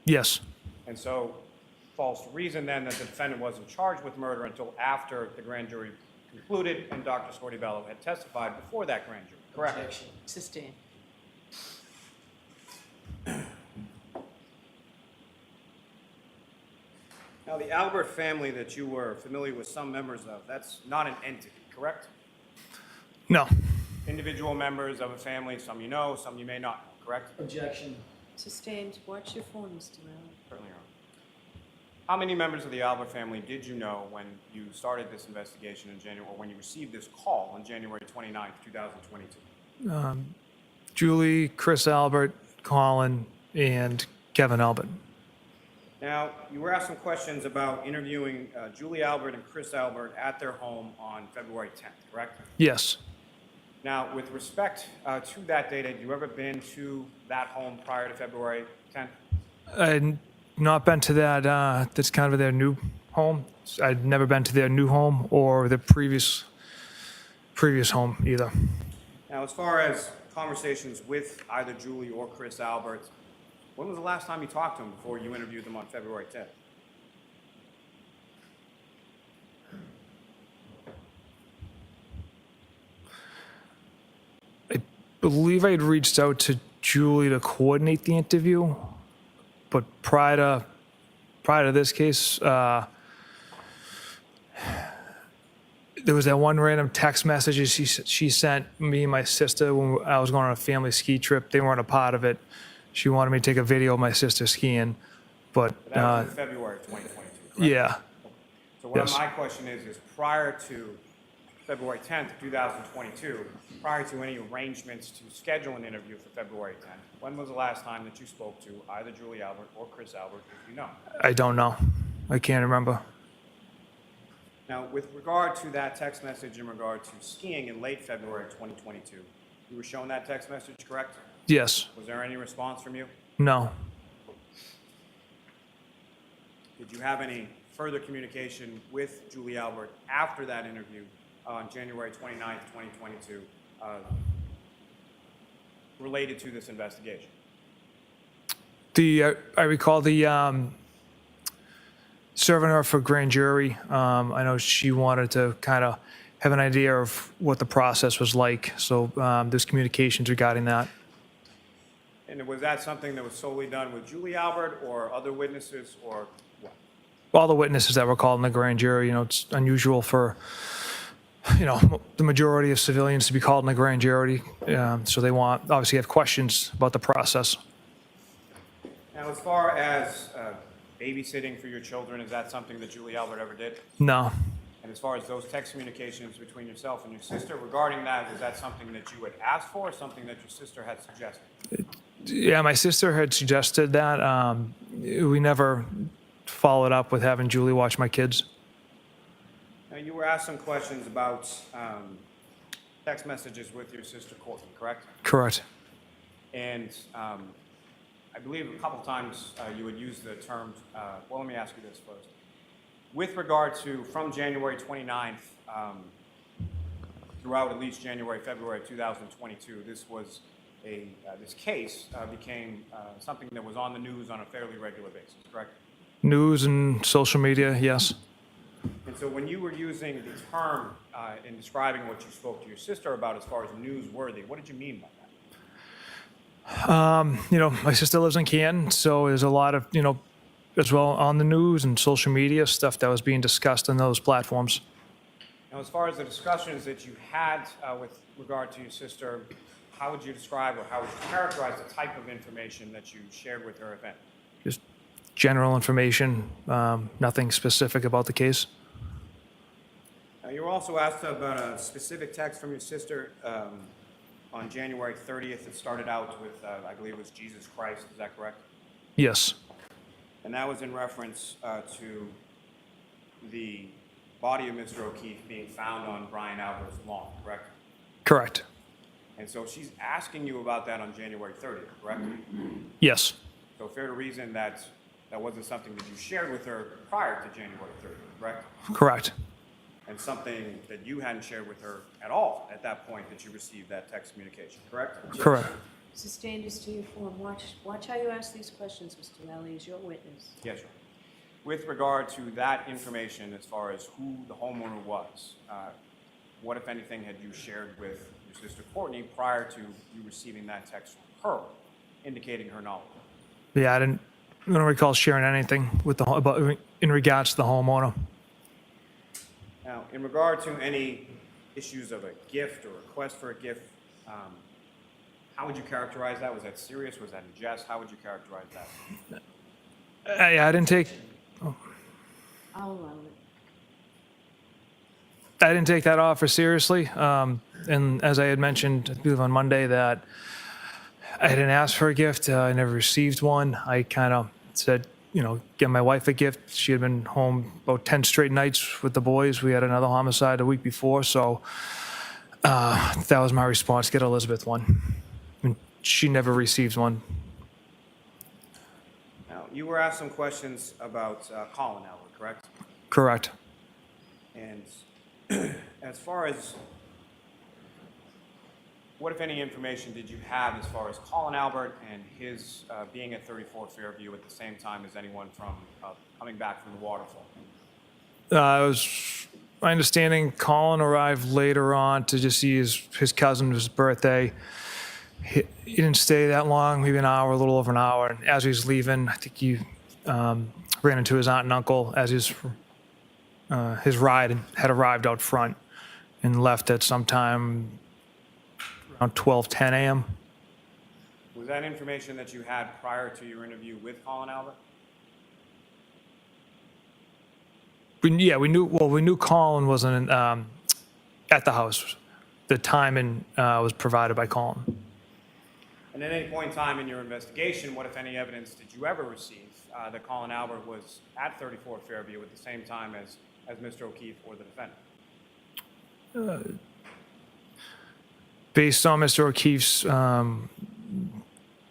Yes. And so, false reason then that the defendant wasn't charged with murder until after the grand jury concluded and Dr. Sporty Bello had testified before that grand jury, correct? Objection. Sustained. Now, Now, the Albert family that you were familiar with some members of, that's not an entity, correct? No. Individual members of a family, some you know, some you may not know, correct? Objection. Sustained. Watch your phone, Mr. Mallon. Certainly, Your Honor. How many members of the Albert family did you know when you started this investigation in January, or when you received this call on January 29th, 2022? Julie, Chris Albert, Colin, and Kevin Albert. Now, you were asked some questions about interviewing Julie Albert and Chris Albert at their home on February 10th, correct? Yes. Now, with respect to that date, had you ever been to that home prior to February 10th? I'd not been to that, that's kind of their new home. I'd never been to their new home or the previous home either. Now, as far as conversations with either Julie or Chris Albert, when was the last time you talked to them before you interviewed them on February 10th? I believe I'd reached out to Julie to coordinate the interview, but prior to this case, there was that one random text message she sent me and my sister when I was going on a family ski trip. They weren't a part of it. She wanted me to take a video of my sister skiing, but That was in February of 2022, correct? yeah, So what yes. my question is prior to February 10th, 2022, prior to any arrangements to schedule an interview for February 10th, when was the last time that you spoke to either Julie Albert or Chris Albert, if you know? I don't know. I can't remember. Now, with regard to that text message in regard to skiing in late February of 2022, you were shown that text message, correct? Yes. Was there any response from you? No. Did you have any further communication with Julie Albert after that interview on January 29th, 2022, related to this investigation? I recall serving her for grand jury. I know she wanted to kind of have an idea of what the process was like. So there's communications regarding that. And was that something that was solely done with Julie Albert or other witnesses or what? All the witnesses that were called in the grand jury, it's unusual for, the majority of civilians to be called in the grand jury. So they obviously have questions about the process. Now, as far as babysitting for your children, is that something that Julie Albert ever did? No. And as far as those text communications between yourself and your sister regarding that, was that something that you had asked for or something that your sister had suggested? Yeah, my sister had suggested that. We never followed up with having Julie watch my kids. Now, you were asked some questions about text messages with your sister Courtney, correct? Correct. And I believe a couple times you would use the term, well, let me ask you this first. With regard to from January 29th throughout at least January, February of 2022, this was this case became something that was on the news on a fairly regular basis, correct? News and social media, yes. And so when you were using the term in describing what you spoke to your sister about as far as newsworthy, what did you mean by that? My sister lives in Canton, so there's a lot of, as well on the news and social media stuff that was being discussed on those platforms. Now, as far as the discussions that you had with regard to your sister, how would you describe or how would you characterize the type of information that you shared with her, if any? Just general information, nothing specific about the case. Now, you were also asked about a specific text from your sister on January 30th. It started out with, I believe it was Jesus Christ, is that correct? Yes. And that was in reference to the body of Mr. O'Keefe being found on Brian Albert's lawn, correct? Correct. And so she's asking you about that on January 30th, correct? Yes. So fair to reason that that wasn't something that you shared with her prior to January 30th, correct? Correct. And something that you hadn't shared with her at all at that point that you received that text communication, correct? Correct. Sustained is to your form. Watch how you ask these questions, Mr. Lally, as your witness. Yes, sir. With regard to that information, as far as who the homeowner was, what, if anything, had you shared with your sister Courtney prior to you receiving that text from her, indicating her knowledge? Yeah, I didn't I don't recall sharing anything with in regards to the homeowner. Now, in regard to any issues of a gift or request for a gift, how would you characterize that? Was that serious? Was that in jest? How would you characterize that? I didn't take I'll allow it. I didn't take that offer seriously. And as I had mentioned, I believe on Monday, that I didn't ask for a gift. I never received one. I kind of said, get my wife a gift. She had been home about 10 straight nights with the boys. We had another homicide a week before. So that was my response, get Elizabeth one. And she never received one. Now, you were asked some questions about Colin Albert, correct? Correct. And as far as what, if any, information did you have as far as Colin Albert and his being at 34 Fairview at the same time as anyone from coming back from the waterfall? My understanding, Colin arrived later on to just see his cousin's birthday. He didn't stay that long, maybe an hour, a little over an hour. And as he was leaving, I think he ran into his aunt and uncle as his ride had arrived out front and left at sometime around 12:10 a.m. Was that information that you had prior to your interview with Colin Albert? We knew Colin wasn't at the house. The timing was provided by Colin. And at any point in time in your investigation, what, if any, evidence did you ever receive that Colin Albert was at 34 Fairview at the same time as Mr. O'Keefe or the defendant? Based on Mr. O'Keefe's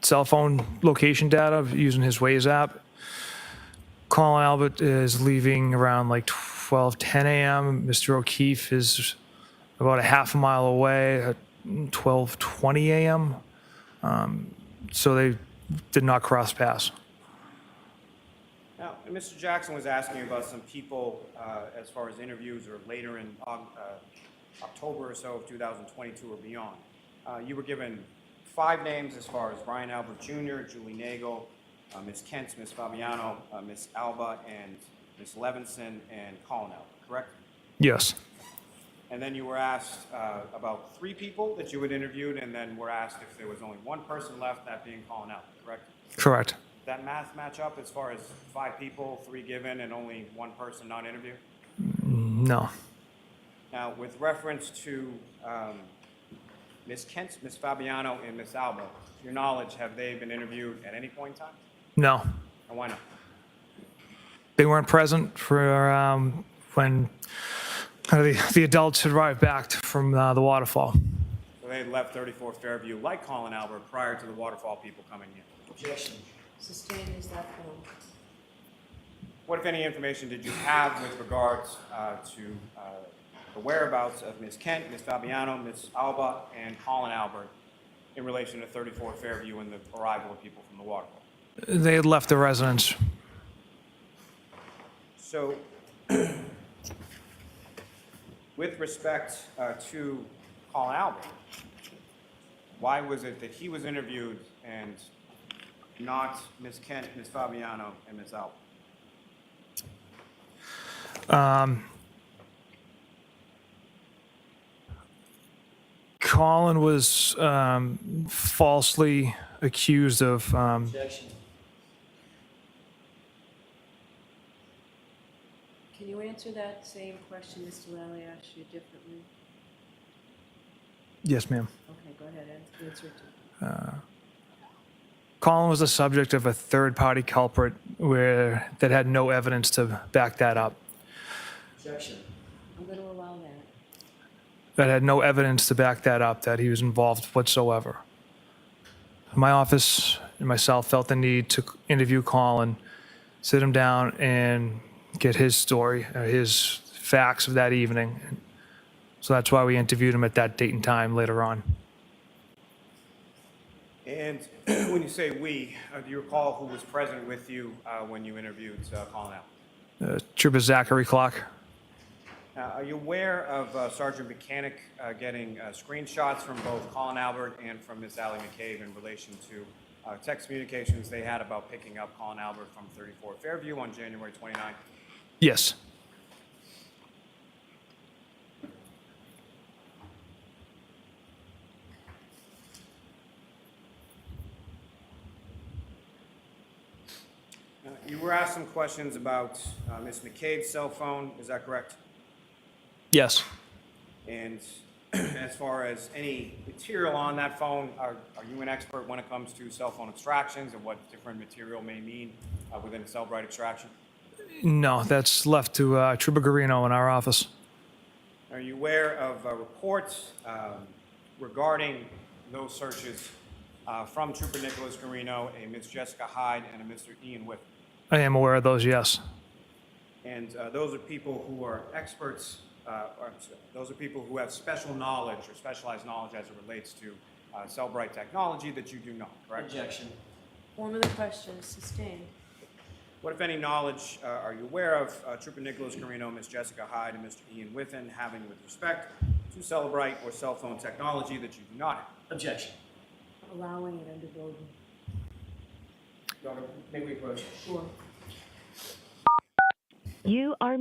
cell phone location data using his Waze app, Colin Albert is leaving around like 12:10 a.m. Mr. O'Keefe is about a half a mile away at 12:20 a.m. So they did not cross paths. Now, Mr. Jackson was asking about some people as far as interviews or later in October or so of 2022 or beyond. You were given 5 names as far as Brian Albert Jr., Julie Nagel, Ms. Kent, Ms. Fabiano, Ms. Alba, and Ms. Levinson, and Colin Albert, correct? Yes. And then you were asked about 3 people that you had interviewed, and then were asked if there was only one person left, that being Colin Albert, correct? Correct. Did that math match up as far as 5 people, 3 given, and only 1 person not interviewed? No. Now, with reference to Ms. Kent, Ms. Fabiano, and Ms. Alba, to your knowledge, have they been interviewed at any point in time? No. And why not? They weren't present for when the adults had arrived back from the waterfall. So they had left 34 Fairview like Colin Albert prior to the waterfall people coming in. Objection. Sustained is that point. What, if any, information did you have with regards to the whereabouts of Ms. Kent, Ms. Fabiano, Ms. Alba, and Colin Albert in relation to 34 Fairview and the arrival of people from the waterfall? They had left the residence. So, with respect to Colin Albert, why was it that he was interviewed and not Ms. Kent, Ms. Fabiano, and Ms. Alba? Colin was falsely accused of. Objection. Can you answer that same question Mr. Lally asked you differently? Yes, ma'am. Okay, go ahead and answer it. Colin was the subject of a third-party culprit that had no evidence to back that up. Objection. I'm going to allow that. That had no evidence to back that up, that he was involved whatsoever. My office and myself felt the need to interview Colin, sit him down, and get his story, his facts of that evening. So that's why we interviewed him at that date and time later on. And when you say we, do you recall who was present with you when you interviewed Colin Albert? Trooper Zachary Clark. Are you aware of Sergeant Mechanic getting screenshots from both Colin Albert and from Miss Allie McCabe in relation to text communications they had about picking up Colin Albert from 34 Fairview on January 29th? Yes. You were asked some questions about Ms. McCabe's cell phone, is that correct? Yes. And as far as any material on that phone, are you an expert when it comes to cell phone extractions and what different material may mean within a Cellbrite extraction? No, that's left to Trooper Garino in our office. Are you aware of reports regarding those searches from Trooper Nicholas Garino, a Ms. Jessica Hyde, and a Mr. Ian Whip? I am aware of those, yes. And those are people who are experts, those are people who have special knowledge or specialized knowledge as it relates to Cellbrite technology that you do not, correct? Objection. Form of the question is sustained. What, if any, knowledge are you aware of Trooper Nicholas Garino, Ms. Jessica Hyde, and Mr. Ian Whiffen having with respect to Cellbrite or cell phone technology that you do not have? Objection. Allowing it under building. Your Honor, may we approach? Sure. You are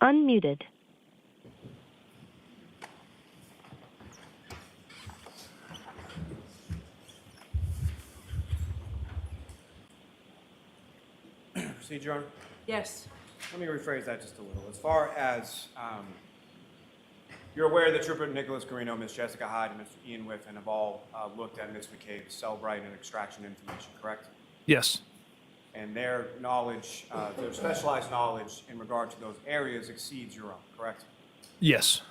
unmuted. Procedure, Your Honor? Yes. Let me rephrase that just a little. As far as you're aware that Trooper Nicholas Garino, Ms. Jessica Hyde, and Mr. Ian Whiffen have all looked at Ms. McCabe's Cellbrite and extraction information, correct? Yes. And their knowledge, their specialized knowledge in regard to those areas exceeds your own, correct? Yes.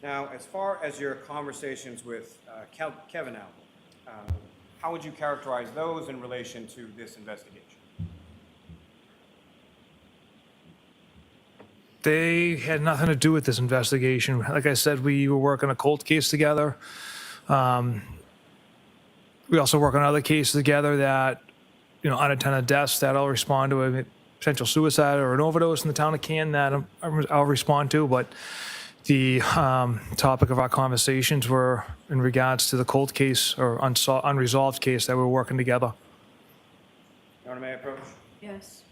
Now, as far as your conversations with Kevin Albert, how would you characterize those in relation to this investigation? They had nothing to do with this investigation. Like I said, we were working a cold case together. We also work on other cases together that, unattended deaths that I'll respond to, a potential suicide or an overdose in the town of Canton that I'll respond to. But the topic of our conversations were in regards to the cold case or unresolved case that we're working together. Your Honor, may I approach? Yes.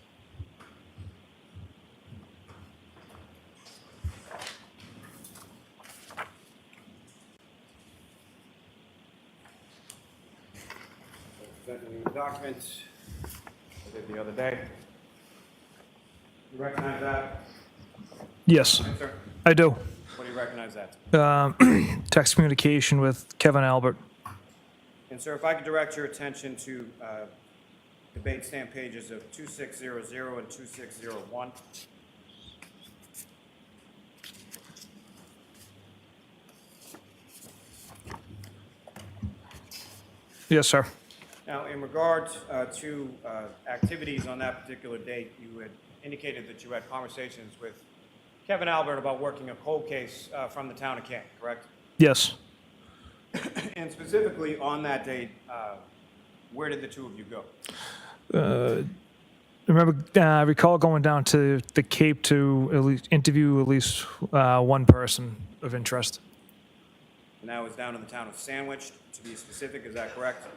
Presenting the document I did the other day. You recognize that? Yes, Yes, sir. I do. What do you recognize that? Text communication with Kevin Albert. And sir, if I could direct your attention to debate stamp pages of 2600 and 2601. Yes, sir. Now, in regard to activities on that particular date, you had indicated that you had conversations with Kevin Albert about working a cold case from the town of Canton, correct? Yes. And specifically on that date, where did the two of you go? I recall going down to the Cape to at least interview at least one person of interest. And that was down in the town of Sandwich, to be specific, is that correct?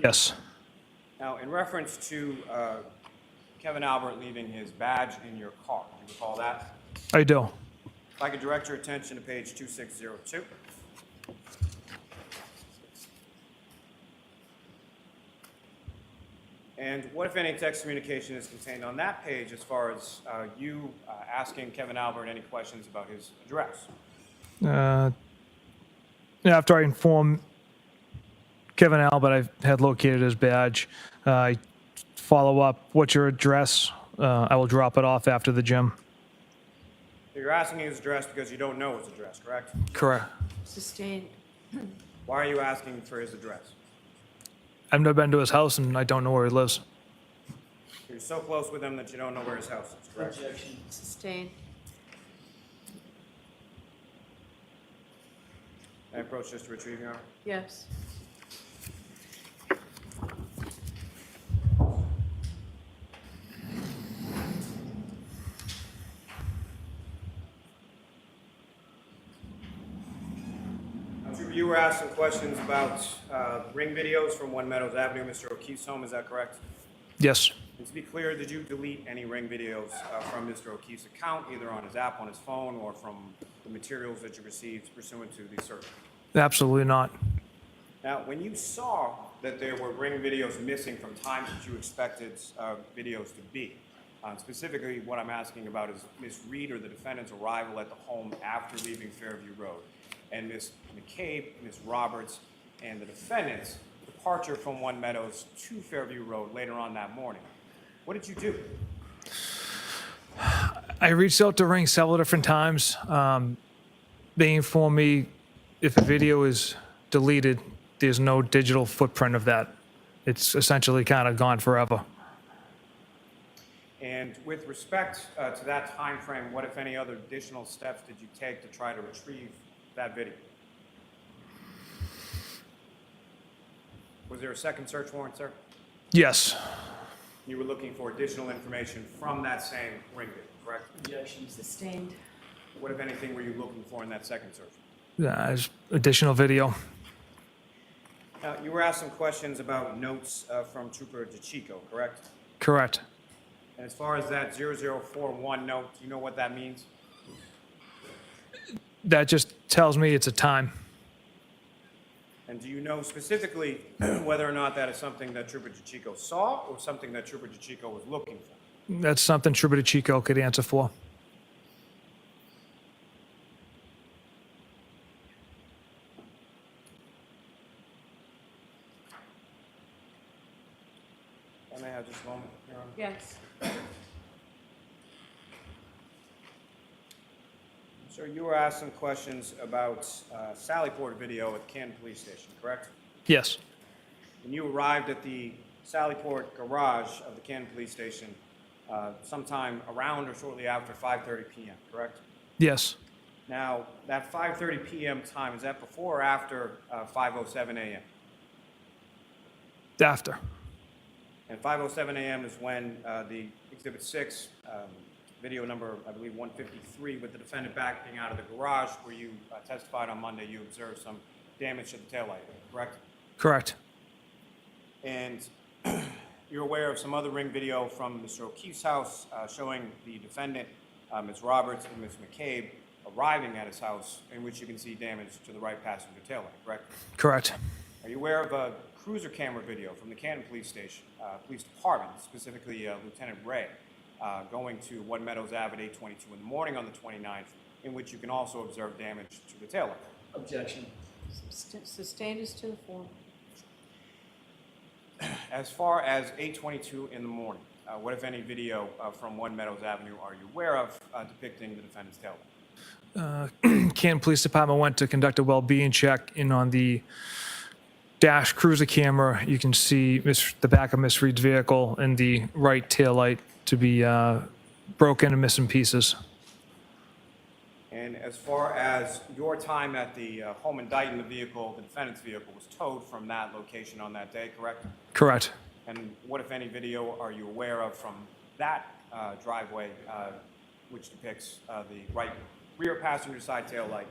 Yes. Now, in reference to Kevin Albert leaving his badge in your car, do you recall that? I do. If I could direct your attention to page 2602. And what, if any, text communication is contained on that page as far as you asking Kevin Albert any questions about his address? After I informed Kevin Albert I had located his badge, I follow up, what's your address? I will drop it off after the gym. So you're asking his address because you don't know his address, correct? Correct. Sustained. Why are you asking for his address? I've never been to his house and I don't know where he lives. You're so close with him that you don't know where his house is, correct? Sustained. I approach just to retrieve your arm. Yes. You were asked some questions about ring videos from One Meadows Avenue, Mr. O'Keefe's home, is that correct? Yes. And to be clear, did you delete any ring videos from Mr. O'Keefe's account, either on his app on his phone or from the materials that you received pursuant to the search? Absolutely not. Now, when you saw that there were ring videos missing from times that you expected videos to be, specifically what I'm asking about is Ms. Reed or the defendant's arrival at the home after leaving Fairview Road, and Ms. McCabe, Ms. Roberts, and the defendant's departure from One Meadows to Fairview Road later on that morning. What did you do? I reached out to Ring several different times. They informed me if a video is deleted, there's no digital footprint of that. It's essentially kind of gone forever. And with respect to that time frame, what, if any, other additional steps did you take to try to retrieve that video? Was there a second search warrant, sir? Yes. You were looking for additional information from that same ring video, correct? Objection. Sustained. What, if anything, were you looking for in that second search? There's additional video. Now, you were asked some questions about notes from Trooper DeChico, correct? Correct. And as far as that 0041 note, do you know what that means? That just tells me it's a time. And do you know specifically whether or not that is something that Trooper DeChico saw or something that Trooper DeChico was looking for? That's something Trooper DeChico could answer for. I may have just a moment, Your Honor. Yes. Sir, you were asked some questions about Sallyport video at Canton Police Station, correct? Yes. When you arrived at the Sallyport garage of the Canton Police Station sometime around or shortly after 5:30 p.m., correct? Yes. Now, that 5:30 p.m. time, is that before or after 5:07 a.m.? After. And 5:07 a.m. is when the Exhibit 6, video number, I believe, 153, with the defendant backing out of the garage where you testified on Monday, you observed some damage to the taillight, correct? Correct. And you're aware of some other ring video from Mr. O'Keefe's house showing the defendant, Ms. Roberts and Ms. McCabe, arriving at his house, in which you can see damage to the right passenger taillight, correct? Correct. Are you aware of a cruiser camera video from the Canton Police Station, Police Department, specifically Lieutenant Ray, going to One Meadows Ave at 8:22 in the morning on the 29th, in which you can also observe damage to the taillight? Objection. Sustained is to the form. As far as 8:22 in the morning, what, if any, video from One Meadows Avenue are you aware of depicting the defendant's taillight? Canton Police Department went to conduct a well-being check, and on the dash cruiser camera, you can see the back of Miss Reed's vehicle and the right taillight to be broken and missing pieces. And as far as your time at the home in Dayton, the vehicle, the defendant's vehicle, was towed from that location on that day, correct? Correct. And what, if any, video are you aware of from that driveway, which depicts the right rear passenger side tail light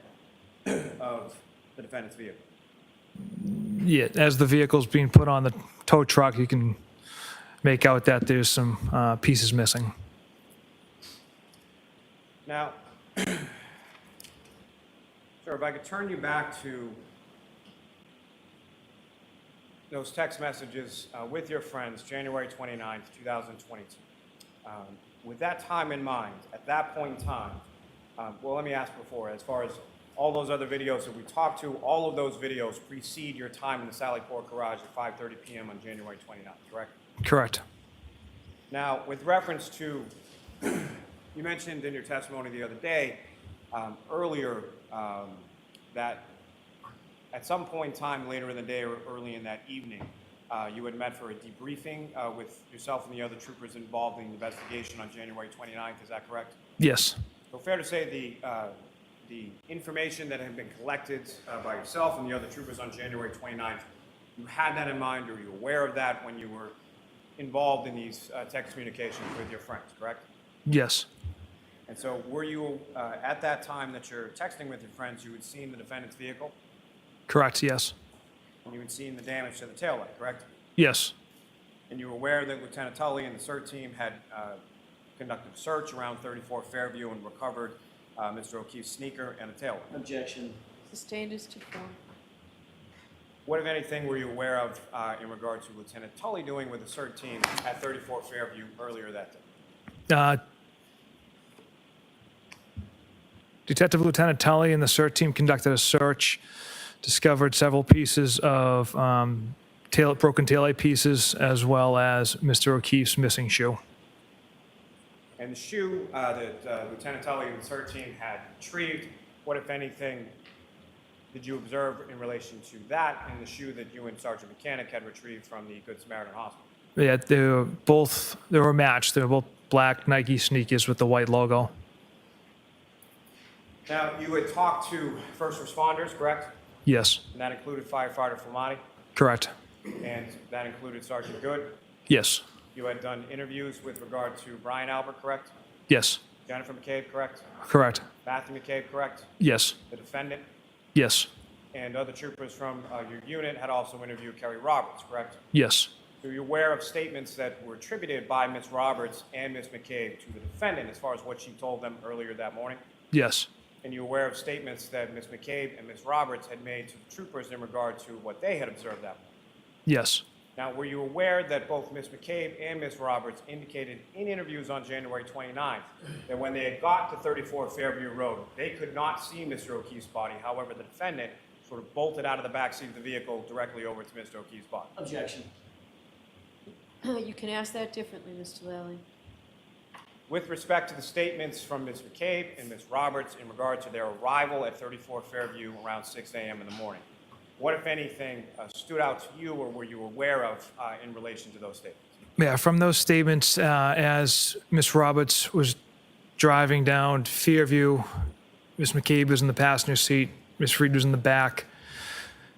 of the defendant's vehicle? Yeah, as the vehicle's being put on the tow truck, you can make out that there's some pieces missing. Now, sir, if I could turn you back to those text messages with your friends, January 29th, 2022. With that time in mind, at that point in time, well, let me ask before, as far as all those other videos that we talked to, all of those videos precede your time in the Sally Port garage at 5:30 p.m. on January 29th, correct? Correct. Now, with reference to, you mentioned in your testimony the other day, earlier, that at some point in time later in the day or early in that evening, you had met for a debriefing with yourself and the other troopers involved in the investigation on January 29th, is that correct? Yes. So fair to say the information that had been collected by yourself and the other troopers on January 29th, you had that in mind, or were you aware of that when you were involved in these text communications with your friends, correct? Yes. And so were you, at that time that you're texting with your friends, you had seen the defendant's vehicle? Correct, yes. And you had seen the damage to the taillight, correct? Yes. And you were aware that Lieutenant Tully and the CERT team had conducted a search around 34 Fairview and recovered Mr. O'Keefe's sneaker and a taillight? Objection. Sustained is to form. What, if anything, were you aware of in regard to Lieutenant Tully doing with the CERT team at 34 Fairview earlier that day? Detective Lieutenant Tully and the CERT team conducted a search, discovered several pieces of broken taillight pieces, as well as Mr. O'Keefe's missing shoe. And the shoe that Lieutenant Tully and the CERT team had retrieved, what, if anything, did you observe in relation to that and the shoe that you and Sergeant Mechanic had retrieved from the Good Samaritan Hospital? Yeah, they were matched. They were both black Nike sneakers with the white logo. Now, you had talked to first responders, correct? Yes. And that included firefighter Flamati, Correct. and that included Sergeant Good. Yes. You had done interviews with regard to Brian Albert, correct? Yes. Jennifer McCabe, correct? Correct. Matthew McCabe, correct? Yes. The defendant Yes. and other troopers from your unit had also interviewed Kerry Roberts, correct? Yes. So you're aware of statements that were attributed by Ms. Roberts and Ms. McCabe to the defendant as far as what she told them earlier that morning? Yes. And you're aware of statements that Ms. McCabe and Ms. Roberts had made to the troopers in regard to what they had observed that morning? Yes. Now, were you aware that both Ms. McCabe and Ms. Roberts indicated in interviews on January 29th that when they had got to 34 Fairview Road, they could not see Mr. O'Keefe's body? However, the defendant sort of bolted out of the backseat of the vehicle directly over to Mr. O'Keefe's body. Objection. You can ask that differently, Mr. Lally. With respect to the statements from Ms. McCabe and Ms. Roberts in regard to their arrival at 34 Fairview around 6 a.m. in the morning, what, if anything, stood out to you or were you aware of in relation to those statements? Yeah, from those statements, as Ms. Roberts was driving down Fairview, Ms. McCabe was in the passenger seat, Ms. Reed was in the back.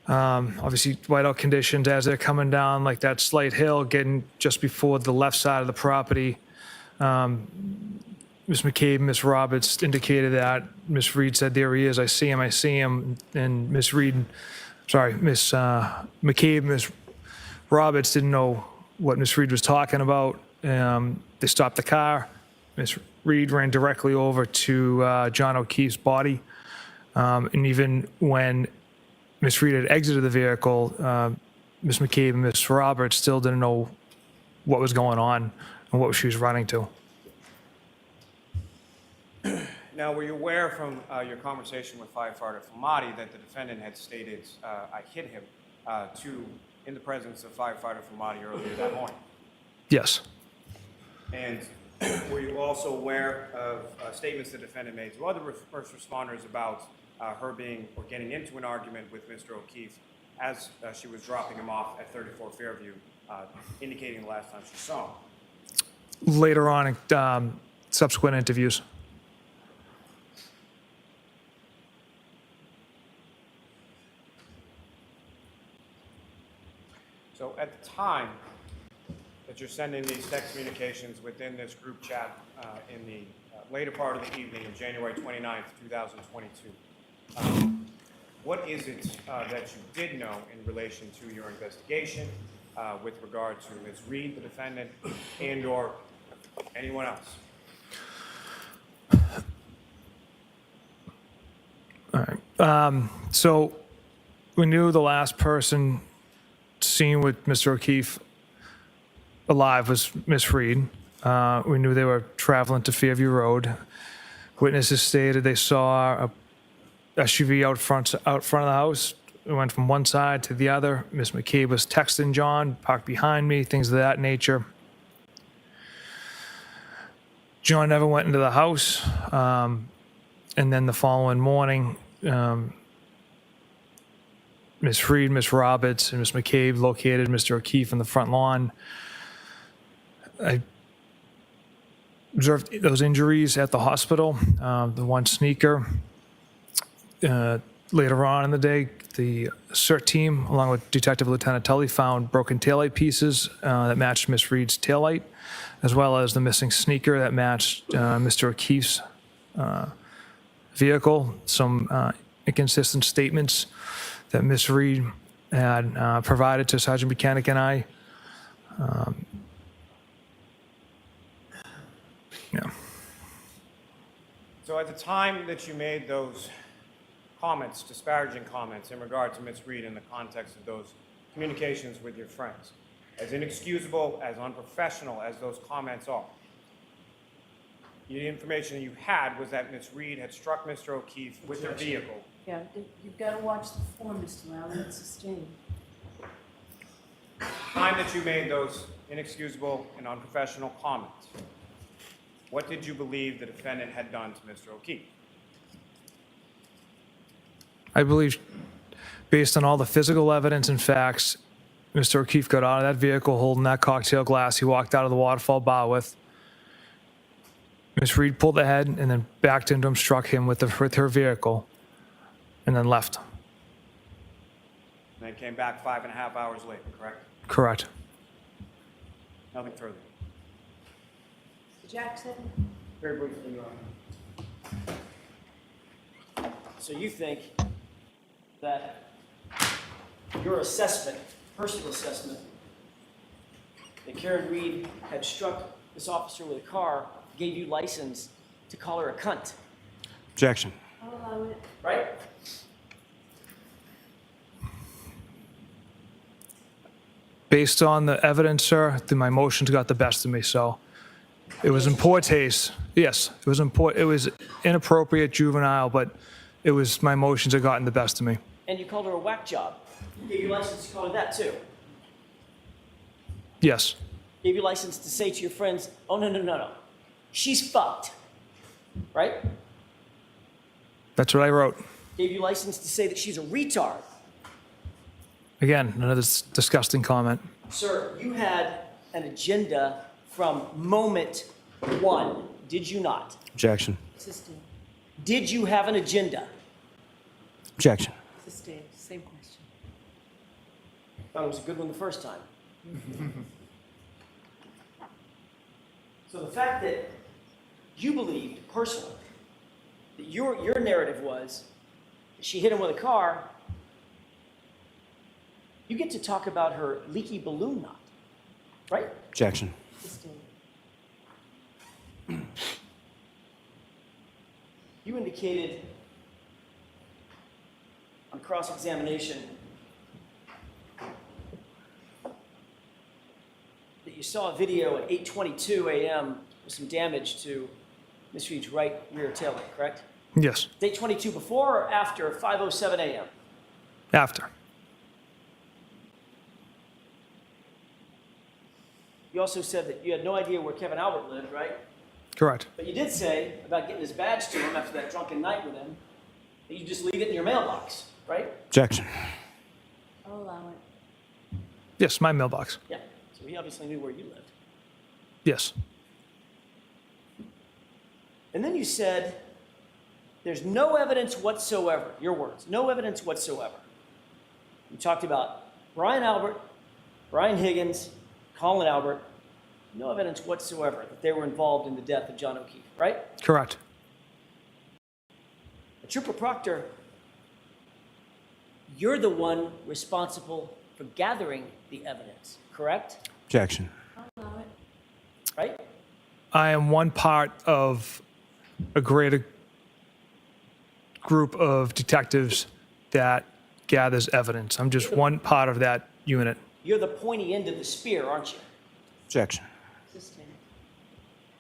Obviously, whiteout conditions as they're coming down like that slight hill, getting just before the left side of the property. Ms. McCabe and Ms. Roberts indicated that. Ms. Reed said, "There he is, I see him. And Ms. McCabe and Ms. Roberts didn't know what Ms. Reed was talking about. They stopped the car. Ms. Reed ran directly over to John O'Keefe's body. And even when Ms. Reed had exited the vehicle, Ms. McCabe and Ms. Roberts still didn't know what was going on and what she was running to. Now, were you aware from your conversation with firefighter Flamati that the defendant had stated, I hit him, in the presence of firefighter Flamati earlier that morning? Yes. And were you also aware of statements the defendant made to other first responders about her being or getting into an argument with Mr. O'Keefe as she was dropping him off at 34 Fairview, indicating the last time she saw him? Later on, subsequent interviews. So at the time that you're sending these text communications within this group chat in the later part of the evening of January 29th, 2022, what is it that you did know in relation to your investigation with regard to Ms. Reed, the defendant, and or anyone else? All right. So we knew the last person seen with Mr. O'Keefe alive was Miss Reed. We knew they were traveling to Fairview Road. Witnesses stated they saw a SUV out front of the house. It went from one side to the other. Miss McCabe was texting John, parked behind me, things of that nature. John never went into the house. And then the following morning, Miss Reed, Miss Roberts, and Miss McCabe located Mr. O'Keefe on the front lawn. I observed those injuries at the hospital. The one sneaker. Later on in the day, the CERT team, along with Detective Lieutenant Tully, found broken taillight pieces that matched Miss Reed's taillight, as well as the missing sneaker that matched Mr. O'Keefe's vehicle. Some inconsistent statements that Miss Reed had provided to Sergeant Buchanan and I. Yeah. So at the time that you made those comments, disparaging comments in regard to Ms. Reed in the context of those communications with your friends, as inexcusable, as unprofessional as those comments are, the information you had was that Ms. Reed had struck Mr. O'Keefe with her vehicle. Yeah, you've got to watch the form, Mr. Allen, it's sustained. The time that you made those inexcusable and unprofessional comments, what did you believe the defendant had done to Mr. O'Keefe? I believe, based on all the physical evidence and facts, Mr. O'Keefe got out of that vehicle holding that cocktail glass he walked out of the Waterfall bar with. Miss Reed pulled ahead and then backed into him, struck him with her vehicle, and then left. And then came back 5.5 hours later, correct? Correct. Nothing further. Mr. Jackson? Very briefly, Your Honor. So you think that your assessment, personal assessment, that Karen Reed had struck this officer with a car gave you license to call her a cunt, Objection. I'll allow it. right? Based on the evidence, sir, my motions got the best of me, so it was in poor taste. Yes, it was it was inappropriate, juvenile, but it was my motions that gotten the best of me. And you called her a whack job. Gave you license to call her that too. Yes, Gave you license to say to your friends, oh, no. She's fucked, right? that's what I wrote. Gave you license to say that she's a retard. Again, another disgusting comment. Sir, you had an agenda from moment one, did you not? Objection. Sustained. Did you have an agenda? Objection. Sustained. Same question. Thought it was a good one the first time. So the fact that you believed personally that your narrative was that she hit him with a car, you get to talk about her leaky balloon knot, right? Objection. Sustained. You indicated on cross-examination that you saw a video at 8:22 a.m. with some damage to Miss Reed's right rear taillight, correct? Yes, 8:22 before or after 5:07 a.m.? after. You also said that you had no idea where Kevin Albert lived, right? Correct. But you did say about getting his badge to him after that drunken night with him, that you just leave it in your mailbox, right? Objection. I'll allow it. Yes, my mailbox. Yeah. So he obviously knew where you lived. Yes. And then you said, there's no evidence whatsoever, your words, no evidence whatsoever. You talked about Brian Albert, Brian Higgins, Colin Albert, no evidence whatsoever that they were involved in the death of John O'Keefe, right? Correct. Trooper Proctor, you're the one responsible for gathering the evidence, correct? Objection. Right? I am one part of a greater group of detectives that gathers evidence. I'm just one part of that unit. You're the pointy end of the spear, aren't you? Objection.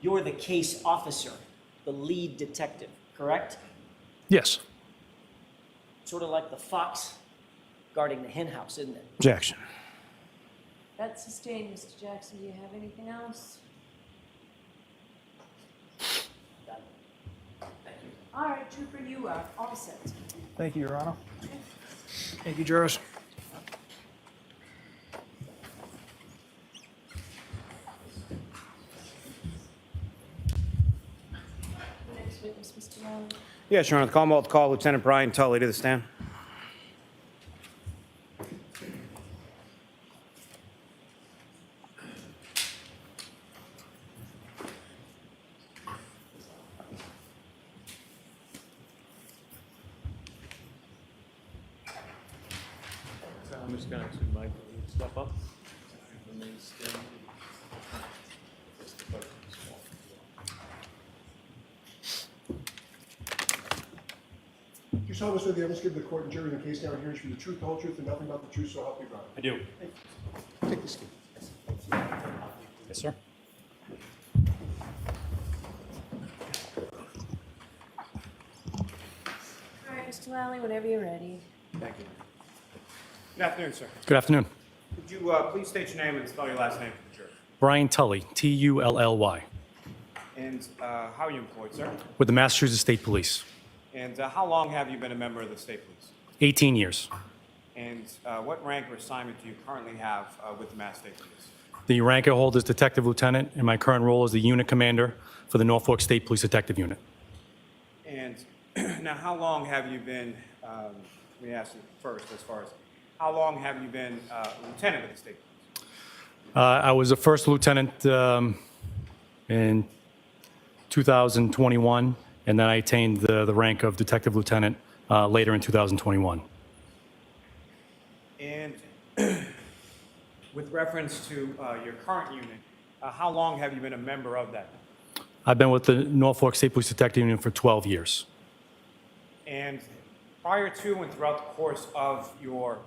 You're the case officer, the lead detective, correct? Yes. Sort of like the fox guarding the hen house, isn't it? Objection. That's sustained, Mr. Jackson. Do you have anything else? All right, Trooper, you are all set. Thank you, Your Honor. Thank you, jurors. Next witness, Mr. Lally. Yes, Your Honor. The Commonwealth call Lieutenant Brian Tully to the stand. I'm just going to mic step up. Remain standing. Do you solemnly swear the evidence given to the court and jury in the case now hearing should be the truth, the whole truth, and nothing but the truth, so help you God? I do. Take this seat. Yes, sir. All right, Mr. Lally, whenever you're ready. Thank you. Good afternoon, sir. Good afternoon. Could you please state your name and spell your last name for the jury? Brian Tully, T-U-L-L-Y, And how are you employed, sir? with the Massachusetts State Police. And how long have you been a member of the state police? 18 years. And what rank or assignment do you currently have with the Mass State Police? The rank I hold is Detective Lieutenant, and my current role is the Unit Commander for the Norfolk State Police Detective Unit. And now, how long have you been, let me ask you first, as far as, how long have you been lieutenant of the state police? I was a first lieutenant in 2021, and then I attained the rank of Detective Lieutenant later in 2021. And with reference to your current unit, how long have you been a member of that? I've been with the Norfolk State Police Detective Unit for 12 years. And prior to and throughout the course of your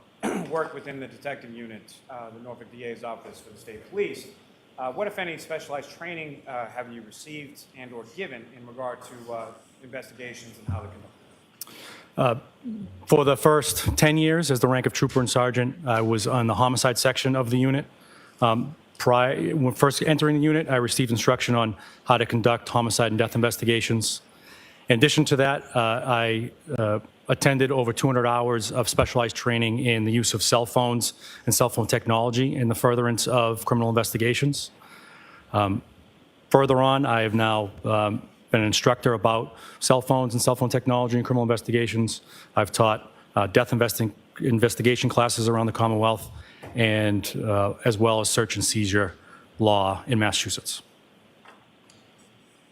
work within the detective unit, the Norfolk DA's office for the state police, what, if any, specialized training have you received and or given in regard to investigations and how they're conducted? For the first 10 years as the rank of trooper and sergeant, I was on the homicide section of the unit. When first entering the unit, I received instruction on how to conduct homicide and death investigations. In addition to that, I attended over 200 hours of specialized training in the use of cell phones and cell phone technology in the furtherance of criminal investigations. Further on, I have now been an instructor about cell phones and cell phone technology in criminal investigations. I've taught death investigation classes around the Commonwealth, and as well as search and seizure law in Massachusetts.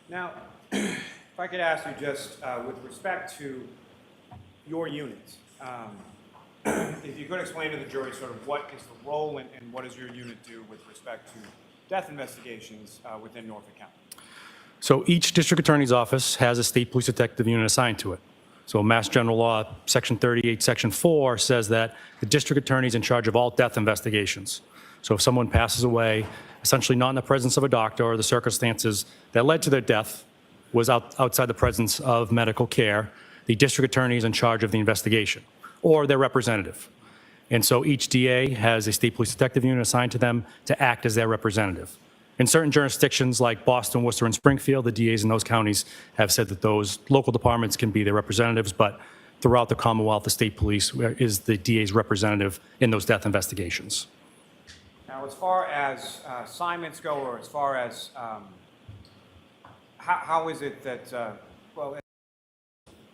Now, if I could ask you just with respect to your unit, if you could explain to the jury sort of what is the role and what does your unit do with respect to death investigations within Norfolk County? So each district attorney's office has a state police detective unit assigned to it. So Mass General Law, Section 38, Section 4 says that the district attorney is in charge of all death investigations. So if someone passes away, essentially not in the presence of a doctor, or the circumstances that led to their death was outside the presence of medical care, the district attorney is in charge of the investigation, or their representative. And so each DA has a state police detective unit assigned to them to act as their representative. In certain jurisdictions like Boston, Worcester, and Springfield, the DAs in those counties have said that those local departments can be their representatives, but throughout the Commonwealth, the state police is the DA's representative in those death investigations. Now, as far as assignments go, or as far as how is it that, well,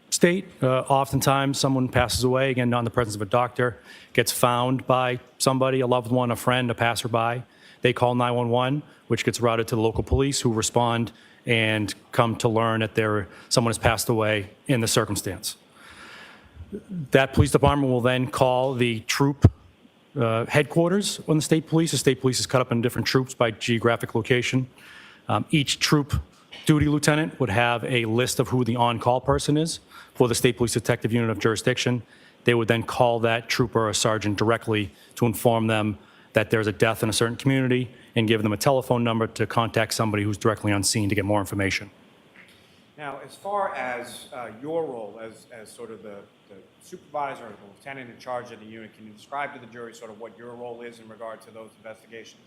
State, oftentimes someone passes away, again, not in the presence of a doctor, gets found by somebody, a loved one, a friend, a passerby. They call 911, which gets routed to the local police, who respond and come to learn that someone has passed away in the circumstance. That police department will then call the troop headquarters on the state police. The state police is cut up in different troops by geographic location. Each troop duty lieutenant would have a list of who the on-call person is for the state police detective unit of jurisdiction. They would then call that trooper or sergeant directly to inform them that there's a death in a certain community and give them a telephone number to contact somebody who's directly on scene to get more information. now, as far as your role as sort of the supervisor or the lieutenant in charge of the unit, can you describe to the jury sort of what your role is in regard to those investigations?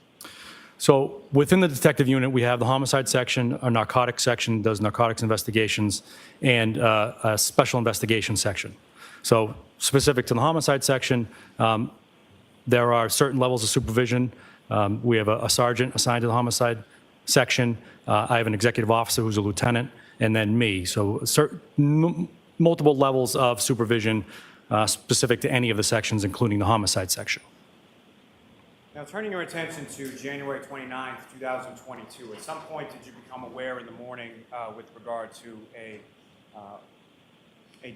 So within the detective unit, we have the homicide section, a narcotics section does narcotics investigations, and a special investigation section. So specific to the homicide section, there are certain levels of supervision. We have a sergeant assigned to the homicide section. I have an executive officer who's a lieutenant, and then me. So multiple levels of supervision specific to any of the sections, including the homicide section. Now, turning your attention to January 29th, 2022, at some point did you become aware in the morning with regard to a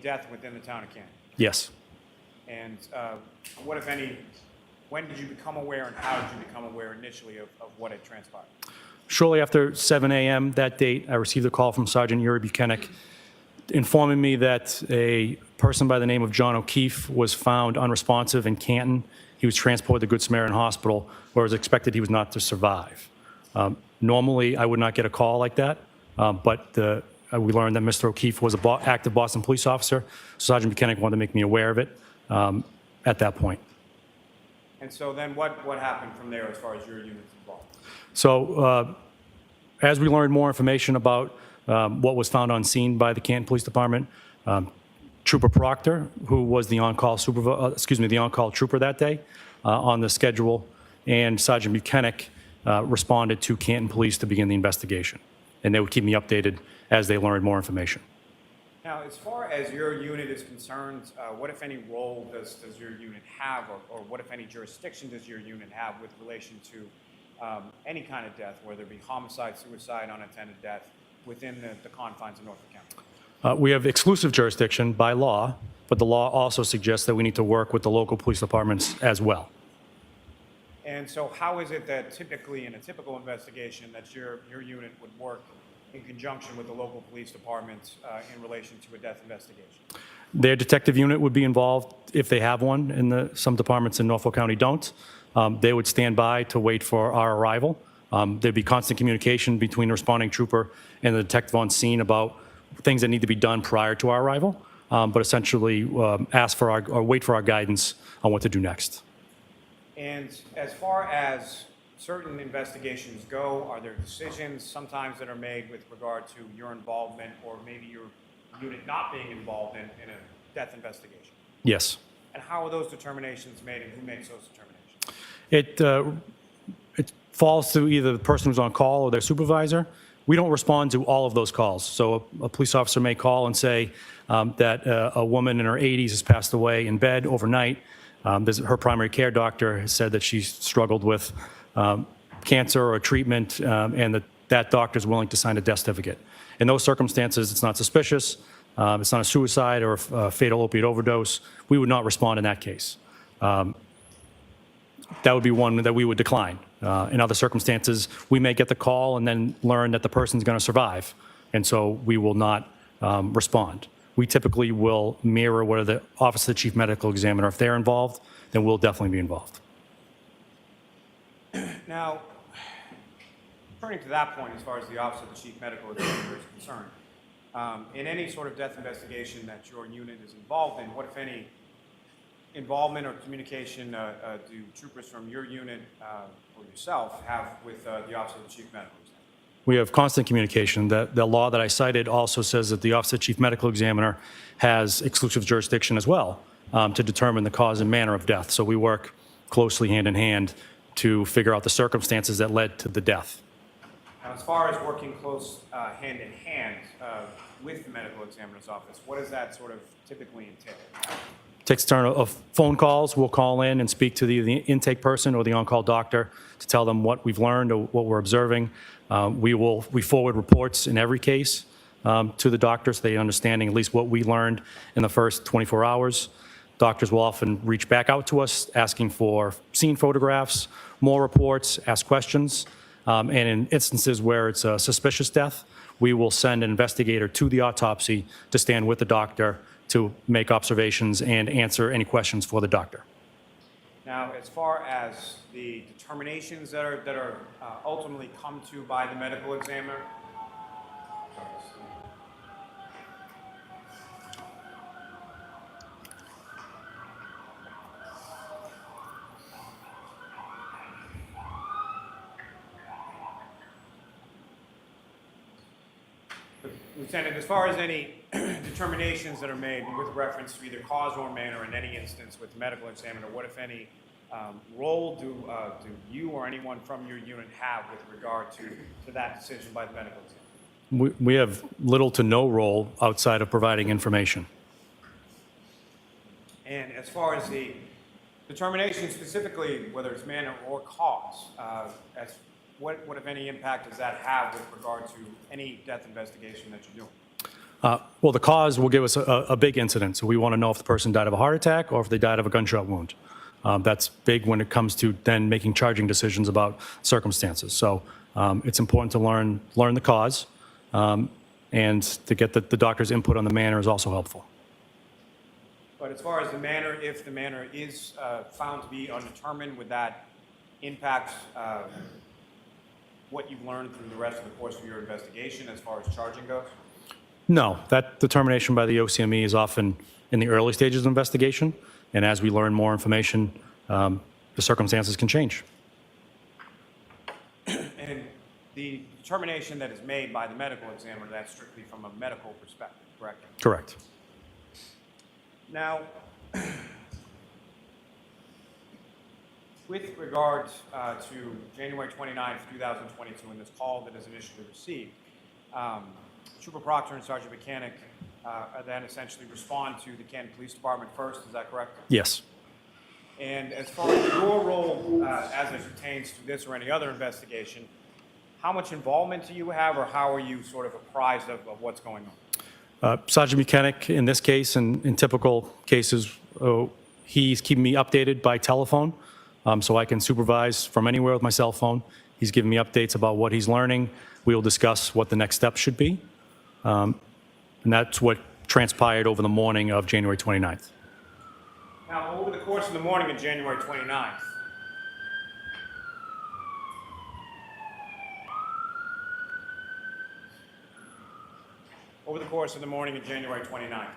death within the town of Canton? Yes. And what, if any, when did you become aware and how did you become aware initially of what had transpired? Shortly after 7 a.m. that date, I received a call from Sergeant Yuri Buchanan informing me that a person by the name of John O'Keefe was found unresponsive in Canton. He was transported to Good Samaritan Hospital, where it was expected he was not to survive. Normally, I would not get a call like that, but we learned that Mr. O'Keefe was an active Boston police officer. Sergeant Buchanan wanted to make me aware of it at that point. And so then what happened from there as far as your unit's involved? So as we learned more information about what was found on scene by the Canton Police Department, Trooper Proctor, who was the on-call the on-call trooper that day on the schedule, and Sergeant Buchanan responded to Canton Police to begin the investigation. And they would keep me updated as they learned more information. Now, as far as your unit is concerned, what, if any, role does your unit have, or what, if any, jurisdiction does your unit have with relation to any kind of death, whether it be homicide, suicide, unattended death, within the confines of Norfolk County? We have exclusive jurisdiction by law, but the law also suggests that we need to work with the local police departments as well. And so how is it that typically, in a typical investigation, that your unit would work in conjunction with the local police departments in relation to a death investigation? Their detective unit would be involved if they have one, and some departments in Norfolk County don't. They would stand by to wait for our arrival. There'd be constant communication between the responding trooper and the detective on scene about things that need to be done prior to our arrival, but essentially wait for our guidance on what to do next. And as far as certain investigations go, are there decisions sometimes that are made with regard to your involvement or maybe your unit not being involved in a death investigation? Yes. And how are those determinations made and who makes those determinations? It falls to either the person who's on call or their supervisor. We don't respond to all of those calls. So a police officer may call and say that a woman in her 80s has passed away in bed overnight. Her primary care doctor has said that she's struggled with cancer or treatment, and that doctor is willing to sign a death certificate. In those circumstances, it's not suspicious, it's not a suicide or a fatal opiate overdose. We would not respond in that case. That would be one that we would decline. In other circumstances, we may get the call and then learn that the person's going to survive, and so we will not respond. We typically will mirror what the Office of the Chief Medical Examiner. If they're involved, then we'll definitely be involved. Now, turning to that point, as far as the Office of the Chief Medical Examiner is concerned, in any sort of death investigation that your unit is involved in, what, if any, involvement or communication do troopers from your unit or yourself have with the Office of the Chief Medical Examiner? We have constant communication. The law that I cited also says that the Office of the Chief Medical Examiner has exclusive jurisdiction as well to determine the cause and manner of death. So we work closely hand in hand to figure out the circumstances that led to the death. Now, as far as working close hand in hand with the medical examiner's office, what does that sort of typically entail? Takes a turn of phone calls. We'll call in and speak to the intake person or the on-call doctor to tell them what we've learned or what we're observing. We forward reports in every case to the doctors, so they understanding at least what we learned in the first 24 hours. Doctors will often reach back out to us asking for scene photographs, more reports, ask questions. And in instances where it's a suspicious death, we will send an investigator to the autopsy to stand with the doctor to make observations and answer any questions for the doctor. Now, as far as the determinations that are ultimately come to by the medical examiner, Lieutenant, as far as any determinations that are made with reference to either cause or manner in any instance with the medical examiner, what, if any, role do you or anyone from your unit have with regard to that decision by the medical examiner? We have little to no role outside of providing information. And as far as the determination specifically, whether it's manner or cause, what, if any, impact does that have with regard to any death investigation that you're doing? Well, the cause will give us a big incident. So we want to know if the person died of a heart attack or if they died of a gunshot wound. That's big when it comes to then making charging decisions about circumstances. So it's important to learn the cause, and to get the doctor's input on the manner is also helpful. But as far as the manner, if the manner is found to be undetermined, would that impact what you've learned through the rest of the course of your investigation as far as charging goes? No, that determination by the OCME is often in the early stages of investigation, and as we learn more information, the circumstances can change. And the determination that is made by the medical examiner, that's strictly from a medical perspective, correct? Correct. Now, with regard to January 29th, 2022, and this call that is initially received, Trooper Proctor and Sergeant Mechanic then essentially respond to the Canton Police Department first, is that correct? Yes. And as far as your role as it pertains to this or any other investigation, how much involvement do you have, or how are you sort of apprised of what's going on? Sergeant Mechanic, in this case, and in typical cases, he's keeping me updated by telephone, so I can supervise from anywhere with my cell phone. He's giving me updates about what he's learning. We will discuss what the next steps should be. And that's what transpired over the morning of January 29th. Now, over the course of the morning of January 29th,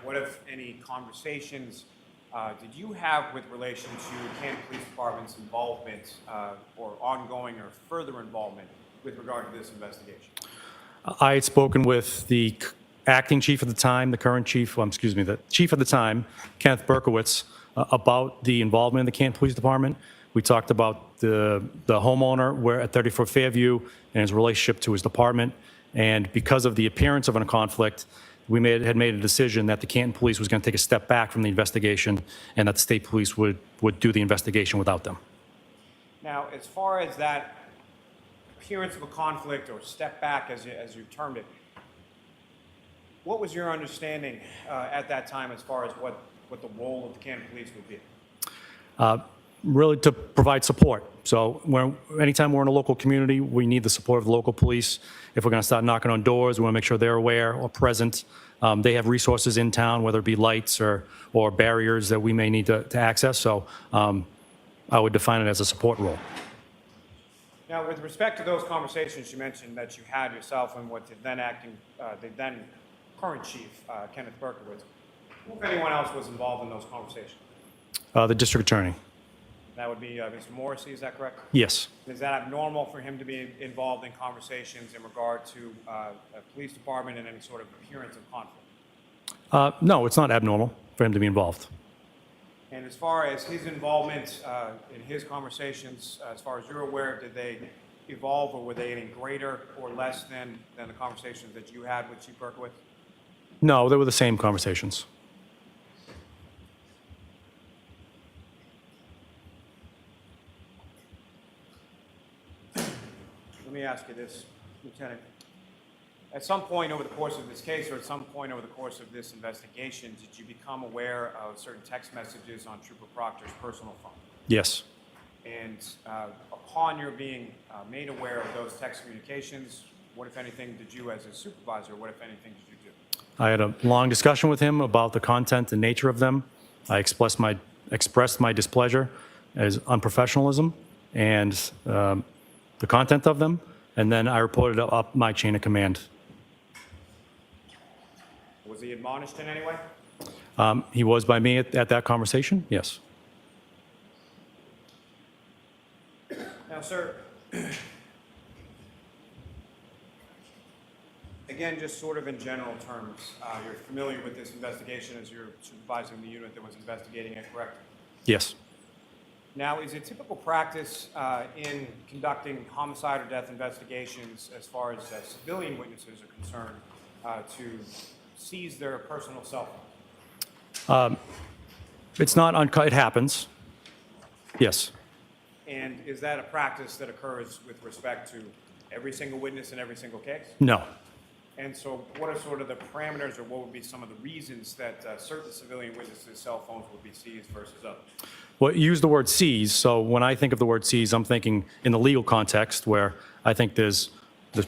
what, if any, conversations did you have with relation to Canton Police Department's involvement or ongoing or further involvement with regard to this investigation? I had spoken with the acting chief at the time, the current chief, the chief at the time, Kenneth Berkowitz, about the involvement in the Canton Police Department. We talked about the homeowner at 34 Fairview and his relationship to his department. And because of the appearance of a conflict, we had made a decision that the Canton Police was going to take a step back from the investigation, and that the state police would do the investigation without them. Now, as far as that appearance of a conflict or step back, as you termed it, what was your understanding at that time as far as what the role of the Canton Police would be? Really to provide support. So anytime we're in a local community, we need the support of the local police. If we're going to start knocking on doors, we want to make sure they're aware or present. They have resources in town, whether it be lights or barriers that we may need to access. So I would define it as a support role. Now, with respect to those conversations you mentioned that you had yourself and what the then current chief, Kenneth Berkowitz, who, if anyone else, was involved in those conversations? The district attorney. That would be Mr. Morrissey, is that correct? Yes. Is that abnormal for him to be involved in conversations in regard to a police department and any sort of appearance of conflict? No, it's not abnormal for him to be involved. And as far as his involvement in his conversations, as far as you're aware, did they evolve, or were they any greater or less than the conversations that you had with Chief Berkowitz? No, they were the same conversations. Let me ask you this, Lieutenant. At some point over the course of this case, or at some point over the course of this investigation, did you become aware of certain text messages on Trooper Proctor's personal phone? Yes. And upon your being made aware of those text communications, what, if anything, did you as a supervisor, what, if anything, did you do? I had a long discussion with him about the content and nature of them. I expressed my displeasure as unprofessionalism and the content of them, and then I reported up my chain of command. Was he admonished in any way? He was by me at that conversation, yes. Now, sir, again, just sort of in general terms, you're familiar with this investigation as you're supervising the unit that was investigating it, correct? Yes. Now, is it typical practice in conducting homicide or death investigations as far as civilian witnesses are concerned to seize their personal cell phone? It's not uncut, it happens. Yes. And is that a practice that occurs with respect to every single witness in every single case? No. And so what are sort of the parameters, or what would be some of the reasons that certain civilian witnesses' cell phones would be seized versus others? Well, you use the word seize, so when I think of the word seize, I'm thinking in the legal context where I think there's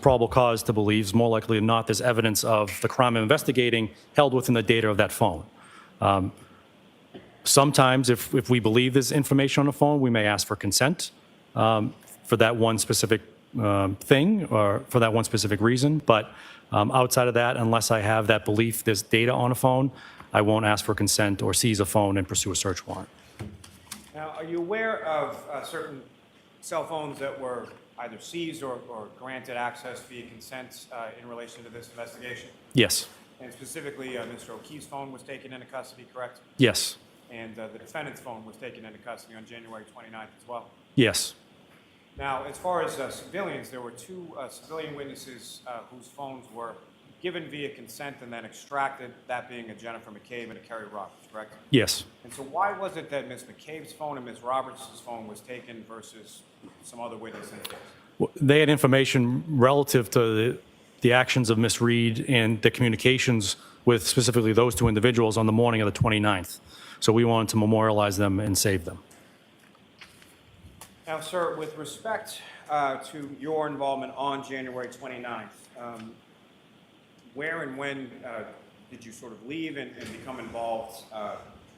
probable cause to believe, more likely than not, there's evidence of the crime I'm investigating held within the data of that phone. Sometimes, if we believe there's information on the phone, we may ask for consent for that one specific thing or for that one specific reason. But outside of that, unless I have that belief there's data on a phone, I won't ask for consent or seize a phone and pursue a search warrant. Now, are you aware of certain cell phones that were either seized or granted access via consent in relation to this investigation? Yes. And specifically, Mr. O'Keefe's phone was taken into custody, correct? Yes. And the defendant's phone was taken into custody on January 29th as well. Yes. Now, as far as civilians, there were two civilian witnesses whose phones were given via consent and then extracted, that being a Jennifer McCabe and a Kerry Roberts, correct? Yes. And so why was it that Ms. McCabe's phone and Ms. Roberts' phone was taken versus some other witness in the case? Well, they had information relative to the actions of Ms. Reed and the communications with specifically those two individuals on the morning of the 29th. So we wanted to memorialize them and save them. Now, sir, with respect to your involvement on January 29th, where and when did you sort of leave and become involved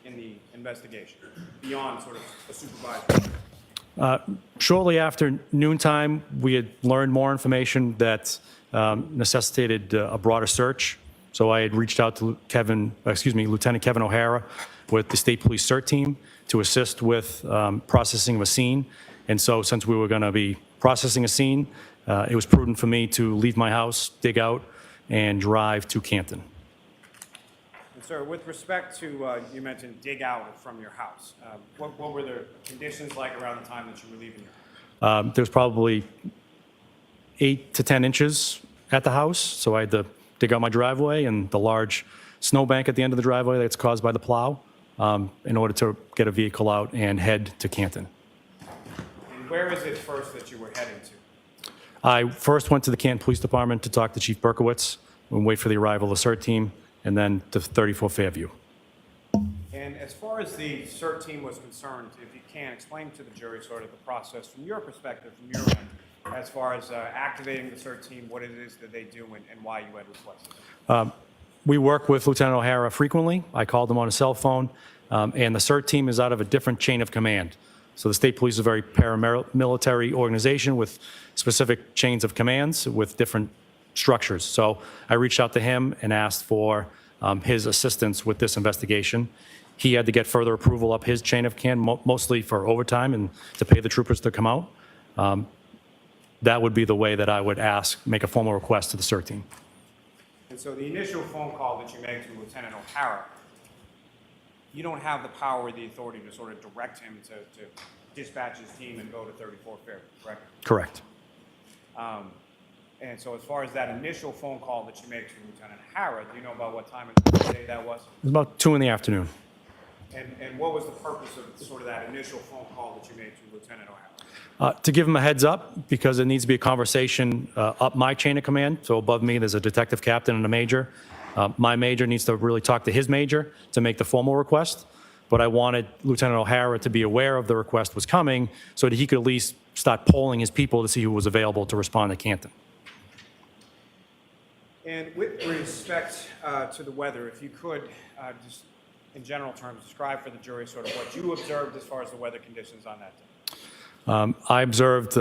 in the investigation beyond sort of a supervisor? Shortly after noontime, we had learned more information that necessitated a broader search. So I had reached out to Lieutenant Kevin O'Hara with the State Police CERT team to assist with processing of a scene. And so since we were going to be processing a scene, it was prudent for me to leave my house, dig out, and drive to Canton. And sir, with respect to, you mentioned dig out from your house. What were the conditions like around the time that you were leaving your house? There was probably 8 to 10 inches at the house, so I had to dig out my driveway and the large snowbank at the end of the driveway that's caused by the plow in order to get a vehicle out and head to Canton. And where is it first that you were heading to? I first went to the Canton Police Department to talk to Chief Berkowitz and wait for the arrival of the CERT team, and then to 34 Fairview. And as far as the CERT team was concerned, if you can, explain to the jury sort of the process from your perspective, from your end, as far as activating the CERT team, what it is that they do and why you had requested. We work with Lieutenant O'Hara frequently. I called him on a cell phone, and the CERT team is out of a different chain of command. So the state police is a very paramilitary organization with specific chains of commands with different structures. So I reached out to him and asked for his assistance with this investigation. He had to get further approval up his chain of command, mostly for overtime and to pay the troopers to come out. That would be the way that I would make a formal request to the CERT team. And so the initial phone call that you made to Lieutenant O'Hara, you don't have the power or the authority to sort of direct him to dispatch his team and go to 34 Fairview, correct? Correct. And so as far as that initial phone call that you made to Lieutenant Hara, do you know about what time of the day that was? It was about 2 in the afternoon. And what was the purpose of sort of that initial phone call that you made to Lieutenant O'Hara? To give him a heads up, because there needs to be a conversation up my chain of command. So above me, there's a detective captain and a major. My major needs to really talk to his major to make the formal request. But I wanted Lieutenant O'Hara to be aware of the request was coming so that he could at least start polling his people to see who was available to respond to Canton. And with respect to the weather, if you could just in general terms describe for the jury sort of what you observed as far as the weather conditions on that day. I observed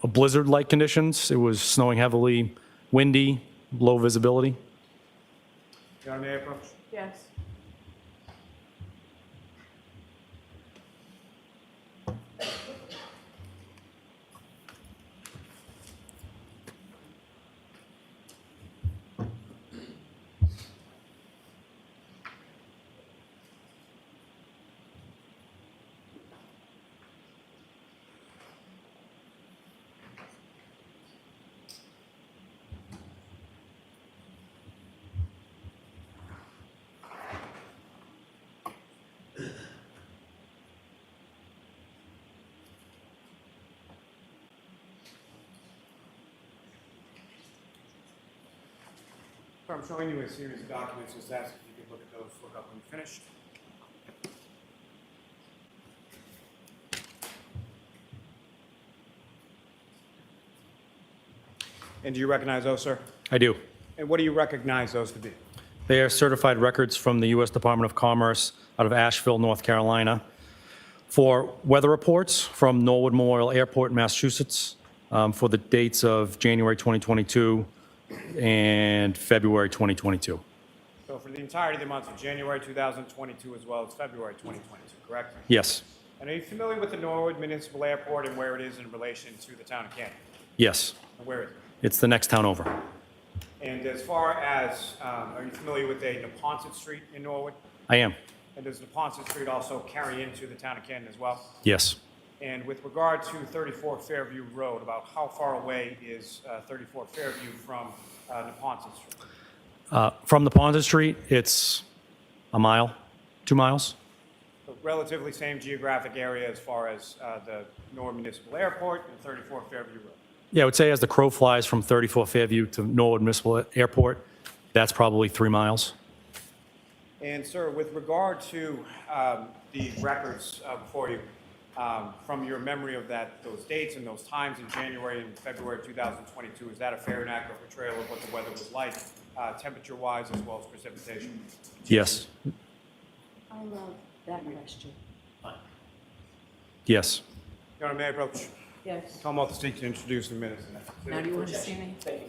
blizzard-like conditions. It was snowing heavily, windy, low visibility. Your Honor, may I approach? Yes. So I'm showing you a series of documents. Just ask if you could look at those, look up when you're finished. And do you recognize those, sir? I do. And what do you recognize those to be? They are certified records from the U.S. Department of Commerce out of Asheville, North Carolina, for weather reports from Norwood Memorial Airport, Massachusetts, for the dates of January 2022 and February 2022. So for the entirety of the months of January 2022 as well as February 2022, correct? Yes. And are you familiar with the Norwood Municipal Airport and where it is in relation to the town of Canton? Yes. And where is it? It's the next town over. And as far as, are you familiar with a Neponset Street in Norwood? I am. And does Neponset Street also carry into the town of Canton as well? Yes. And with regard to 34 Fairview Road, about how far away is 34 Fairview from Neponset Street? From the Ponza Street, it's a mile, 2 miles. So relatively same geographic area as far as the Norwood Municipal Airport and 34 Fairview Road. Yeah, I would say as the crow flies from 34 Fairview to Norwood Municipal Airport, that's probably 3 miles. And sir, with regard to the records before you, from your memory of those dates and those times in January and February 2022, is that a fair and accurate portrayal of what the weather was like, temperature-wise as well as precipitation? Yes. I love that question. Yes. Your Honor, may I approach? Yes. Tom Multistate to introduce the minutes. Now do you want to see me? Thank you.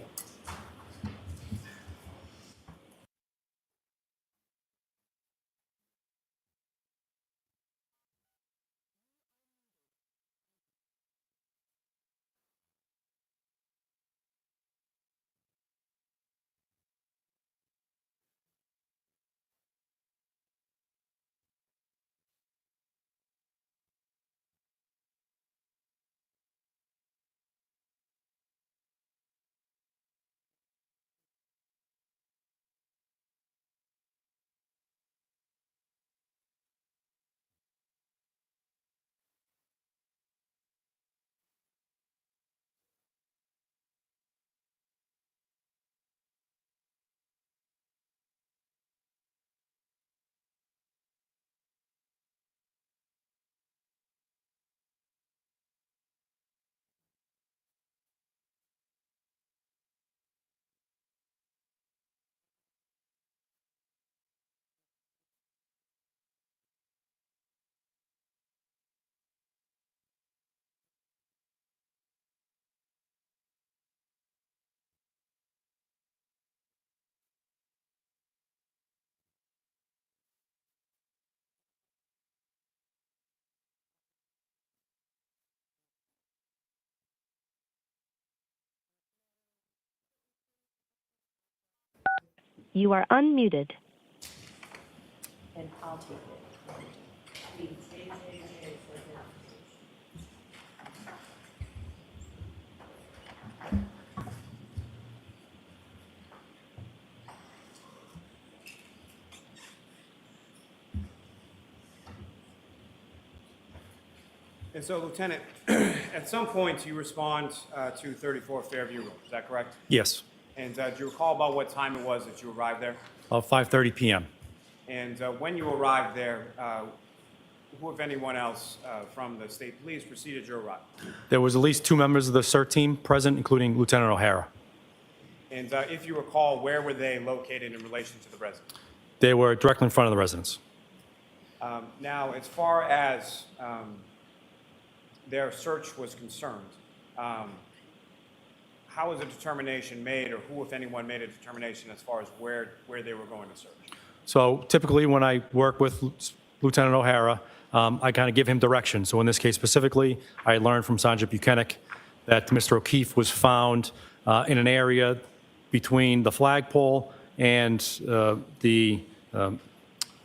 You are unmuted. And I'll take it. And so, Lieutenant, at some point you respond to 34 Fairview Road, is that correct? Yes, And do you recall about what time it was that you arrived there? 5:30 p.m. And when you arrived there, who, if anyone else, from the state police preceded your arrival? There was at least 2 members of the CERT team present, including Lieutenant O'Hara. And if you recall, where were they located in relation to the residence? They were directly in front of the residence. Now, as far as their search was concerned, how was a determination made, or who, if anyone, made a determination as far as where they were going to search? So typically, when I work with Lieutenant O'Hara, I kind of give him direction. So in this case specifically, I learned from Sergeant Buchanan that Mr. O'Keefe was found in an area between the flagpole and the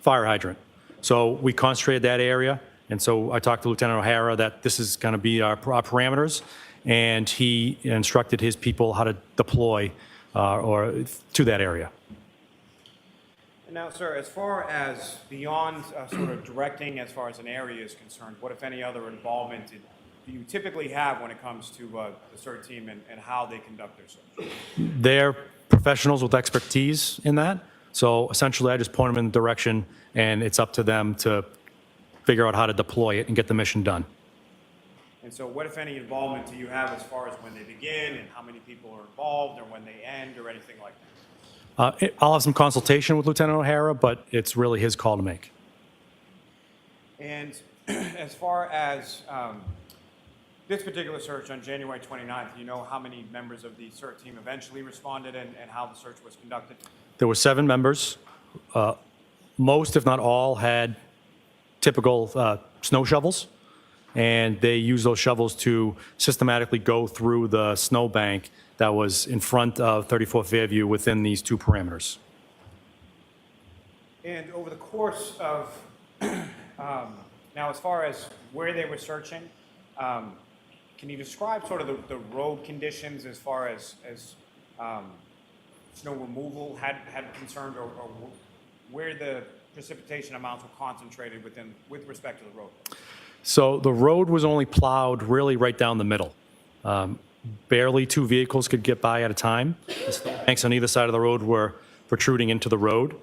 fire hydrant. So we concentrated that area, and so I talked to Lieutenant O'Hara that this is going to be our parameters, and he instructed his people how to deploy or to that area. And now, sir, as far as beyond sort of directing as far as an area is concerned, what, if any, other involvement do you typically have when it comes to the CERT team and how they conduct their search? They're professionals with expertise in that. So essentially, I just point them in the direction, and it's up to them to figure out how to deploy it and get the mission done. And so what, if any, involvement do you have as far as when they begin and how many people are involved, or when they end, or anything like that? I'll have some consultation with Lieutenant O'Hara, but it's really his call to make. And as far as this particular search on January 29th, do you know how many members of the CERT team eventually responded and how the search was conducted? There were 7 members. Most, if not all, had typical snow shovels, and they used those shovels to systematically go through the snowbank that was in front of 34 Fairview within these 2 parameters. And over the course of, now as far as where they were searching, can you describe sort of the road conditions as far as snow removal had concerned, or where the precipitation amounts were concentrated with respect to the road? So the road was only plowed really right down the middle. Barely 2 vehicles could get by at a time. The snowbanks on either side of the road were protruding into the road.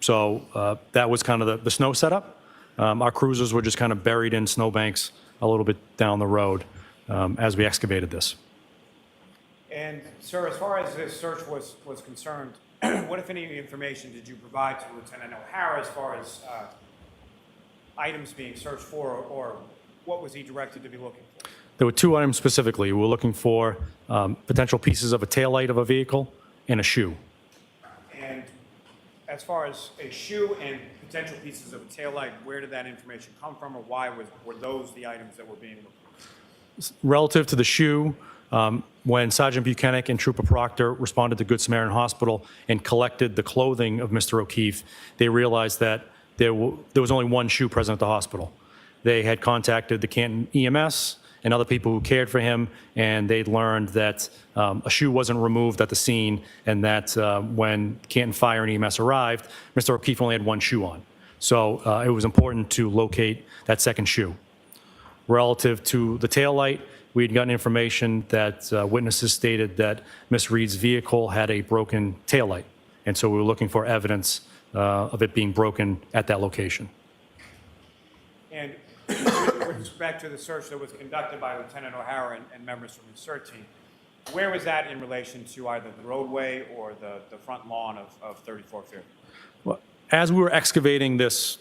So that was kind of the snow setup. Our cruisers were just kind of buried in snowbanks a little bit down the road as we excavated this. And, sir, as far as this search was concerned, what, if any, information did you provide to Lieutenant O'Hara as far as items being searched for, or what was he directed to be looking for? There were 2 items specifically. We were looking for potential pieces of a taillight of a vehicle and a shoe. And as far as a shoe and potential pieces of a taillight, where did that information come from, or why were those the items that were being looked for? Relative to the shoe, when Sergeant Buchanan and Trooper Proctor responded to Good Samaritan Hospital and collected the clothing of Mr. O'Keefe, they realized that there was only 1 shoe present at the hospital. They had contacted the Canton EMS and other people who cared for him, and they'd learned that a shoe wasn't removed at the scene, and that when Canton Fire and EMS arrived, Mr. O'Keefe only had 1 shoe on. So it was important to locate that second shoe. Relative to the taillight, we'd gotten information that witnesses stated that Miss Reed's vehicle had a broken taillight, and so we were looking for evidence of it being broken at that location. And with respect to the search that was conducted by Lieutenant O'Hara and members from the CERT team, where was that in relation to either the roadway or the front lawn of 34 Fairview? Well, as we were excavating this,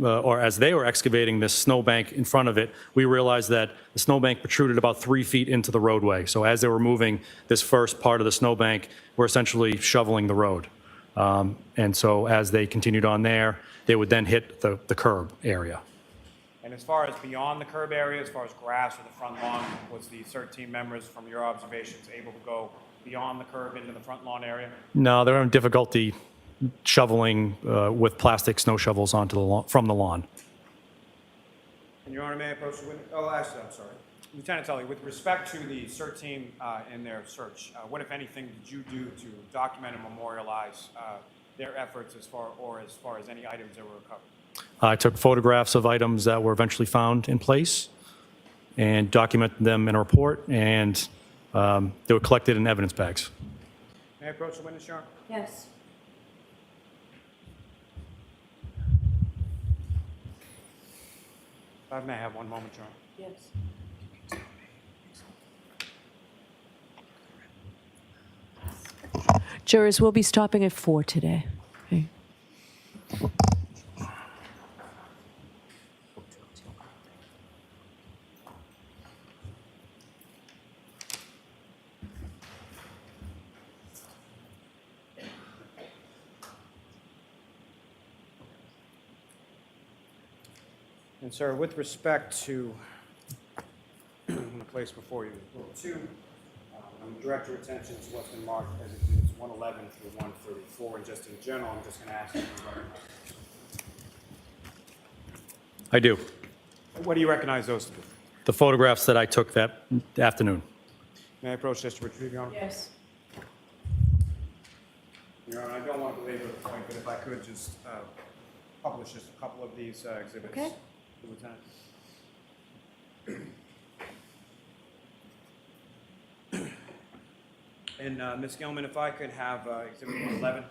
or as they were excavating this snowbank in front of it, we realized that the snowbank protruded about 3 feet into the roadway. So as they were moving this first part of the snowbank, we're essentially shoveling the road. And so as they continued on there, they would then hit the curb area. And as far as beyond the curb area, as far as grass or the front lawn, was the CERT team members, from your observations, able to go beyond the curb into the front lawn area? No, they're having difficulty shoveling with plastic snow shovels onto the lawn, from the lawn. And Your Honor, may I approach the witness? Oh, actually, I'm sorry. Lieutenant Tully, with respect to the CERT team and their search, what, if anything, did you do to document and memorialize their efforts as far as any items that were recovered? I took photographs of items that were eventually found in place. and documented them in a report, and they were collected in evidence bags. May I approach the witness, Your Honor? Yes. If I may have one moment, Your Honor. Yes. Jurors, we'll be stopping at 4 today. Okay. And sir, with respect to, I'm going to place before you Rule 2, I'm going to direct your attention to what's been marked as exhibits 111 through 134, and just in general, I'm just going to ask you to recognize. I do. What do you recognize those to be? The photographs that I took that afternoon. May I approach this to retrieve, Your Honor? Yes. Your Honor, I don't want to belabor the point, but if I could just publish just a couple of these exhibits. Okay. Lieutenant. And Ms. Gilman, if I could have exhibit 111.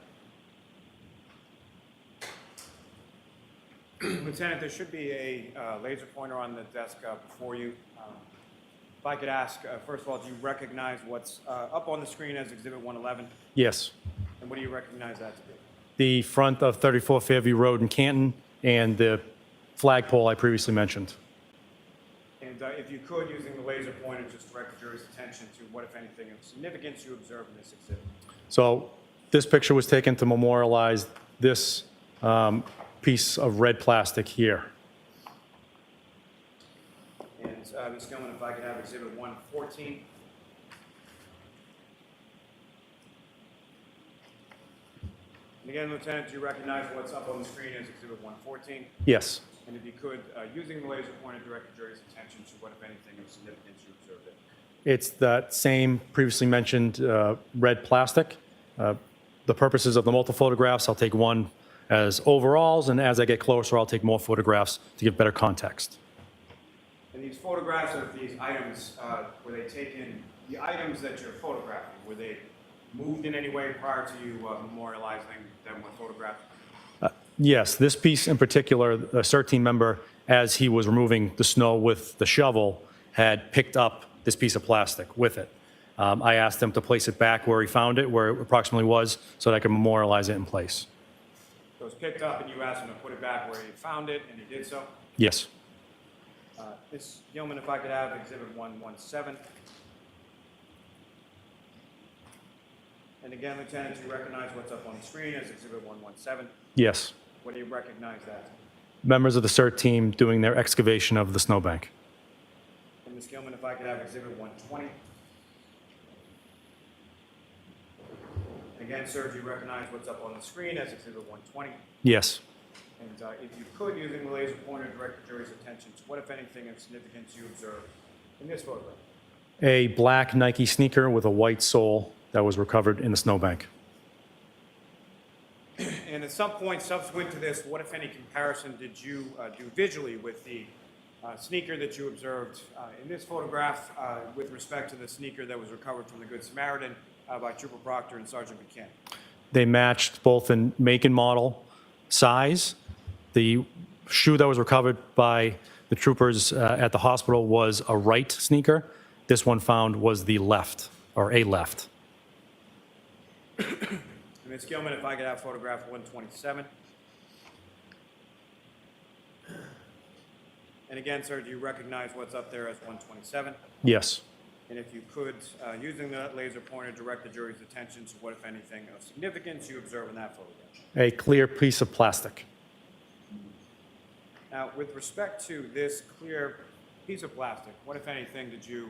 Lieutenant, there should be a laser pointer on the desk before you. If I could ask, first of all, do you recognize what's up on the screen as exhibit 111? Yes. And what do you recognize that to be? The front of 34 Fairview Road in Canton and the flagpole I previously mentioned. And if you could, using the laser pointer, just direct the jury's attention to what, if anything, of significance you observed in this exhibit. So this picture was taken to memorialize this piece of red plastic here. And Ms. Gilman, if I could have exhibit 114. And again, Lieutenant, do you recognize what's up on the screen as exhibit 114? Yes. And if you could, using the laser pointer, direct the jury's attention to what, if anything, of significance you observed there. It's that same previously mentioned red plastic. The purposes of the multiple photographs, I'll take one as overalls, and as I get closer, I'll take more photographs to give better context. And these photographs of these items, were they taken, the items that you're photographing, were they moved in any way prior to you memorializing them with photographs? Yes, this piece in particular, a CERT team member, as he was removing the snow with the shovel, had picked up this piece of plastic with it. I asked him to place it back where he found it, where it approximately was, so that I could memorialize it in place. So it was picked up and you asked him to put it back where he found it, and he did so? Yes. Ms. Gilman, if I could have exhibit 117. And again, Lieutenant, do you recognize what's up on the screen as exhibit 117? Yes. What do you recognize that? Members of the CERT team doing their excavation of the snowbank. And Ms. Gilman, if I could have exhibit 120. Again, sir, do you recognize what's up on the screen as exhibit 120? Yes. And if you could, using the laser pointer, direct the jury's attention to what, if anything, of significance you observed in this photograph. A black Nike sneaker with a white sole that was recovered in the snowbank. And at some point subsequent to this, what, if any, comparison did you do visually with the sneaker that you observed in this photograph with respect to the sneaker that was recovered from the Good Samaritan by Trooper Proctor and Sergeant Buchanan? They matched both in make and model, size. The shoe that was recovered by the troopers at the hospital was a right sneaker. This one found was the left, or a left. Ms. Gilman, if I could have photograph 127. And again, sir, do you recognize what's up there as 127? Yes. And if you could, using the laser pointer, direct the jury's attention to what, if anything, of significance you observe in that photograph. A clear piece of plastic. Now, with respect to this clear piece of plastic, what, if anything, did you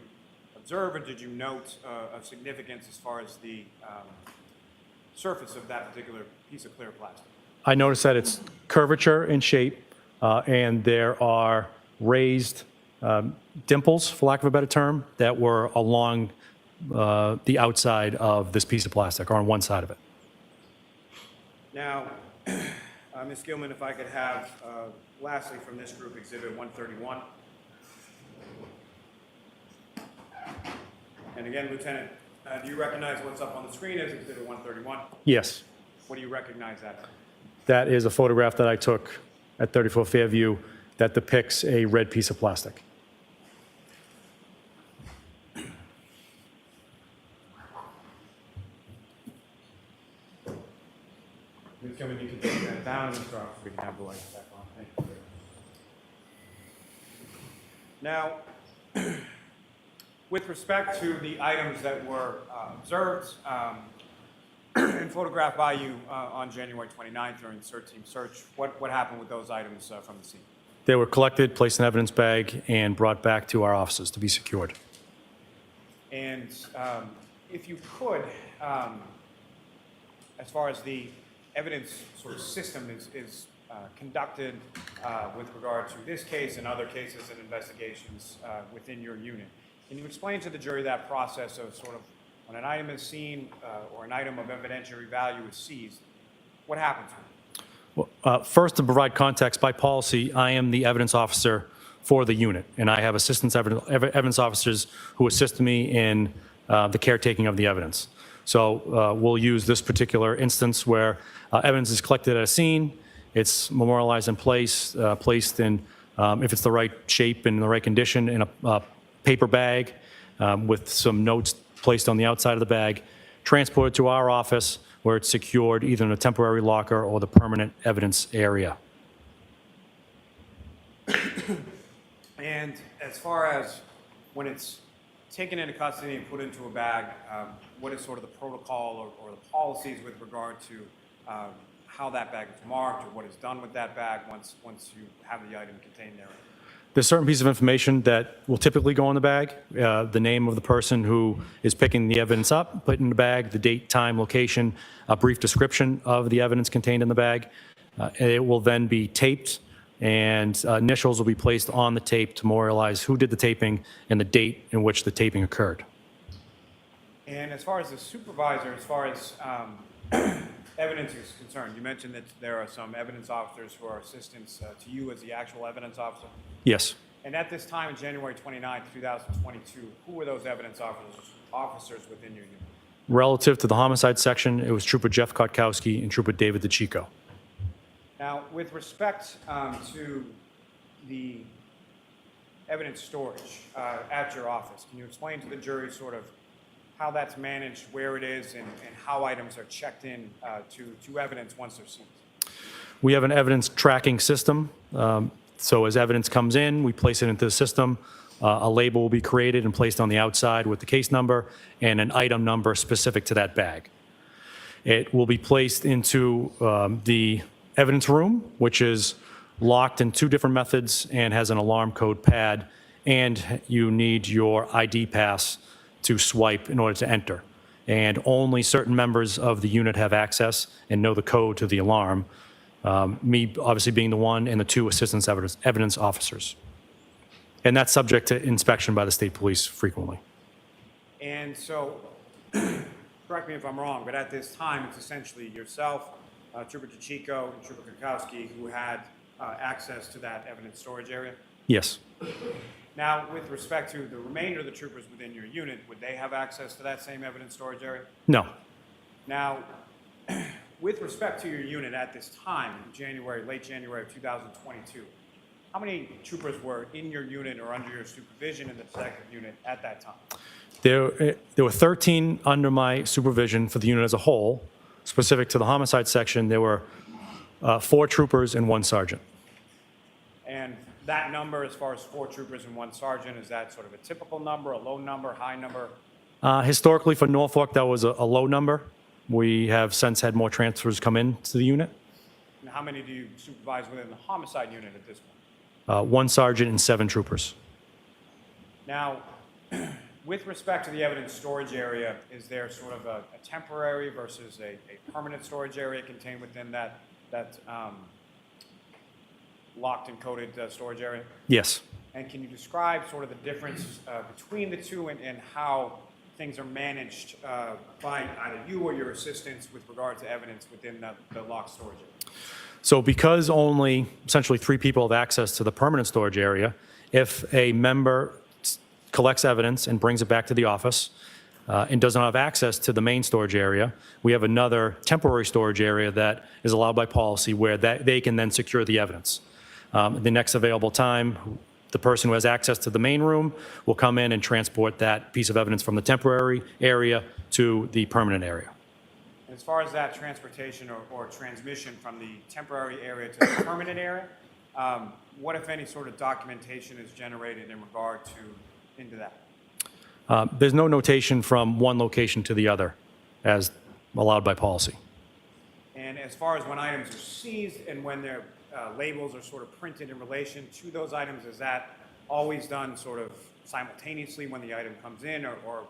observe or did you note of significance as far as the surface of that particular piece of clear plastic? I noticed that it's curvature in shape, and there are raised dimples, for lack of a better term, that were along the outside of this piece of plastic, or on one side of it. Now, Ms. Gilman, if I could have, lastly from this group, exhibit 131. And again, Lieutenant, do you recognize what's up on the screen as Exhibit 131? Yes. What do you recognize that as? That is a photograph that I took at 34 Fairview that depicts a red piece of plastic. Ms. Gilman, you can take that down, Mr. Officer, we can have the lights back on. Thank you. Now, with respect to the items that were observed and photographed by you on January 29th during the search team search, what happened with those items from the scene? They were collected, placed in an evidence bag, and brought back to our offices to be secured. And if you could, as far as the evidence sort of system is conducted with regard to this case and other cases and investigations within your unit, can you explain to the jury that process of sort of when an item is seen or an item of evidentiary value is seized, what happens? Well, first, to provide context, by policy, I am the evidence officer for the unit, and I have assistant evidence officers who assist me in the caretaking of the evidence. So we'll use this particular instance where evidence is collected at a scene, it's memorialized in place, placed in, if it's the right shape and the right condition, in a paper bag with some notes placed on the outside of the bag, transported to our office where it's secured either in a temporary locker or the permanent evidence area. And as far as when it's taken into custody and put into a bag, what is sort of the protocol or the policies with regard to how that bag is marked or what is done with that bag once you have the item contained there? There's certain pieces of information that will typically go in the bag, the name of the person who is picking the evidence up, put in the bag, the date, time, location, a brief description of the evidence contained in the bag. It will then be taped, and initials will be placed on the tape to memorialize who did the taping and the date in which the taping occurred. And as far as the supervisor, as far as evidence is concerned, you mentioned that there are some evidence officers who are assistants to you as the actual evidence officer. Yes. And at this time, in January 29th, 2022, who were those evidence officers within your unit? Relative to the homicide section, it was Trooper Jeff Kotkowski and Trooper David DeChico. Now, with respect to the evidence storage at your office, can you explain to the jury sort of how that's managed, where it is, and how items are checked in to evidence once they're seized? We have an evidence tracking system. So as evidence comes in, we place it into the system. A label will be created and placed on the outside with the case number and an item number specific to that bag. It will be placed into the evidence room, which is locked in 2 different methods and has an alarm code pad, and you need your ID pass to swipe in order to enter. And only certain members of the unit have access and know the code to the alarm. Me obviously being the one and the 2 assistant evidence officers. And that's subject to inspection by the state police frequently. And so, correct me if I'm wrong, but at this time, it's essentially yourself, Trooper DeChico, and Trooper Kotkowski who had access to that evidence storage area? Yes. Now, with respect to the remainder of the troopers within your unit, would they have access to that same evidence storage area? No. Now, with respect to your unit at this time, late January of 2022, how many troopers were in your unit or under your supervision in the detective unit at that time? There were 13 under my supervision for the unit as a whole. Specific to the homicide section, there were 4 troopers and 1 sergeant. And that number, as far as 4 troopers and 1 sergeant, is that sort of a typical number, a low number, high number? Historically for Norfolk, that was a low number. We have since had more transfers come in to the unit. And how many do you supervise within the homicide unit at this point? 1 sergeant and 7 troopers. Now, with respect to the evidence storage area, is there sort of a temporary versus a permanent storage area contained within that locked and coded storage area? Yes. And can you describe sort of the difference between the two and how things are managed by either you or your assistants with regard to evidence within the locked storage area? So because only essentially 3 people have access to the permanent storage area, if a member collects evidence and brings it back to the office and does not have access to the main storage area, we have another temporary storage area that is allowed by policy where they can then secure the evidence. The next available time, the person who has access to the main room will come in and transport that piece of evidence from the temporary area to the permanent area. As far as that transportation or transmission from the temporary area to the permanent area, what, if any, sort of documentation is generated in regard into that? There's no notation from one location to the other as allowed by policy. And as far as when items are seized and when their labels are sort of printed in relation to those items, is that always done sort of simultaneously when the item comes in, or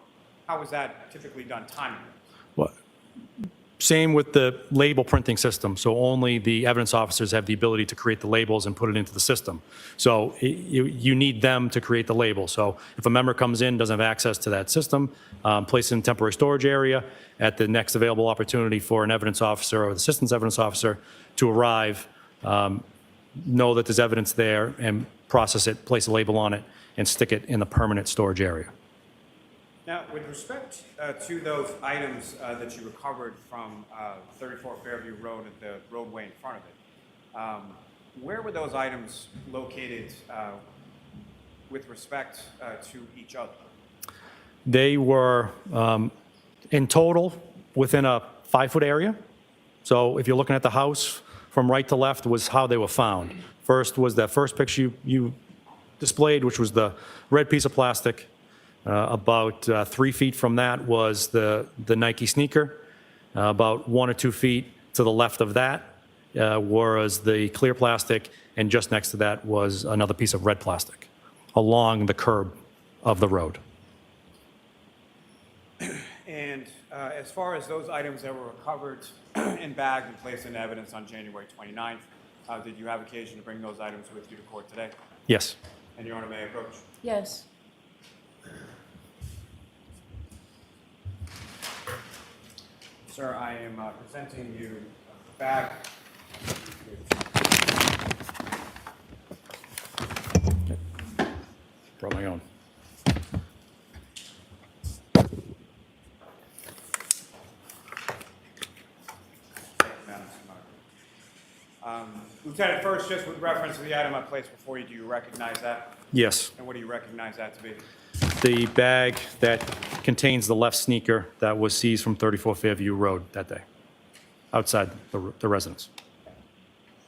how is that typically done timely? Well, same with the label printing system. So only the evidence officers have the ability to create the labels and put it into the system. So you need them to create the label. So if a member comes in, doesn't have access to that system, place it in temporary storage area at the next available opportunity for an evidence officer or the assistant evidence officer to arrive, know that there's evidence there and process it, place a label on it, and stick it in the permanent storage area. Now, with respect to those items that you recovered from 34 Fairview Road at the roadway in front of it, where were those items located with respect to each other? They were, in total, within a 5-foot area. So if you're looking at the house, from right to left was how they were found. First was that first picture you displayed, which was the red piece of plastic. About 3 feet from that was the Nike sneaker. About 1 or 2 feet to the left of that was the clear plastic, and just next to that was another piece of red plastic along the curb of the road. And as far as those items that were recovered and bagged and placed in evidence on January 29th, did you have occasion to bring those items with you to court today? Yes. And Your Honor, may I approach? Yes. Sir, I am presenting you a bag. Brought my own. Lieutenant, first, just with reference to the item I placed before you, do you recognize that? Yes. And what do you recognize that to be? The bag that contains the left sneaker that was seized from 34 Fairview Road that day, outside the residence.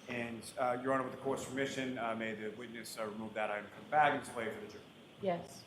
And Your Honor, with the court's permission, may the witness remove that item from the bag and display it for the jury. Yes.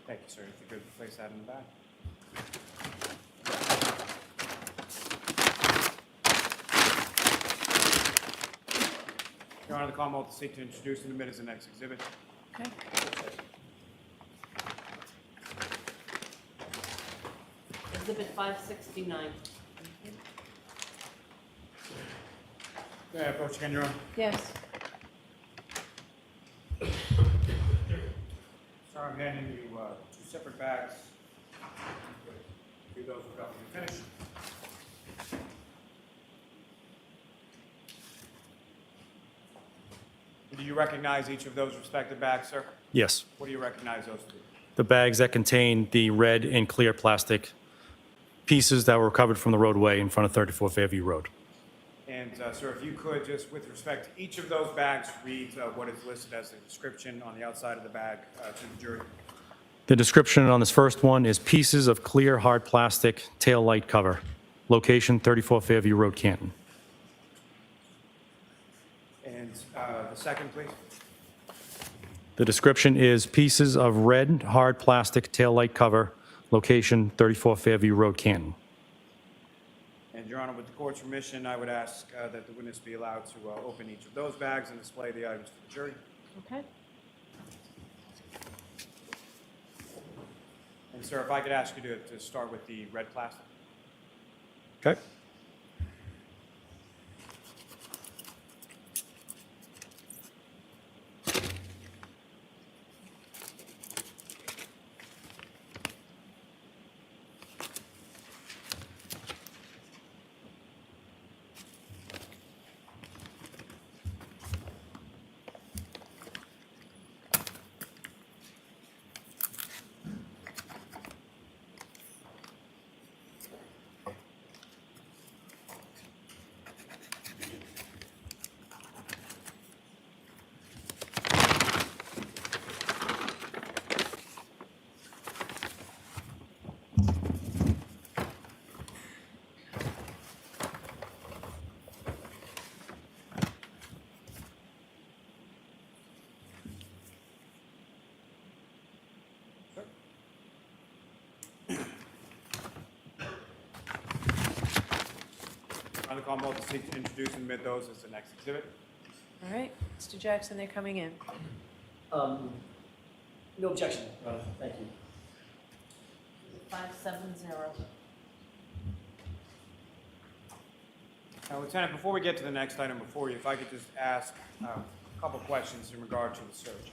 Thank you, sir. If you could place that in the bag. Your Honor, the Commonwealth will seek to introduce and admit as the next exhibit. Okay. Exhibit 569. May I approach again, Your Honor? Yes. Sir, I'm handing you 2 separate bags. Do those without you finish. Do you recognize each of those respective bags, sir? Yes. What do you recognize those to be? The bags that contain the red and clear plastic pieces that were recovered from the roadway in front of 34 Fairview Road. And, sir, if you could, just with respect to each of those bags, read what is listed as the description on the outside of the bag to the jury. The description on this first one is pieces of clear hard plastic tail light cover. Location 34 Fairview Road, Canton. And The second, please. The description is pieces of red hard plastic taillight cover, location 34 Fairview Road, Canton. And Your Honor, with the court's permission, I would ask that the witness be allowed to open each of those bags and display the items to the jury. Okay. And sir, if I could ask you to start with the red plastic. Okay. On the call, both to seek to introduce and admit those as the next exhibit. All right, Mr. Jackson, they're coming in. No objection, Your Honor. Thank you. 570. Now, Lieutenant, before we get to the next item before you, if I could just ask a couple questions in regard to the search.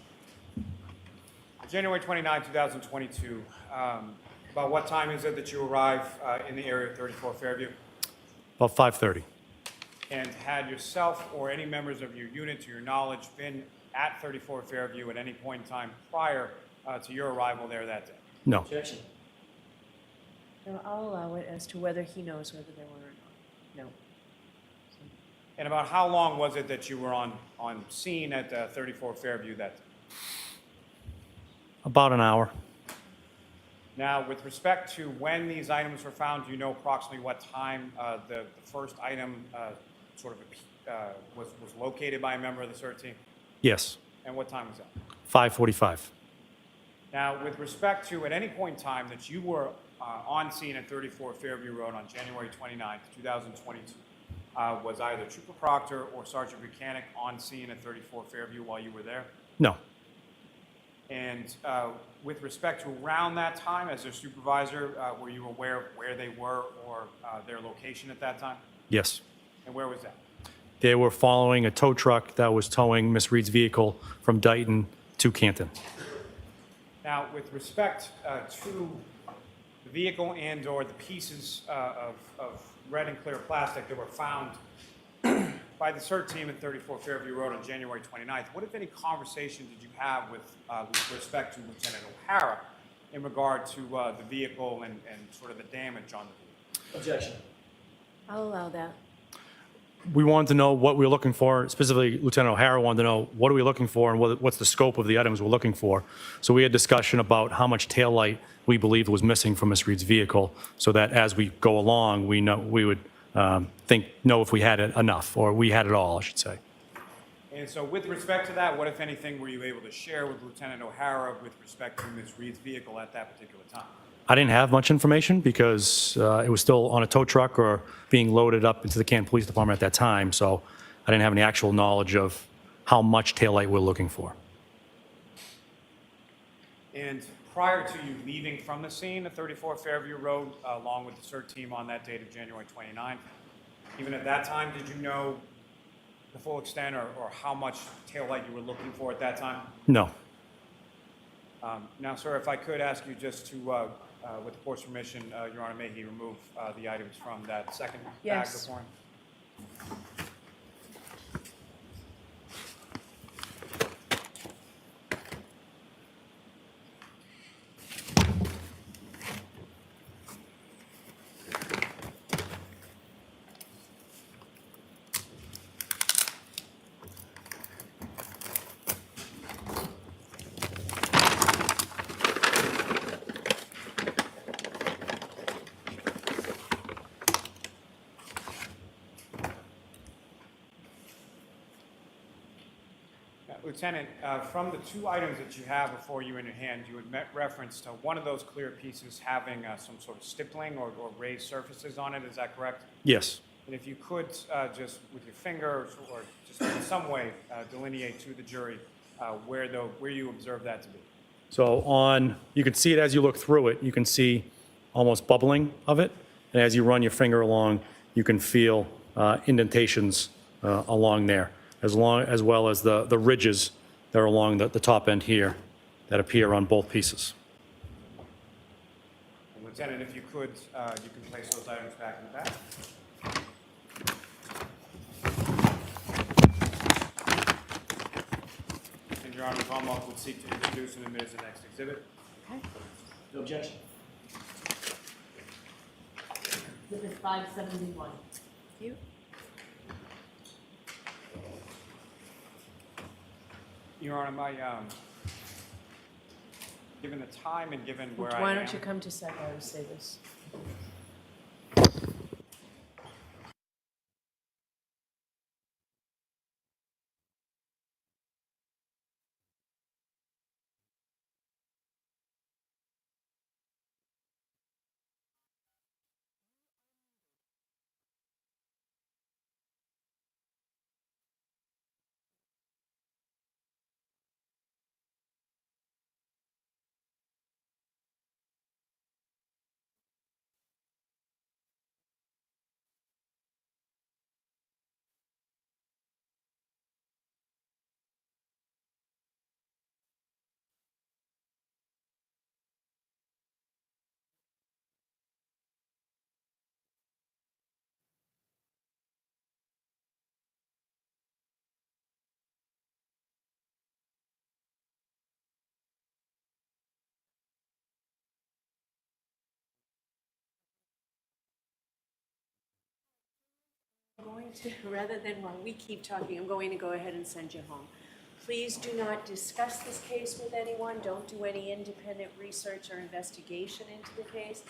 January 29, 2022, about what time is it that you arrive in the area of 34 Fairview? About 5:30. And had yourself or any members of your unit, to your knowledge, been at 34 Fairview at any point in time prior to your arrival there that day? No. Objection. No, I'll allow it as to whether he knows whether there were or not. No. And about how long was it that you were on scene at 34 Fairview that day? About an hour. Now, with respect to when these items were found, do you know approximately what time the first item was located by a member of the CERT team? Yes. And what time was that? 5:45. Now, with respect to at any point in time that you were on scene at 34 Fairview Road on January 29th, 2022, was either Trooper Proctor or Sergeant Buchanan on scene at 34 Fairview while you were there? No. And with respect to around that time, as their supervisor, were you aware of where they were or their location at that time? Yes. And where was that? They were following a tow truck that was towing Miss Reed's vehicle from Dayton to Canton. Now, with respect to the vehicle and/or the pieces of red and clear plastic that were found by the CERT team at 34 Fairview Road on January 29th, what, if any, conversation did you have with respect to Lieutenant O'Hara in regard to the vehicle and sort of the damage on the vehicle? Objection. I'll allow that. We wanted to know what we were looking for. Specifically, Lieutenant O'Hara wanted to know what are we looking for and what's the scope of the items we're looking for. So we had discussion about how much taillight we believed was missing from Miss Reed's vehicle, so that as we go along, we would know if we had it enough, or we had it all, I should say. And so with respect to that, what, if anything, were you able to share with Lieutenant O'Hara with respect to Ms. Reed's vehicle at that particular time? I didn't have much information because it was still on a tow truck or being loaded up into the Canton Police Department at that time, so I didn't have any actual knowledge of how much taillight we're looking for. And prior to you leaving from the scene at 34 Fairview Road, along with the CERT team on that date of January 29th, even at that time, did you know the full extent or how much taillight you were looking for at that time? No. Now, sir, if I could ask you just to, with the court's permission, Your Honor, may he remove the items from that second bag Yes. before him? Lieutenant, from the two items that you have before you in your hand, you had met reference to one of those clear pieces having some sort of stippling or raised surfaces on it. Is that correct? Yes. And if you could just with your finger or just in some way delineate to the jury where you observe that to be. So you can see it as you look through it. You can see almost bubbling of it. And as you run your finger along, you can feel indentations along there, as well as the ridges that are along the top end here that appear on both pieces. And Lieutenant, if you could, you can place those items back in the back. And Your Honor, the Commonwealth would seek to introduce and admit as the next exhibit. Okay. No objection. Exhibit 571. You? Your Honor, given the time and given where I am. Why don't you come to side bar to say this? Rather than while we keep talking, I'm going to go ahead and send you home. Please do not discuss this case with anyone. Don't do any independent research or investigation into the case.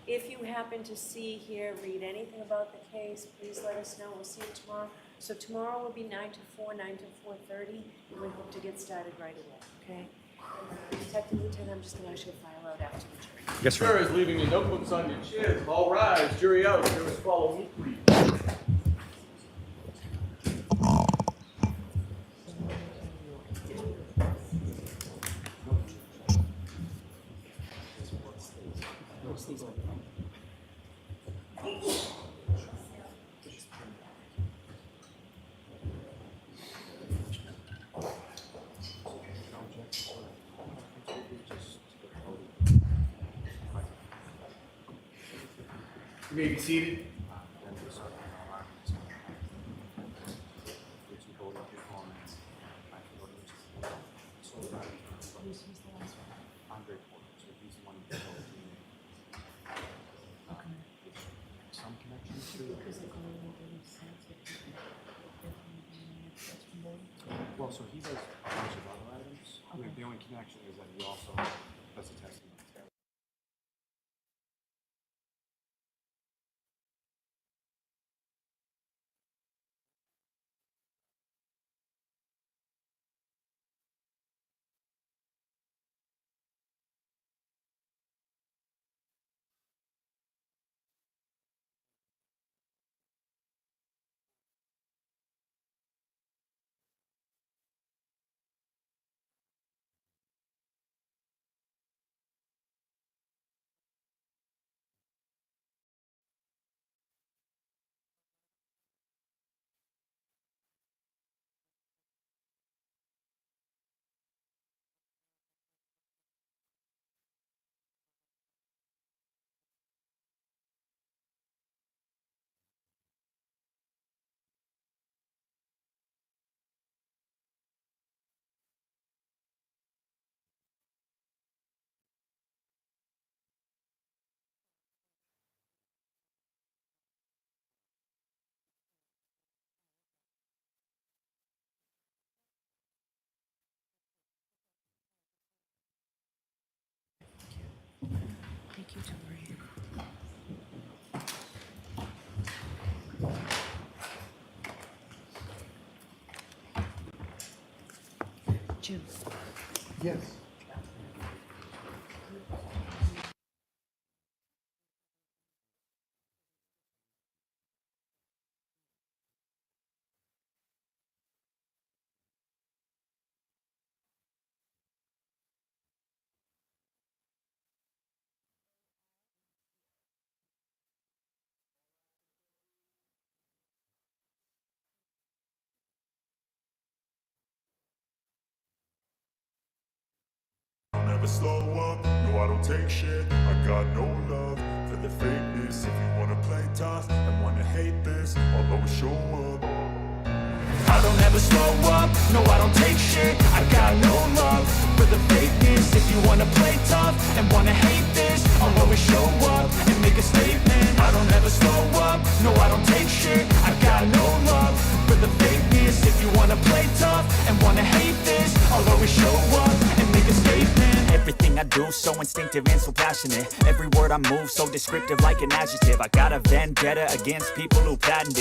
If you happen to see, hear, read anything about the case, please let us know. We'll see you tomorrow. So tomorrow will be 9 to 4, 9 to 4:30, and we hope to get started right away, okay? Detective Lieutenant, I'm just going to ask you to file out after the jury. Yes, sir. Jurors leaving your notebooks on your chairs. All rise. Jury out. Jurors follow me, please. You may be seated. Well, so he does a bunch of other items. The only connection is that he also does the testing. Yes. I'll never slow up, no I don't take shit. I got no love for the fakeness. If you wanna play tough and wanna hate this, I'll always show up. I don't ever slow up, no I don't take shit. I got no love for the fakeness. If you wanna play tough and wanna hate this, I'll always show up and make a statement. I don't ever slow up, no I don't take shit. I got no love for the fakeness. If you wanna play tough and wanna hate this, I'll always show up and make a statement. Everything I do so instinctive and so passionate. Every word I move so descriptive like an adjective. I got a vendetta against people who patented